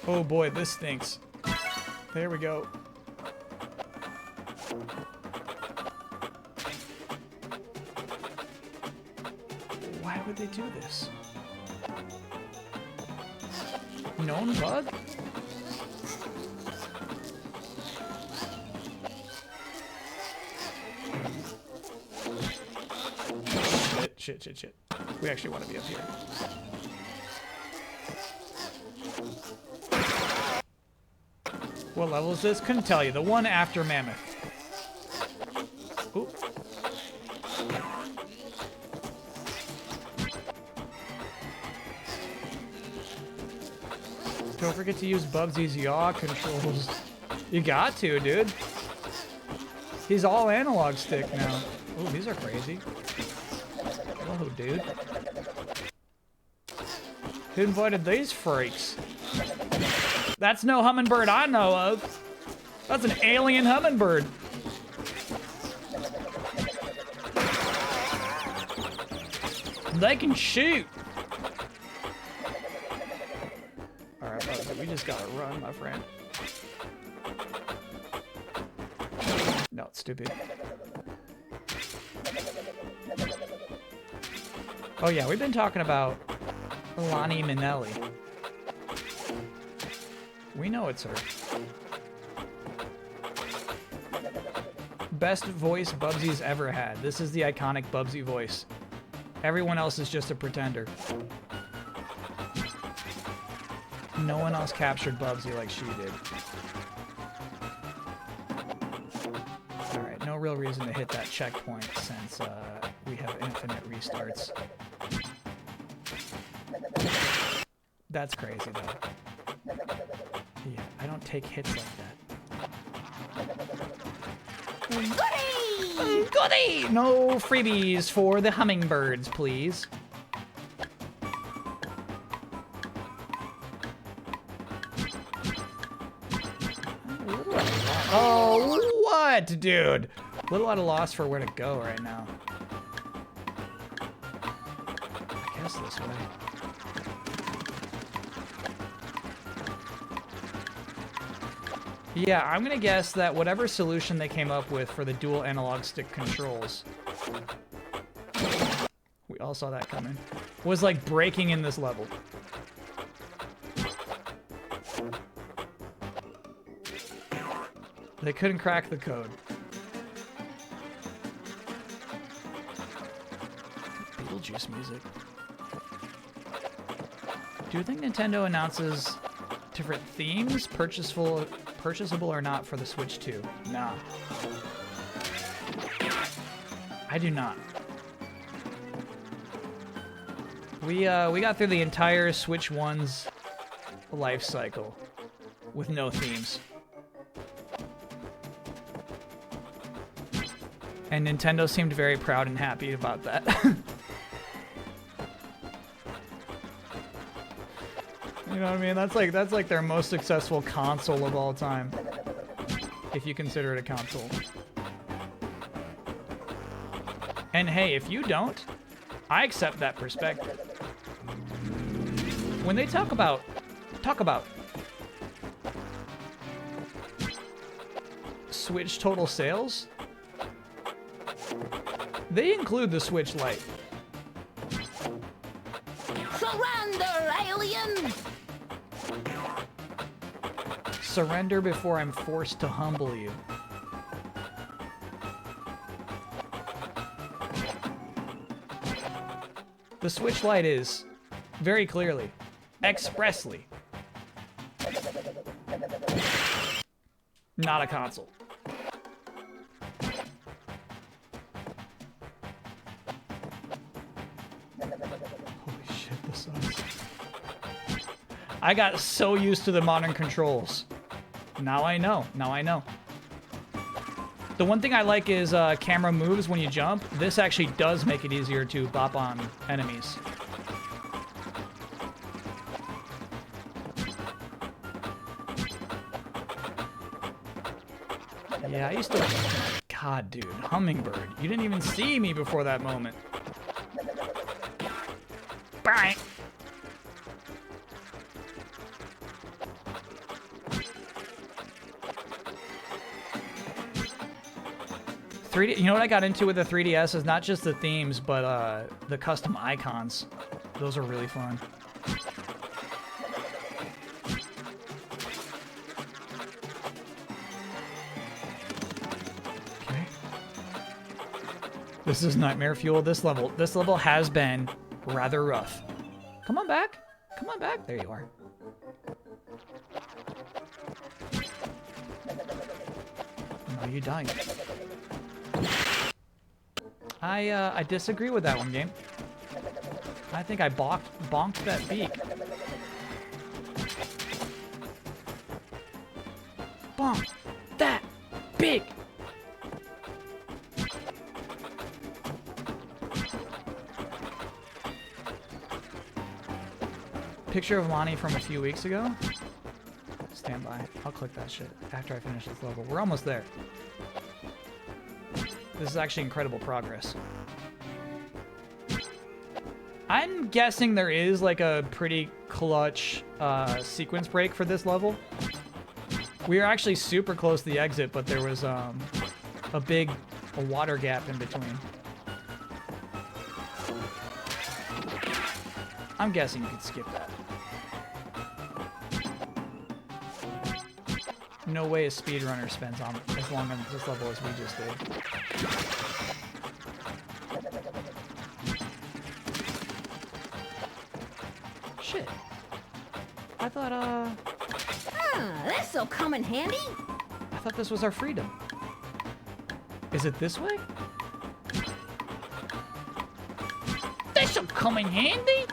Oh boy, this stinks. There we go. Why would they do this? Known bug? Shit. We actually want to be up here. What level is this? Couldn't tell you. The one after Mammoth. Ooh. Don't forget to use Bubsy's yaw controls. You got to, dude. He's all analog stick now. Oh, these are crazy. Whoa, dude. Who invited these freaks? That's no hummingbird I know of. That's an alien hummingbird. They can shoot. All right, Bubsy, we just gotta run, my friend. No, it's stupid. Oh yeah, we've been talking about Lonnie Minelli. We know it's her. Best voice Bubsy's ever had. This is the iconic Bubsy voice. Everyone else is just a pretender. No one else captured Bubsy like she did. Alright, no real reason to hit that checkpoint since we have infinite restarts. That's crazy though. Yeah, I don't take hits like that. Goodie! Goodie! No freebies for the hummingbirds, please. Oh, what, dude? A little at a loss for where to go right now. I guess this way. Yeah, I'm gonna guess that whatever solution they came up with for the dual analog stick controls, we all saw that coming, was like breaking in this level. They couldn't crack the code. Beetlejuice music. Do you think Nintendo announces different themes, purchasable or not, for the Switch 2? Nah. I do not. We got through the entire Switch 1's life cycle with no themes. And Nintendo seemed very proud and happy about that. You know what I mean? That's like their most successful console of all time, if you consider it a console. And hey, if you don't, I accept that perspective. When they talk about Switch total sales, they include the Switch Lite. Surrender, aliens! Surrender before I'm forced to humble you. The Switch Lite is, very clearly, expressly, not a console. Holy shit, this sucks. I got so used to the modern controls. Now I know. Now I know. The one thing I like is camera moves when you jump. This actually does make it easier to bop on enemies. Yeah, I used to... God, dude. Hummingbird. You didn't even see me before that moment. Bye. You know what I got into with the 3DS is not just the themes, but the custom icons. Those are really fun. Okay. This is nightmare fuel. This level has been rather rough. Come on back. Come on back. There you are. No, you died. I disagree with that one, game. I think I bonked that beak. Bonk. Sick! Picture of Lonnie from a few weeks ago. Stand by. I'll click that shit after I finish this level. We're almost there. This is actually incredible progress. I'm guessing there is like a pretty clutch sequence break for this level. We are actually super close to the exit, but there was a water gap in between. I'm guessing you could skip that. No way a speedrunner spends on as long on this level as we just did. Shit. I thought, this'll come in handy. I thought this was our freedom. Is it this way? This'll come in handy?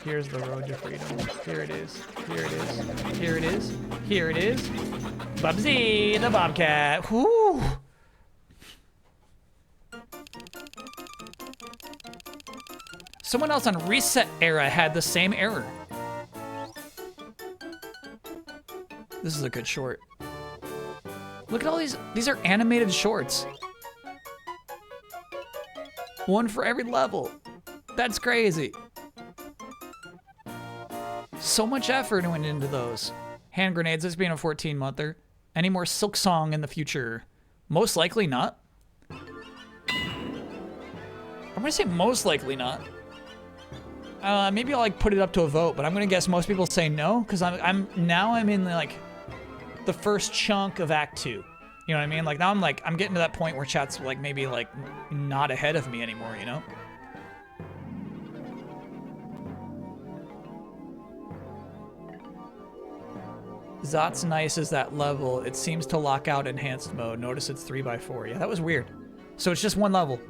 Here's the road to freedom. Here it is. Here it is. Here it is. Here it is. Bubsy the Bobcat. Whoo! Someone else on Reset Era had the same error. This is a good short. Look at all these. These are animated shorts. One for every level. That's crazy. So much effort went into those. Hand grenades, this being a 14-monther. Any more Silk Song in the future? Most likely not. I'm gonna say most likely not. Maybe I'll like put it up to a vote, but I'm gonna guess most people say no, because I'm in like the first chunk of Act 2. You know what I mean? Like now I'm getting to that point where chat's like maybe like not ahead of me anymore, you know? Zot's nice as that level. It seems to lock out enhanced mode. Notice it's 3x4. Yeah, that was weird. So it's just one level.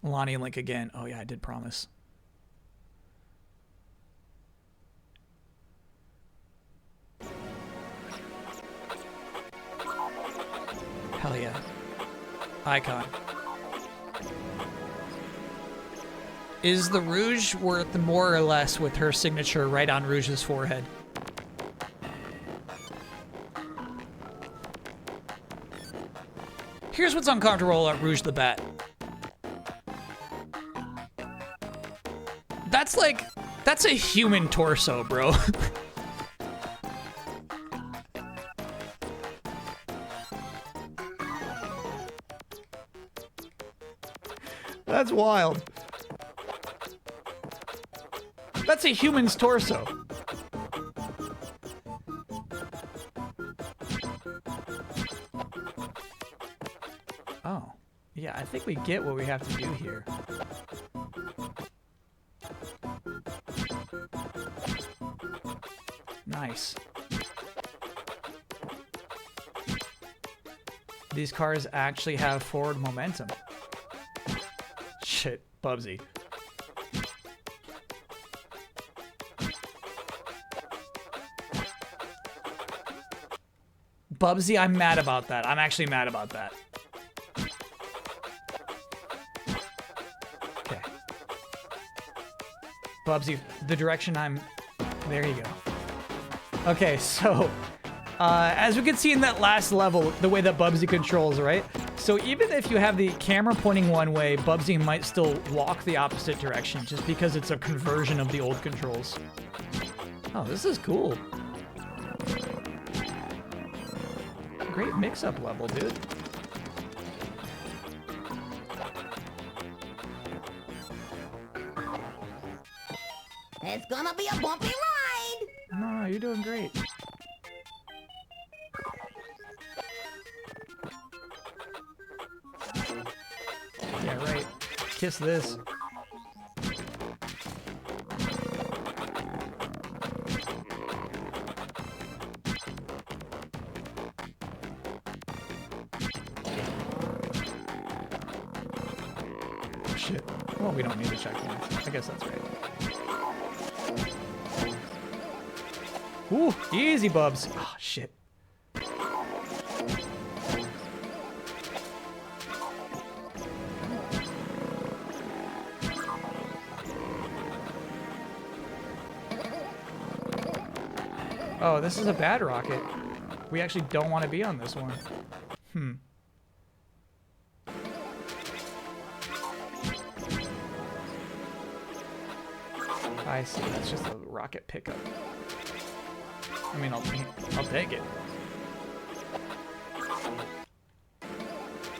Lonnie and Link again. Oh yeah, I did promise. Hell yeah. Icon. Is the rouge worth more or less with her signature right on Rouge's forehead? Here's what's uncomfortable about Rouge the Bat. That's a human torso, bro. That's wild. That's a human's torso. Oh. Yeah, I think we get what we have to do here. Nice. These cars actually have forward momentum. Shit, Bubsy. Bubsy, I'm mad about that. I'm actually mad about that. Okay. Bubsy, the direction I'm... There you go. Okay, so... as we can see in that last level, the way that Bubsy controls, right? So even if you have the camera pointing one way, Bubsy might still walk the opposite direction just because it's a conversion of the old controls. Oh, this is cool. Great mix-up level, dude. It's gonna be a bumpy ride! No, you're doing great. Yeah, right. Kiss this. Shit. Well, we don't need the checkpoints. I guess that's right. Ooh, easy, Bubs. Oh, shit. Oh, this is a bad rocket. We actually don't want to be on this one. I see. That's just a rocket pickup. I mean, I'll take it.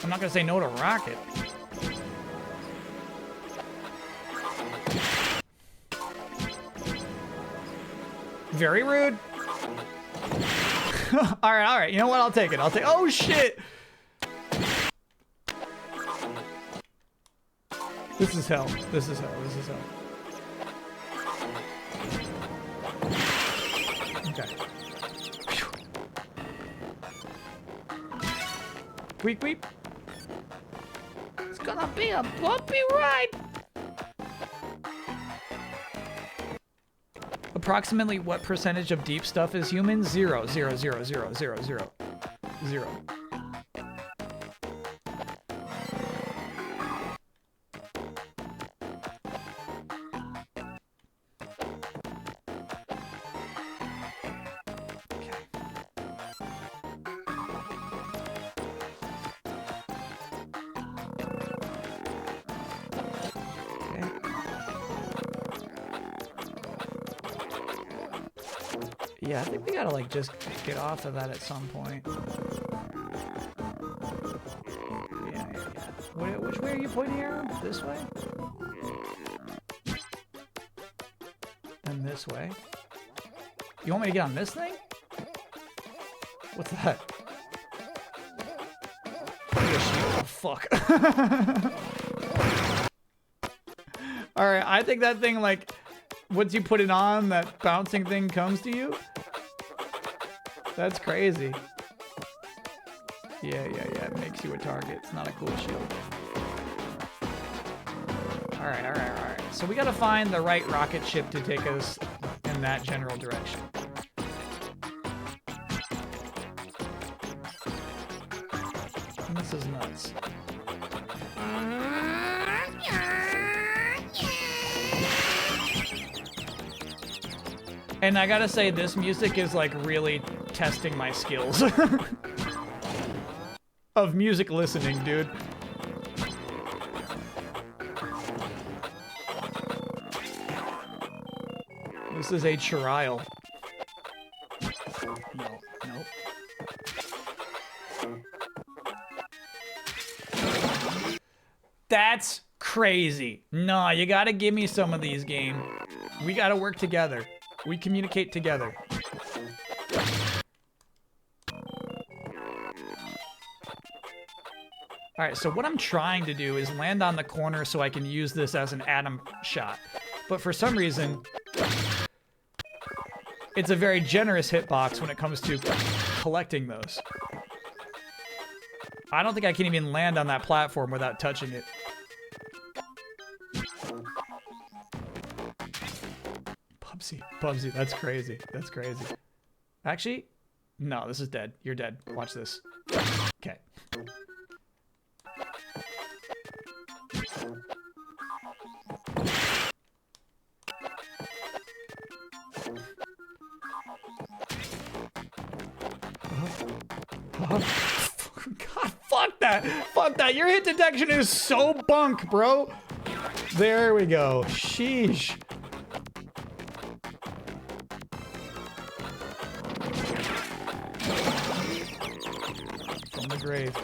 I'm not gonna say no to rocket. Very rude. All right. You know what? I'll take it. Oh shit! This is hell. This is hell. Okay. Weep, weep. It's gonna be a bumpy ride. Approximately what percentage of deep stuff is human? 0, 0, 0, 0, 0, 0, 0. Yeah, I think we gotta, like, just get off of that at some point. Yeah. Which way are you pointing your arrow? This way? And this way? You want me to get on this thing? What's that? Oh, fuck. Alright, I think that thing, like, once you put it on, that bouncing thing comes to you? That's crazy. Yeah. It makes you a target. It's not a cool shield. Alright. So we gotta find the right rocket ship to take us in that general direction. And this is nuts. And I gotta say, this music is like really testing my skills of music listening, dude. This is a trial. Nope. That's crazy. Nah, you gotta give me some of these, game. We gotta work together. We communicate together. Alright, so what I'm trying to do is land on the corner so I can use this as an atom shot. But for some reason, it's a very generous hitbox when it comes to collecting those. I don't think I can even land on that platform without touching it. Bubsy, that's crazy. Actually, no, this is dead. You're dead. Watch this. Okay. God, fuck that. Your hit detection is so bunk, bro. There we go. Sheesh. From the grave.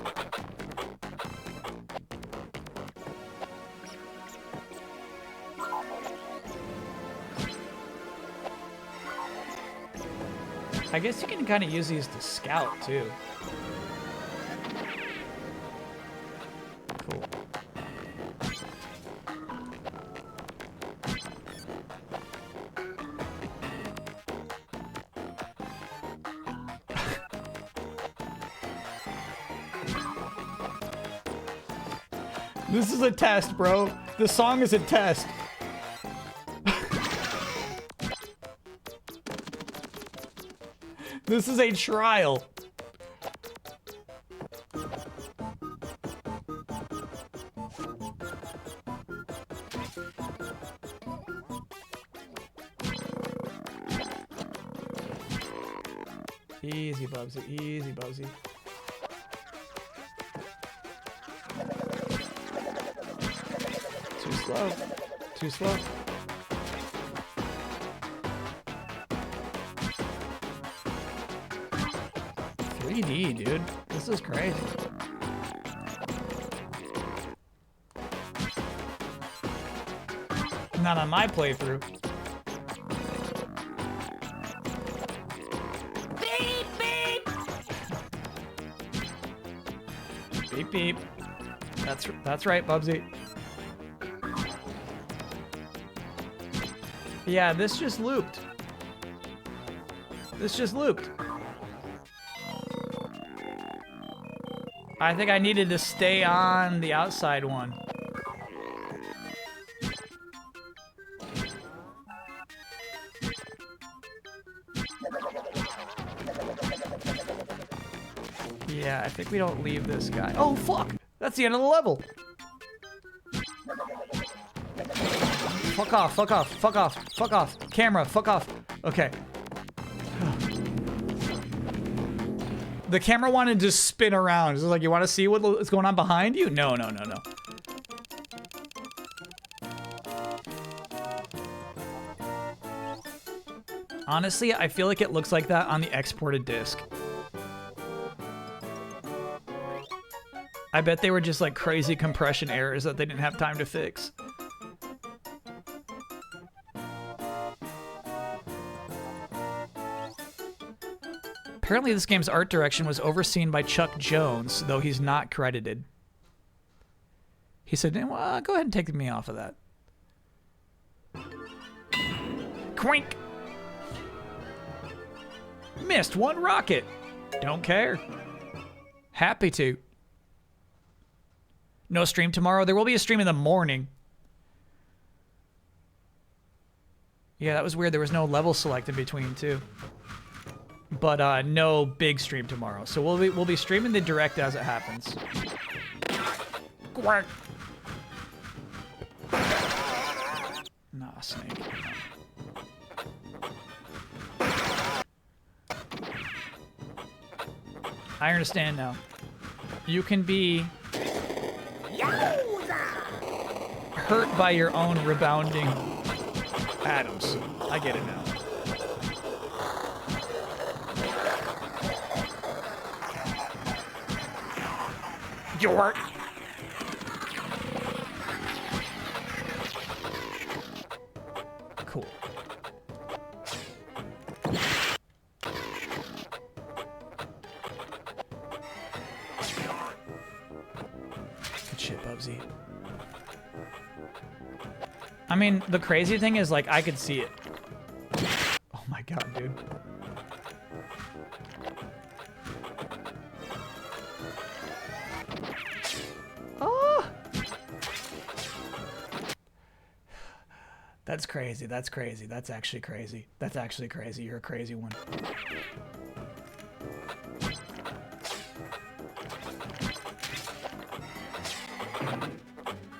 I guess you can kind of use these to scout, too. Cool. This is a test, bro. The song is a test. This is a trial. Easy, Bubsy. Easy, Bubsy. Too slow. Too slow. $3D, dude. This is crazy. Not on my playthrough. Beep, beep. Beep beep. That's right, Bubsy. Yeah, this just looped. This just looped. I think I needed to stay on the outside one. Yeah, I think we don't leave this guy. Oh, fuck! That's the end of the level! Fuck off, fuck off, fuck off, fuck off. Camera, fuck off. Okay. The camera wanted to spin around. It's like, you want to see what's going on behind you? No, no, no, no. Honestly, I feel like it looks like that on the exported disc. I bet they were just like crazy compression errors that they didn't have time to fix. Apparently this game's art direction was overseen by Chuck Jones, though he's not credited. He said, well, go ahead and take me off of that. Quink! Missed one rocket. Don't care. Happy to. No stream tomorrow. There will be a stream in the morning. Yeah, that was weird. There was no level select in between, too. But no big stream tomorrow. So we'll be streaming the direct as it happens. Quack. Nah, snake. I understand now. You can be hurt by your own rebounding atoms. I get it now. York. Cool. Good shit, Bubsy. I mean, the crazy thing is, like, I could see it. Oh my god, dude. That's crazy. That's crazy. That's actually crazy. That's actually crazy. You're a crazy one.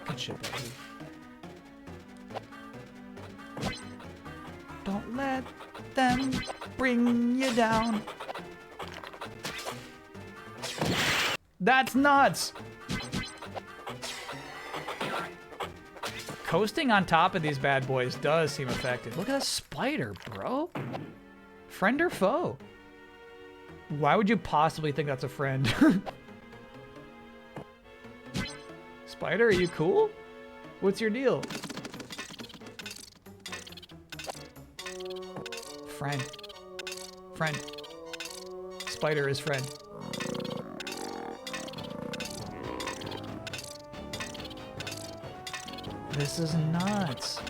Good shit, baby. Don't let them bring you down. That's nuts. Coasting on top of these bad boys does seem effective. Look at that spider, bro. Friend or foe? Why would you possibly think that's a friend? Spider, are you cool? What's your deal? Friend. Friend. Spider is friend. This is nuts.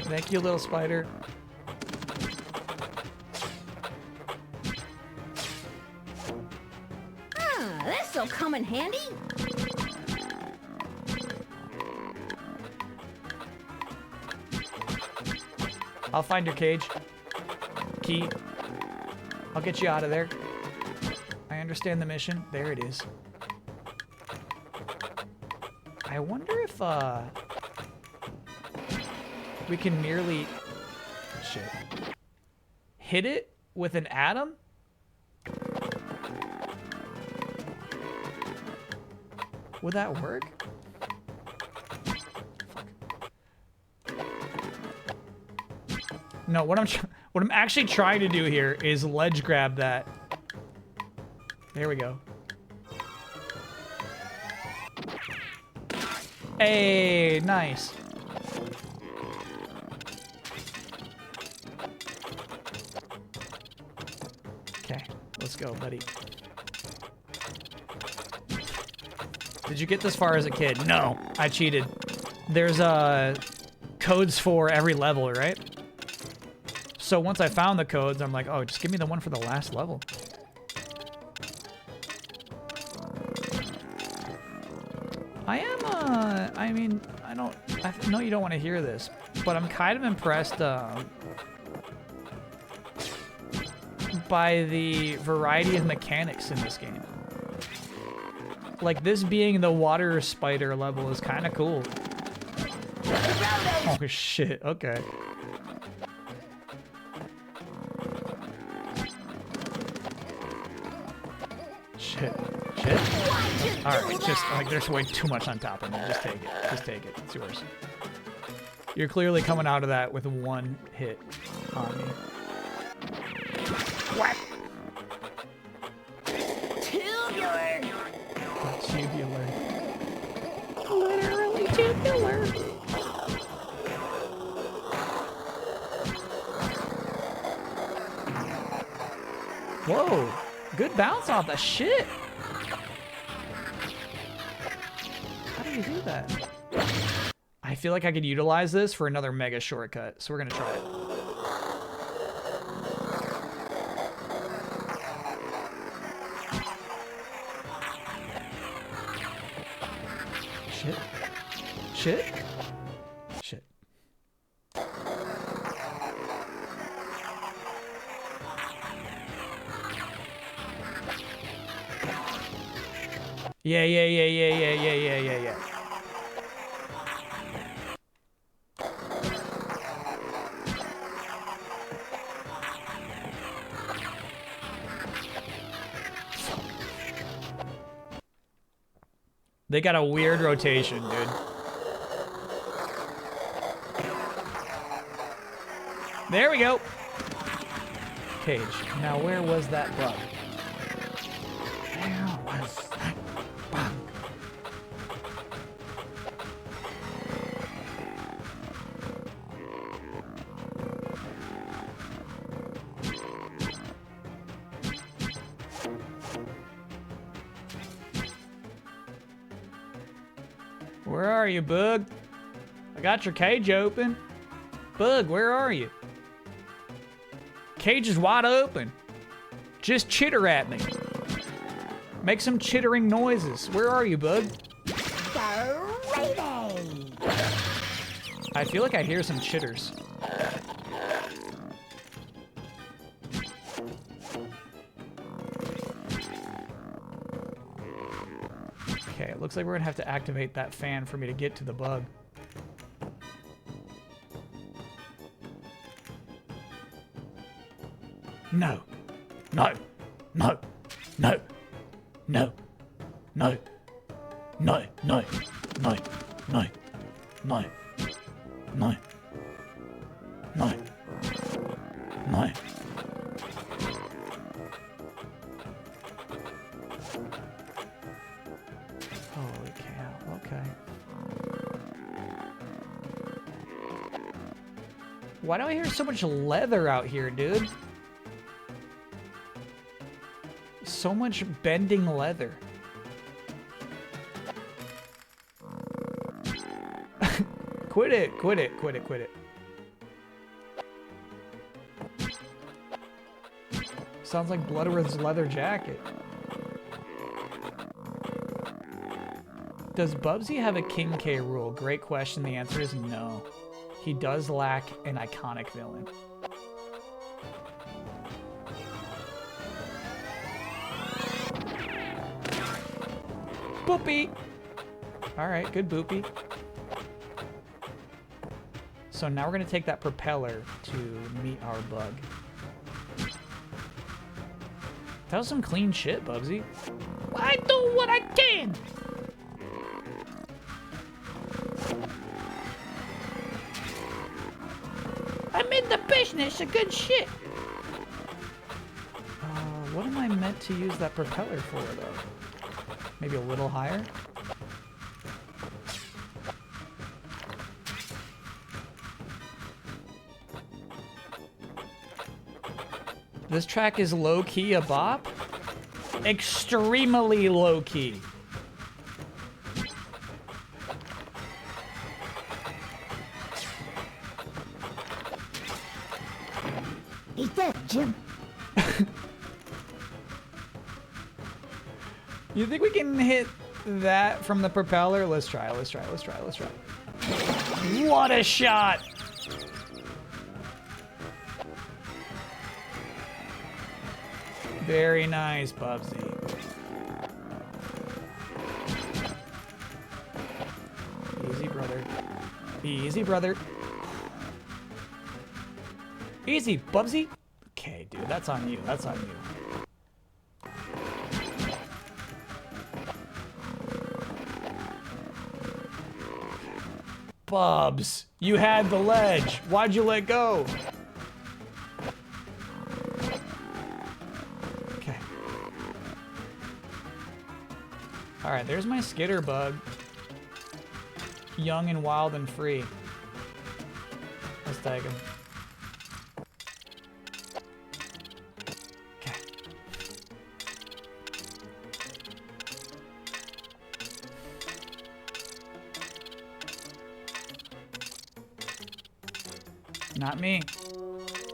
Thank you, little spider. This'll come in handy. I'll find your cage. Key. I'll get you out of there. I understand the mission. There it is. I wonder if, we can merely... Shit. Hit it with an atom? Would that work? No, what I'm actually trying to do here is ledge grab that. There we go. Hey, nice. Okay, let's go, buddy. Did you get this far as a kid? No, I cheated. There's codes for every level, right? So once I found the codes, I'm like, oh, just give me the one for the last level. I mean, I know you don't want to hear this, but I'm kind of impressed by the variety of mechanics in this game. Like, this being the water spider level is kind of cool. Oh, shit. Okay. Shit. Shit. Alright, just, like, there's way too much on top of me. Just take it. Just take it. It's yours. You're clearly coming out of that with one hit on me. What? Tubular. Tubular. Literally tubular. Whoa. Good bounce off the shit. How do you do that? I feel like I could utilize this for another mega shortcut, so we're gonna try it. Shit. Shit. Shit. Yeah. They got a weird rotation, dude. There we go. Cage. Now, where was that bug? Where was that bug? Where are you, Bug? I got your cage open. Bug, where are you? Cage is wide open. Just chitter at me. Make some chittering noises. Where are you, Bug? I feel like I hear some chitters. Okay, it looks like we're gonna have to activate that fan for me to get to the bug. No. No. No. No. No. No. No. No. No. No. No. No. No. No. Holy cow. Okay. Why do I hear so much leather out here, dude? So much bending leather. Quit it, quit it, quit it, quit it. Sounds like Bloodworth's leather jacket. Does Bubsy have a King K rule? Great question. The answer is no. He does lack an iconic villain. Boopy! Alright, good Boopy. So now we're going to take that propeller to meet our bug. That was some clean shit, Bubsy. I do what I can! I'm in the business of good shit! What am I meant to use that propeller for, though? Maybe a little higher? This track is low-key a bop? Extremely low-key. Eat that, Jim. You think we can hit that from the propeller? Let's try, let's try, let's try, let's try. What a shot! Very nice, Bubsy. Easy, brother. Easy, brother. Easy, Bubsy. Okay, dude, that's on you. That's on you. Bubs, you had the ledge. Why'd you let go? Okay. All right, there's my skitter bug. Young and wild and free. Let's tag him. Okay. Not me.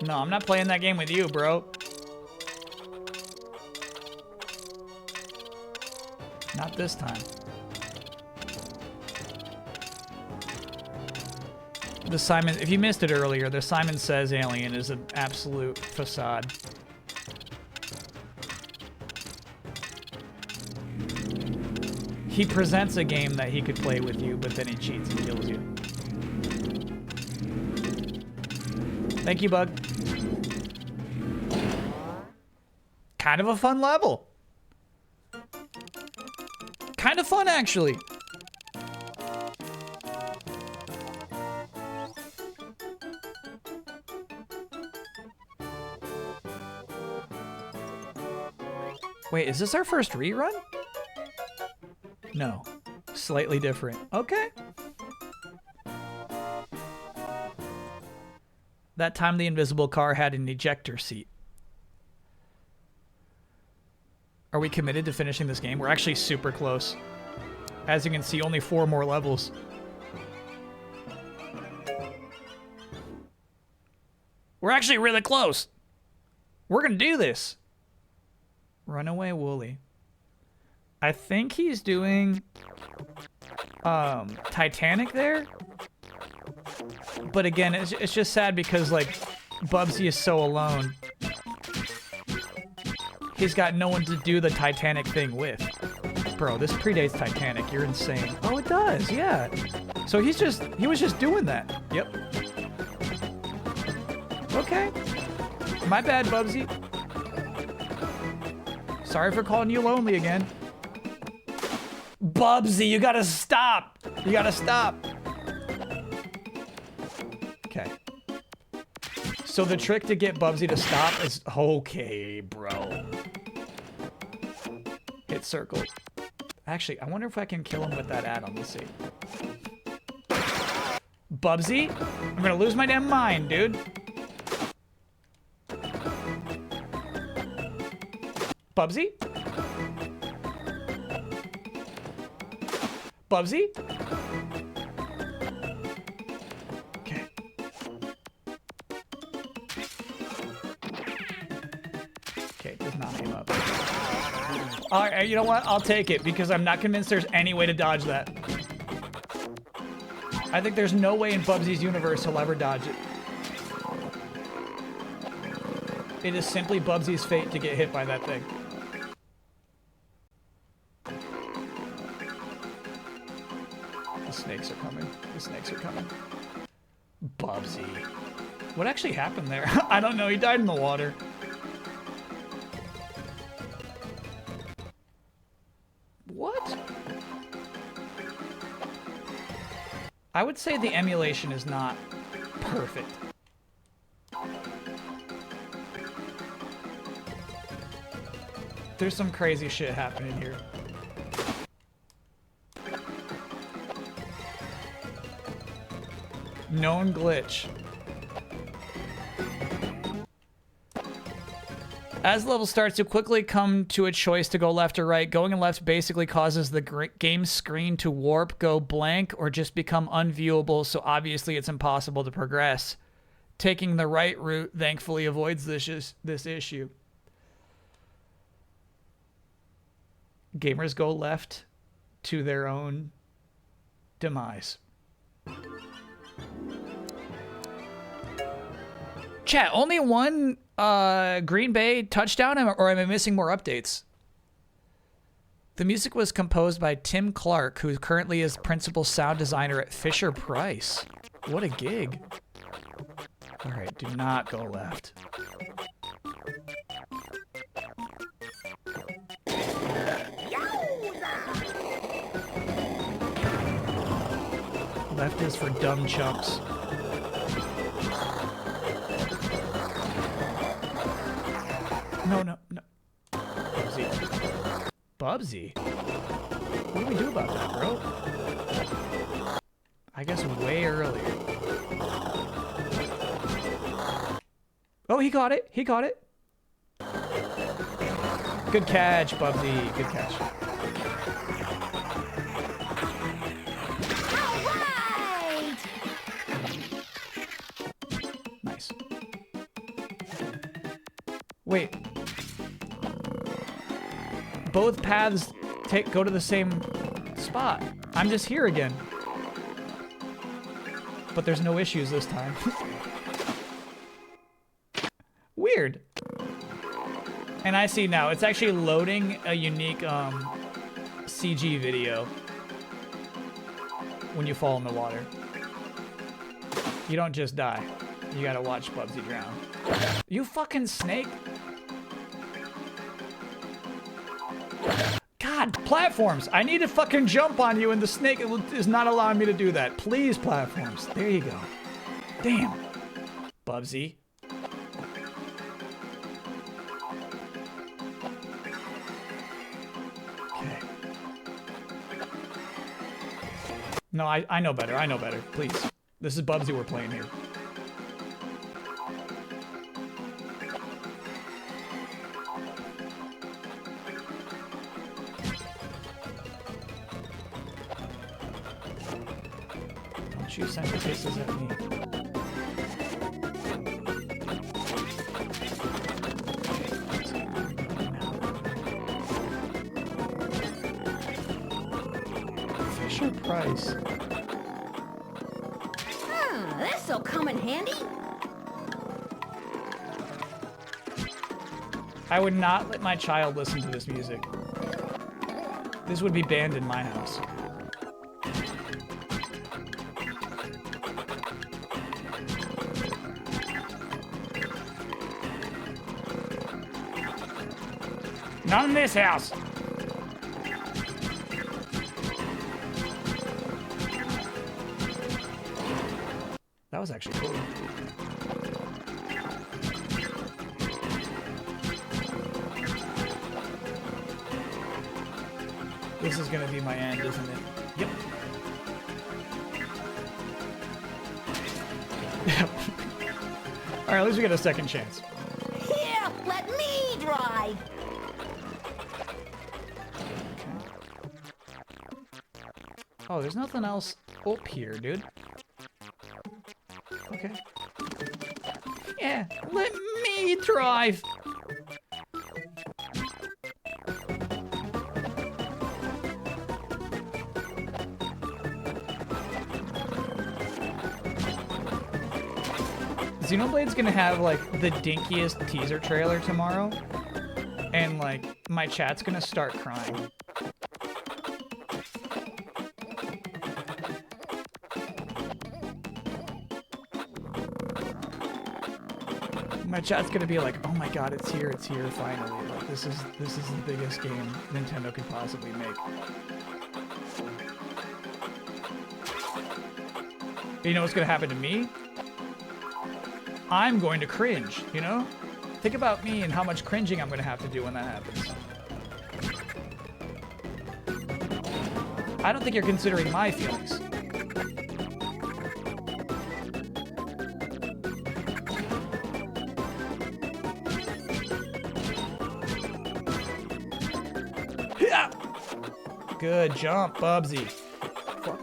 No, I'm not playing that game with you, bro. Not this time. The Simon, if you missed it earlier, the Simon Says alien is an absolute facade. He presents a game that he could play with you, but then he cheats and kills you. Thank you, bug. Kind of a fun level. Kind of fun, actually. Wait, is this our first rerun? No. Slightly different. Okay. That time the invisible car had an ejector seat. Are we committed to finishing this game? We're actually super close. As you can see, only 4 more levels. We're actually really close. We're gonna do this. Runaway Wooly. I think he's doing Titanic there. But again, it's just sad because, like, Bubsy is so alone. He's got no one to do the Titanic thing with. Bro, this predates Titanic. You're insane. Oh, it does, yeah. So he was just doing that. Yep. Okay. My bad, Bubsy. Sorry for calling you lonely again. Bubsy, you gotta stop. You gotta stop. Okay. So the trick to get Bubsy to stop is... Okay, bro. Hit circle. Actually, I wonder if I can kill him with that add-on. Let's see. Bubsy? I'm gonna lose my damn mind, dude. Bubsy? Bubsy? Okay. Okay, does not aim up. All right, you know what? I'll take it because I'm not convinced there's any way to dodge that. I think there's no way in Bubsy's universe he'll ever dodge it. It is simply Bubsy's fate to get hit by that thing. The snakes are coming. The snakes are coming. Bubsy. What actually happened there? I don't know. He died in the water. What? I would say the emulation is not perfect. There's some crazy shit happening here. Known glitch. As the level starts, you quickly come to a choice to go left or right. Going left basically causes the game screen to warp, go blank, or just become unviewable, so obviously it's impossible to progress. Taking the right route thankfully avoids this issue. Gamers go left to their own demise. Chat, only one Green Bay touchdown, or am I missing more updates? The music was composed by Tim Clark, who currently is principal sound designer at Fisher-Price. What a gig. All right, do not go left. Left is for dumb chumps. No, no, no. Bubsy. Bubsy? What do we do about that, bro? I guess way earlier. Oh, he got it. He got it. Good catch, Bubsy. Good catch. Nice. Wait. Both paths go to the same spot. I'm just here again. But there's no issues this time. Weird. And I see now, it's actually loading a unique CG video when you fall in the water. You don't just die. You gotta watch Bubsy drown. You fucking snake. God, platforms. I need to fucking jump on you and the snake is not allowing me to do that. Please, platforms. There you go. Damn. Bubsy. Okay. No, I know better. I know better. Please. This is Bubsy we're playing here. You sent the kisses at me. Fisher-Price. This'll come in handy. I would not let my child listen to this music. This would be banned in my house. Not in this house. That was actually cool. This is gonna be my end, isn't it? Yep. All right, at least we get a second chance. Here, let me drive. Oh, there's nothing else up here, dude. Okay. Yeah, let me drive. Xenoblade's gonna have like the dinkiest teaser trailer tomorrow, and like my chat's gonna start crying. My chat's gonna be like, "Oh my God, it's here finally! Like, this is the biggest game Nintendo could possibly make." You know what's gonna happen to me? I'm going to cringe, you know? Think about me and how much cringing I'm gonna have to do when that happens. I don't think you're considering my feelings. Good jump, Bubsy. Fuck.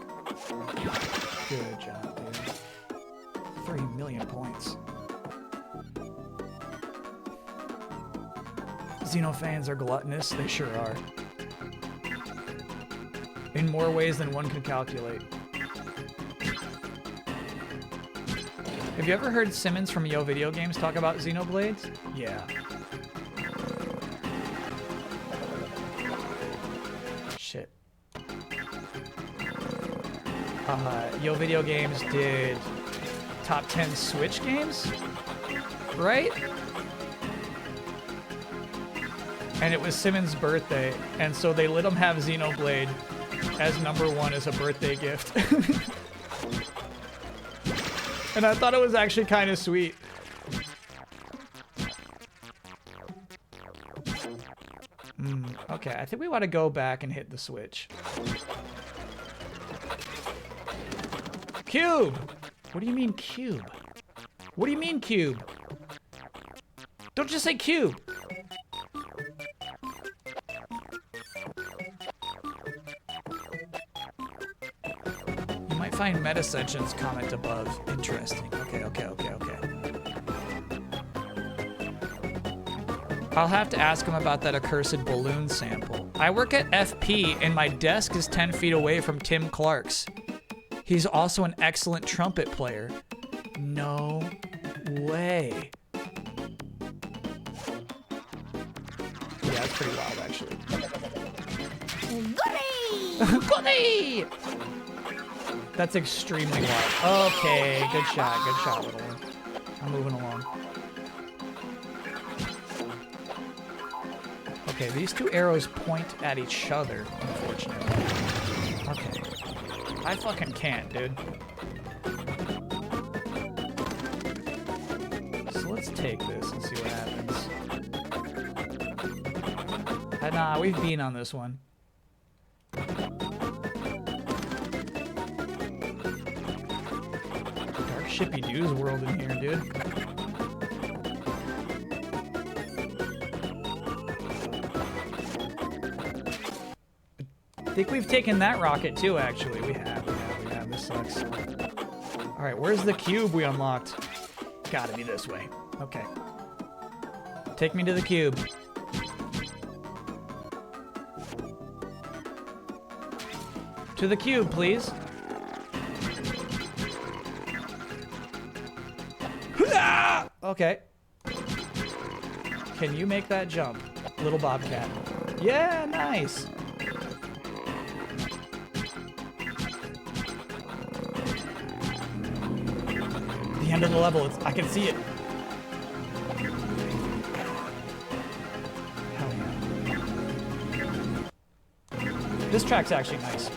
Good job, dude. 3 million points. Xeno fans are gluttonous, they sure are. In more ways than one can calculate. Have you ever heard Simmons from Yo Video Games talk about Xenoblades? Yeah. Shit. Yo Video Games did top 10 Switch games, right? And it was Simmons' birthday, and so they let him have Xenoblade as #1 as a birthday gift. And I thought it was actually kind of sweet. Okay, I think we want to go back and hit the Switch. Cube! What do you mean cube? What do you mean cube? Don't just say cube! You might find Metasension's comment above interesting. Okay. I'll have to ask him about that accursed balloon sample. I work at FP and my desk is 10 feet away from Tim Clark's. He's also an excellent trumpet player. No way. Yeah, that's pretty wild, actually. Goody! Goody! That's extremely wild. Okay, good shot, little one. I'm moving along. Okay, these two arrows point at each other, unfortunately. Okay. I fucking can't, dude. So let's take this and see what happens. Nah, we've been on this one. Dark Shippy Doo's world in here, dude. I think we've taken that rocket too, actually. We have. This sucks. Alright, where's the cube we unlocked? Gotta be this way. Okay. Take me to the cube. To the cube, please. Okay. Can you make that jump, little Bobcat? Yeah, nice. The end of the level, I can see it. Hell yeah. This track's actually nice.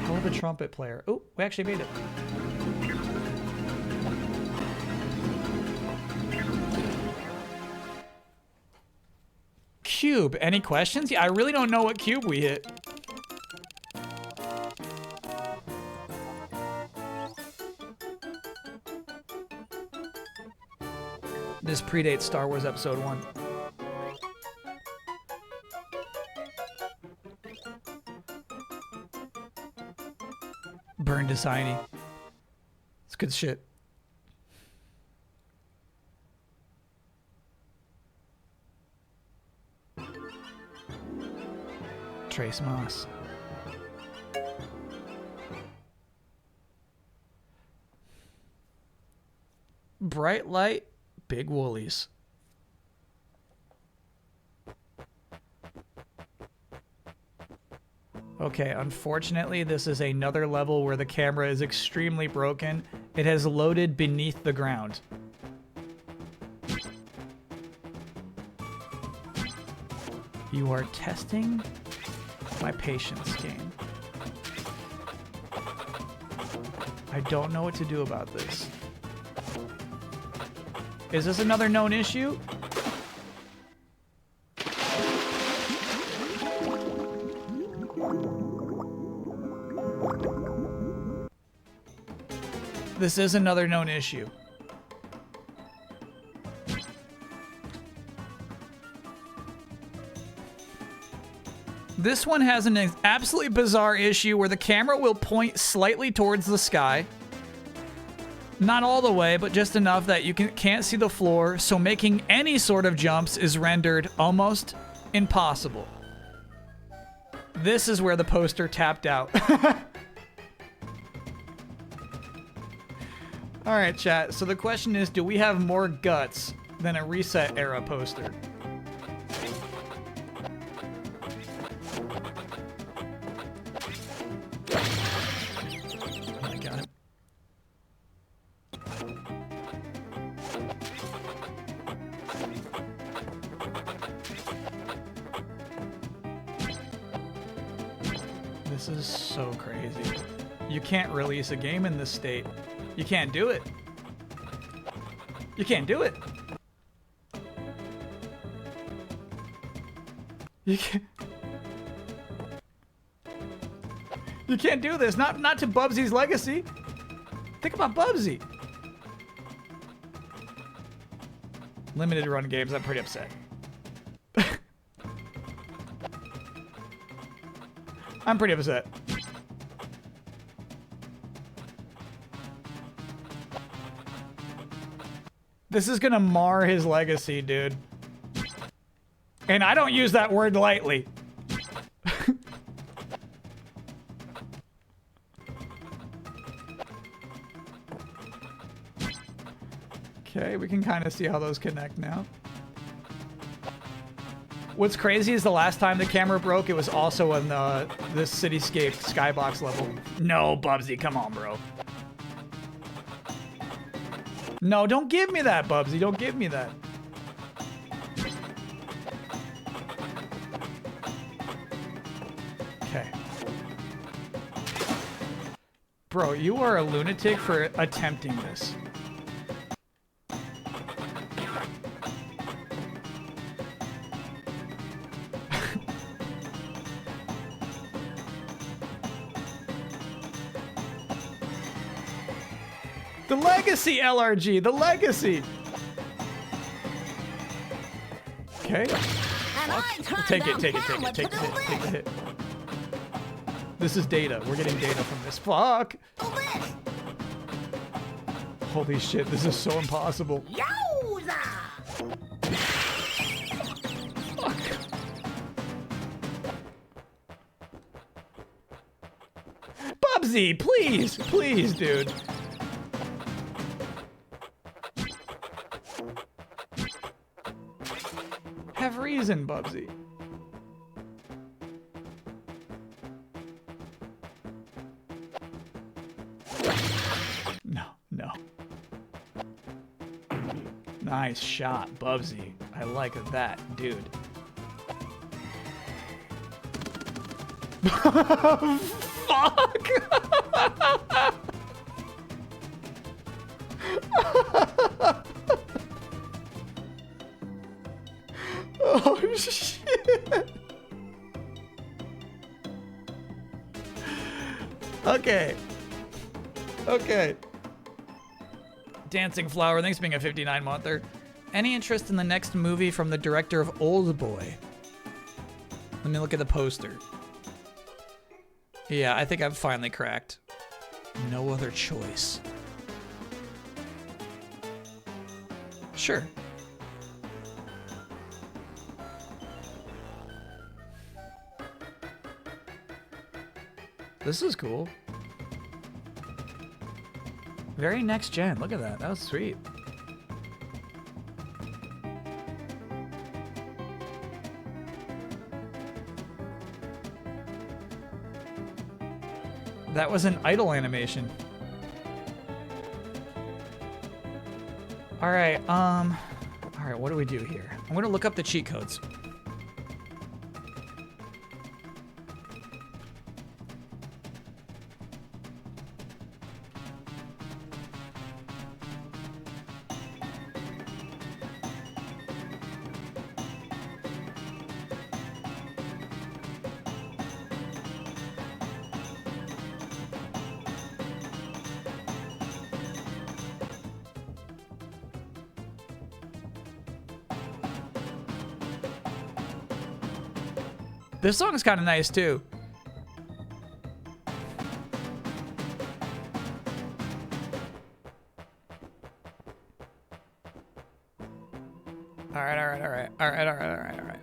Hell of a trumpet player. Oh, we actually made it. Cube. Any questions? Yeah, I really don't know what cube we hit. This predates Star Wars Episode 1. Burned to Signy. It's good shit. Trace Moss. bright light, big woolies. Okay, unfortunately, this is another level where the camera is extremely broken. It has loaded beneath the ground. You are testing my patience, game. I don't know what to do about this. Is this another known issue? This is another known issue. This one has an absolutely bizarre issue where the camera will point slightly towards the sky. Not all the way, but just enough that you can't see the floor, so making any sort of jumps is rendered almost impossible. This is where the poster tapped out. Alright, chat, so the question is, do we have more guts than a Reset era poster? I got it. This is so crazy. You can't release a game in this state. You can't do it. You can't do it. You can't do this. Not to Bubsy's legacy. Think about Bubsy. Limited run games, I'm pretty upset. I'm pretty upset. This is gonna mar his legacy, dude. And I don't use that word lightly. Okay, we can kind of see how those connect now. What's crazy is the last time the camera broke, it was also in this Cityscape skybox level. No, Bubsy, come on, bro. No, don't give me that, Bubsy. Don't give me that. Okay. Bro, you are a lunatic for attempting this. The legacy, LRG, the legacy. Okay. Take it, take the hit. This is data. We're getting data from this. Fuck. Holy shit, this is so impossible. Bubsy, please, please, dude. Have reason, Bubsy. No. Nice shot, Bubsy. I like that, dude. Fuck! Oh, shit. Okay. Okay. Dancing Flower, thanks for being a 59-monther. Any interest in the next movie from the director of Old Boy? Let me look at the poster. Yeah, I think I've finally cracked. No other choice. Sure. This is cool. Very next gen. Look at that. That was sweet. That was an idle animation. All right, what do we do here? I'm gonna look up the cheat codes. This song is kind of nice too. All right.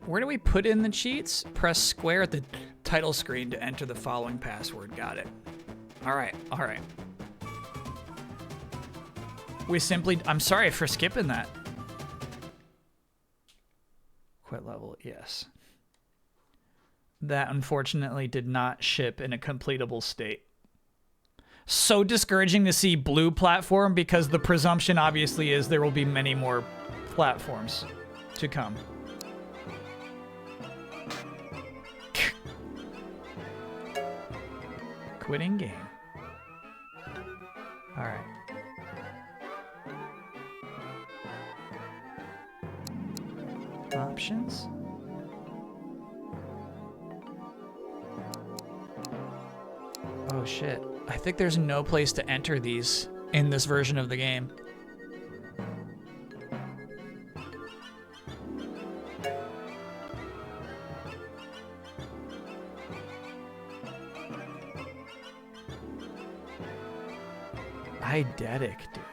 Where do we put in the cheats? Press square at the title screen to enter the following password. Got it. All right. We simply, I'm sorry for skipping that. Quit level, yes. That unfortunately did not ship in a completable state. So discouraging to see blue platform because the presumption obviously is there will be many more platforms to come. Quitting game. All right. Options. Oh shit. I think there's no place to enter these in this version of the game. Eidetic, dude.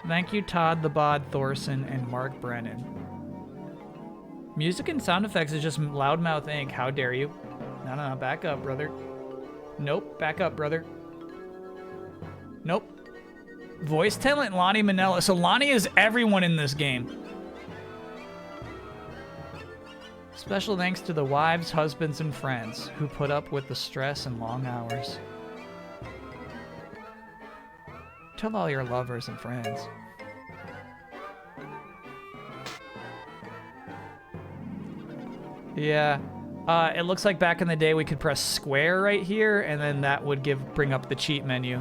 Thank you, Todd the Bod Thorson and Mark Brennan. Music and sound effects is just Loudmouth Inc. How dare you? No, back up, brother. Nope, back up, brother. Nope. Voice talent, Lonnie Manella. So Lonnie is everyone in this game. Special thanks to the wives, husbands, and friends who put up with the stress and long hours. Tell all your lovers and friends. Yeah, it looks like back in the day we could press square right here, and then that would bring up the cheat menu.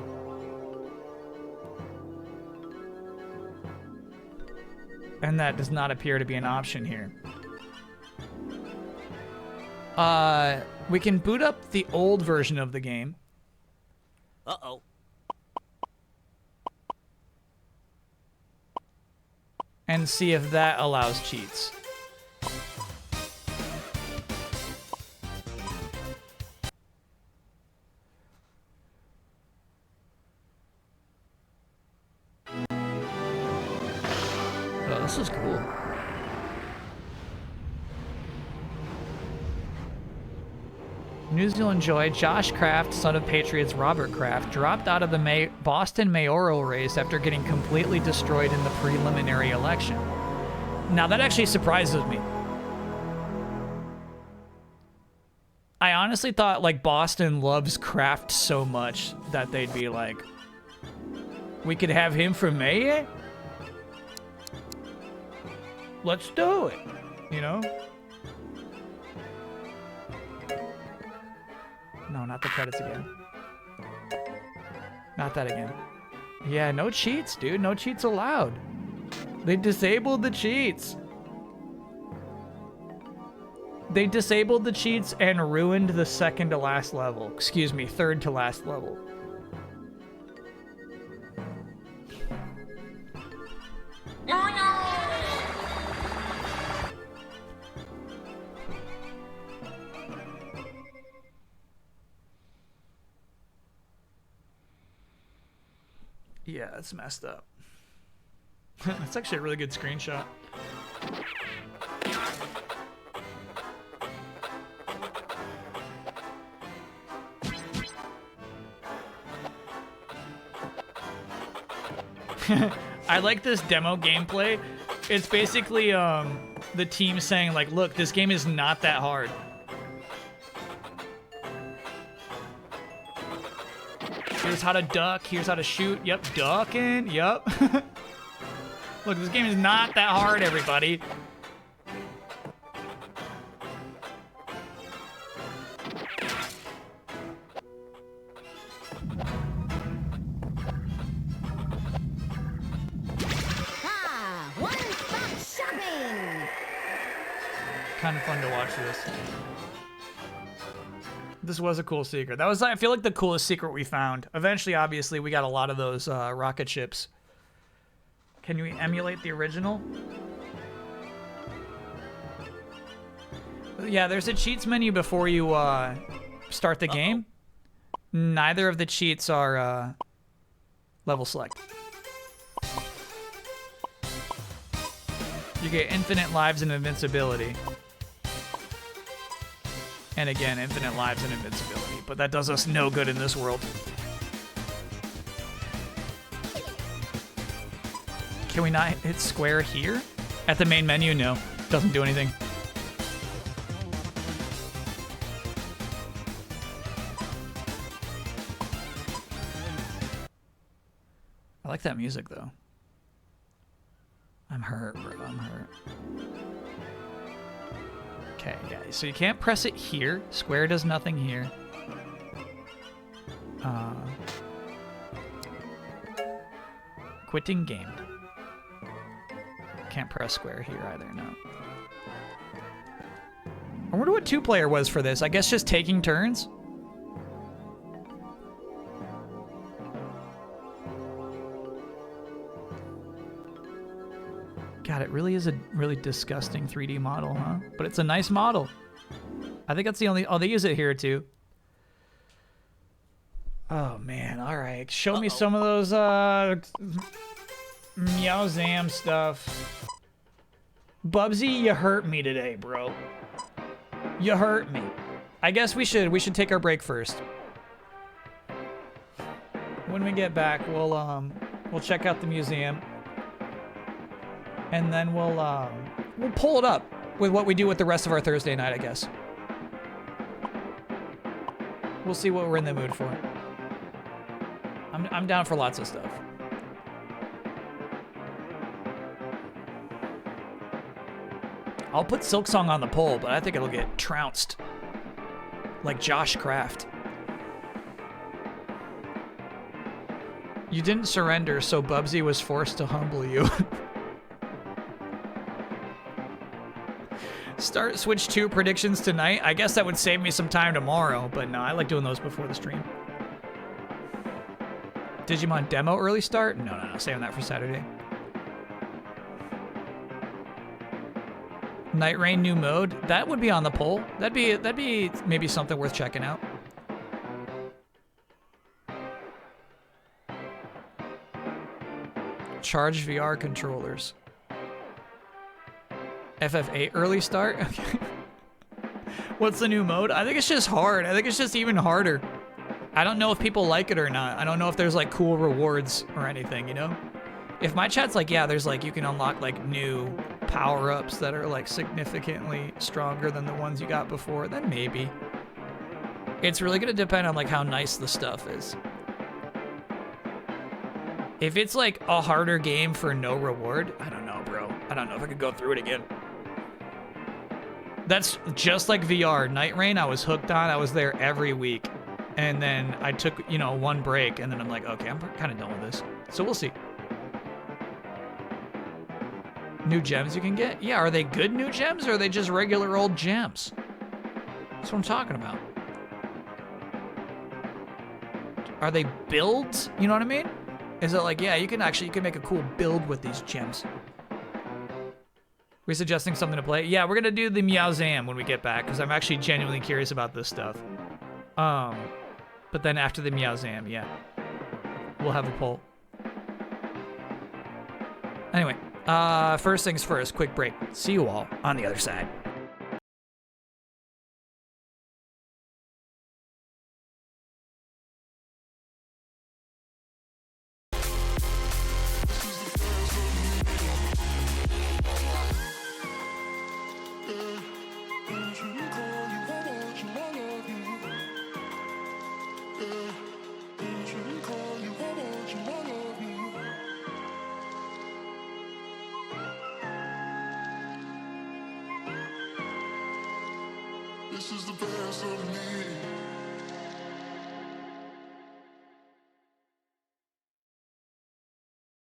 And that does not appear to be an option here. We can boot up the old version of the game. Uh-oh. And see if that allows cheats. Oh, this is cool. New Zealand Joy, Josh Kraft, son of Patriots Robert Kraft, dropped out of the Boston mayoral race after getting completely destroyed in the preliminary election. Now, that actually surprises me. I honestly thought, like, Boston loves Kraft so much that they'd be like, we could have him for mayor? Let's do it, you know? No, not the credits again. Not that again. Yeah, no cheats, dude. No cheats allowed. They disabled the cheats. They disabled the cheats and ruined the second to last level. Excuse me, third to last level. Yeah, it's messed up. That's actually a really good screenshot. I like this demo gameplay. It's basically the team saying like, look, this game is not that hard. Here's how to duck. Here's how to shoot. Yep, ducking. Yep. Look, this game is not that hard, everybody. Ah, one-stop shopping. Kind of fun to watch this. This was a cool secret. That was, I feel like, the coolest secret we found. Eventually, obviously, we got a lot of those rocket ships. Can you emulate the original? Yeah, there's a cheats menu before you start the game. Neither of the cheats are level select. You get infinite lives and invincibility. And again, infinite lives and invincibility. But that does us no good in this world. Can we not hit square here? At the main menu? No. Doesn't do anything. I like that music, though. I'm hurt, bro. I'm hurt. Okay, yeah. So you can't press it here. Square does nothing here. Quitting game. Can't press square here either, no. I wonder what 2-player was for this. I guess just taking turns? God, it really is a really disgusting 3D model, huh? But it's a nice model. I think that's the only... Oh, they use it here, too. Oh, man. All right. Show me some of those, Meow Zam stuff. Bubsy, you hurt me today, bro. You hurt me. I guess we should take our break first. When we get back, we'll check out the museum. And then we'll pull it up with what we do with the rest of our Thursday night, I guess. We'll see what we're in the mood for. I'm down for lots of stuff. I'll put Silksong on the poll, but I think it'll get trounced. Like Josh Kraft. You didn't surrender, so Bubsy was forced to humble you. Switch 2 predictions tonight. I guess that would save me some time tomorrow, but no, I like doing those before the stream. Digimon demo early start? No, saving that for Saturday. Night Rain new mode? That would be on the poll. That'd be maybe something worth checking out. Charge VR controllers. FF8 early start? Okay. What's the new mode? I think it's just hard. I think it's just even harder. I don't know if people like it or not. I don't know if there's like cool rewards or anything, you know? If my chat's like, yeah, there's like, you can unlock like new power-ups that are like significantly stronger than the ones you got before, then maybe. It's really gonna depend on like how nice the stuff is. If it's like a harder game for no reward, I don't know, bro. I don't know if I could go through it again. That's just like VR. Night Rain, I was hooked on. I was there every week. And then I took, you know, one break, and then I'm like, okay, I'm kind of done with this. So we'll see. New gems you can get? Yeah, are they good new gems, or are they just regular old gems? That's what I'm talking about. Are they builds? You know what I mean? Is it like, yeah, you can make a cool build with these gems. We're suggesting something to play? Yeah, we're gonna do the Meow Zam when we get back, because I'm actually genuinely curious about this stuff. But then after the Meow Zam, yeah, we'll have a poll. Anyway, first things first, quick break. See you all on the other side. This is the best of me.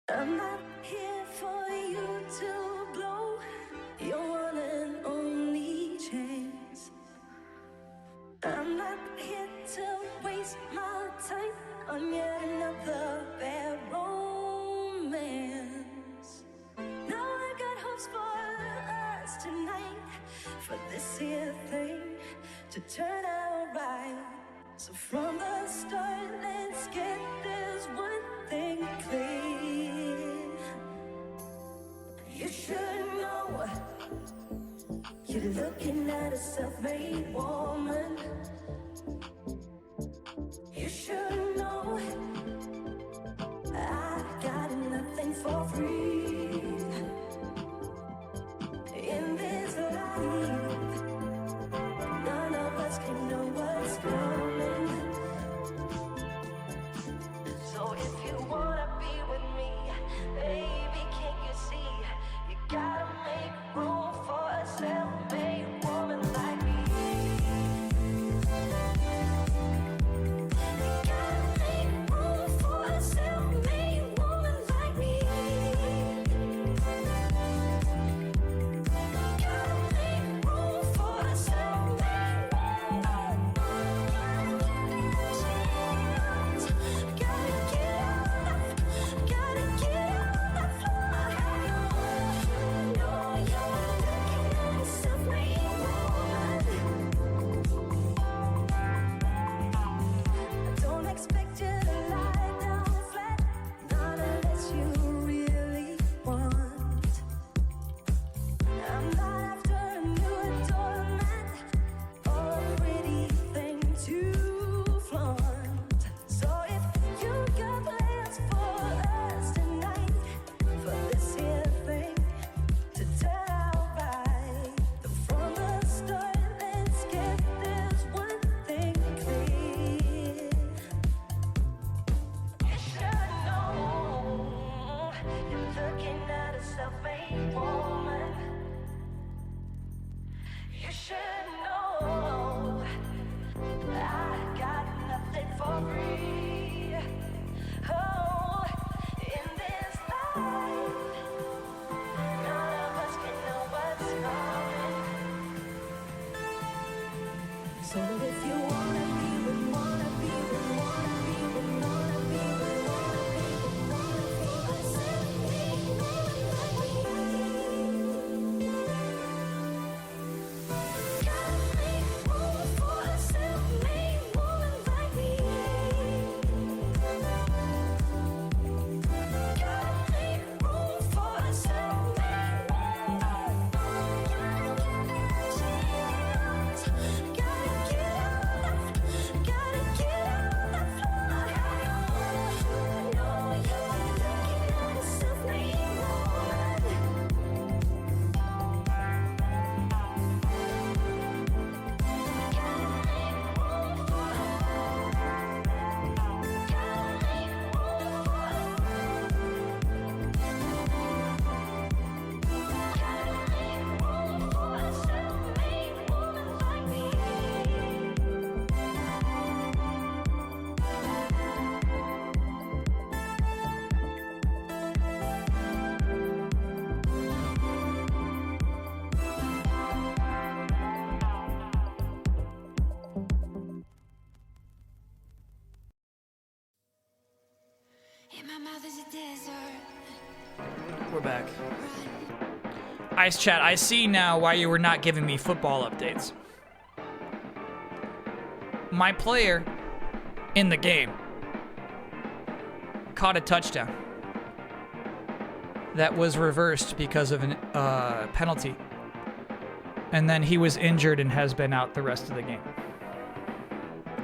I'm not here for you to blow your one and only chance. I'm not here to waste my time on yet another bad romance. Now I got hopes for us tonight, for this here thing to turn out right. So from the start, let's get this one thing clear. You should know you're looking at a self-made woman. You should know I got nothing for free in this life. None of us can know what's coming. So if you wanna be with me, baby, can't you see? You gotta make room for a self-made woman like me. You gotta make room for a self-made woman like me. Gotta make room for a self-made woman. Gotta get on the floor. Know you're looking at a self-made woman. Don't expect you to lie down flat, not unless you really want. I'm not after a new doormat or a pretty thing to flaunt. So if you got plans for us tonight, for this here thing to turn out right, then from the start, let's get this one thing clear. You should know you're looking at a self-made woman. You should know I got nothing for free. Oh, in this life, none of us can know what's coming. So if you wanna be with, wanna be with, wanna be with, wanna be with, wanna be with, wanna be with, self-made woman like me. Gotta make room for a self-made woman like me. Gotta make room for a self-made woman. Gotta get on the floor. Know you're looking at a self-made woman. We're back. Ice Chat, I see now why you were not giving me football updates. My player in the game caught a touchdown that was reversed because of a penalty. And then he was injured and has been out the rest of the game.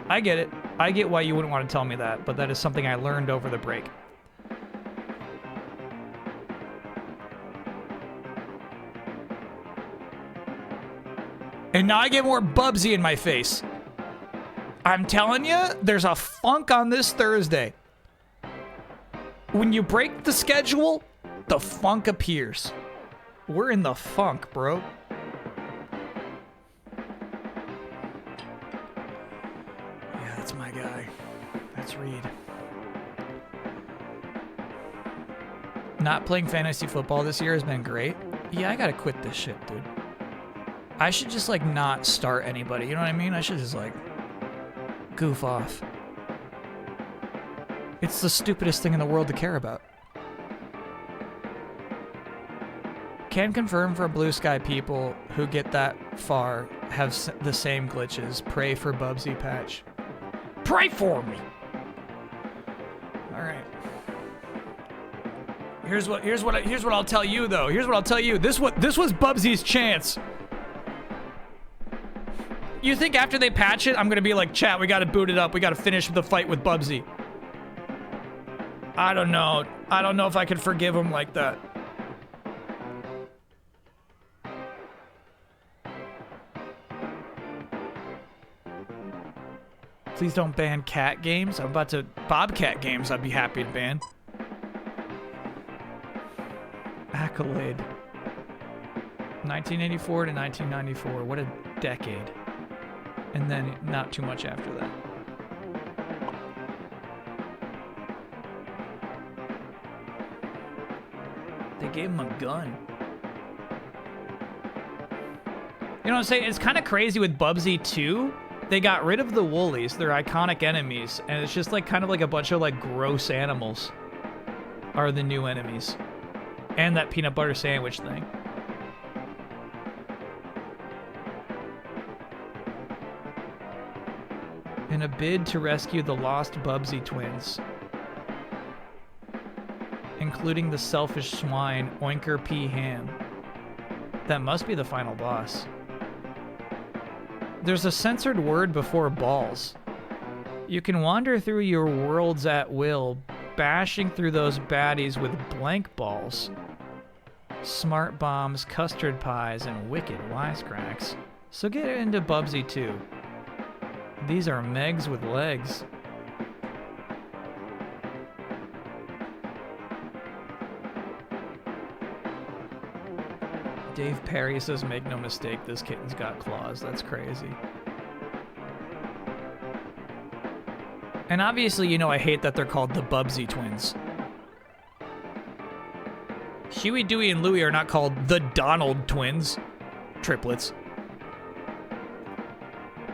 I get it. I get why you wouldn't want to tell me that, but that is something I learned over the break. And now I get more Bubsy in my face. I'm telling you, there's a funk on this Thursday. When you break the schedule, the funk appears. We're in the funk, bro. Let's read. Not playing fantasy football this year has been great. Yeah, I gotta quit this shit, dude. I should just, like, not start anybody. You know what I mean? I should just, like, goof off. It's the stupidest thing in the world to care about. Can confirm for Blue Sky people who get that far have the same glitches. Pray for Bubsy patch. Pray for me! Alright. Here's what I'll tell you though. Here's what I'll tell you. This was Bubsy's chance. You think after they patch it, I'm gonna be like, chat, we gotta boot it up. We gotta finish the fight with Bubsy. I don't know. I don't know if I could forgive him like that. Please don't ban cat games. I'm about to... Bobcat games I'd be happy to ban. Accolade. 1984 to 1994. What a decade. And then not too much after that. They gave him a gun. You know what I'm saying? It's kind of crazy with Bubsy 2. They got rid of the woolies, their iconic enemies, and it's just like kind of like a bunch of like gross animals are the new enemies. And that peanut butter sandwich thing. In a bid to rescue the lost Bubsy twins, including the selfish swine Oinker P. Ham. That must be the final boss. There's a censored word before balls. You can wander through your worlds at will, bashing through those baddies with blank balls. Smart bombs, custard pies, and wicked wisecracks. So get into Bubsy 2. These are Megs with legs. Dave Perry says, make no mistake, this kitten's got claws. That's crazy. And obviously, you know, I hate that they're called the Bubsy twins. Huey, Dewey, and Louie are not called the Donald twins. Triplets.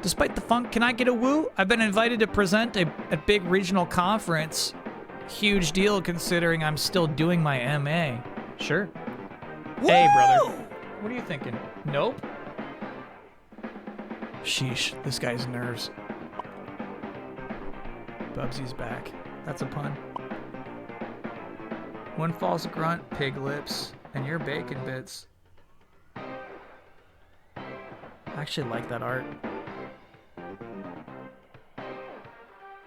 Despite the funk, can I get a woo? I've been invited to present a big regional conference. Huge deal considering I'm still doing my MA. Sure. Woo! Hey, brother. What are you thinking? Nope. Sheesh, this guy's nerves. Bubsy's back. That's a pun. One false grunt, pig lips, and your bacon bits. I actually like that art.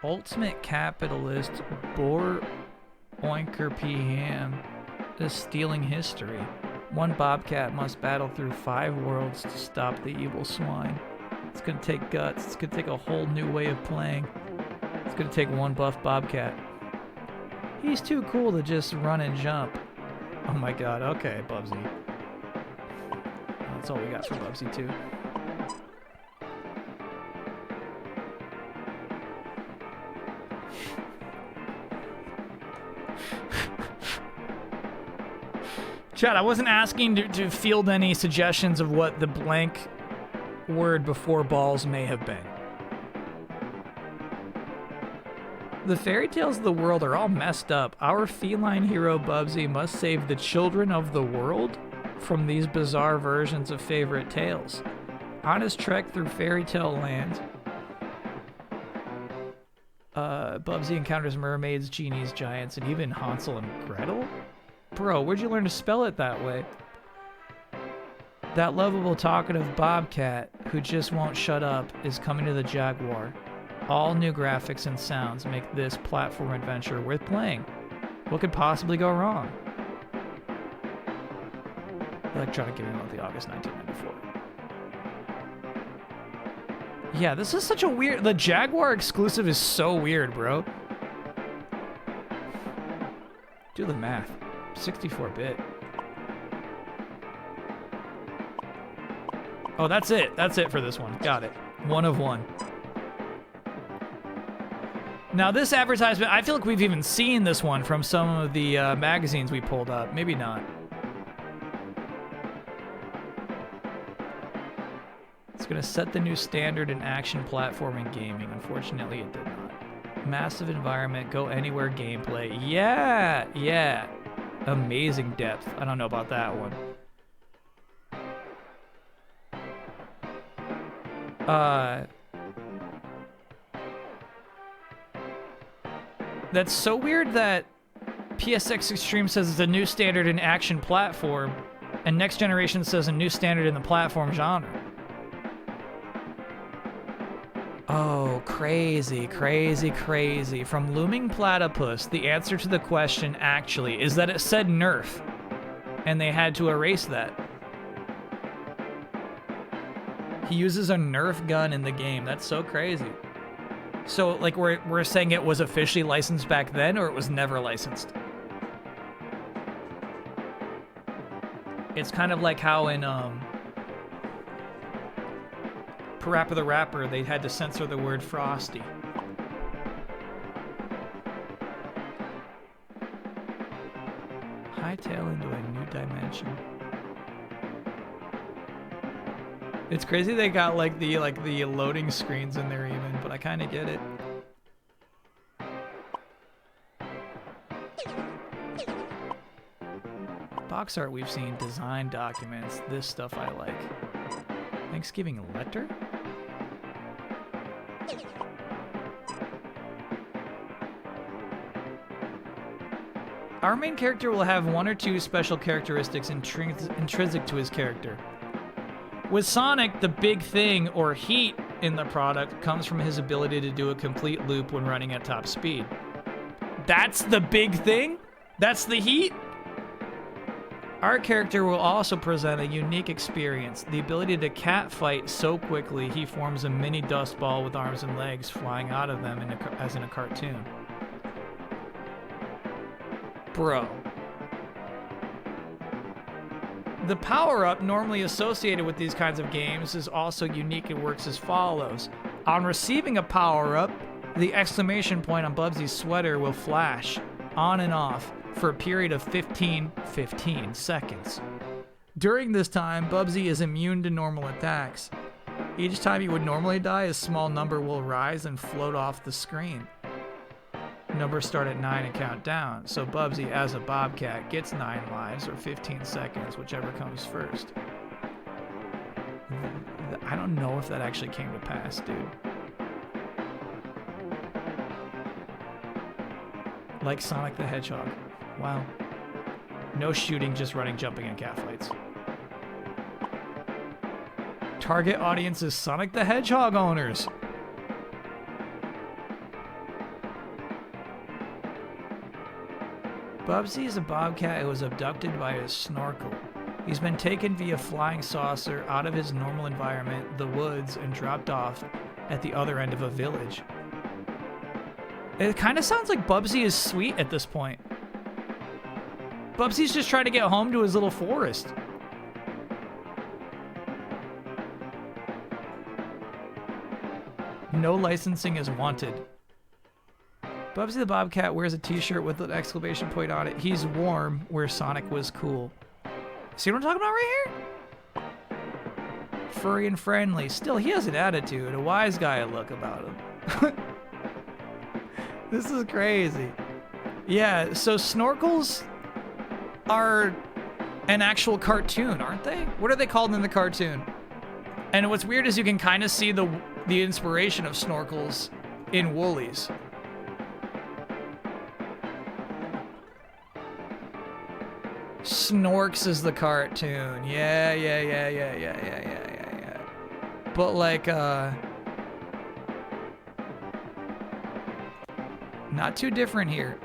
Ultimate capitalist Bor Oinker P. Ham is stealing history. One bobcat must battle through 5 worlds to stop the evil swine. It's gonna take guts. It's gonna take a whole new way of playing. It's gonna take one buff bobcat. He's too cool to just run and jump. Oh my god, okay, Bubsy. That's all we got for Bubsy 2. Chad, I wasn't asking to field any suggestions of what the blank word before balls may have been. The fairy tales of the world are all messed up. Our feline hero Bubsy must save the children of the world from these bizarre versions of favorite tales. On his trek through fairy tale land, Bubsy encounters mermaids, genies, giants, and even Hansel and Gretel? Bro, where'd you learn to spell it that way? That lovable, talkative bobcat who just won't shut up is coming to the Jaguar. All new graphics and sounds make this platform adventure worth playing. What could possibly go wrong? Electronic Gaming Monthly, August 1994. Yeah, this is such a weird... The Jaguar exclusive is so weird, bro. Do the math. 64-bit. Oh, that's it. That's it for this one. Got it. 1 of 1. Now this advertisement, I feel like we've even seen this one from some of the magazines we pulled up. Maybe not. It's gonna set the new standard in action platforming gaming. Unfortunately, it did not. Massive environment, go anywhere gameplay. Yeah, yeah. Amazing depth. I don't know about that one. That's so weird that PSX Extreme says it's a new standard in action platform, and Next Generation says a new standard in the platform genre. Oh, crazy, crazy, crazy. From Looming Platypus, the answer to the question actually is that it said Nerf, and they had to erase that. He uses a Nerf gun in the game. That's so crazy. So, like, we're saying it was officially licensed back then, or it was never licensed? It's kind of like how in, Parappa the Rapper, they had to censor the word Frosty. Hightail into a new dimension. It's crazy they got like the loading screens in there even, but I kind of get it. Box art we've seen, design documents, this stuff I like. Thanksgiving letter? Our main character will have one or two special characteristics intrinsic to his character. With Sonic, the big thing, or heat, in the product comes from his ability to do a complete loop when running at top speed. That's the big thing? That's the heat? Our character will also present a unique experience, the ability to catfight so quickly he forms a mini dust ball with arms and legs flying out of them as in a cartoon. Bro. The power-up normally associated with these kinds of games is also unique and works as follows. On receiving a power-up, the exclamation point on Bubsy's sweater will flash on and off for a period of 15 seconds. During this time, Bubsy is immune to normal attacks. Each time he would normally die, a small number will rise and float off the screen. Numbers start at 9 and count down, so Bubsy, as a bobcat, gets 9 lives or 15 seconds, whichever comes first. I don't know if that actually came to pass, dude. Like Sonic the Hedgehog. Wow. No shooting, just running, jumping, and catfights. Target audience is Sonic the Hedgehog owners. Bubsy is a bobcat who was abducted by his snorkel. He's been taken via flying saucer out of his normal environment, the woods, and dropped off at the other end of a village. It kind of sounds like Bubsy is sweet at this point. Bubsy's just trying to get home to his little forest. No licensing is wanted. Bubsy the Bobcat wears a t-shirt with an exclamation point on it. He's warm, where Sonic was cool. See what I'm talking about right here? Furry and friendly. Still, he has an attitude, a wise guy look about him. This is crazy. Yeah, so snorkels are an actual cartoon, aren't they? What are they called in the cartoon? And what's weird is you can kind of see the inspiration of snorkels in Woolies. Snorks is the cartoon. Yeah. But like, not too different here.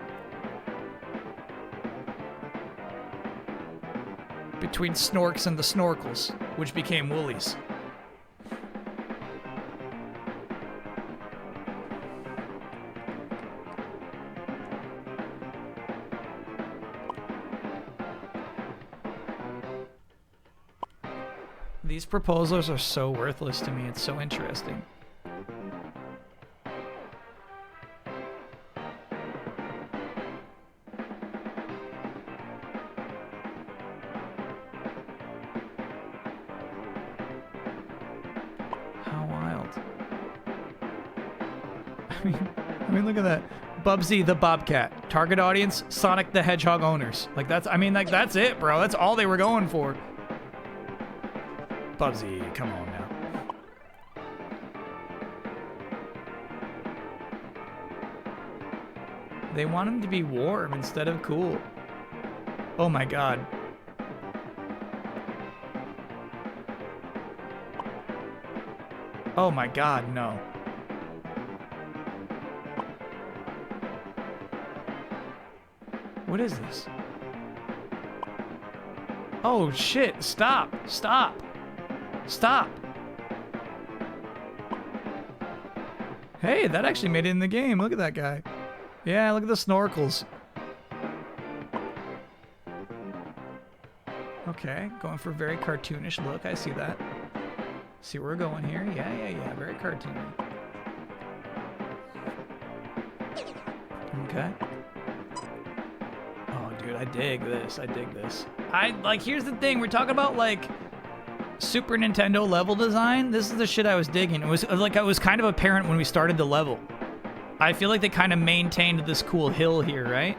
Between Snorks and the Snorkels, which became Woolies. These proposals are so worthless to me. It's so interesting. I mean, look at that. Bubsy the Bobcat. Target audience, Sonic the Hedgehog owners. Like, that's, I mean, like, that's it, bro. That's all they were going for. Bubsy, come on now. They want him to be warm instead of cool. Oh my god. Oh my god, no. What is this? Oh shit, stop, stop, stop. Hey, that actually made it in the game. Look at that guy. Yeah, look at the snorkels. Okay, going for a very cartoonish look. I see that. See where we're going here? Yeah. Very cartoony. Okay. Oh, dude, I dig this. I dig this. Here's the thing. We're talking about, like, Super Nintendo level design. This is the shit I was digging. It was kind of apparent when we started the level. I feel like they kind of maintained this cool hill here, right?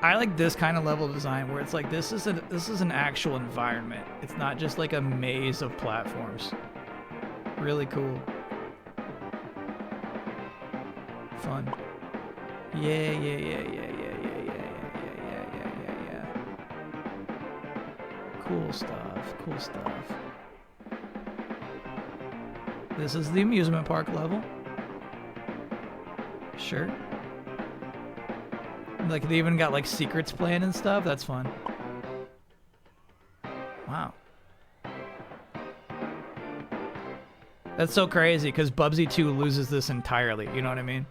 I like this kind of level design where it's like this is an actual environment. It's not just like a maze of platforms. Really cool. Fun. Yeah. Cool stuff. This is the amusement park level. Sure. Like, they even got, like, secrets planned and stuff. That's fun. Wow. That's so crazy, because Bubsy 2 loses this entirely. You know what I mean?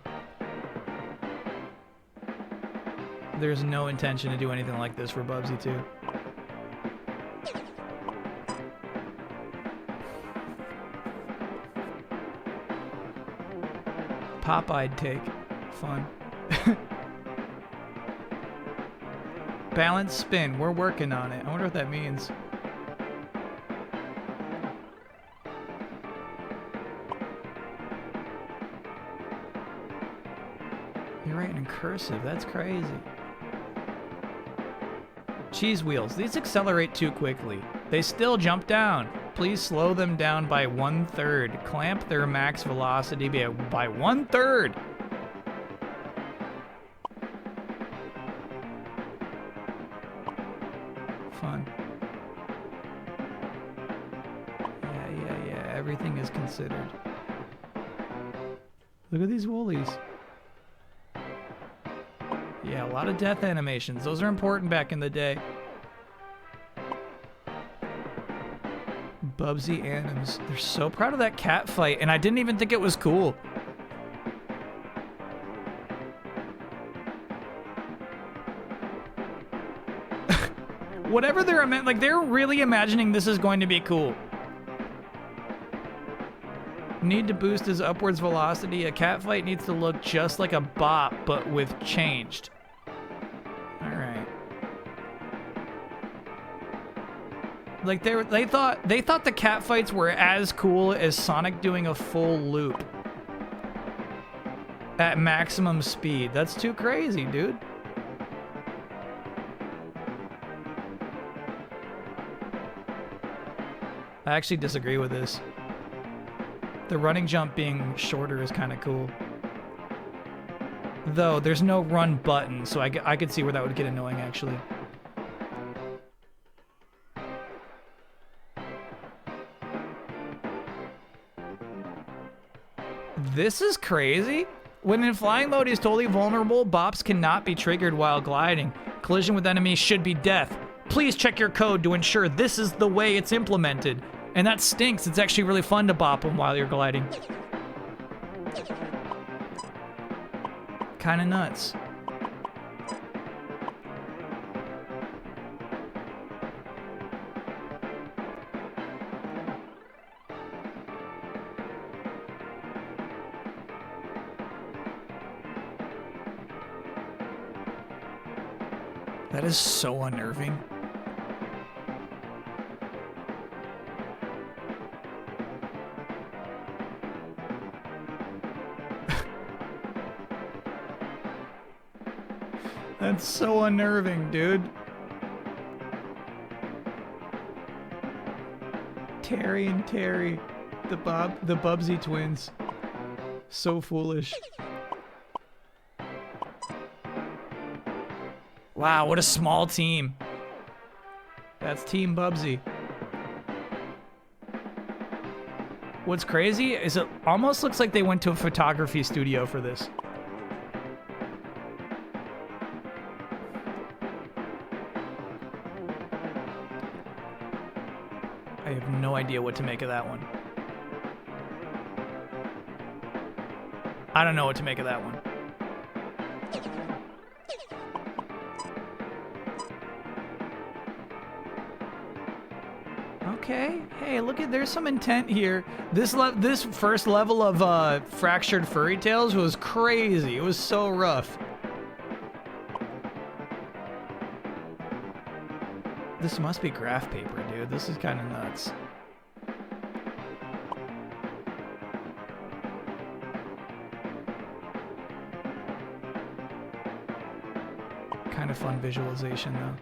There's no intention to do anything like this for Bubsy 2. Popeyed take. Fun. Balance spin. We're working on it. I wonder what that means. You're writing in cursive. That's crazy. Cheese wheels. These accelerate too quickly. They still jump down. Please slow them down by 1/3. Clamp their max velocity by 1/3. Fun. Yeah. Everything is considered. Look at these woolies. Yeah, a lot of death animations. Those are important back in the day. Bubsy Anims. They're so proud of that cat fight, and I didn't even think it was cool. Whatever they're like, they're really imagining this is going to be cool. Need to boost his upwards velocity. A cat fight needs to look just like a bop, but with changed. Alright. Like, they thought the cat fights were as cool as Sonic doing a full loop at maximum speed. That's too crazy, dude. I actually disagree with this. The running jump being shorter is kind of cool. Though, there's no run button, so I could see where that would get annoying, actually. This is crazy. When in flying mode, he's totally vulnerable. Bops cannot be triggered while gliding. Collision with enemies should be death. Please check your code to ensure this is the way it's implemented. And that stinks. It's actually really fun to bop them while you're gliding. Kinda nuts. That is so unnerving. That's so unnerving, dude. Terry and Terry, the Bubsy twins. So foolish. Wow, what a small team. That's Team Bubsy. What's crazy is it almost looks like they went to a photography studio for this. I have no idea what to make of that one. I don't know what to make of that one. Okay. Hey, look at, there's some intent here. This first level of Fractured Furry Tales was crazy. It was so rough. This must be graph paper, dude. This is kind of nuts. Kind of fun visualization, though.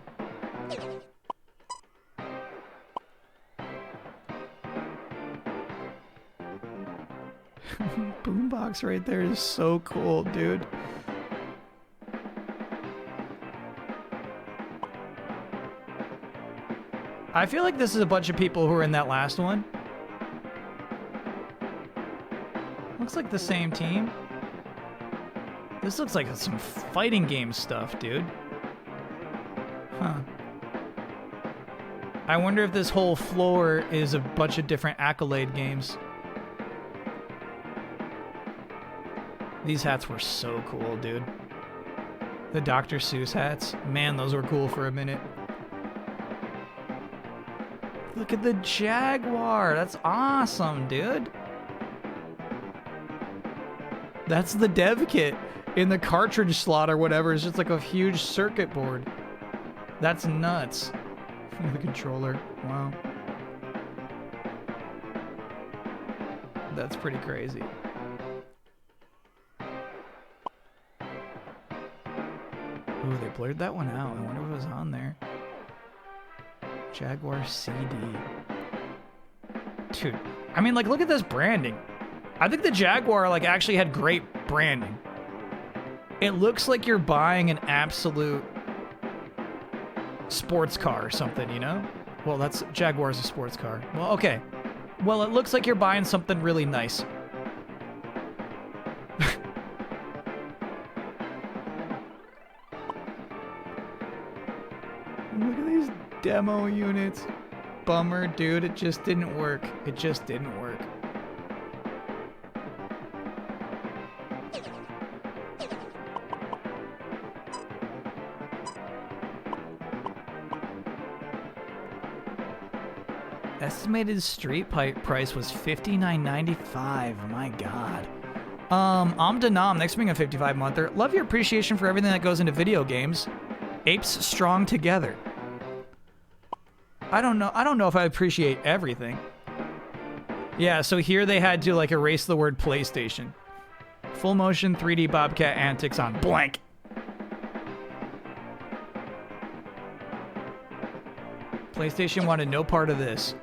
Boombox right there is so cool, dude. I feel like this is a bunch of people who are in that last one. Looks like the same team. This looks like some fighting game stuff, dude. Huh. I wonder if this whole floor is a bunch of different Accolade games. These hats were so cool, dude. The Dr. Seuss hats. Man, those were cool for a minute. Look at the Jaguar. That's awesome, dude. That's the dev kit in the cartridge slot or whatever. It's just like a huge circuit board. That's nuts. The controller. Wow. That's pretty crazy. Ooh, they blurred that one out. I wonder what was on there. Jaguar CD. Dude, I mean, like, look at this branding. I think the Jaguar, like, actually had great branding. It looks like you're buying an absolute sports car or something, you know? Well, that's Jaguar's a sports car. Well, okay. Well, it looks like you're buying something really nice. Look at these demo units. Bummer, dude. It just didn't work. It just didn't work. Estimated street pipe price was $59.95. My God. Amdanam, next being a 55 monther. Love your appreciation for everything that goes into video games. Apes strong together. I don't know if I appreciate everything. Yeah, so here they had to like erase the word PlayStation. Full motion 3D Bobcat antics on blank. PlayStation wanted no part of this.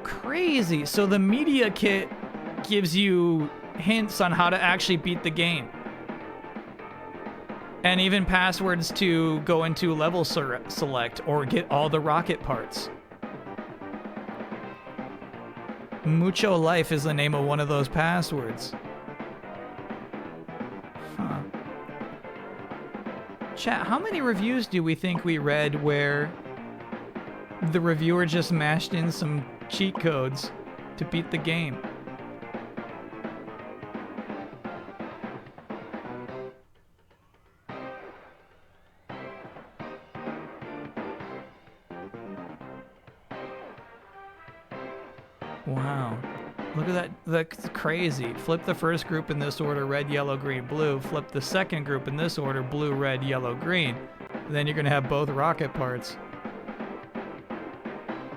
Crazy. So the media kit gives you hints on how to actually beat the game. And even passwords to go into level select or get all the rocket parts. Mucho Life is the name of one of those passwords. Huh. Chat, how many reviews do we think we read where the reviewer just mashed in some cheat codes to beat the game? Wow. Look at that. That's crazy. Flip the first group in this order, red, yellow, green, blue. Flip the second group in this order, blue, red, yellow, green. Then you're going to have both rocket parts.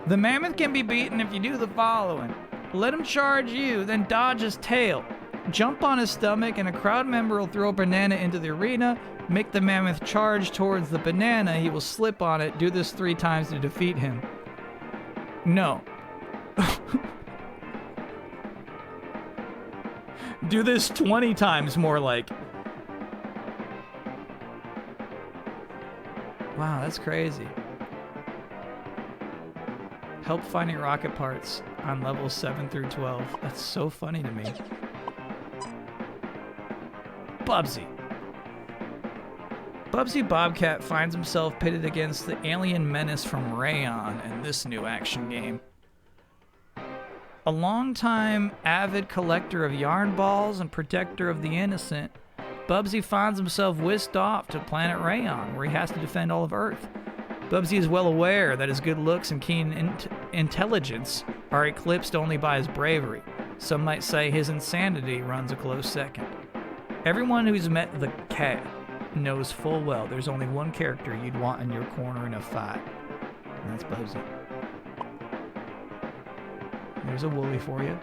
The mammoth can be beaten if you do the following. Let him charge you, then dodge his tail. Jump on his stomach and a crowd member will throw a banana into the arena. Make the mammoth charge towards the banana. He will slip on it. Do this 3 times to defeat him. No. Do this 20 times more like. Wow, that's crazy. Help finding rocket parts on levels 7 through 12. That's so funny to me. Bubsy. Bubsy Bobcat finds himself pitted against the alien menace from Rayon in this new action game. A longtime avid collector of yarn balls and protector of the innocent, Bubsy finds himself whisked off to planet Rayon, where he has to defend all of Earth. Bubsy is well aware that his good looks and keen intelligence are eclipsed only by his bravery. Some might say his insanity runs a close second. Everyone who's met the cat knows full well there's only one character you'd want in your corner in a fight, and that's Bubsy. There's a Wooly for you.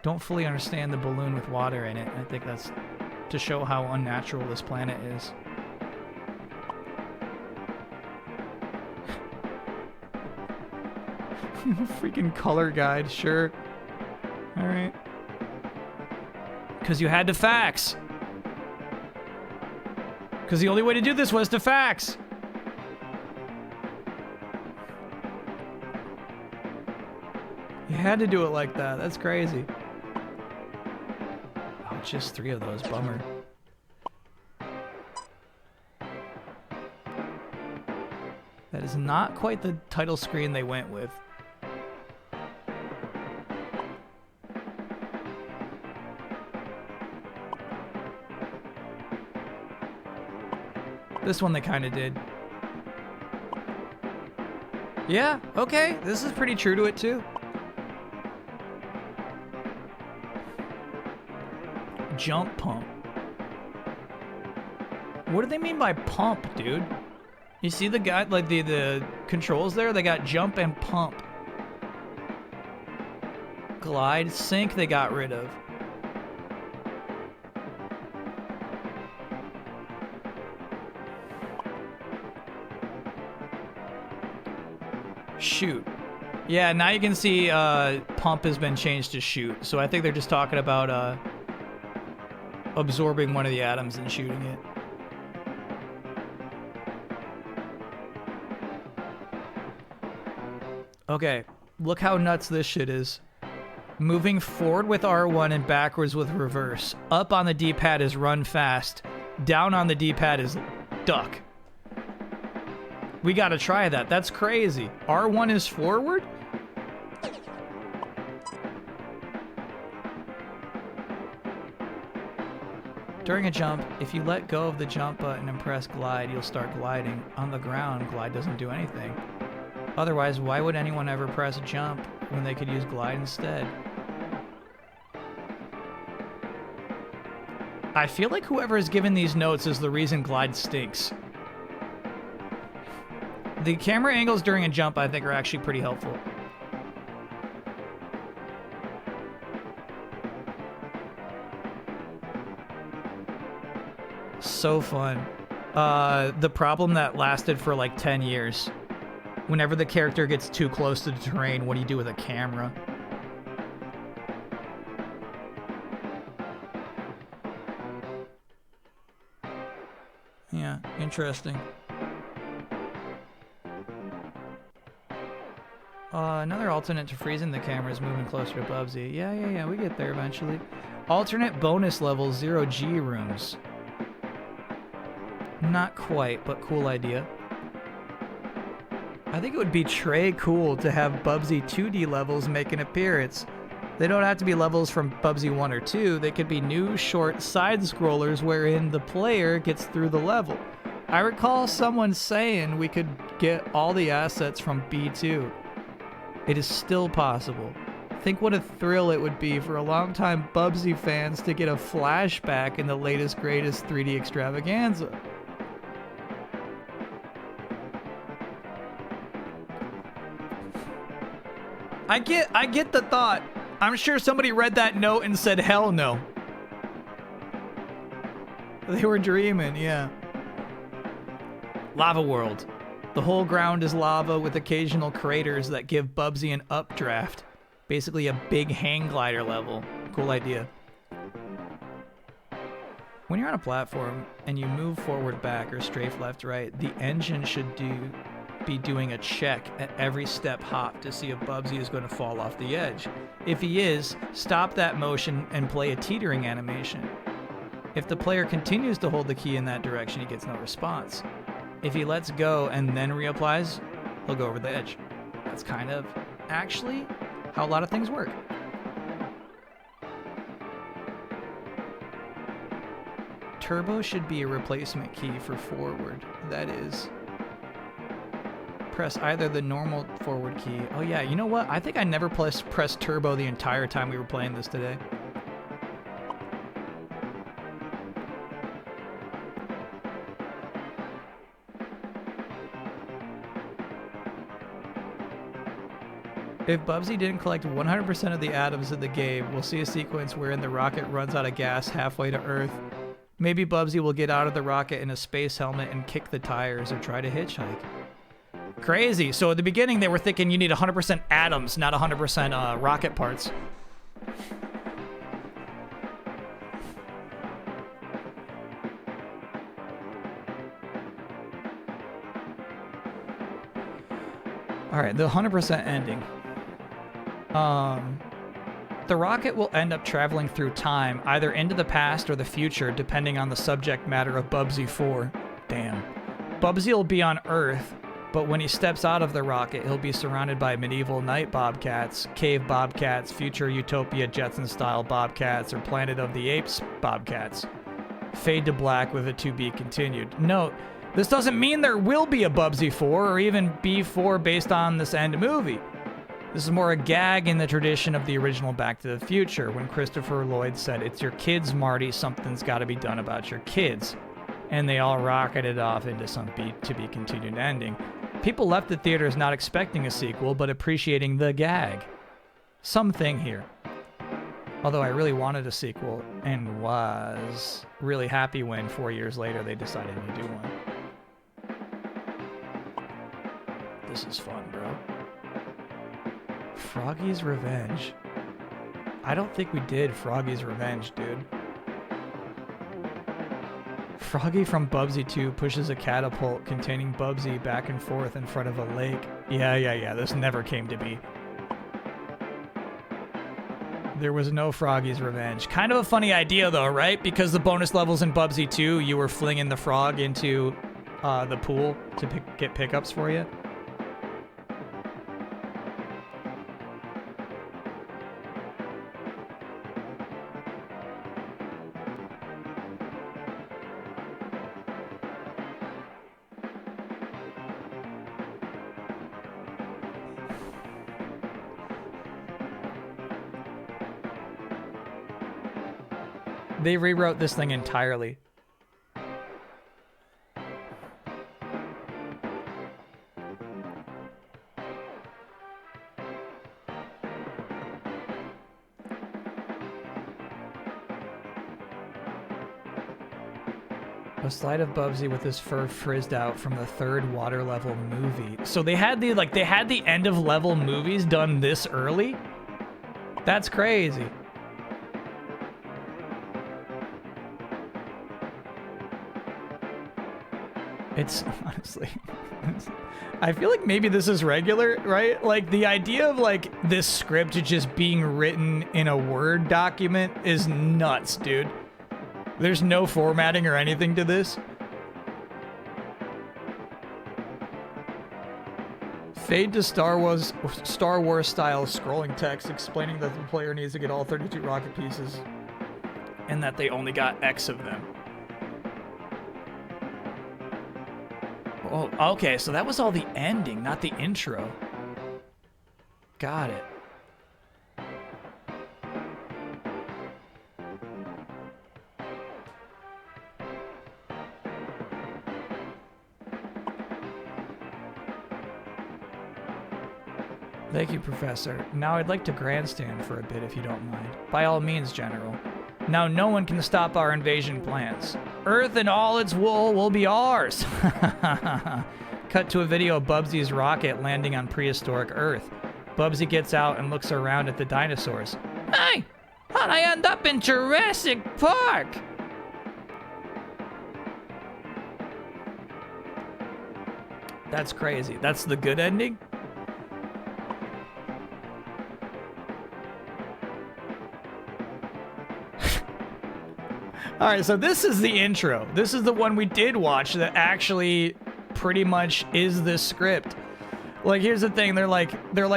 Don't fully understand the balloon with water in it. I think that's to show how unnatural this planet is. Freaking color guide, sure. Alright. Because you had to fax. Because the only way to do this was to fax. You had to do it like that. That's crazy. Oh, just 3 of those. Bummer. That is not quite the title screen they went with. This one they kind of did. Yeah, okay. This is pretty true to it, too. Jump pump. What do they mean by pump, dude? You see the guy, like the controls there? They got jump and pump. Glide, sync they got rid of. Shoot. Yeah, now you can see pump has been changed to shoot. So I think they're just talking about absorbing one of the atoms and shooting it. Okay, look how nuts this shit is. Moving forward with R1 and backwards with reverse. Up on the D-pad is run fast. Down on the D-pad is duck. We gotta try that. That's crazy. R1 is forward? During a jump, if you let go of the jump button and press glide, you'll start gliding. On the ground, glide doesn't do anything. Otherwise, why would anyone ever press jump when they could use glide instead? I feel like whoever has given these notes is the reason glide stinks. The camera angles during a jump, I think, are actually pretty helpful. So fun. The problem that lasted for like 10 years. Whenever the character gets too close to the terrain, what do you do with a camera? Yeah, interesting. Another alternate to freezing the camera is moving closer to Bubsy. Yeah, we get there eventually. Alternate bonus levels, 0G rooms. Not quite, but cool idea. I think it would be tray cool to have Bubsy 2D levels make an appearance. They don't have to be levels from Bubsy 1 or 2. They could be new, short side-scrollers wherein the player gets through the level. I recall someone saying we could get all the assets from B2. It is still possible. Think what a thrill it would be for a longtime Bubsy fans to get a flashback in the latest, greatest 3D extravaganza. I get the thought. I'm sure somebody read that note and said, hell no. They were dreaming, yeah. Lava World. The whole ground is lava with occasional craters that give Bubsy an updraft. Basically a big hang glider level. Cool idea. When you're on a platform and you move forward, back, or strafe left, right, the engine should be doing a check at every step hop to see if Bubsy is going to fall off the edge. If he is, stop that motion and play a teetering animation. If the player continues to hold the key in that direction, he gets no response. If he lets go and then reapplies, he'll go over the edge. That's kind of actually how a lot of things work. Turbo should be a replacement key for forward. That is, press either the normal forward key. Oh yeah, you know what? I think I never pressed turbo the entire time we were playing this today. If Bubsy didn't collect 100% of the atoms in the game, we'll see a sequence wherein the rocket runs out of gas halfway to Earth. Maybe Bubsy will get out of the rocket in a space helmet and kick the tires or try to hitchhike. Crazy. So at the beginning, they were thinking you need 100% atoms, not 100% rocket parts. All right, the 100% ending. The rocket will end up traveling through time, either into the past or the future, depending on the subject matter of Bubsy 4. Damn. Bubsy will be on Earth, but when he steps out of the rocket, he'll be surrounded by medieval night bobcats, cave bobcats, future Utopia Jetson-style bobcats, or Planet of the Apes bobcats. Fade to black with a to be continued. Note, this doesn't mean there will be a Bubsy 4 or even B4 based on this end movie. This is more a gag in the tradition of the original Back to the Future, when Christopher Lloyd said, "It's your kids, Marty, something's gotta be done about your kids." And they all rocketed off into some to-be-continued ending. People left the theaters not expecting a sequel, but appreciating the gag. Something here. Although I really wanted a sequel, and was really happy when 4 years later they decided to do one. This is fun, bro. Froggy's Revenge. I don't think we did Froggy's Revenge, dude. Froggy from Bubsy 2 pushes a catapult containing Bubsy back and forth in front of a lake. Yeah, this never came to be. There was no Froggy's Revenge. Kind of a funny idea though, right? Because the bonus levels in Bubsy 2, you were flinging the frog into the pool to get pickups for you. They rewrote this thing entirely. A slide of Bubsy with his fur frizzed out from the third water level movie. So they had the end of level movies done this early? That's crazy. It's honestly, I feel like maybe this is regular, right? Like the idea of like this script just being written in a Word document is nuts, dude. There's no formatting or anything to this. Fade to Star Wars style scrolling text explaining that the player needs to get all 32 rocket pieces and that they only got X of them. Oh, okay, so that was all the ending, not the intro. Got it. Thank you, Professor. Now I'd like to grandstand for a bit if you don't mind. By all means, General. Now no one can stop our invasion plans. Earth and all its wool will be ours. Cut to a video of Bubsy's rocket landing on prehistoric Earth. Bubsy gets out and looks around at the dinosaurs. Hey! How'd I end up in Jurassic Park? That's crazy. That's the good ending? Alright, so this is the intro. This is the one we did watch that actually pretty much is this script. Like, here's the thing. They're like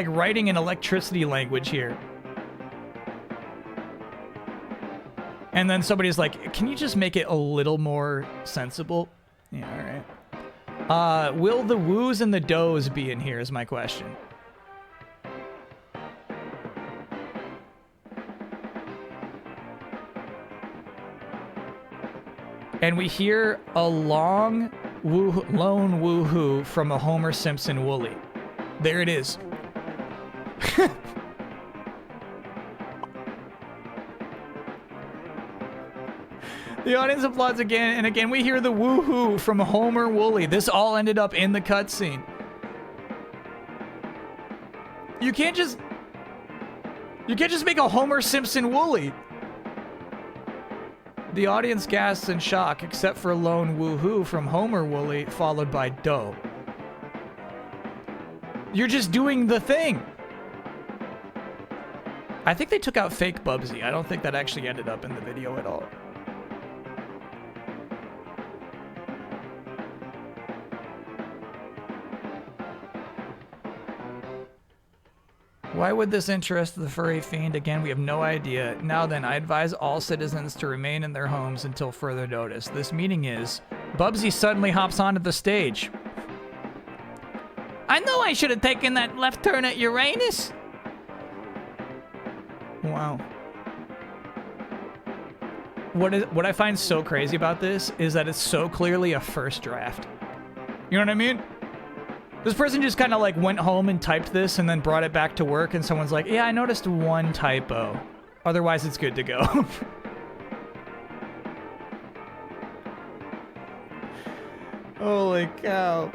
writing in electricity language here. And then somebody's like, can you just make it a little more sensible? Yeah, alright. Will the woos and the does be in here is my question. And we hear a lone woohoo from a Homer Simpson Wooly. There it is. The audience applauds again, and again we hear the woohoo from Homer Wooly. This all ended up in the cutscene. You can't just make a Homer Simpson Wooly. The audience gasps in shock, except for lone woohoo from Homer Wooly, followed by Doe. You're just doing the thing. I think they took out fake Bubsy. I don't think that actually ended up in the video at all. Why would this interest the furry fiend? Again, we have no idea. Now then, I advise all citizens to remain in their homes until further notice. This meeting is... Bubsy suddenly hops onto the stage. I know I should have taken that left turn at Uranus. Wow. What I find so crazy about this is that it's so clearly a first draft. You know what I mean? This person just kind of like went home and typed this and then brought it back to work and someone's like, yeah, I noticed one typo. Otherwise, it's good to go. Holy cow.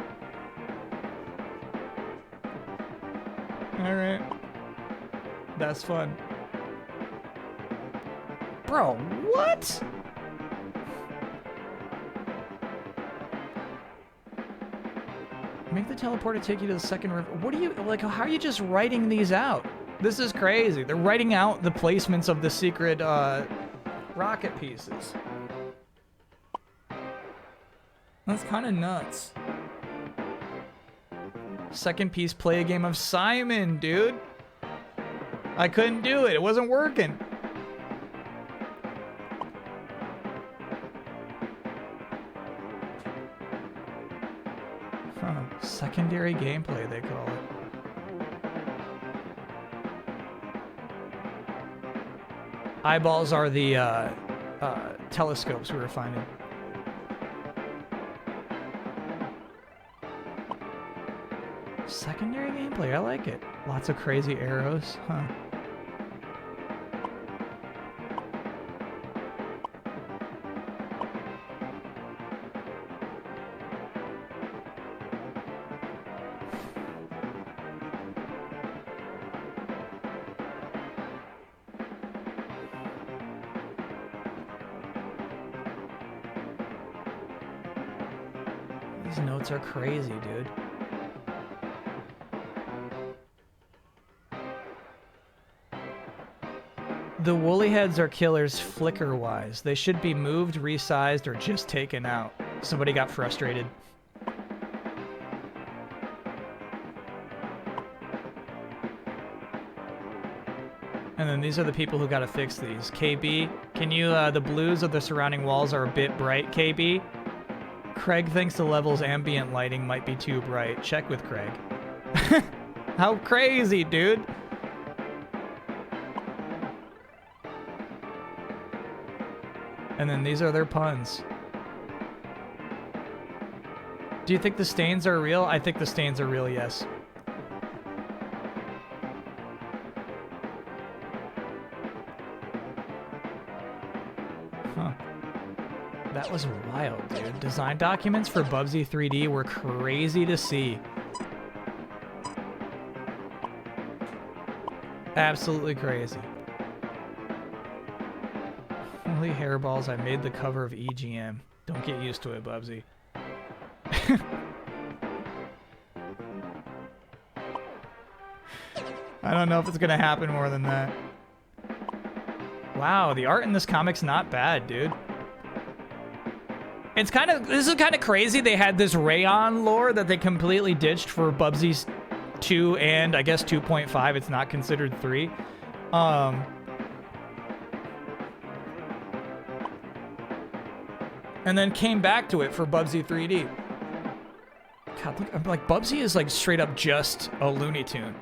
All right. That's fun. Bro, what? Make the teleporter take you to the second river. What are you, like, how are you just writing these out? This is crazy. They're writing out the placements of the secret, rocket pieces. That's kind of nuts. Second piece, play a game of Simon, dude. I couldn't do it. It wasn't working. Huh. Secondary gameplay, they call it. Eyeballs are the telescopes we were finding. Secondary gameplay, I like it. Lots of crazy arrows, huh? These notes are crazy, dude. The woolly heads are killers flicker-wise. They should be moved, resized, or just taken out. Somebody got frustrated. And then these are the people who gotta fix these. KB, can you, the blues of the surrounding walls are a bit bright, KB? Craig thinks the level's ambient lighting might be too bright. Check with Craig. How crazy, dude! And then these are their puns. Do you think the stains are real? I think the stains are real, yes. Huh. That was wild, dude. Design documents for Bubsy 3D were crazy to see. Absolutely crazy. Holy hairballs, I made the cover of EGM. Don't get used to it, Bubsy. I don't know if it's gonna happen more than that. Wow, the art in this comic's not bad, dude. This is kind of crazy. They had this Rayon lore that they completely ditched for Bubsy's 2 and I guess 2.5. It's not considered 3. And then came back to it for Bubsy 3D. God, look, I'm like, Bubsy is like straight up just a Looney Tune.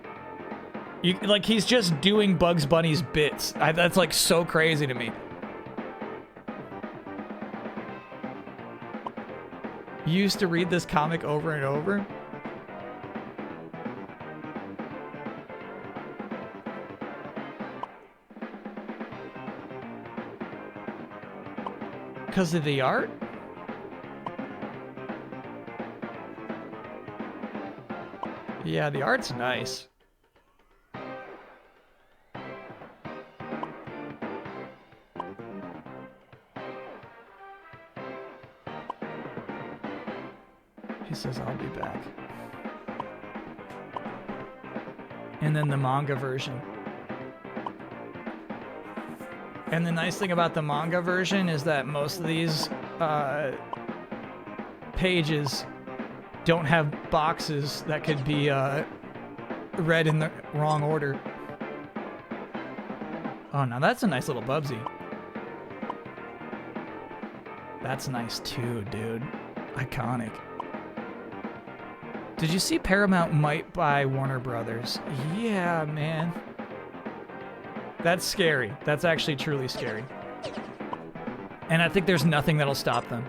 Like, he's just doing Bugs Bunny's bits. That's like so crazy to me. You used to read this comic over and over? Because of the art? Yeah, the art's nice. He says, I'll be back. And then the manga version. And the nice thing about the manga version is that most of these pages don't have boxes that could be read in the wrong order. Oh, now that's a nice little Bubsy. That's nice too, dude. Iconic. Did you see Paramount might buy Warner Brothers? Yeah, man. That's scary. That's actually truly scary. And I think there's nothing that'll stop them.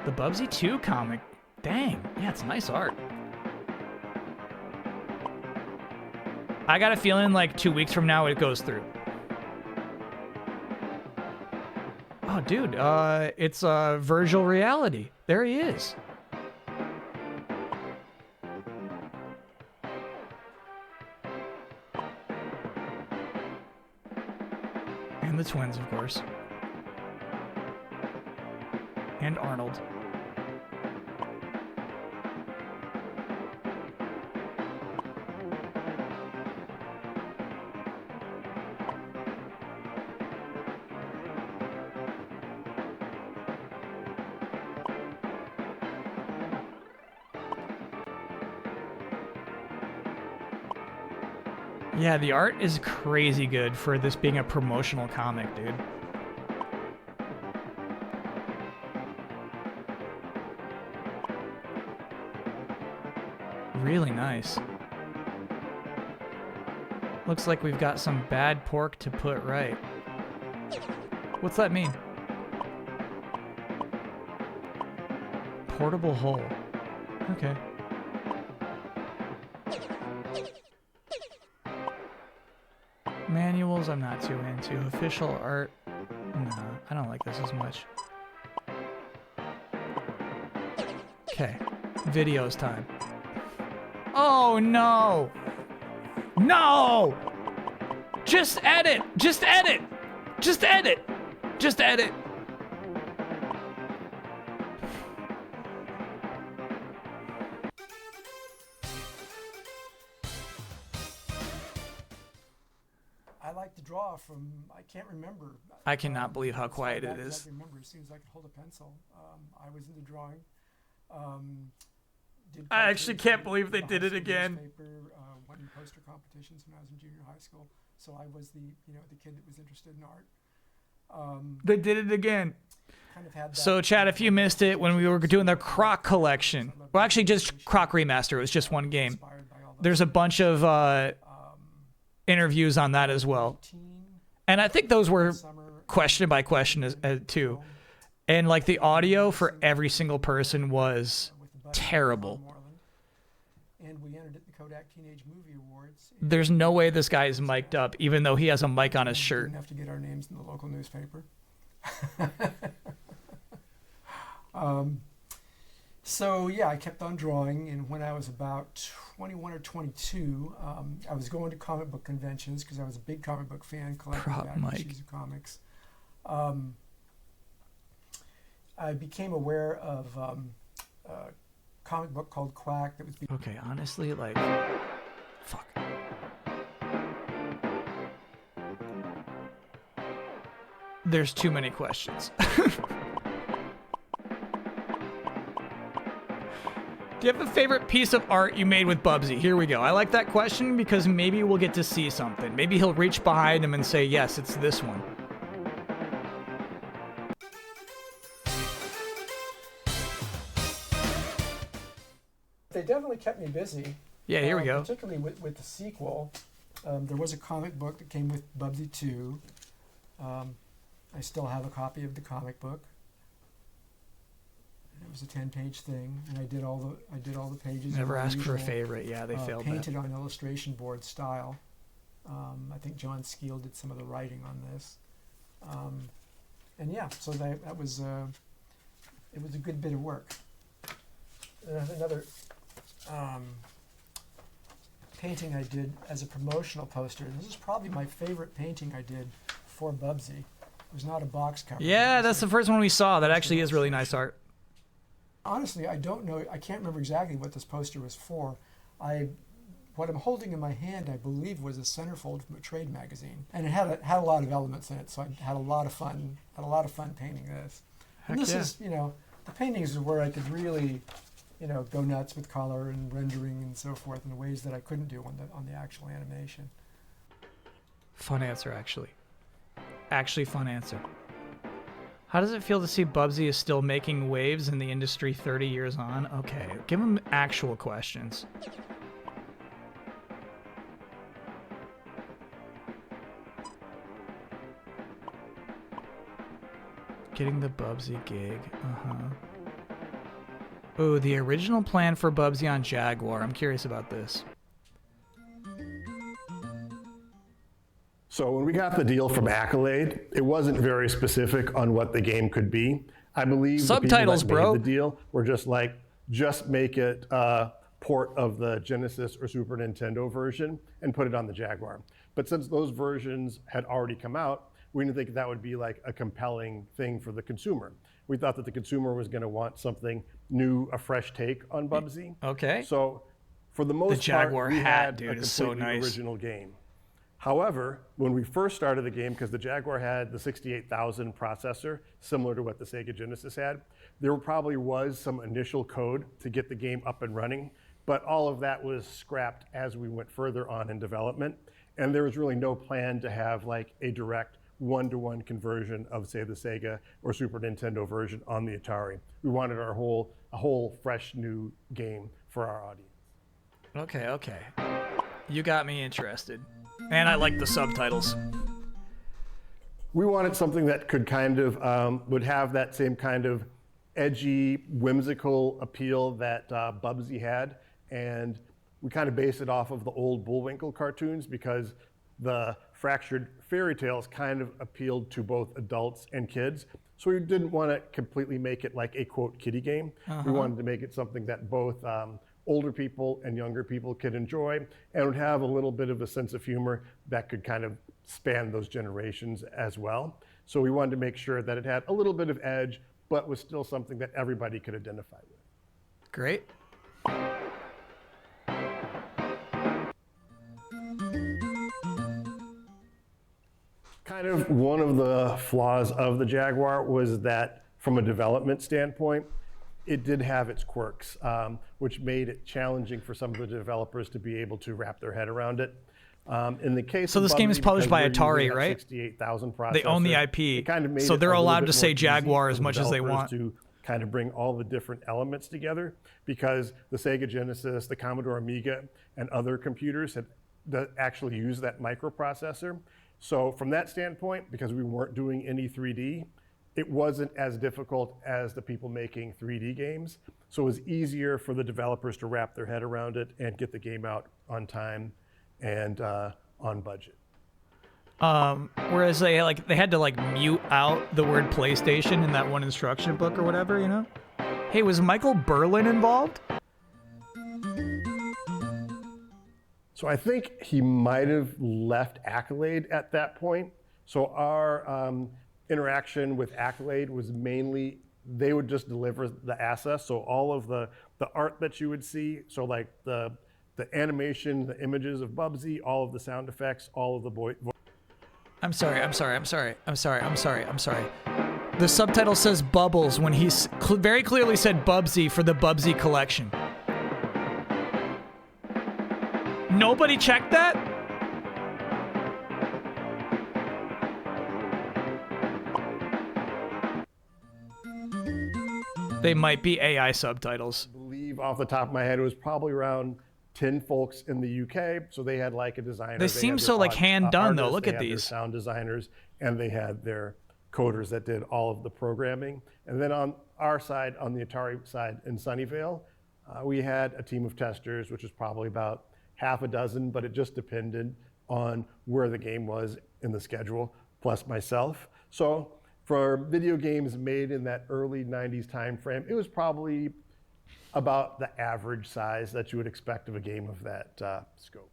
The Bubsy 2 comic. Dang. Yeah, it's nice art. I got a feeling like 2 weeks from now it goes through. Oh, dude. It's Virtual Reality. There he is. And the twins, of course. And Arnold. Yeah, the art is crazy good for this being a promotional comic, dude. Really nice. Looks like we've got some bad pork to put right. What's that mean? Portable hole. Okay. Manuals, I'm not too into. Official art, no, I don't like this as much. Okay, videos time. Oh no! No! Just edit! Just edit! Just edit! Just edit! I like to draw from, I can't remember. I cannot believe how quiet it is. I remember as soon as I could hold a pencil. I was into drawing. I actually can't believe they did it again. Won poster competitions when I was in junior high school. So I was the kid that was interested in art. They did it again. So, Chad, if you missed it, when we were doing the Croc collection, well, actually just Croc Remaster, it was just one game. There's a bunch of interviews on that as well. And I think those were question by question too. And like the audio for every single person was terrible. And we entered at the Kodak Teenage Movie Awards. There's no way this guy is mic'd up, even though he has a mic on his shirt. We didn't have to get our names in the local newspaper. So yeah, I kept on drawing, and when I was about 21 or 22, I was going to comic book conventions because I was a big comic book fan, collecting Prop back mic. issues of comics. I became aware of a comic book called Quack that was Okay, honestly, like, fuck. There's too many questions. Do you have a favorite piece of art you made with Bubsy? Here we go. I like that question because maybe we'll get to see something. Maybe he'll reach behind him and say, yes, it's this one. They definitely kept me busy. Yeah, here we go. Particularly with the sequel. There was a comic book that came with Bubsy 2. I still have a copy of the comic book. It was a 10-page thing, and I did all the pages. Never ask for a usual, favorite. Yeah, they failed that. Painted on illustration board style. I think John Skeel did some of the writing on this. And yeah, so that was it was a good bit of work. Another painting I did as a promotional poster. This is probably my favorite painting I did for Bubsy. It was not a box cover. Yeah, that's the first one we saw. That actually is really nice art. Honestly, I don't know. I can't remember exactly what this poster was for. What I'm holding in my hand, I believe, was a centerfold from a trade magazine, and it had a lot of elements in it. So I had a lot of fun. Had a lot of fun painting this. And Heck this yeah. is, the paintings are where I could really, go nuts with color and rendering and so forth in ways that I couldn't do on the actual animation. Fun answer, actually. Actually, fun answer. How does it feel to see Bubsy is still making waves in the industry 30 years on? Okay, give him actual questions. Getting the Bubsy gig. Ooh, the original plan for Bubsy on Jaguar. I'm curious about this. So when we got the deal from Accolade, it wasn't very specific on what the game could be. I believe Subtitles, the people that bro. made the deal were just like, just make it a port of the Genesis or Super Nintendo version and put it on the Jaguar. But since those versions had already come out, we didn't think that would be like a compelling thing for the consumer. We thought that the consumer was going to want something new, a fresh take on Bubsy. Okay. So for the most Jaguar part, we hat, had dude, a is so completely nice. original game. However, when we first started the game, because the Jaguar had the 68,000 processor, similar to what the Sega Genesis had, there probably was some initial code to get the game up and running, but all of that was scrapped as we went further on in development, and there was really no plan to have like a direct one-to-one conversion of, say, the Sega or Super Nintendo version on the Atari. We wanted a whole fresh new game for our audience. Okay. You got me interested. And I like the subtitles. We wanted something that could kind of, would have that same kind of edgy, whimsical appeal that Bubsy had. And we kind of based it off of the old Bullwinkle cartoons because the Fractured Fairy Tales kind of appealed to both adults and kids. So we didn't want to completely make it like a, quote, kiddie game. We wanted to make it something that both older people and younger people could enjoy and would have a little bit of a sense of humor that could kind of span those generations as well. So we wanted to make sure that it had a little bit of edge, but was still something that everybody could identify with. Great. Kind of one of the flaws of the Jaguar was that from a development standpoint, it did have its quirks, which made it challenging for some of the developers to be able to wrap their head around it. In the case So of this game is Bubsy, published by because we're Atari, using that right? 68,000 They own the processor, IP, it kind of made so it they're a little allowed bit to say more easy Jaguar for as the much as they developers want. to kind of bring all the different elements together, because the Sega Genesis, the Commodore Amiga, and other computers had actually used that microprocessor. So from that standpoint, because we weren't doing any 3D, it wasn't as difficult as the people making 3D games. So it was easier for the developers to wrap their head around it and get the game out on time and on budget. Whereas they had to like mute out the word PlayStation in that one instruction book or whatever, you know? Hey, was Michael Berlin involved? So I think he might have left Accolade at that point. So our interaction with Accolade was mainly, they would just deliver the assets. So all of the art that you would see, so like the animation, the images of Bubsy, all of the sound effects, all of the I'm sorry. The subtitle says Bubbles when he very clearly said Bubsy for the Bubsy collection. Nobody checked that? They might be AI subtitles. I believe off the top of my head, it was probably around 10 folks in the UK. So they had like a designer. They seem so like hand done though. Look at these. Sound designers, and they had their coders that did all of the programming. And then on our side, on the Atari side in Sunnyvale, we had a team of testers, which was probably about half a dozen, but it just depended on where the game was in the schedule, plus myself. So for video games made in that early 90s time frame, it was probably about the average size that you would expect of a game of that scope.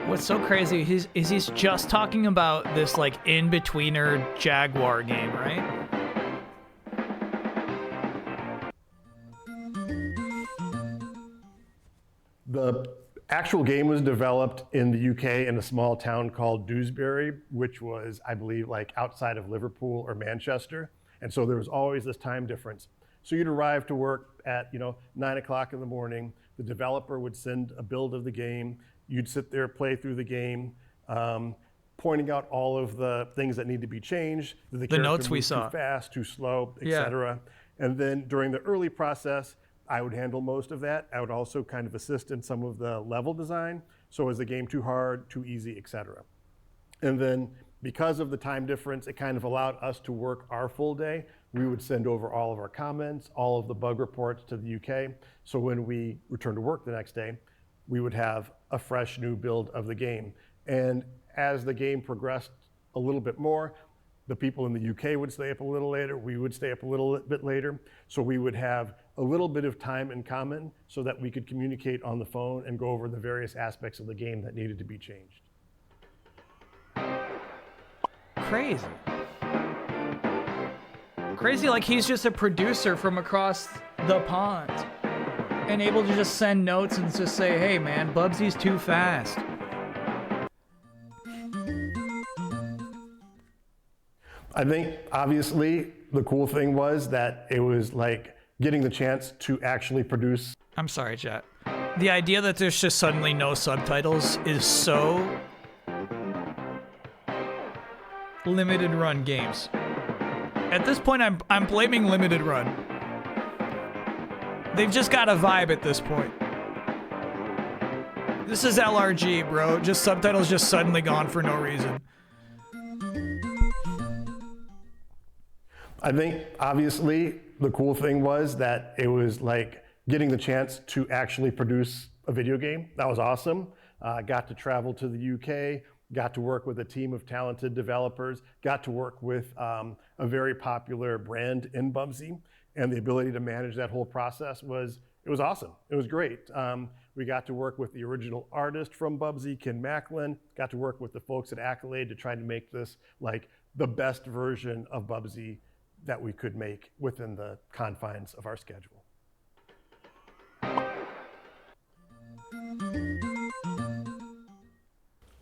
What's so crazy is he's just talking about this like in-betweener Jaguar game, right? The actual game was developed in the UK in a small town called Dewsbury, which was, I believe, like outside of Liverpool or Manchester. And so there was always this time difference. So you'd arrive to work at 9 o'clock in the morning. The developer would send a build of the game. You'd sit there, play through the game, pointing out all of the things that need to be changed. The notes we saw. Too fast, too slow, etc. And then during the early process, I would handle most of that. I would also kind of assist in some of the level design. So is the game too hard, too easy, etc. And then because of the time difference, it kind of allowed us to work our full day. We would send over all of our comments, all of the bug reports to the UK. So when we returned to work the next day, we would have a fresh new build of the game. And as the game progressed a little bit more, the people in the UK would stay up a little later, we would stay up a little bit later. So we would have a little bit of time in common so that we could communicate on the phone and go over the various aspects of the game that needed to be changed. Crazy. Crazy like he's just a producer from across the pond and able to just send notes and just say, hey man, Bubsy's too fast. I think obviously the cool thing was that it was like getting the chance to actually produce. I'm sorry, chat. The idea that there's just suddenly no subtitles is so limited run games. At this point, I'm blaming limited run. They've just got a vibe at this point. This is LRG, bro. Just subtitles just suddenly gone for no reason. I think obviously the cool thing was that it was like getting the chance to actually produce a video game. That was awesome. Got to travel to the UK, got to work with a team of talented developers, got to work with a very popular brand in Bubsy, and the ability to manage that whole process was awesome. It was great. We got to work with the original artist from Bubsy, Ken Macklin, got to work with the folks at Accolade to try to make this like the best version of Bubsy that we could make within the confines of our schedule.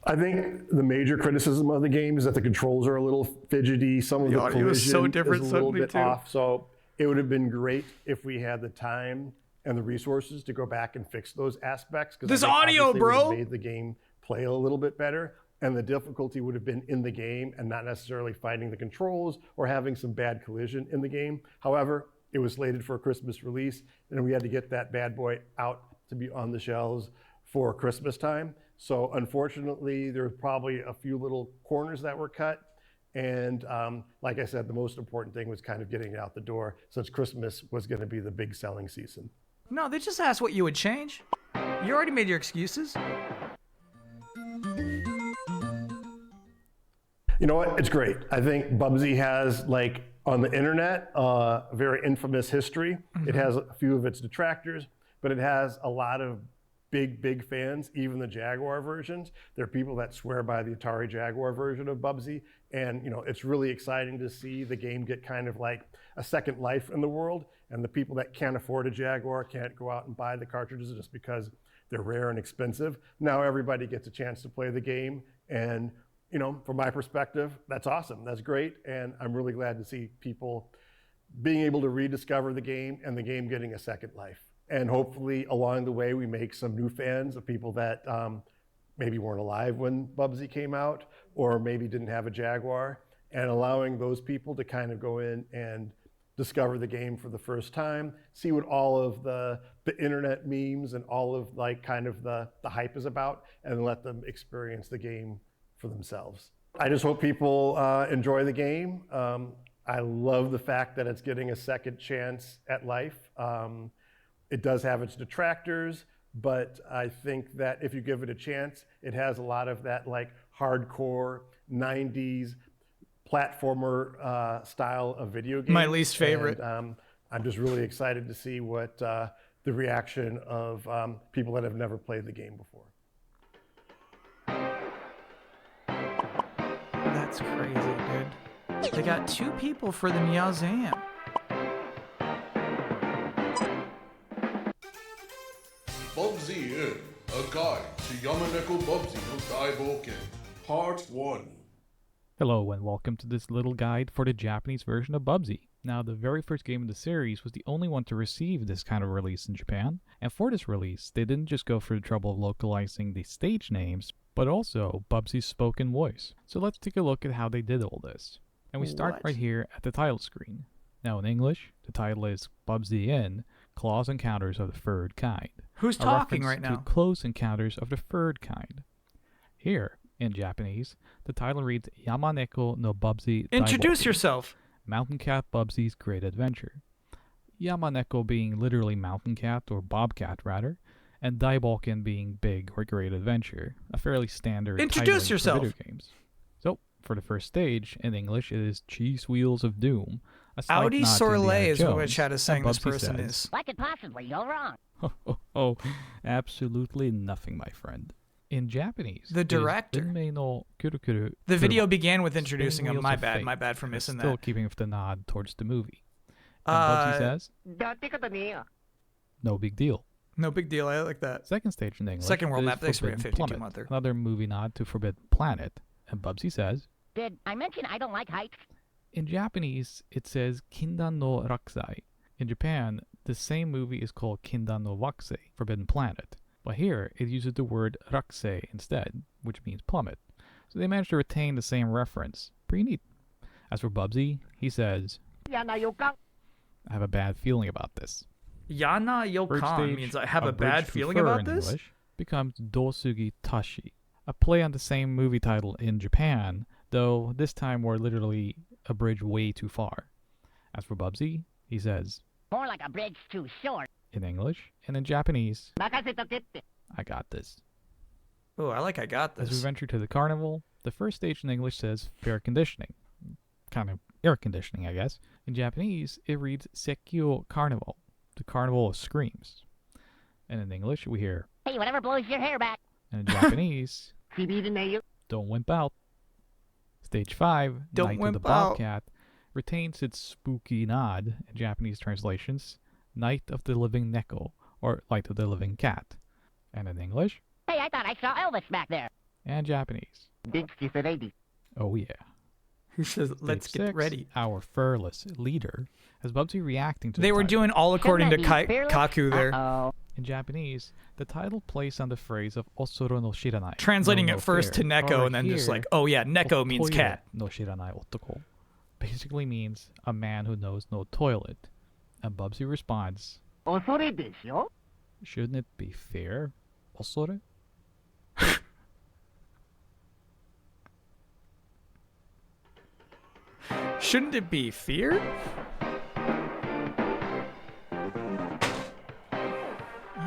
I think the major criticism of the game is that the controls are a little fidgety. Some of the audio is collision so different is a little suddenly, bit too. off. So it would have been great if we had the time and the resources to go back and fix those aspects. 'Cause I This think audio, obviously it would have bro! made the game play a little bit better, and the difficulty would have been in the game and not necessarily finding the controls or having some bad collision in the game. However, it was slated for a Christmas release, and we had to get that bad boy out to be on the shelves for Christmas time. So unfortunately, there were probably a few little corners that were cut. And like I said, the most important thing was kind of getting it out the door, since Christmas was going to be the big selling season. No, they just asked what you would change. You already made your excuses. You know what? It's great. I think Bubsy has, like, on the internet, a very infamous history. It has a few of its detractors, but it has a lot of big fans, even the Jaguar versions. There are people that swear by the Atari Jaguar version of Bubsy. And, you know, it's really exciting to see the game get kind of like a second life in the world. And the people that can't afford a Jaguar can't go out and buy the cartridges just because they're rare and expensive. Now everybody gets a chance to play the game. And, you know, from my perspective, that's awesome. That's great. And I'm really glad to see people being able to rediscover the game and the game getting a second life. And hopefully along the way, we make some new fans of people that maybe weren't alive when Bubsy came out, or maybe didn't have a Jaguar, and allowing those people to kind of go in and discover the game for the first time, see what all of the internet memes and all of like kind of the hype is about, and let them experience the game for themselves. I just hope people enjoy the game. I love the fact that it's getting a second chance at life. It does have its detractors, but I think that if you give it a chance, it has a lot of that like hardcore 90s platformer style of video game. My least favorite. And, I'm just really excited to see what the reaction of people that have never played the game before. That's crazy, dude. They got 2 people for the Meowzam. Bubsy in, a guide to Yamaneko Bubsy no Daiboken, Part 1. Hello and welcome to this little guide for the Japanese version of Bubsy. Now, the very first game in the series was the only one to receive this kind of release in Japan, and for this release, they didn't just go for the trouble of localizing the stage names, but also Bubsy's spoken voice. So let's take a look at how they did all this. And we start right here at the title screen. Now in English, the title is Bubsy in Close Encounters of the Third Kind. Who's a talking reference right now? to Close Encounters of the Third Kind. Here, in Japanese, the title reads Yamaneko no Bubsy Introduce Daiboken, yourself. Mountain Cat Bubsy's Great Adventure. Yamaneko being literally mountain cat, or bobcat rather, and Daiboken being big or great adventure, a fairly standard Introduce titling yourself. for video games. So, for the first stage, in English, it is Cheese Wheels of Doom. A slight Audi nod to Soleil Indiana is what Jones, Chad is and saying this Bubsy person says, is. What could possibly go wrong? Oh, absolutely nothing, my friend. In Japanese, The director. Unmei no Kurukuru The video Kuruma, began with introducing Spinning him. Wheels of Fate, My bad for and missing still that. keeping with the nod towards the movie. And Bubsy says, no big deal. No big deal. I like that. Second stage in English. Second world is map. Thanks for Forbidden 52 Plummet, Mother. another movie nod to Forbidden Planet. And Bubsy says, Did I mention I don't like heights? in Japanese, it says Kindan no Rakusai. In Japan, the same movie is called Kindan no Wakusei, Forbidden Planet. But here, it uses the word Rakusei instead, which means plummet. So they managed to retain the same reference. Pretty neat. As for Bubsy, he says, I have a bad feeling about this. Yana First Yokan stage, means I have a bridge bad to feeling fur about in this? English becomes Dosugi Tashi, a play on the same movie title in Japan, though this time we're literally a bridge way too far. As for Bubsy, he says, More like a bridge too short. in English, and in Japanese, I got this. Oh, I like I got As we this. venture to the carnival, the first stage in English says fair conditioning. Kind of air conditioning, I guess. In Japanese, it reads Sekyo Carnival, the carnival of screams. And in English, we hear, Hey, whatever blows your hair back. and in Japanese, don't wimp out. Stage 5, Don't Night of the wimp out. Bobcat, retains its spooky nod in Japanese translations, Night of the Living Neko, or Light of the Living Cat. And in English, Hey, I thought I saw Elvis back there. and Japanese, oh yeah. He says, let's Stage get 6, ready. Our furless leader has Bubsy reacting to They the were title. doing all according to Shouldn't that be fearless? Kaku there. In Japanese, the title plays on the phrase of Osoro no Shiranai. Translating no it first fear. to Neko However, and then just here, like, oh yeah, Neko means Otoire cat. no Shiranai otoko basically means a man who knows no toilet. And Bubsy responds, shouldn't it be fair, Osore? Shouldn't it be fear?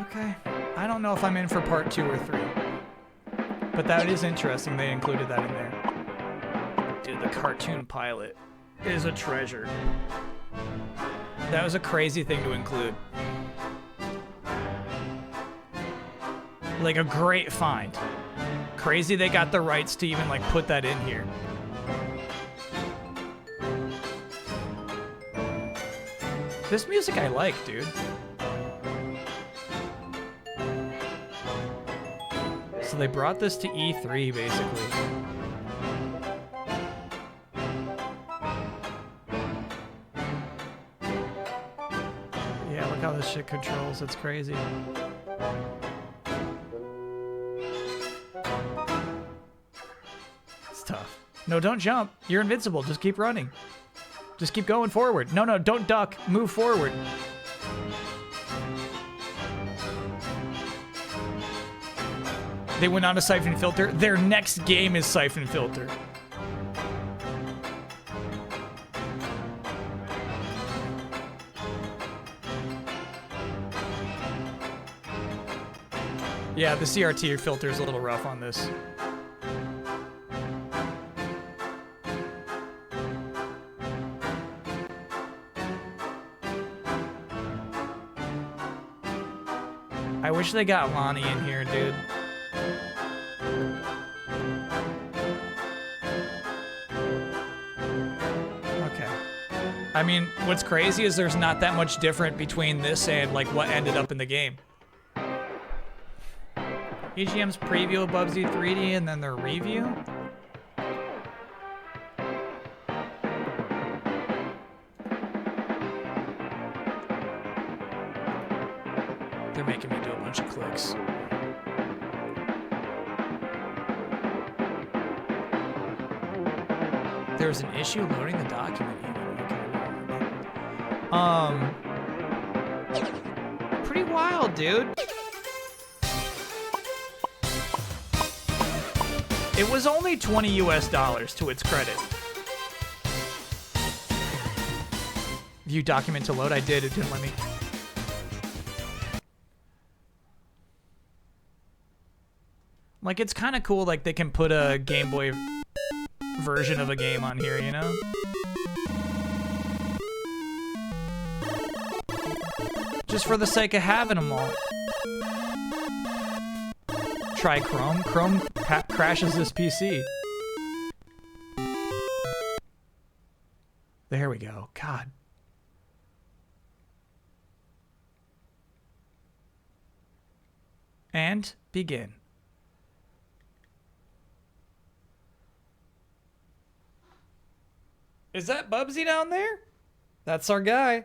Okay. I don't know if I'm in for part 2 or 3. But that is interesting they included that in there. Dude, the cartoon pilot is a treasure. That was a crazy thing to include. Like a great find. Crazy they got the rights to even like put that in here. This music I like, dude. So they brought this to E3, basically. Yeah, look how this shit controls. It's crazy. It's tough. No, don't jump. You're invincible. Just keep running. Just keep going forward. No, don't duck. Move forward. They went on to Siphon Filter. Their next game is Siphon Filter. Yeah, the CRT filter is a little rough on this. I wish they got Lonnie in here, dude. Okay. I mean, what's crazy is there's not that much different between this and like what ended up in the game. EGM's preview of Bubsy 3D and then their review? They're making me do a bunch of clicks. There's an issue loading the document. Pretty wild, dude. It was only $20 US to its credit. View document to load. I did. It didn't let me. Like, it's kind of cool, like, they can put a Game Boy version of a game on here, you know? Just for the sake of having them all. Try Chrome. Chrome crashes this PC. There we go. God. And begin. Is that Bubsy down there? That's our guy.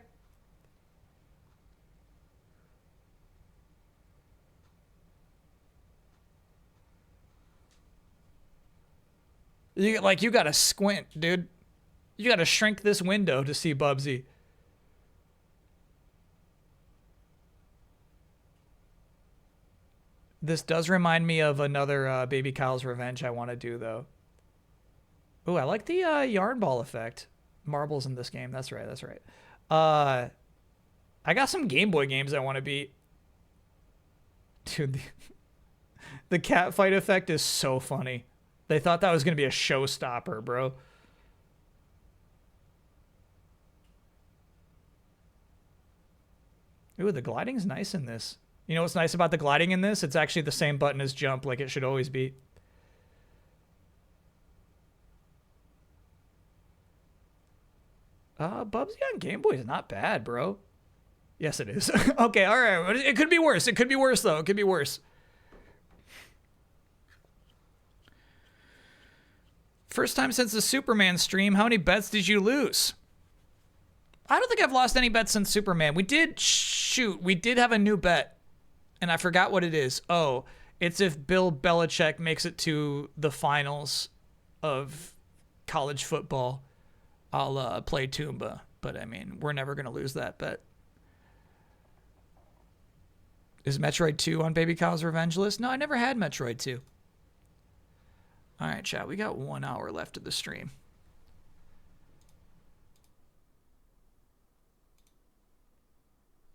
You gotta squint, dude. You gotta shrink this window to see Bubsy. This does remind me of another Baby Kyle's Revenge I want to do, though. Ooh, I like the yarn ball effect. Marbles in this game. That's right, that's right. I got some Game Boy games I want to beat. Dude, the cat fight effect is so funny. They thought that was going to be a showstopper, bro. Ooh, the gliding's nice in this. You know what's nice about the gliding in this? It's actually the same button as jump, like it should always be. Bubsy on Game Boy is not bad, bro. Yes, it is. Okay, all right. It could be worse. It could be worse, though. It could be worse. First time since the Superman stream, how many bets did you lose? I don't think I've lost any bets since Superman. We did, shoot, we did have a new bet, and I forgot what it is. Oh, it's if Bill Belichick makes it to the finals of college football, I'll play Toomba. But, I mean, we're never going to lose that bet. Is Metroid 2 on Baby Kyle's Revenge list? No, I never had Metroid 2. All right, chat, we got 1 hour left of the stream.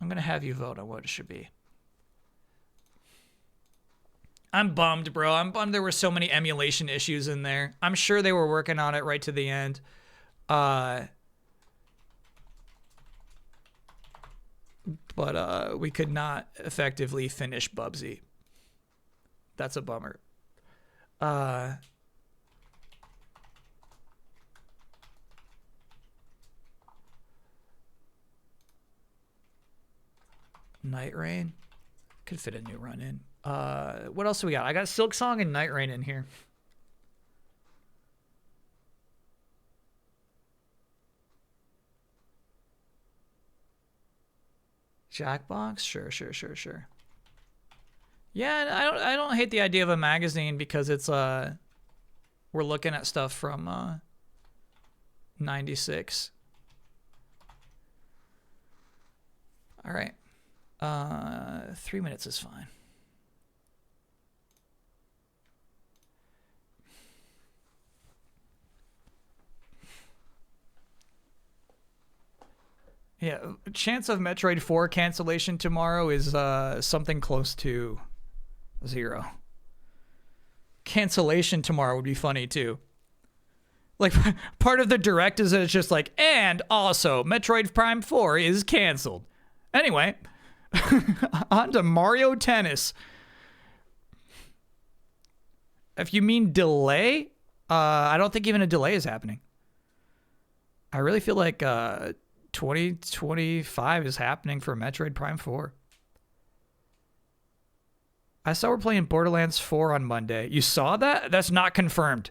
I'm going to have you vote on what it should be. I'm bummed, bro. I'm bummed there were so many emulation issues in there. I'm sure they were working on it right to the end. But we could not effectively finish Bubsy. That's a bummer. Night Rain. Could fit a new run in. What else do we got? I got Silk Song and Night Rain in here. Jackbox? Sure. Yeah, I don't hate the idea of a magazine because it's we're looking at stuff from 96. All right. 3 minutes is fine. Yeah, chance of Metroid 4 cancellation tomorrow is something close to 0. Cancellation tomorrow would be funny too. Like, part of the direct is that it's just like, and also Metroid Prime 4 is canceled. Anyway, on to Mario Tennis. If you mean delay, I don't think even a delay is happening. I really feel like 2025 is happening for Metroid Prime 4. I saw we're playing Borderlands 4 on Monday. You saw that? That's not confirmed.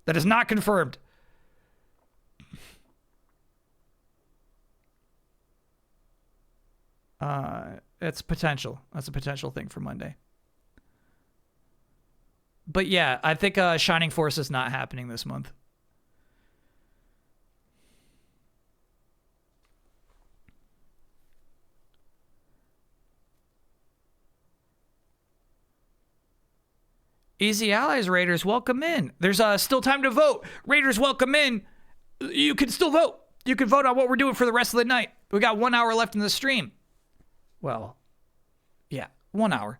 That is not confirmed. It's potential. That's a potential thing for Monday. But yeah, I think Shining Force is not happening this month. Easy Allies Raiders, welcome in. There's still time to vote. Raiders, welcome in. You can still vote. You can vote on what we're doing for the rest of the night. We got 1 hour left in the stream. Well, yeah, 1 hour.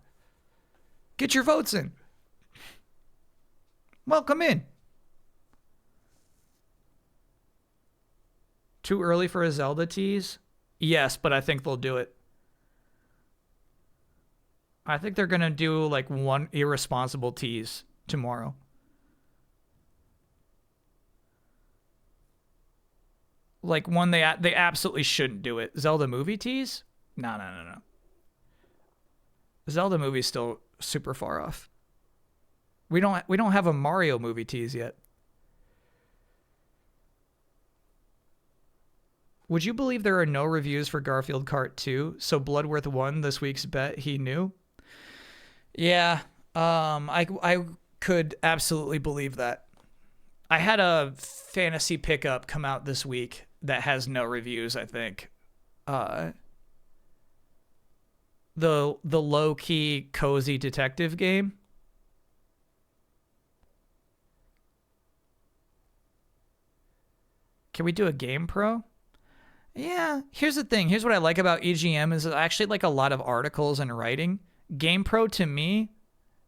Get your votes in. Welcome in. Too early for a Zelda tease? Yes, but I think they'll do it. I think they're going to do like one irresponsible tease tomorrow. Like one they absolutely shouldn't do it. Zelda movie tease? No. Zelda movie's still super far off. We don't have a Mario movie tease yet. Would you believe there are no reviews for Garfield Kart 2? So Bloodworth won this week's bet he knew? Yeah, I could absolutely believe that. I had a fantasy pickup come out this week that has no reviews, I think. The low-key, cozy detective game. Can we do a Game Pro? Yeah, here's the thing. Here's what I like about EGM is I actually like a lot of articles and writing. Game Pro to me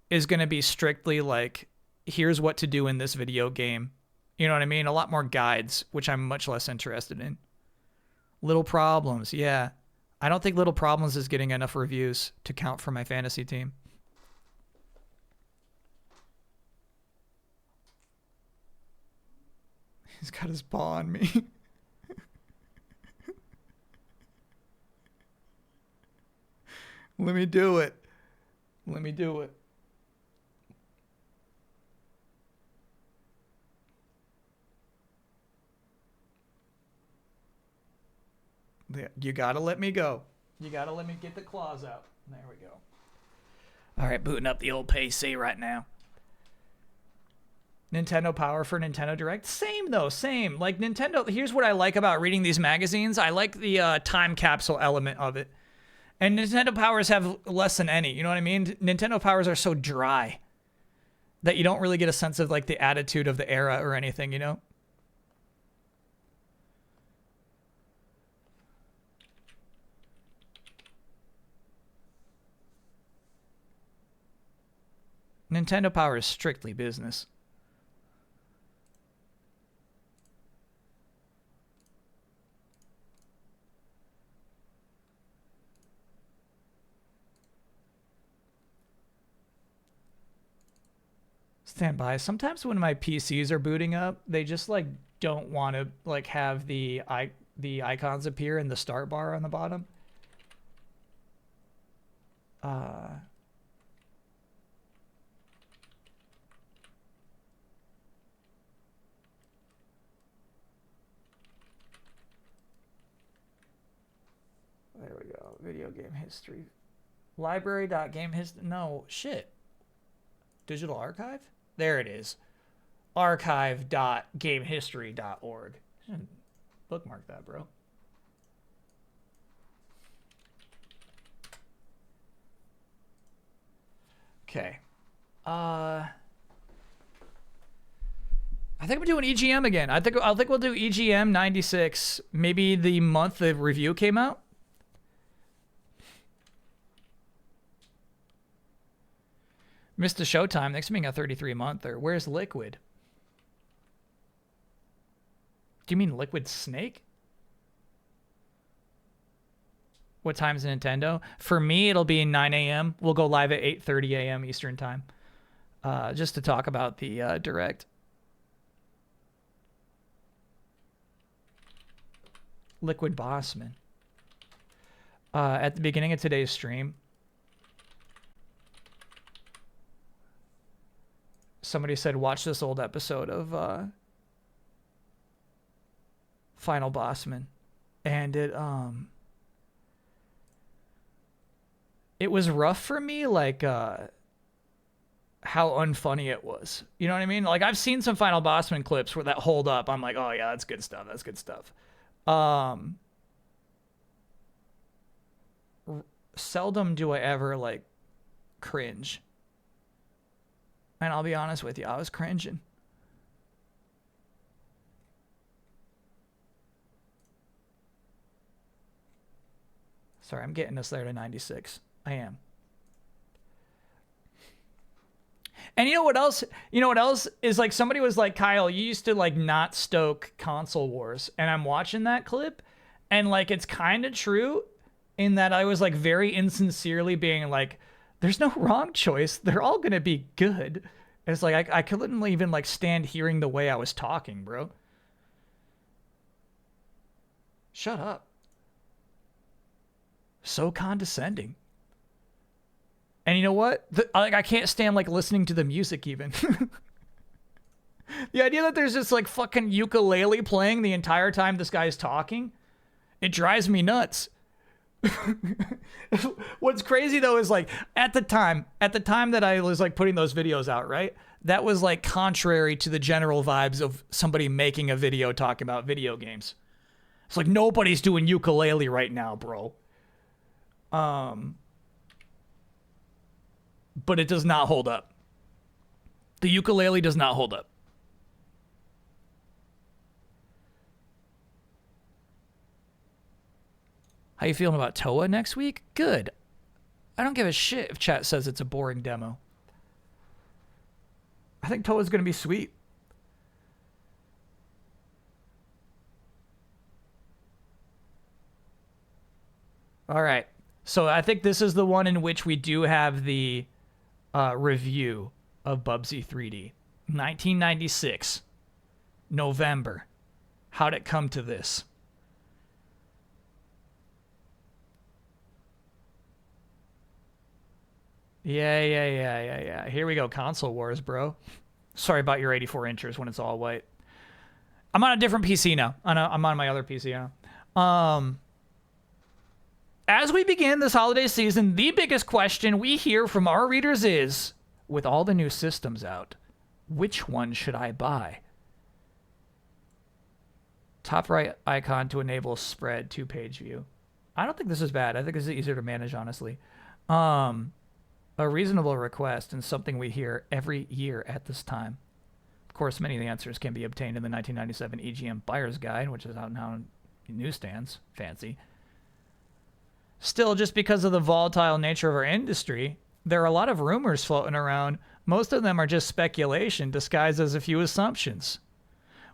is going to be strictly like, here's what to do in this video game. You know what I mean? A lot more guides, which I'm much less interested in. Little Problems, yeah. I don't think Little Problems is getting enough reviews to count for my fantasy team. He's got his paw on me. Let me do it. Let me do it. You gotta let me go. You gotta let me get the claws out. There we go. All right, booting up the old PC right now. Nintendo Power for Nintendo Direct. Same though, same. Like Nintendo, here's what I like about reading these magazines. I like the time capsule element of it. And Nintendo Powers have less than any, you know what I mean? Nintendo Powers are so dry that you don't really get a sense of like the attitude of the era or anything, you know? Nintendo Power is strictly business. Stand by. Sometimes when my PCs are booting up, they just like don't want to like have the icons appear in the start bar on the bottom. There we go. Video game history. Library.gamehistory. No, shit. Digital archive? There it is. Archive.gamehistory.org. Bookmark that, bro. Okay. I think we're doing EGM again. I think we'll do EGM 96. Maybe the month the review came out. Missed the showtime. Thanks for being a 33-monther. Where's Liquid? Do you mean Liquid Snake? What time's Nintendo? For me, it'll be 9 a.m. We'll go live at 8:30 a.m. Eastern time. Just to talk about the Direct. Liquid Bossman. At the beginning of today's stream, somebody said, watch this old episode of Final Bossman. And it was rough for me, like, how unfunny it was. You know what I mean? Like, I've seen some Final Bossman clips where that hold up. I'm like, oh, yeah, that's good stuff. That's good stuff. Seldom do I ever, like, cringe. And I'll be honest with you, I was cringing. Sorry, I'm getting us there to 96. I am. And you know what else? You know what else is like somebody was like, Kyle, you used to like not stoke console wars. And I'm watching that clip and like it's kind of true in that I was like very insincerely being like, there's no wrong choice. They're all going to be good. It's like I couldn't even like stand hearing the way I was talking, bro. Shut up. So condescending. And you know what? I can't stand like listening to the music even. The idea that there's this like fucking ukulele playing the entire time this guy's talking, it drives me nuts. What's crazy though is like at the time that I was like putting those videos out, right? That was like contrary to the general vibes of somebody making a video talking about video games. It's like nobody's doing ukulele right now, bro. But it does not hold up. The ukulele does not hold up. How you feeling about Toa next week? Good. I don't give a shit if chat says it's a boring demo. I think Toa's going to be sweet. All right. So I think this is the one in which we do have the review of Bubsy 3D. 1996. November. How'd it come to this? Yeah. Here we go. Console wars, bro. Sorry about your 84 inchers when it's all white. I'm on a different PC now. I'm on my other PC now. As we begin this holiday season, the biggest question we hear from our readers is, with all the new systems out, which one should I buy? Top right icon to enable spread 2-page view. I don't think this is bad. I think this is easier to manage, honestly. A reasonable request and something we hear every year at this time. Of course, many of the answers can be obtained in the 1997 EGM Buyer's Guide, which is out now in newsstands. Fancy. Still, just because of the volatile nature of our industry, there are a lot of rumors floating around Most of them are just speculation disguised as a few assumptions.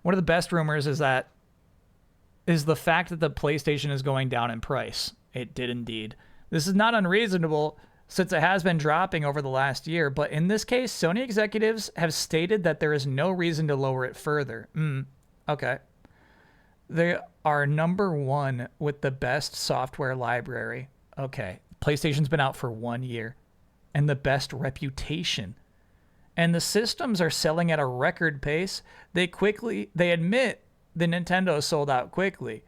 One of the best rumors is the fact that the PlayStation is going down in price. It did indeed. This is not unreasonable since it has been dropping over the last year, but in this case, Sony executives have stated that there is no reason to lower it further. Okay. They are number one with the best software library. Okay. PlayStation's been out for 1 year. And the best reputation. And the systems are selling at a record pace. They admit the Nintendo sold out quickly,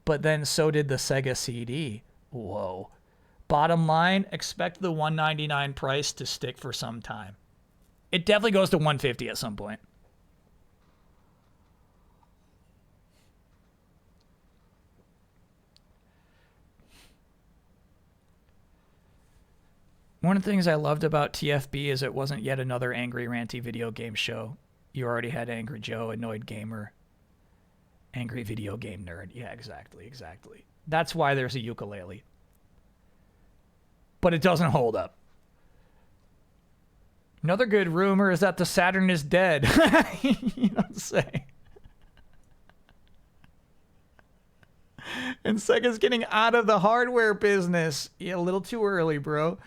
but then so did the Sega CD. Whoa. Bottom line, expect the $199 price to stick for some time. It definitely goes to $150 at some point. One of the things I loved about TFB is it wasn't yet another angry, ranty video game show. You already had Angry Joe, Annoyed Gamer, Angry Video Game Nerd. Yeah, exactly. That's why there's a ukulele. But it doesn't hold up. Another good rumor is that the Saturn is dead. You know what I'm saying? And Sega's getting out of the hardware business. Yeah, a little too early, bro.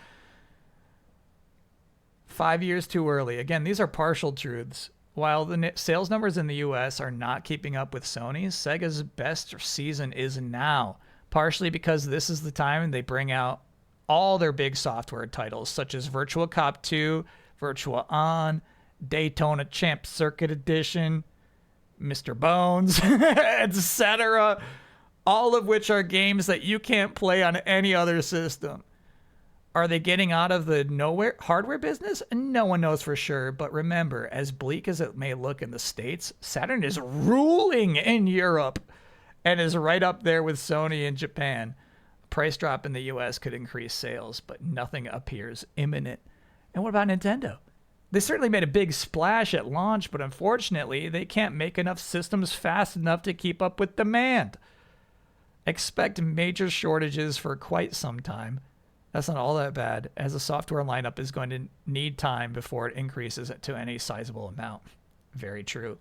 5 years too early. Again, these are partial truths. While the sales numbers in the US are not keeping up with Sony's, Sega's best season is now. Partially because this is the time they bring out all their big software titles, such as Virtua Cop 2, Virtua On, Daytona Champ Circuit Edition, Mr. Bones, etc. All of which are games that you can't play on any other system. Are they getting out of the hardware business? No one knows for sure, but remember, as bleak as it may look in the States, Saturn is ruling in Europe and is right up there with Sony in Japan. A price drop in the US could increase sales, but nothing appears imminent. And what about Nintendo? They certainly made a big splash at launch, but unfortunately, they can't make enough systems fast enough to keep up with demand. Expect major shortages for quite some time. That's not all that bad, as the software lineup is going to need time before it increases it to any sizable amount. Very true.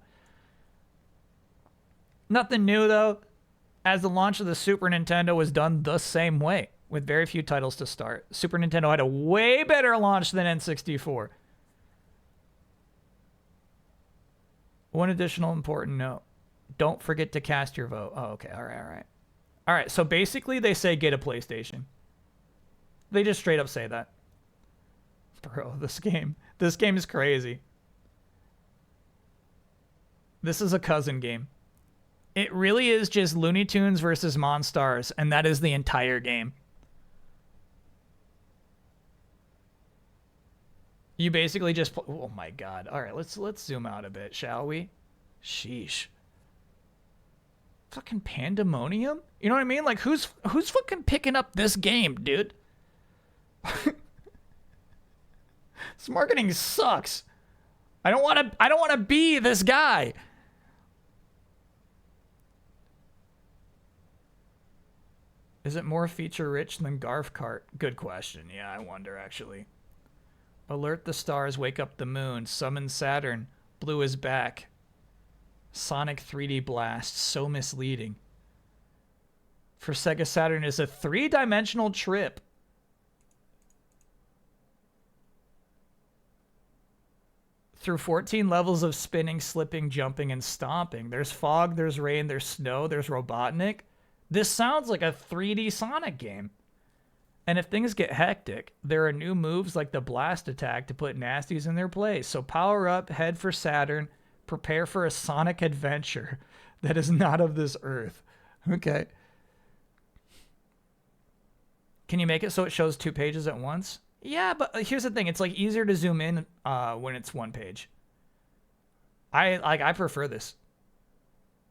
Nothing new, though, as the launch of the Super Nintendo was done the same way, with very few titles to start. Super Nintendo had a way better launch than N64. One additional important note. Don't forget to cast your vote. Oh, okay. All right. All right, so basically they say get a PlayStation. They just straight up say that. Bro, this game is crazy. This is a cousin game. It really is just Looney Tunes versus Monstars, and that is the entire game. You basically just oh my god. All right, let's zoom out a bit, shall we? Sheesh. Fucking pandemonium? You know what I mean? Like who's fucking picking up this game, dude? This marketing sucks. I don't want to be this guy. Is it more feature rich than Kart? Good question. Yeah, I wonder actually. Alert the stars, wake up the moon, summon Saturn, blue is back. Sonic 3D Blast, so misleading. For Sega Saturn is a 3-dimensional trip. Through 14 levels of spinning, slipping, jumping, and stomping. There's fog, there's rain, there's snow, there's Robotnik. This sounds like a 3D Sonic game. And if things get hectic, there are new moves like the Blast Attack to put nasties in their place. So power up, head for Saturn, prepare for a Sonic adventure that is not of this earth. Okay. Can you make it so it shows 2 pages at once? Yeah, but here's the thing. It's like easier to zoom in when it's 1 page. I prefer this.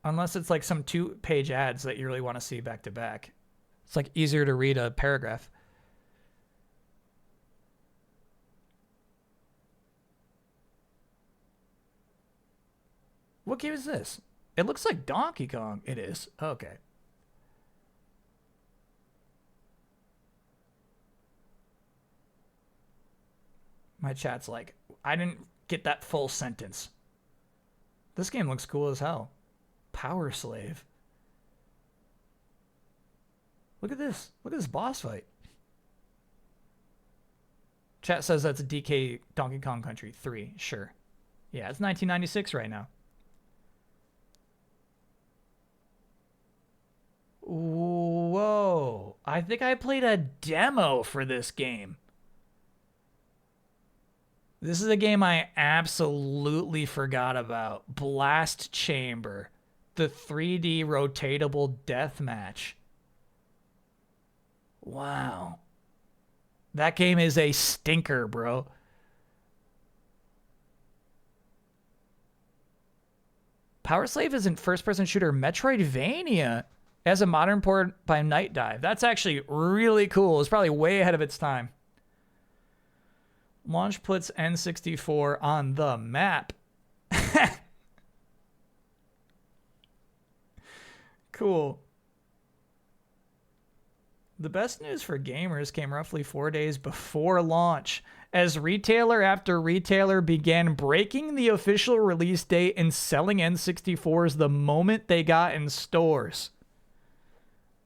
Unless it's like some 2-page ads that you really want to see back to back. It's like easier to read a paragraph. What game is this? It looks like Donkey Kong. It is. Okay. My chat's like, I didn't get that full sentence. This game looks cool as hell. Power Slave. Look at this. Look at this boss fight. Chat says that's a DK Donkey Kong Country 3. Sure. Yeah, it's 1996 right now. Whoa. I think I played a demo for this game. This is a game I absolutely forgot about. Blast Chamber. The 3D rotatable deathmatch. Wow. That game is a stinker, bro. Power Slave isn't first-person shooter Metroidvania as a modern port by Night Dive. That's actually really cool. It's probably way ahead of its time. Launch puts N64 on the map. Cool. The best news for gamers came roughly 4 days before launch, as retailer after retailer began breaking the official release date and selling N64s the moment they got in stores.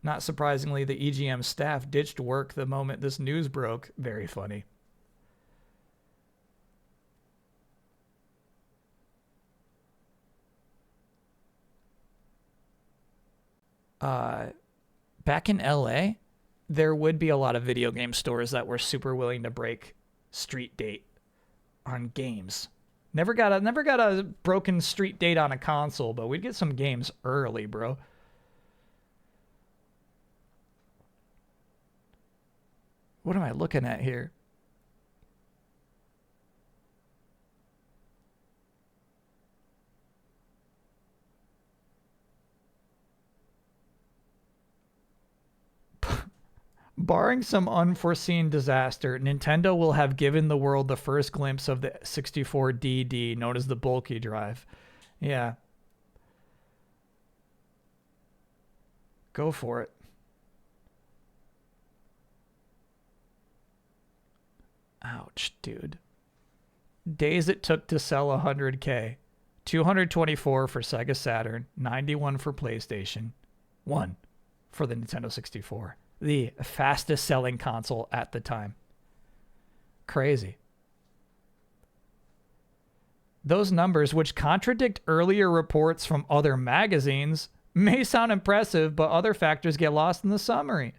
Not surprisingly, the EGM staff ditched work the moment this news broke. Very funny. Back in LA, there would be a lot of video game stores that were super willing to break street date on games. Never got a broken street date on a console, but we'd get some games early, bro. What am I looking at here? Barring some unforeseen disaster, Nintendo will have given the world the first glimpse of the 64DD, known as the bulky drive. Yeah. Go for it. Ouch, dude. Days it took to sell 100K. 224 for Sega Saturn, 91 for PlayStation, 1 for the Nintendo 64. The fastest selling console at the time. Crazy. Those numbers, which contradict earlier reports from other magazines, may sound impressive, but other factors get lost in the summary.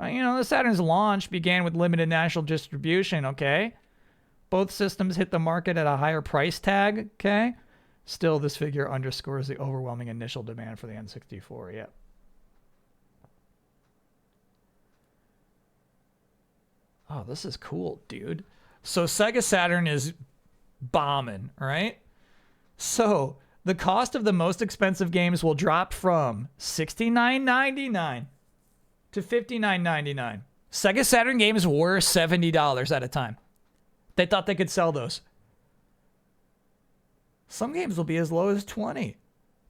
You know, the Saturn's launch began with limited national distribution, okay? Both systems hit the market at a higher price tag, okay? Still, this figure underscores the overwhelming initial demand for the N64, yep. Oh, this is cool, dude. So Sega Saturn is bombing, right? So the cost of the most expensive games will drop from $69.99 to $59.99. Sega Saturn games were $70 at a time. They thought they could sell those. Some games will be as low as $20.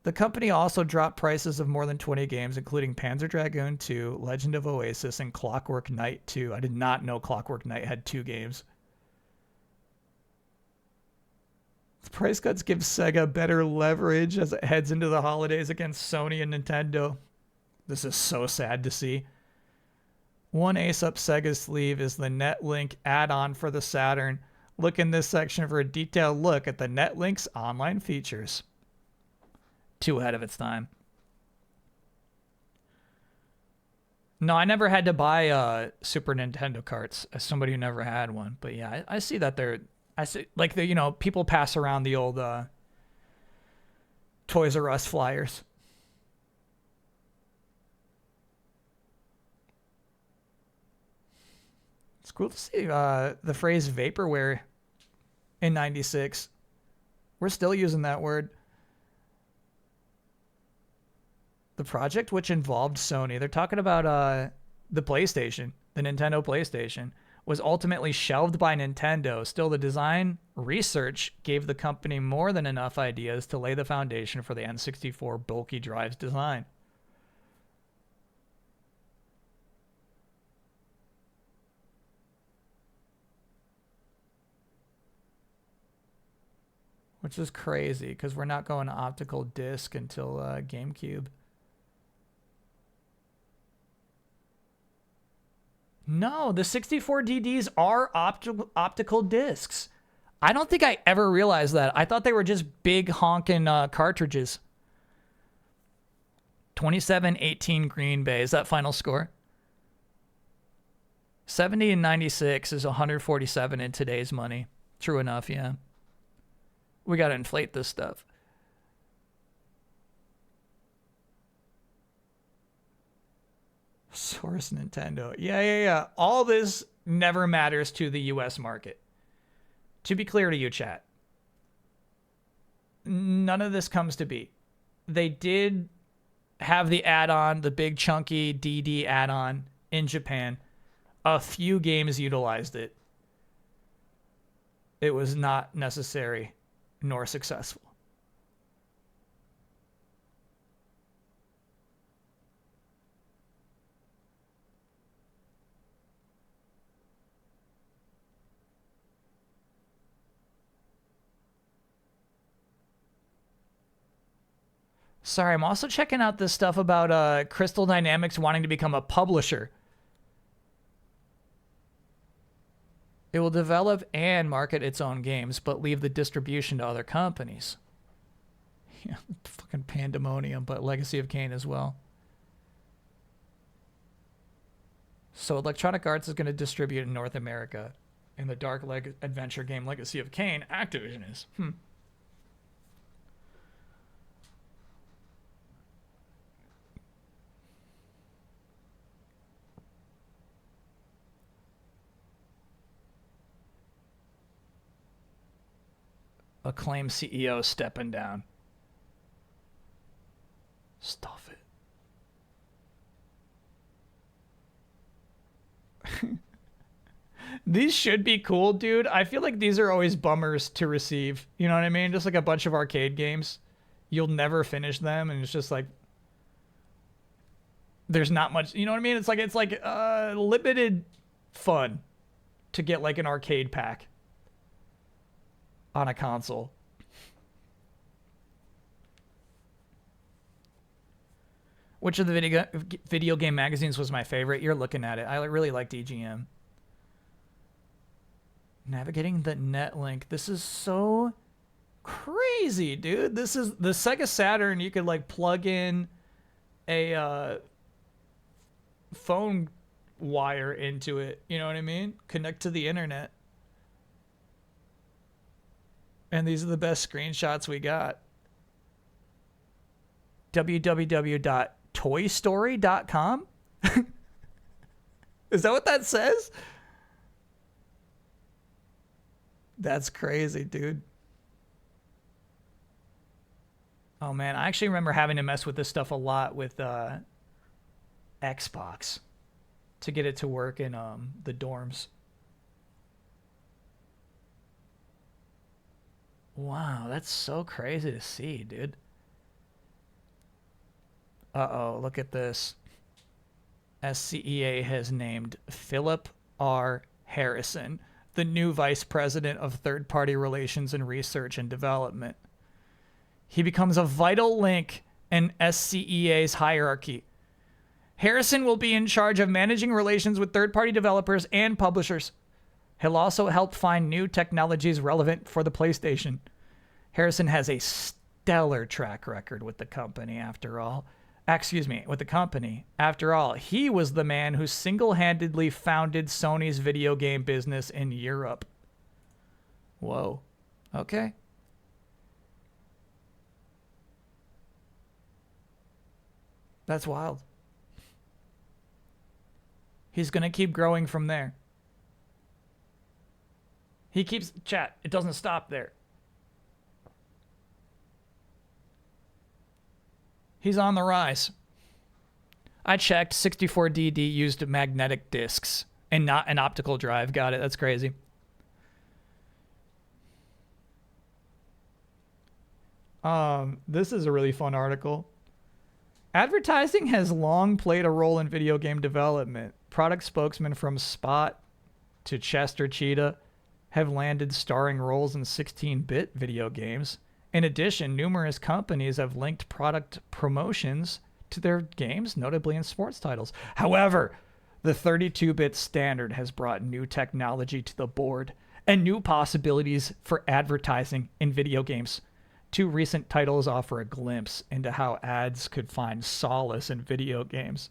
The company also dropped prices of more than 20 games, including Panzer Dragoon 2, Legend of Oasis, and Clockwork Knight 2. I did not know Clockwork Knight had 2 games. The price cuts give Sega better leverage as it heads into the holidays against Sony and Nintendo. This is so sad to see. One ace up Sega's sleeve is the NetLink add-on for the Saturn. Look in this section for a detailed look at the NetLink's online features. Too ahead of its time. No, I never had to buy Super Nintendo carts as somebody who never had one. But yeah, I see that they're... I see, like, the, you know, people pass around the old Toys R Us flyers. It's cool to see the phrase vaporware in 96. We're still using that word. The project, which involved Sony, they're talking about the PlayStation, the Nintendo PlayStation, was ultimately shelved by Nintendo. Still, the design research gave the company more than enough ideas to lay the foundation for the N64 bulky drive's design. which is crazy because we're not going to optical disc until GameCube. No, the 64 DDs are optical discs. I don't think I ever realized that. I thought they were just big honking cartridges. 27-18 Green Bay. Is that final score? 70 and 96 is 147 in today's money. True enough, yeah. We got to inflate this stuff. Source Nintendo. Yeah. All this never matters to the US market. To be clear to you, chat, none of this comes to be. They did have the add-on, the big chunky DD add-on in Japan. A few games utilized it. It was not necessary nor successful. Sorry, I'm also checking out this stuff about Crystal Dynamics wanting to become a publisher. It will develop and market its own games, but leave the distribution to other companies. Yeah, fucking pandemonium, but Legacy of Kain as well. So Electronic Arts is going to distribute in North America. In the dark adventure game Legacy of Kain, Activision is. Acclaim CEO stepping down. Stuff it. These should be cool, dude. I feel like these are always bummers to receive. You know what I mean? Just like a bunch of arcade games. You'll never finish them, and it's just like there's not much, you know what I mean? It's like limited fun to get like an arcade pack on a console. Which of the video game magazines was my favorite? You're looking at it. I really liked EGM. Navigating the Netlink. This is so crazy, dude. This is the Sega Saturn. You could like plug in a phone wire into it. You know what I mean? Connect to the internet. And these are the best screenshots we got. www.toystory.com? Is that what that says? That's crazy, dude. Oh, man. I actually remember having to mess with this stuff a lot with Xbox to get it to work in the dorms. Wow, that's so crazy to see, dude. Uh-oh, look at this. SCEA has named Philip R. Harrison the new Vice President of Third-Party Relations and Research and Development. He becomes a vital link in SCEA's hierarchy. Harrison will be in charge of managing relations with third-party developers and publishers. He'll also help find new technologies relevant for the PlayStation. Harrison has a stellar track record with the company, after all. With the company. After all, he was the man who single-handedly founded Sony's video game business in Europe. Whoa. Okay. That's wild. He's going to keep growing from there. He keeps... Chat, it doesn't stop there. He's on the rise. I checked. 64DD used magnetic discs and not an optical drive. Got it. That's crazy. This is a really fun article. Advertising has long played a role in video game development. Product spokesman from Spot to Chester Cheetah have landed starring roles in 16-bit video games. In addition, numerous companies have linked product promotions to their games, notably in sports titles. However, the 32-bit standard has brought new technology to the board and new possibilities for advertising in video games. Two recent titles offer a glimpse into how ads could find solace in video games.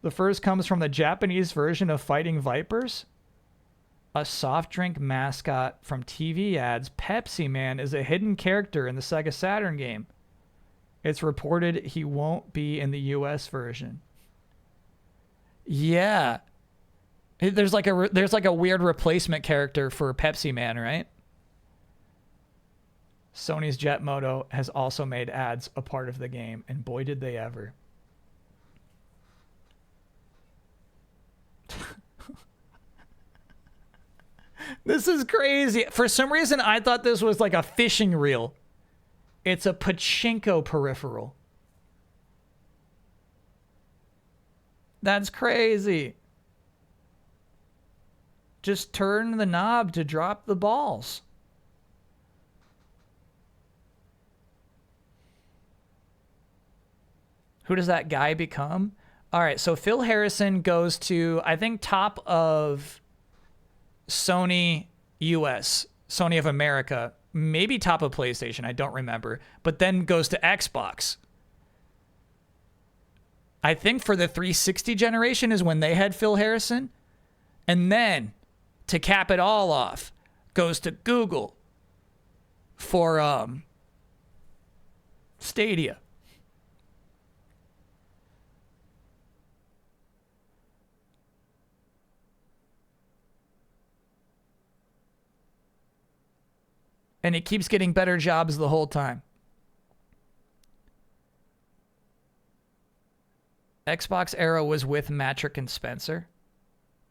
The first comes from the Japanese version of Fighting Vipers. A soft drink mascot from TV ads, Pepsi Man is a hidden character in the Sega Saturn game. It's reported he won't be in the US version. Yeah. There's like a weird replacement character for Pepsi Man, right? Sony's Jet Moto has also made ads a part of the game, and boy did they ever. This is crazy. For some reason, I thought this was like a fishing reel. It's a pachinko peripheral. That's crazy. Just turn the knob to drop the balls. Who does that guy become? All right, so Phil Harrison goes to, I think, top of Sony US, Sony of America, maybe top of PlayStation, I don't remember, but then goes to Xbox. I think for the 360 generation is when they had Phil Harrison. And then, to cap it all off, goes to Google for Stadia. And he keeps getting better jobs the whole time. Xbox era was with Matrick and Spencer.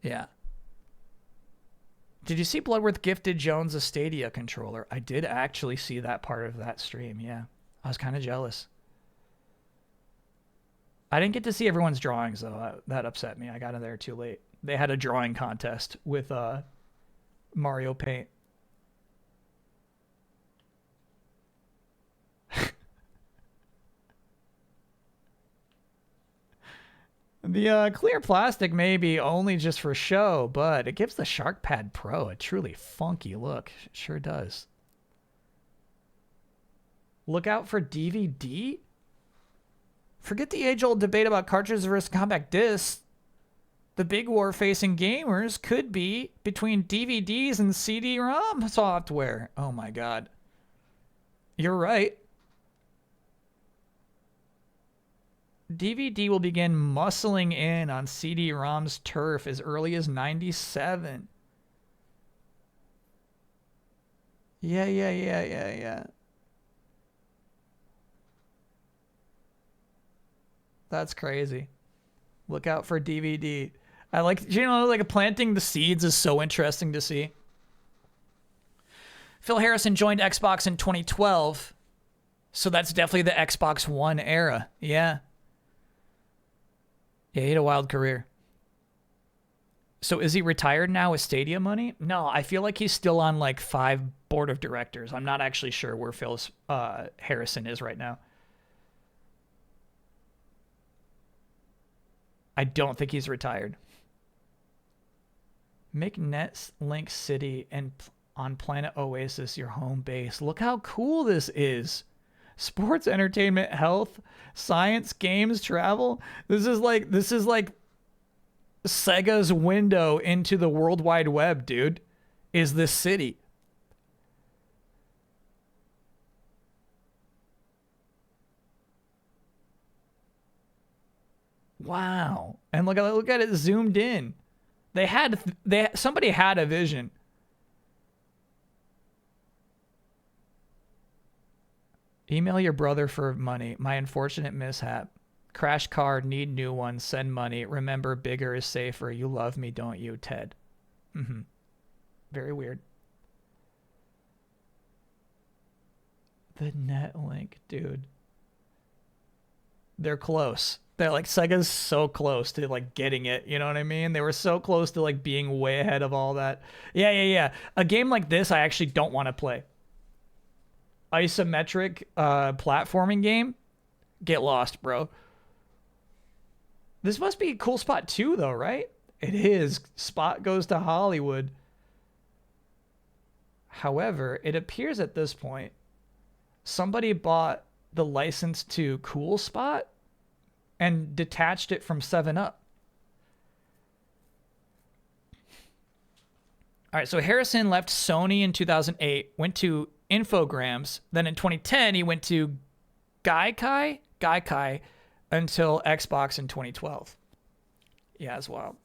Yeah. Did you see Bloodworth gifted Jones a Stadia controller? I did actually see that part of that stream, yeah. I was kind of jealous. I didn't get to see everyone's drawings, though. That upset me. I got in there too late. They had a drawing contest with Mario Paint. The clear plastic may be only just for show, but it gives the SharkPad Pro a truly funky look. It sure does. Look out for DVD? Forget the age-old debate about cartridges versus compact discs. The big war facing gamers could be between DVDs and CD-ROM software. Oh my god. You're right. DVD will begin muscling in on CD-ROM's turf as early as 97. Yeah. That's crazy. Look out for DVD. I like, you know, like planting the seeds is so interesting to see. Phil Harrison joined Xbox in 2012, so that's definitely the Xbox One era. Yeah. Yeah, he had a wild career. So is he retired now with Stadia money? No, I feel like he's still on like 5 board of directors. I'm not actually sure where Phil Harrison is right now. I don't think he's retired. Make Netlink City and on Planet Oasis your home base. Look how cool this is. Sports, entertainment, health, science, games, travel. This is like Sega's window into the World Wide Web, dude. Is this city? Wow. And look at it zoomed in. Somebody had a vision. Email your brother for money. My unfortunate mishap. Crash car, need new one, send money. Remember, bigger is safer. You love me, don't you, Ted? Mm-hmm. Very weird. The Netlink, dude. They're close. That like Sega's so close to like getting it, you know what I mean? They were so close to like being way ahead of all that. Yeah. A game like this I actually don't want to play. Isometric platforming game, get lost, bro. This must be a cool spot too, though, right? It is. Spot goes to Hollywood. However, it appears at this point somebody bought the license to Cool Spot and detached it from 7-Up. All right, so Harrison left Sony in 2008, went to Infogrames. Then in 2010, he went to Gaikai until Xbox in 2012. Yeah, as well.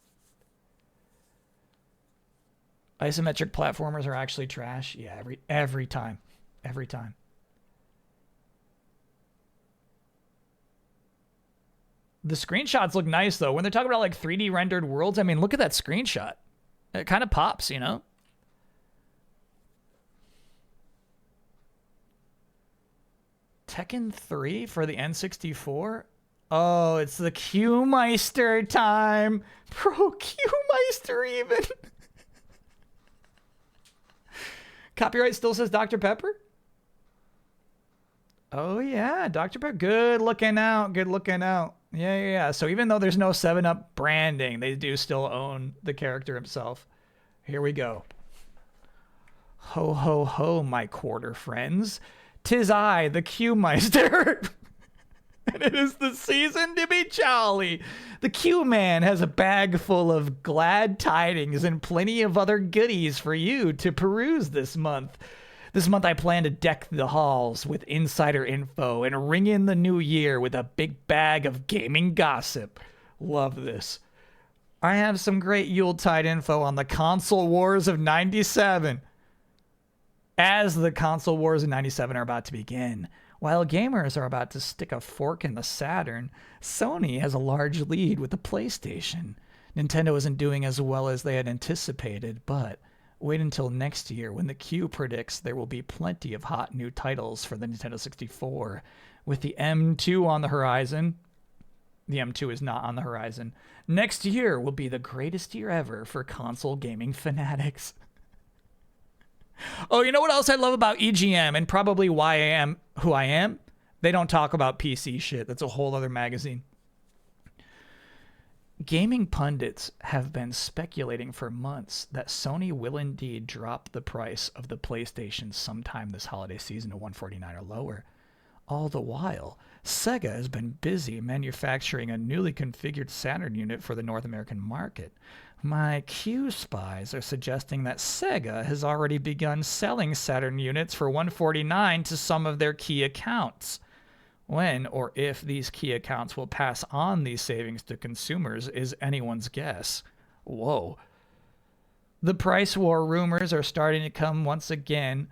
Isometric platformers are actually trash. Yeah, every time. Every time. The screenshots look nice, though. When they're talking about, like, 3D rendered worlds, I mean, look at that screenshot. It kind of pops, you know? Tekken 3 for the N64? Oh, it's the Q-Meister time. Bro, Q-Meister even. Copyright still says Dr. Pepper? Oh, yeah, Dr. Pepper. Good looking out. Good looking out. Yeah. So even though there's no 7-Up branding, they do still own the character himself. Here we go. Ho, ho, ho, my quarter friends. 'Tis I, the Q-Meister. And it is the season to be jolly. The Q-Man has a bag full of glad tidings and plenty of other goodies for you to peruse this month. This month I plan to deck the halls with insider info and ring in the new year with a big bag of gaming gossip. Love this. I have some great Yuletide info on the console wars of 97. As the console wars of 97 are about to begin, while gamers are about to stick a fork in the Saturn, Sony has a large lead with the PlayStation. Nintendo isn't doing as well as they had anticipated, but wait until next year when the Q predicts there will be plenty of hot new titles for the Nintendo 64. With the M2 on the horizon, the M2 is not on the horizon, next year will be the greatest year ever for console gaming fanatics. Oh, you know what else I love about EGM and probably why I am who I am? They don't talk about PC shit. That's a whole other magazine. Gaming pundits have been speculating for months that Sony will indeed drop the price of the PlayStation sometime this holiday season to $149 or lower. All the while, Sega has been busy manufacturing a newly configured Saturn unit for the North American market. My Q spies are suggesting that Sega has already begun selling Saturn units for $149 to some of their key accounts. When or if these key accounts will pass on these savings to consumers is anyone's guess. Whoa. The price war rumors are starting to come once again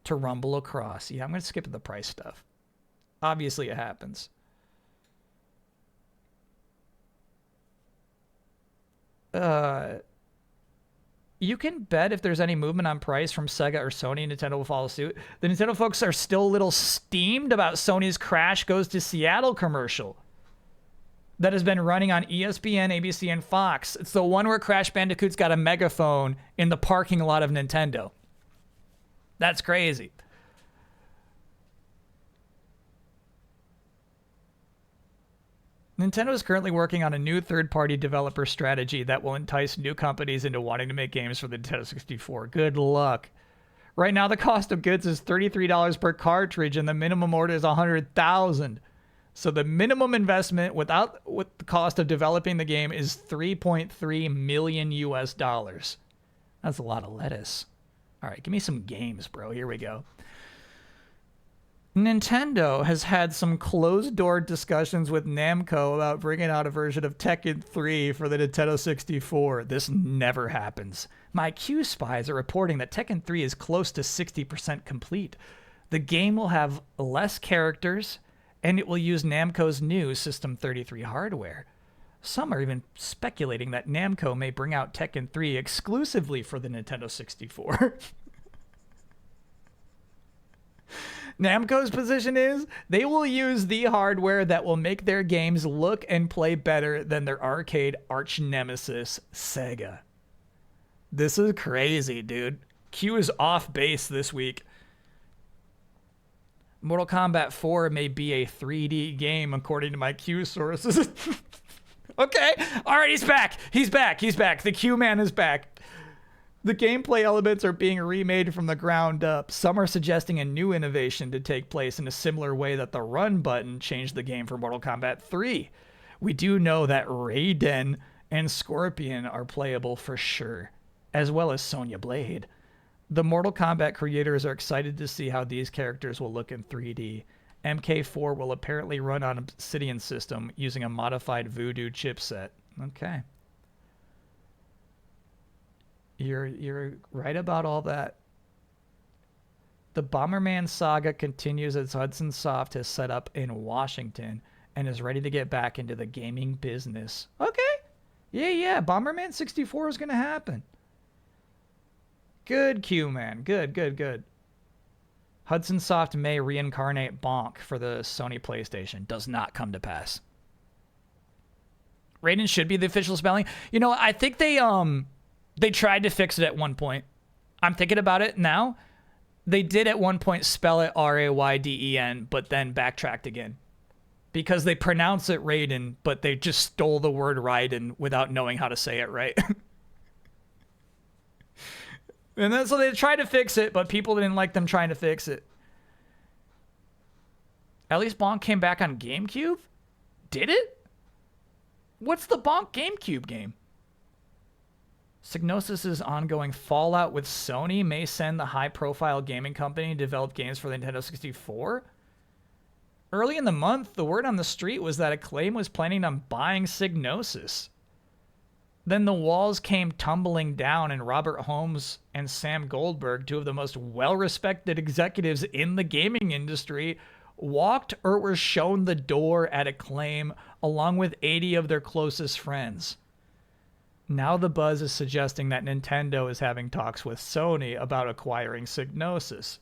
to rumble across. Yeah, I'm going to skip the price stuff. Obviously it happens. You can bet if there's any movement on price from Sega or Sony, Nintendo will follow suit. The Nintendo folks are still a little steamed about Sony's Crash Goes to Seattle commercial that has been running on ESPN, ABC, and Fox. It's the one where Crash Bandicoot's got a megaphone in the parking lot of Nintendo. That's crazy. Nintendo is currently working on a new third-party developer strategy that will entice new companies into wanting to make games for the Nintendo 64. Good luck. Right now, the cost of goods is $33 per cartridge, and the minimum order is $100,000. So the minimum investment with the cost of developing the game is $3.3 million US. That's a lot of lettuce. All right, give me some games, bro. Here we go. Nintendo has had some closed-door discussions with Namco about bringing out a version of Tekken 3 for the Nintendo 64. This never happens. My Q spies are reporting that Tekken 3 is close to 60% complete. The game will have less characters, and it will use Namco's new System 33 hardware. Some are even speculating that Namco may bring out Tekken 3 exclusively for the Nintendo 64. Namco's position is they will use the hardware that will make their games look and play better than their arcade arch nemesis, Sega. This is crazy, dude. Q is off base this week. Mortal Kombat 4 may be a 3D game, according to my Q sources. Okay. All right, he's back. He's back. He's back. The Q-Man is back. The gameplay elements are being remade from the ground up. Some are suggesting a new innovation to take place in a similar way that the run button changed the game for Mortal Kombat 3. We do know that Raiden and Scorpion are playable for sure, as well as Sonya Blade. The Mortal Kombat creators are excited to see how these characters will look in 3D. MK4 will apparently run on Obsidian system using a modified Voodoo chipset. Okay. You're right about all that. The Bomberman saga continues as Hudson Soft has set up in Washington and is ready to get back into the gaming business. Okay. Yeah. Bomberman 64 is going to happen. Good, Q-Man. Good. Hudson Soft may reincarnate Bonk for the Sony PlayStation. Does not come to pass. Raiden should be the official spelling. You know, I think they tried to fix it at one point. I'm thinking about it now. They did at one point spell it Rayden, but then backtracked again. Because they pronounce it Raiden, but they just stole the word Raiden without knowing how to say it right. And then so they tried to fix it, but people didn't like them trying to fix it. At least Bonk came back on GameCube? Did it? What's the Bonk GameCube game? Psygnosis' ongoing fallout with Sony may send the high-profile gaming company to develop games for the Nintendo 64? Early in the month, the word on the street was that Acclaim was planning on buying Psygnosis. Then the walls came tumbling down and Robert Holmes and Sam Goldberg, two of the most well-respected executives in the gaming industry, walked or were shown the door at Acclaim along with 80 of their closest friends. Now the buzz is suggesting that Nintendo is having talks with Sony about acquiring Psygnosis.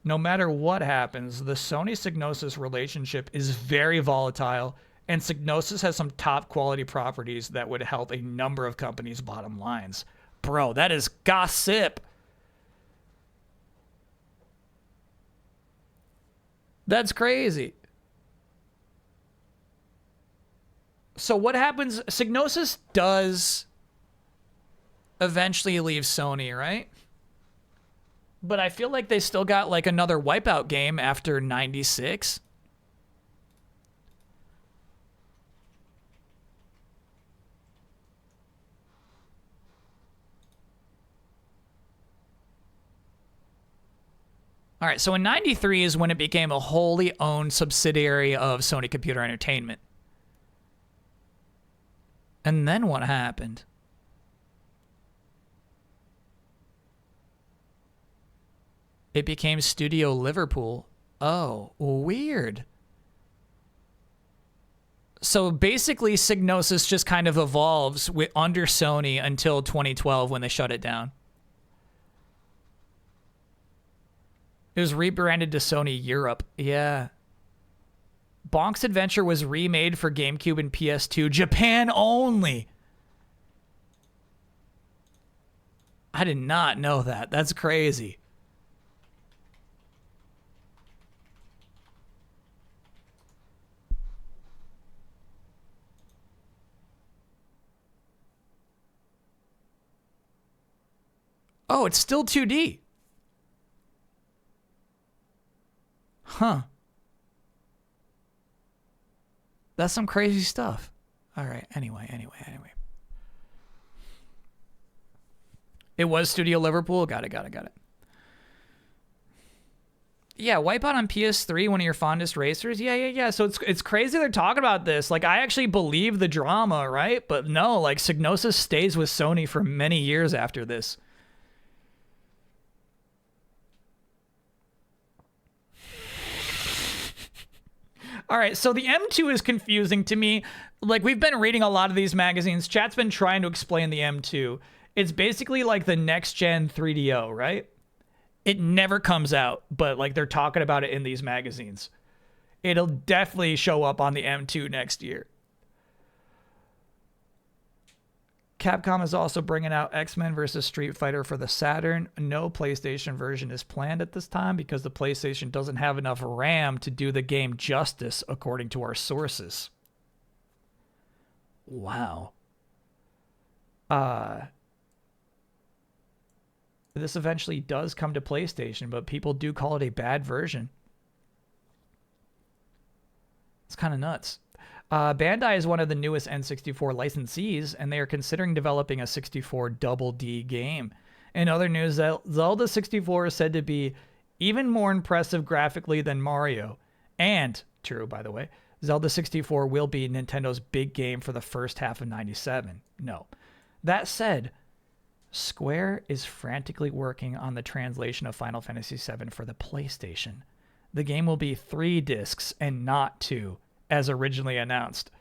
No matter what happens, the Sony-Psygnosis relationship is very volatile, and Psygnosis has some top quality properties that would help a number of companies' bottom lines. Bro, that is gossip. That's crazy. So what happens? Psygnosis does eventually leave Sony, right? But I feel like they still got like another Wipeout game after 96. All right, so in 93 is when it became a wholly owned subsidiary of Sony Computer Entertainment. And then what happened? It became Studio Liverpool. Oh, weird. So basically, Psygnosis just kind of evolves under Sony until 2012 when they shut it down. It was rebranded to Sony Europe. Yeah. Bonk's Adventure was remade for GameCube and PS2. Japan only. I did not know that. That's crazy. Oh, it's still 2D. Huh. That's some crazy stuff. All right. Anyway. It was Studio Liverpool. Got it. Yeah, Wipeout on PS3, one of your fondest racers. Yeah. So it's crazy they're talking about this. Like, I actually believe the drama, right? But no, like, Psygnosis stays with Sony for many years after this. All right, so the M2 is confusing to me. Like, we've been reading a lot of these magazines. Chat's been trying to explain the M2. It's basically like the next-gen 3DO, right? It never comes out, but like they're talking about it in these magazines. It'll definitely show up on the M2 next year. Capcom is also bringing out X-Men vs. Street Fighter for the Saturn. No PlayStation version is planned at this time because the PlayStation doesn't have enough RAM to do the game justice, according to our sources. Wow. This eventually does come to PlayStation, but people do call it a bad version. It's kind of nuts. Bandai is one of the newest N64 licensees, and they are considering developing a 64 Double D game. In other news, Zelda 64 is said to be even more impressive graphically than Mario. And, true by the way, Zelda 64 will be Nintendo's big game for the first half of '97. No. That said, Square is frantically working on the translation of Final Fantasy VII for the PlayStation. The game will be 3 discs and not 2, as originally announced.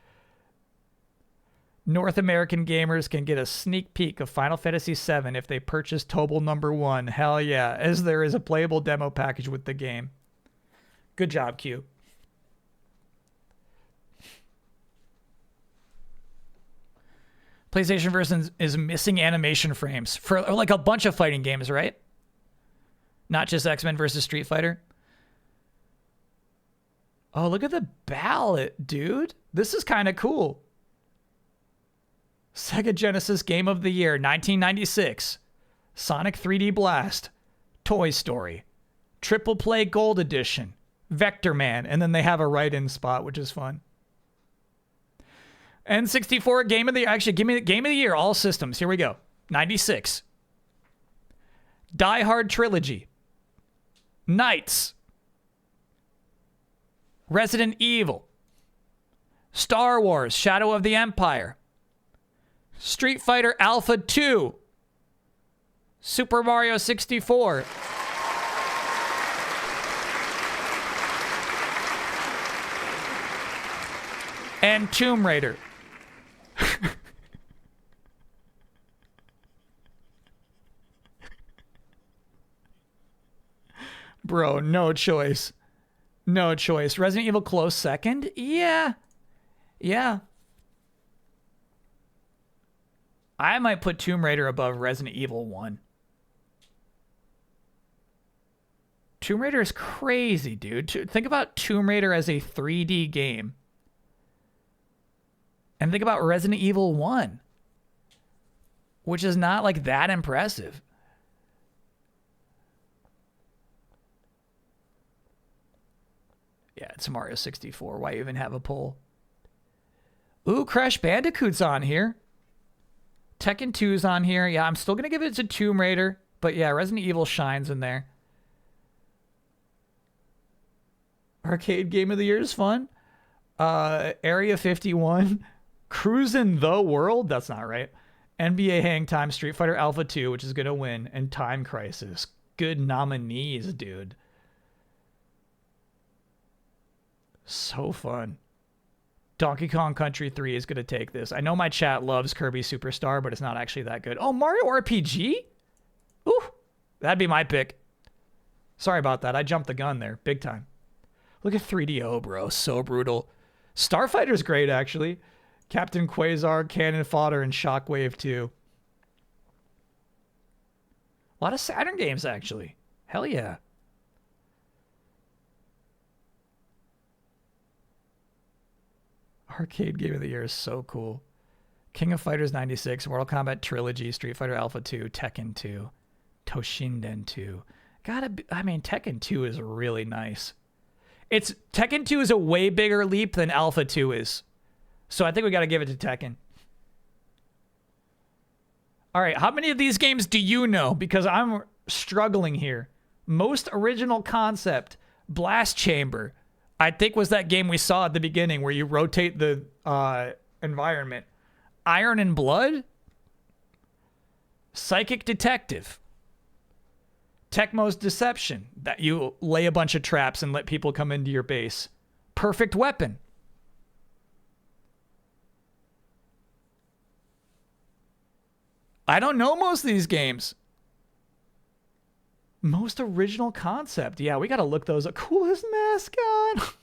North American gamers can get a sneak peek of Final Fantasy VII if they purchase Tobal number 1. Hell yeah, as there is a playable demo package with the game. Good job, Q. PlayStation version is missing animation frames for like a bunch of fighting games, right? Not just X-Men versus Street Fighter. Oh, look at the ballot, dude. This is kind of cool. Sega Genesis Game of the Year, 1996. Sonic 3D Blast. Toy Story. Triple Play Gold Edition. Vector Man. And then they have a write-in spot, which is fun. N64 Game of the Year. Actually, give me the Game of the Year, all systems. Here we go. 96. Die Hard Trilogy. Knights. Resident Evil. Star Wars Shadow of the Empire. Street Fighter Alpha 2. Super Mario 64. And Tomb Raider. Bro, no choice. No choice. Resident Evil close second? Yeah. Yeah. I might put Tomb Raider above Resident Evil 1. Tomb Raider is crazy, dude. Think about Tomb Raider as a 3D game. And think about Resident Evil 1, which is not like that impressive. Yeah, it's Mario 64. Why even have a poll? Ooh, Crash Bandicoot's on here. Tekken 2's on here. Yeah, I'm still going to give it to Tomb Raider. But yeah, Resident Evil shines in there. Arcade Game of the Year is fun. Area 51. Cruisin' the World. That's not right. NBA Hang Time. Street Fighter Alpha 2, which is going to win. And Time Crisis. Good nominees, dude. So fun. Donkey Kong Country 3 is going to take this. I know my chat loves Kirby Superstar, but it's not actually that good. Oh, Mario RPG? Ooh, that'd be my pick. Sorry about that. I jumped the gun there. Big time. Look at 3DO, bro. So brutal. Starfighter's great, actually. Captain Quasar, Cannon Fodder, and Shockwave 2. A lot of Saturn games, actually. Hell yeah. Arcade Game of the Year is so cool. King of Fighters 96, Mortal Kombat Trilogy, Street Fighter Alpha 2, Tekken 2, Toshinden 2. Tekken 2 is really nice. Tekken 2 is a way bigger leap than Alpha 2 is. So I think we got to give it to Tekken. All right, how many of these games do you know? Because I'm struggling here. Most original concept, Blast Chamber. I think was that game we saw at the beginning where you rotate the environment. Iron and Blood? Psychic Detective. Tecmo's Deception, that you lay a bunch of traps and let people come into your base. Perfect Weapon. I don't know most of these games. Most original concept. Yeah, we gotta look those up. Coolest mascot.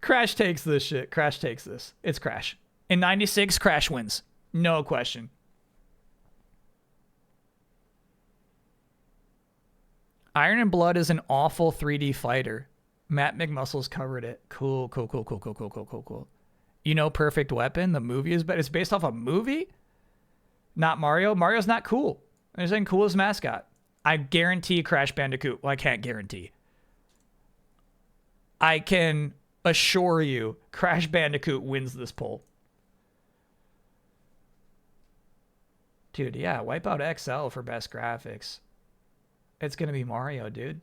Crash takes this shit. Crash takes this. It's Crash. In 96, Crash wins. No question. Iron and Blood is an awful 3D fighter. Matt McMuscles covered it. Cool, cool, cool, cool, cool, cool, cool, cool, cool. You know Perfect Weapon? The movie is, but it's based off a movie? Not Mario? Mario's not cool. They're saying coolest mascot. I guarantee Crash Bandicoot. Well, I can't guarantee. I can assure you Crash Bandicoot wins this poll. Dude, yeah, Wipeout XL for best graphics. It's going to be Mario, dude.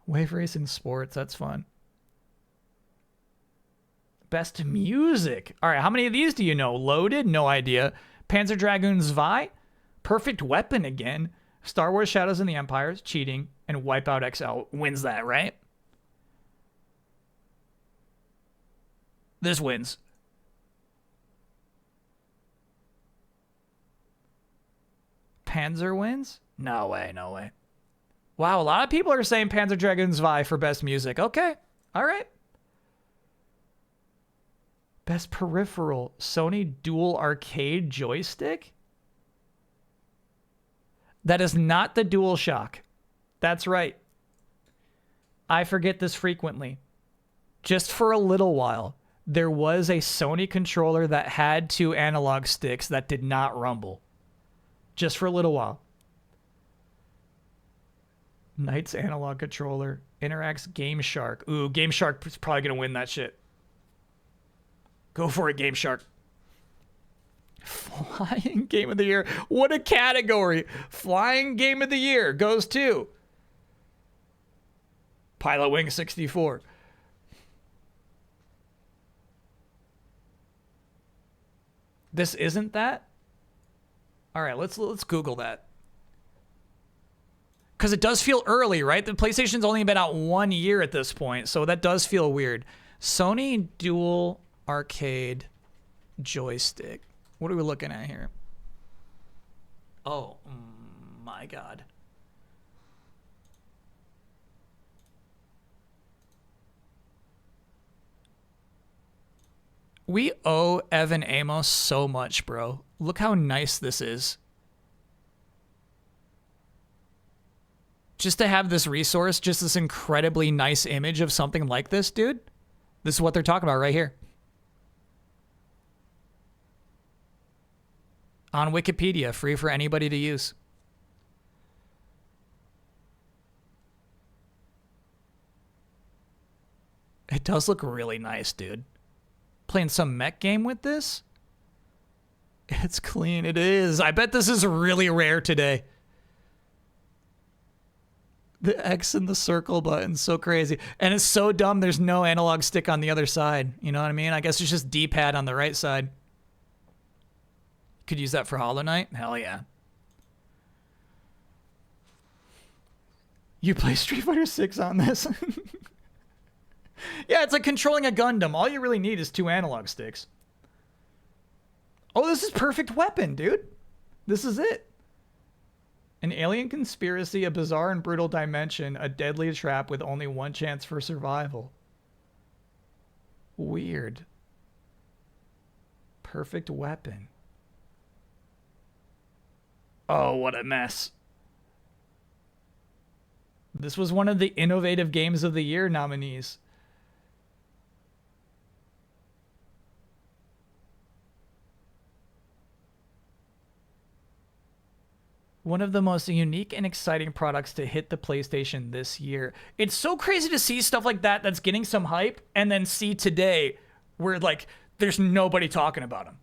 Wave Racing Sports, that's fun. Best music. All right, how many of these do you know? Loaded? No idea. Panzer Dragoon Zwei? Perfect Weapon again. Star Wars Shadows in the Empires, cheating, and Wipeout XL wins that, right? This wins. Panzer wins? No way, no way. Wow, a lot of people are saying Panzer Dragoon Zwei for best music. Okay, all right. Best peripheral, Sony Dual Arcade Joystick? That is not the DualShock. That's right. I forget this frequently. Just for a little while, there was a Sony controller that had 2 analog sticks that did not rumble. Just for a little while. Knight's analog controller. Interact's Game Shark. Ooh, Game Shark is probably going to win that shit. Go for it, Game Shark. Flying Game of the Year. What a category. Flying Game of the Year goes to Pilot Wing 64. This isn't that? All right, let's Google that. Because it does feel early, right? The PlayStation's only been out 1 year at this point, so that does feel weird. Sony Dual Arcade Joystick. What are we looking at here? Oh, my God. We owe Evan Amos so much, bro. Look how nice this is. Just to have this resource, just this incredibly nice image of something like this, dude. This is what they're talking about right here. On Wikipedia, free for anybody to use. It does look really nice, dude. Playing some mech game with this? It's clean. It is. I bet this is really rare today. The X and the circle button, so crazy. And it's so dumb there's no analog stick on the other side. You know what I mean? I guess it's just D-pad on the right side. Could use that for Hollow Knight? Hell yeah. You play Street Fighter 6 on this? Yeah, it's like controlling a Gundam. All you really need is 2 analog sticks. Oh, this is Perfect Weapon, dude. This is it. An alien conspiracy, a bizarre and brutal dimension, a deadly trap with only 1 chance for survival. Weird. Perfect Weapon. Oh, what a mess. This was one of the Innovative Games of the Year nominees. One of the most unique and exciting products to hit the PlayStation this year. It's so crazy to see stuff like that that's getting some hype and then see today where like there's nobody talking about them.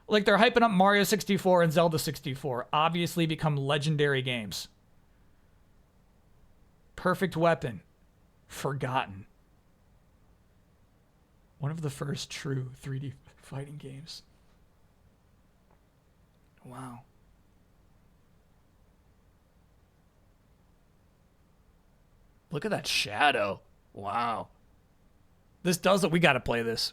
Like they're hyping up Mario 64 and Zelda 64, obviously become legendary games. Perfect Weapon, forgotten. One of the first true 3D fighting games. Wow. Look at that shadow. Wow. This does it. We got to play this.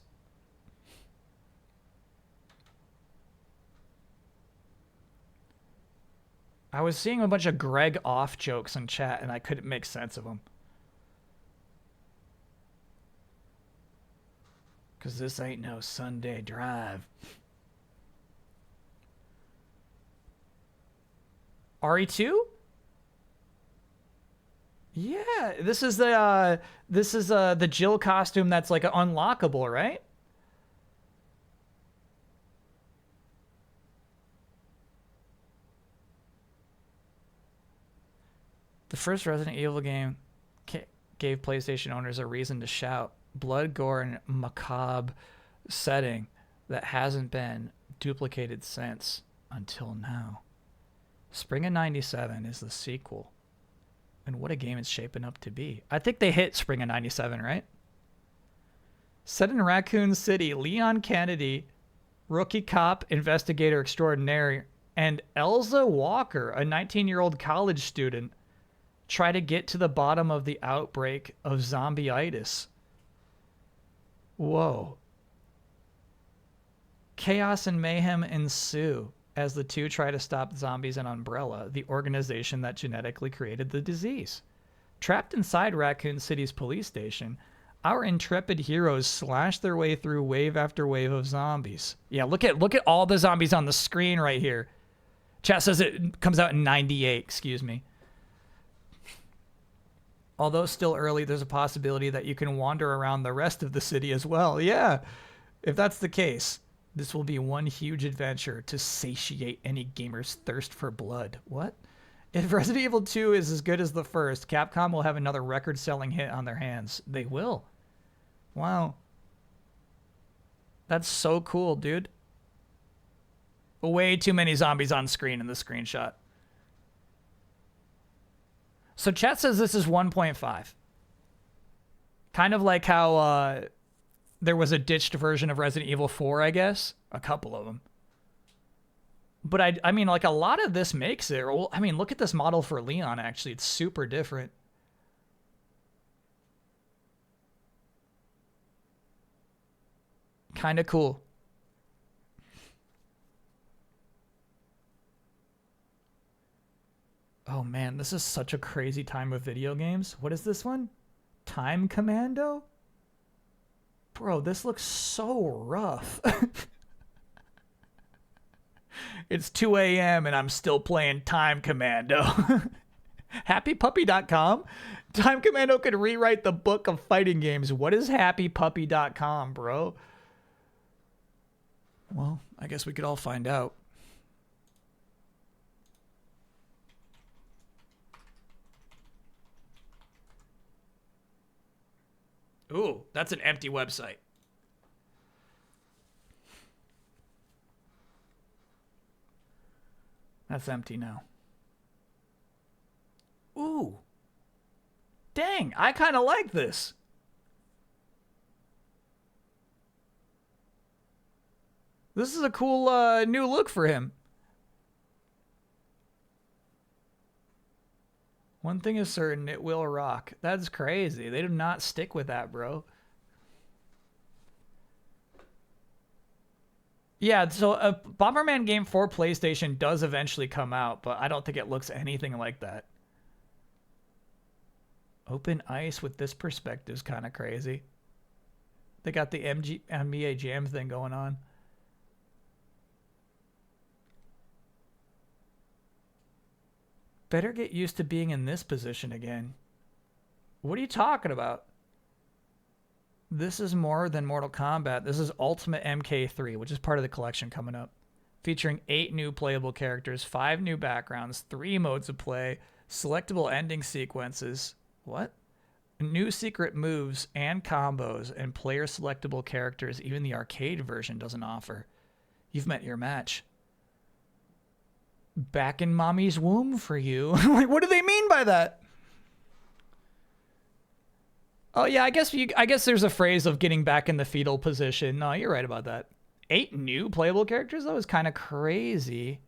I was seeing a bunch of Greg off jokes in chat and I couldn't make sense of them. Cause this ain't no Sunday drive. RE2? Yeah, this is the Jill costume that's like unlockable, right? The first Resident Evil game gave PlayStation owners a reason to shout. Blood, gore, and macabre setting that hasn't been duplicated since until now. Spring of '97 is the sequel. And what a game it's shaping up to be. I think they hit Spring of '97, right? Set in Raccoon City, Leon Kennedy, rookie cop investigator extraordinaire, and Elza Walker, a 19-year-old college student, try to get to the bottom of the outbreak of zombie-itis. Whoa. Chaos and mayhem ensue as the two try to stop zombies and Umbrella, the organization that genetically created the disease. Trapped inside Raccoon City's police station, our intrepid heroes slash their way through wave after wave of zombies. Yeah, look at all the zombies on the screen right here. Chat says it comes out in 98, excuse me. Although still early, there's a possibility that you can wander around the rest of the city as well. Yeah, if that's the case, this will be one huge adventure to satiate any gamer's thirst for blood. What? If Resident Evil 2 is as good as the first, Capcom will have another record-selling hit on their hands. They will. Wow. That's so cool, dude. Way too many zombies on screen in the screenshot. So chat says this is 1.5. Kind of like how there was a ditched version of Resident Evil 4, I guess. A couple of them. But I mean, like, a lot of this makes it. Well, I mean, look at this model for Leon, actually. It's super different. Kind of cool. Oh man, this is such a crazy time of video games. What is this one? Time Commando? Bro, this looks so rough. It's 2 a.m. and I'm still playing Time Commando. HappyPuppy.com? Time Commando could rewrite the book of fighting games. What is HappyPuppy.com, bro? Well, I guess we could all find out. Ooh, that's an empty website. That's empty now. Ooh. Dang, I kind of like this. This is a cool new look for him. One thing is certain, it will rock. That's crazy. They do not stick with that, bro. Yeah, so a Bomberman game for PlayStation does eventually come out, but I don't think it looks anything like that. Open ice with this perspective is kind of crazy. They got the NBA Jam thing going on. Better get used to being in this position again. What are you talking about? This is more than Mortal Kombat. This is Ultimate MK3, which is part of the collection coming up. Featuring 8 new playable characters, 5 new backgrounds, 3 modes of play, selectable ending sequences. What? New secret moves and combos, and player selectable characters even the arcade version doesn't offer. You've met your match. Back in mommy's womb for you. Like, what do they mean by that? Oh yeah, I guess there's a phrase of getting back in the fetal position. No, you're right about that. 8 new playable characters? That was kind of crazy.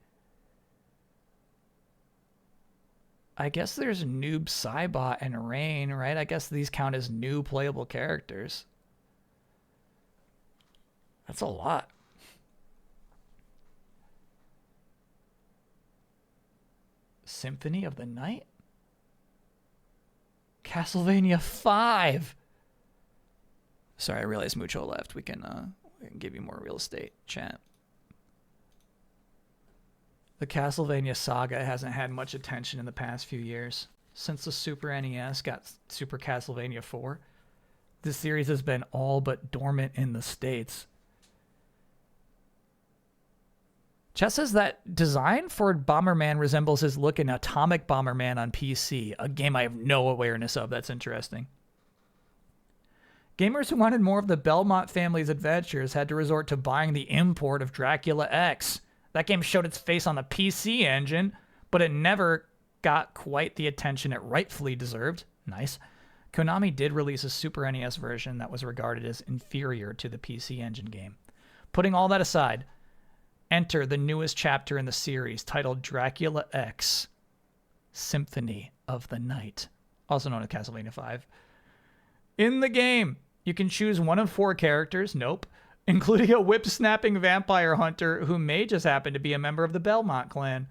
I guess there's Noob Saibot and Rain, right? I guess these count as new playable characters. That's a lot. Symphony of the Night? Castlevania 5. Sorry, I realized Mucho left. We can give you more real estate, chat. The Castlevania saga hasn't had much attention in the past few years. Since the Super NES got Super Castlevania 4, this series has been all but dormant in the States. Chess says that design for Bomberman resembles his look in Atomic Bomberman on PC, a game I have no awareness of. That's interesting. Gamers who wanted more of the Belmont family's adventures had to resort to buying the import of Dracula X. That game showed its face on the PC engine, but it never got quite the attention it rightfully deserved. Nice. Konami did release a Super NES version that was regarded as inferior to the PC engine game. Putting all that aside, enter the newest chapter in the series titled Dracula X, Symphony of the Night, also known as Castlevania 5. In the game, you can choose one of 4 characters, including a whip-snapping vampire hunter who may just happen to be a member of the Belmont clan.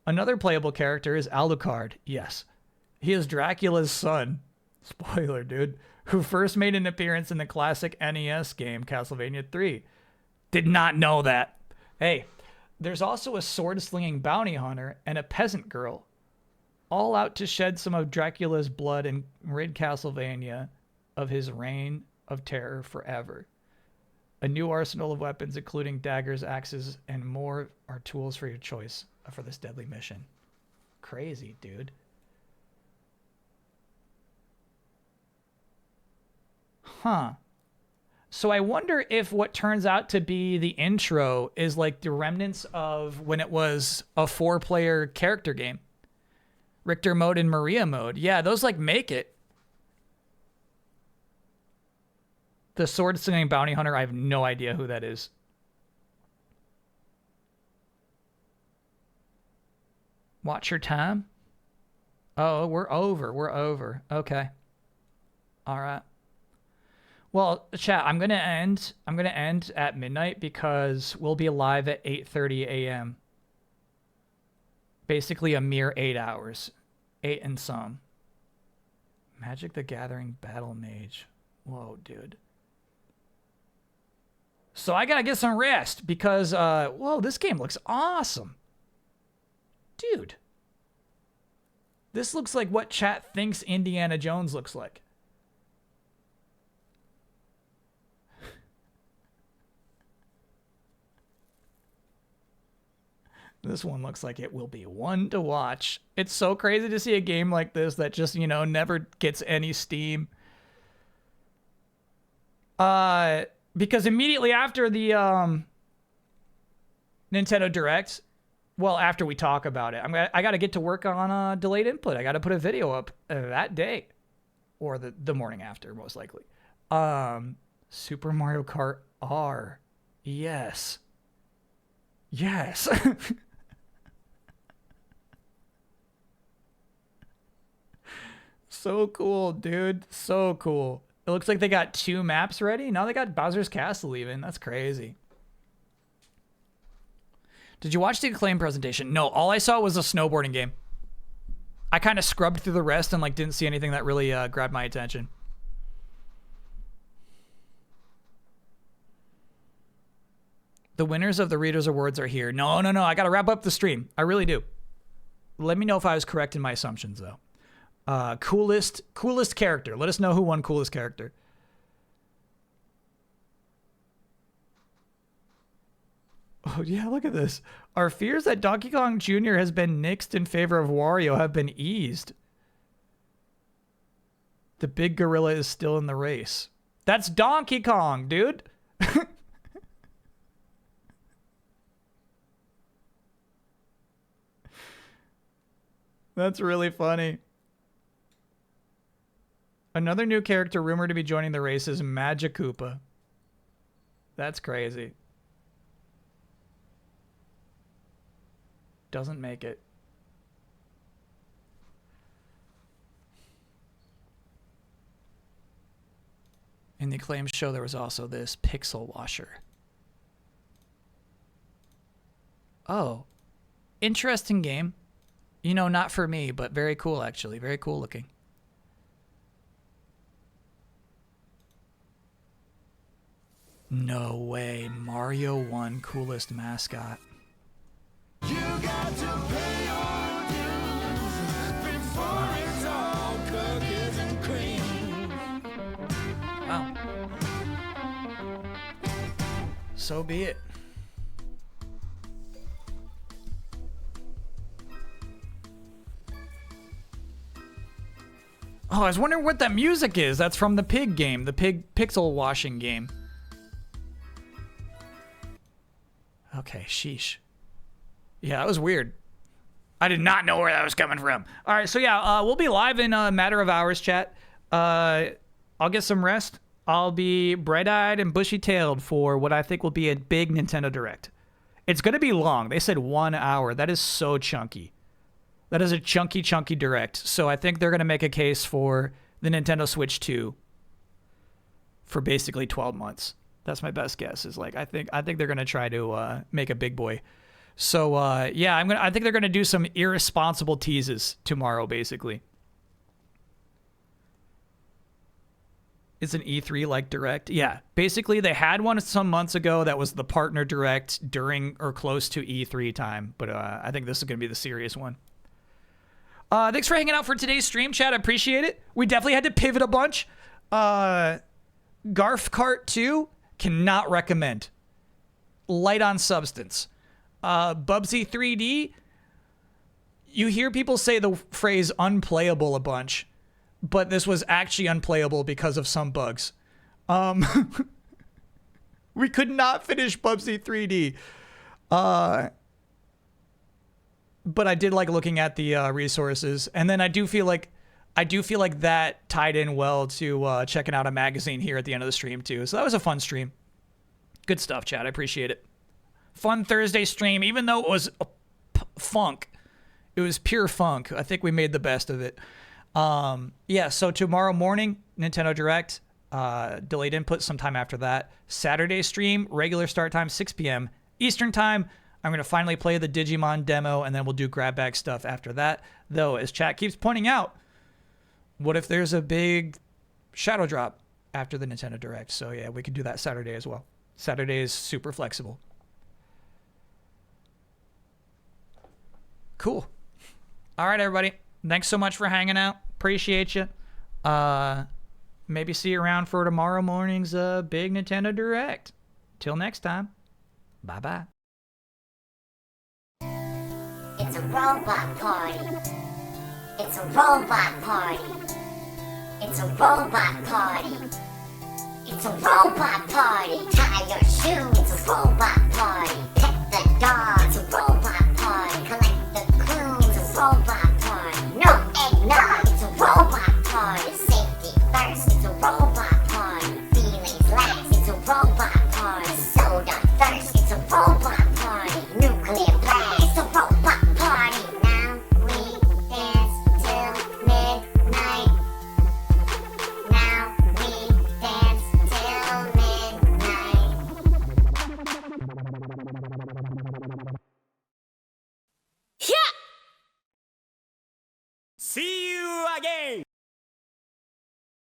Another playable character is Alucard, yes. He is Dracula's son, spoiler dude, who first made an appearance in the classic NES game Castlevania 3. Did not know that. Hey, there's also a sword-slinging bounty hunter and a peasant girl, all out to shed some of Dracula's blood and rid Castlevania of his reign of terror forever. A new arsenal of weapons, including daggers, axes, and more, are tools for your choice for this deadly mission. Crazy, dude. Huh. So I wonder if what turns out to be the intro is like the remnants of when it was a 4-player character game. Richter mode and Maria mode. Yeah, those like make it. The sword-slinging bounty hunter, I have no idea who that is. Watch your time. Oh, we're over. Okay. All right. Well, chat, I'm gonna end at midnight because we'll be live at 8:30 a.m. Basically a mere 8 hours. 8 and some. Magic the Gathering Battle Mage. Whoa, dude. So I gotta get some rest because, whoa, this game looks awesome. Dude. This looks like what chat thinks Indiana Jones looks like. This one looks like it will be one to watch. It's so crazy to see a game like this that just, never gets any steam. Because immediately after the Nintendo Direct, well, after we talk about it, I got to get to work on delayed input. I got to put a video up that day, or the morning after, most likely. Super Mario Kart R, yes. So cool, dude. So cool. It looks like they got 2 maps ready. Now they got Bowser's Castle even. That's crazy. Did you watch the Acclaim presentation? No, all I saw was a snowboarding game. I kind of scrubbed through the rest and didn't see anything that really grabbed my attention. The winners of the Readers Awards are here. No. I got to wrap up the stream. I really do. Let me know if I was correct in my assumptions, though. Coolest character. Let us know who won coolest character. Oh, yeah, look at this. Our fears that Donkey Kong Jr. has been nixed in favor of Wario have been eased. The big gorilla is still in the race. That's Donkey Kong, dude. That's really funny. Another new character rumored to be joining the race is Magikoopa. That's crazy. Doesn't make it. In the Acclaim show, there was also this Pixel Washer. Oh. Interesting game. You know, not for me, but very cool, actually. Very cool looking. No way. Mario 1 coolest mascot. You got to pay your dues before it's all cookies and cream. Wow. So be it. Oh, I was wondering what that music is. That's from the pig game, the pig pixel washing game. Okay, sheesh. Yeah, that was weird. I did not know where that was coming from. All right, so yeah, we'll be live in a matter of hours, chat. I'll get some rest. I'll be bright-eyed and bushy-tailed for what I think will be a big Nintendo Direct. It's going to be long. They said 1 hour. That is so chunky. That is a chunky Direct. So I think they're going to make a case for the Nintendo Switch 2 for basically 12 months. That's my best guess. Is like I think they're going to try to make a big boy. So yeah, I think they're going to do some irresponsible teases tomorrow, basically. It's an E3 like Direct. Yeah, basically they had one some months ago that was the partner Direct during or close to E3 time, but I think this is going to be the serious one. Thanks for hanging out for today's stream, chat. I appreciate it. We definitely had to pivot a bunch. Kart 2, cannot recommend. Light on substance. Bubsy 3D, you hear people say the phrase unplayable a bunch, but this was actually unplayable because of some bugs. We could not finish Bubsy 3D. But I did like looking at the resources, and then I do feel like that tied in well to checking out a magazine here at the end of the stream too. So that was a fun stream. Good stuff, chat. I appreciate it. Fun Thursday stream, even though it was funk. It was pure funk. I think we made the best of it. Yeah, so tomorrow morning, Nintendo Direct, delayed input sometime after that. Saturday stream, regular start time, 6 p.m. Eastern time. I'm going to finally play the Digimon demo, and then we'll do grab bag stuff after that. Though, as chat keeps pointing out, what if there's a big shadow drop after the Nintendo Direct? So yeah, we could do that Saturday as well. Saturday is super flexible. Cool. All right, everybody. Thanks so much for hanging out. Appreciate you. Maybe see you around for tomorrow morning's big Nintendo Direct. Till next time. Bye-bye. It's a robot party. It's a robot party. It's a robot party. It's a robot party. Tie your shoes. It's a robot party. Pet the dog. It's a robot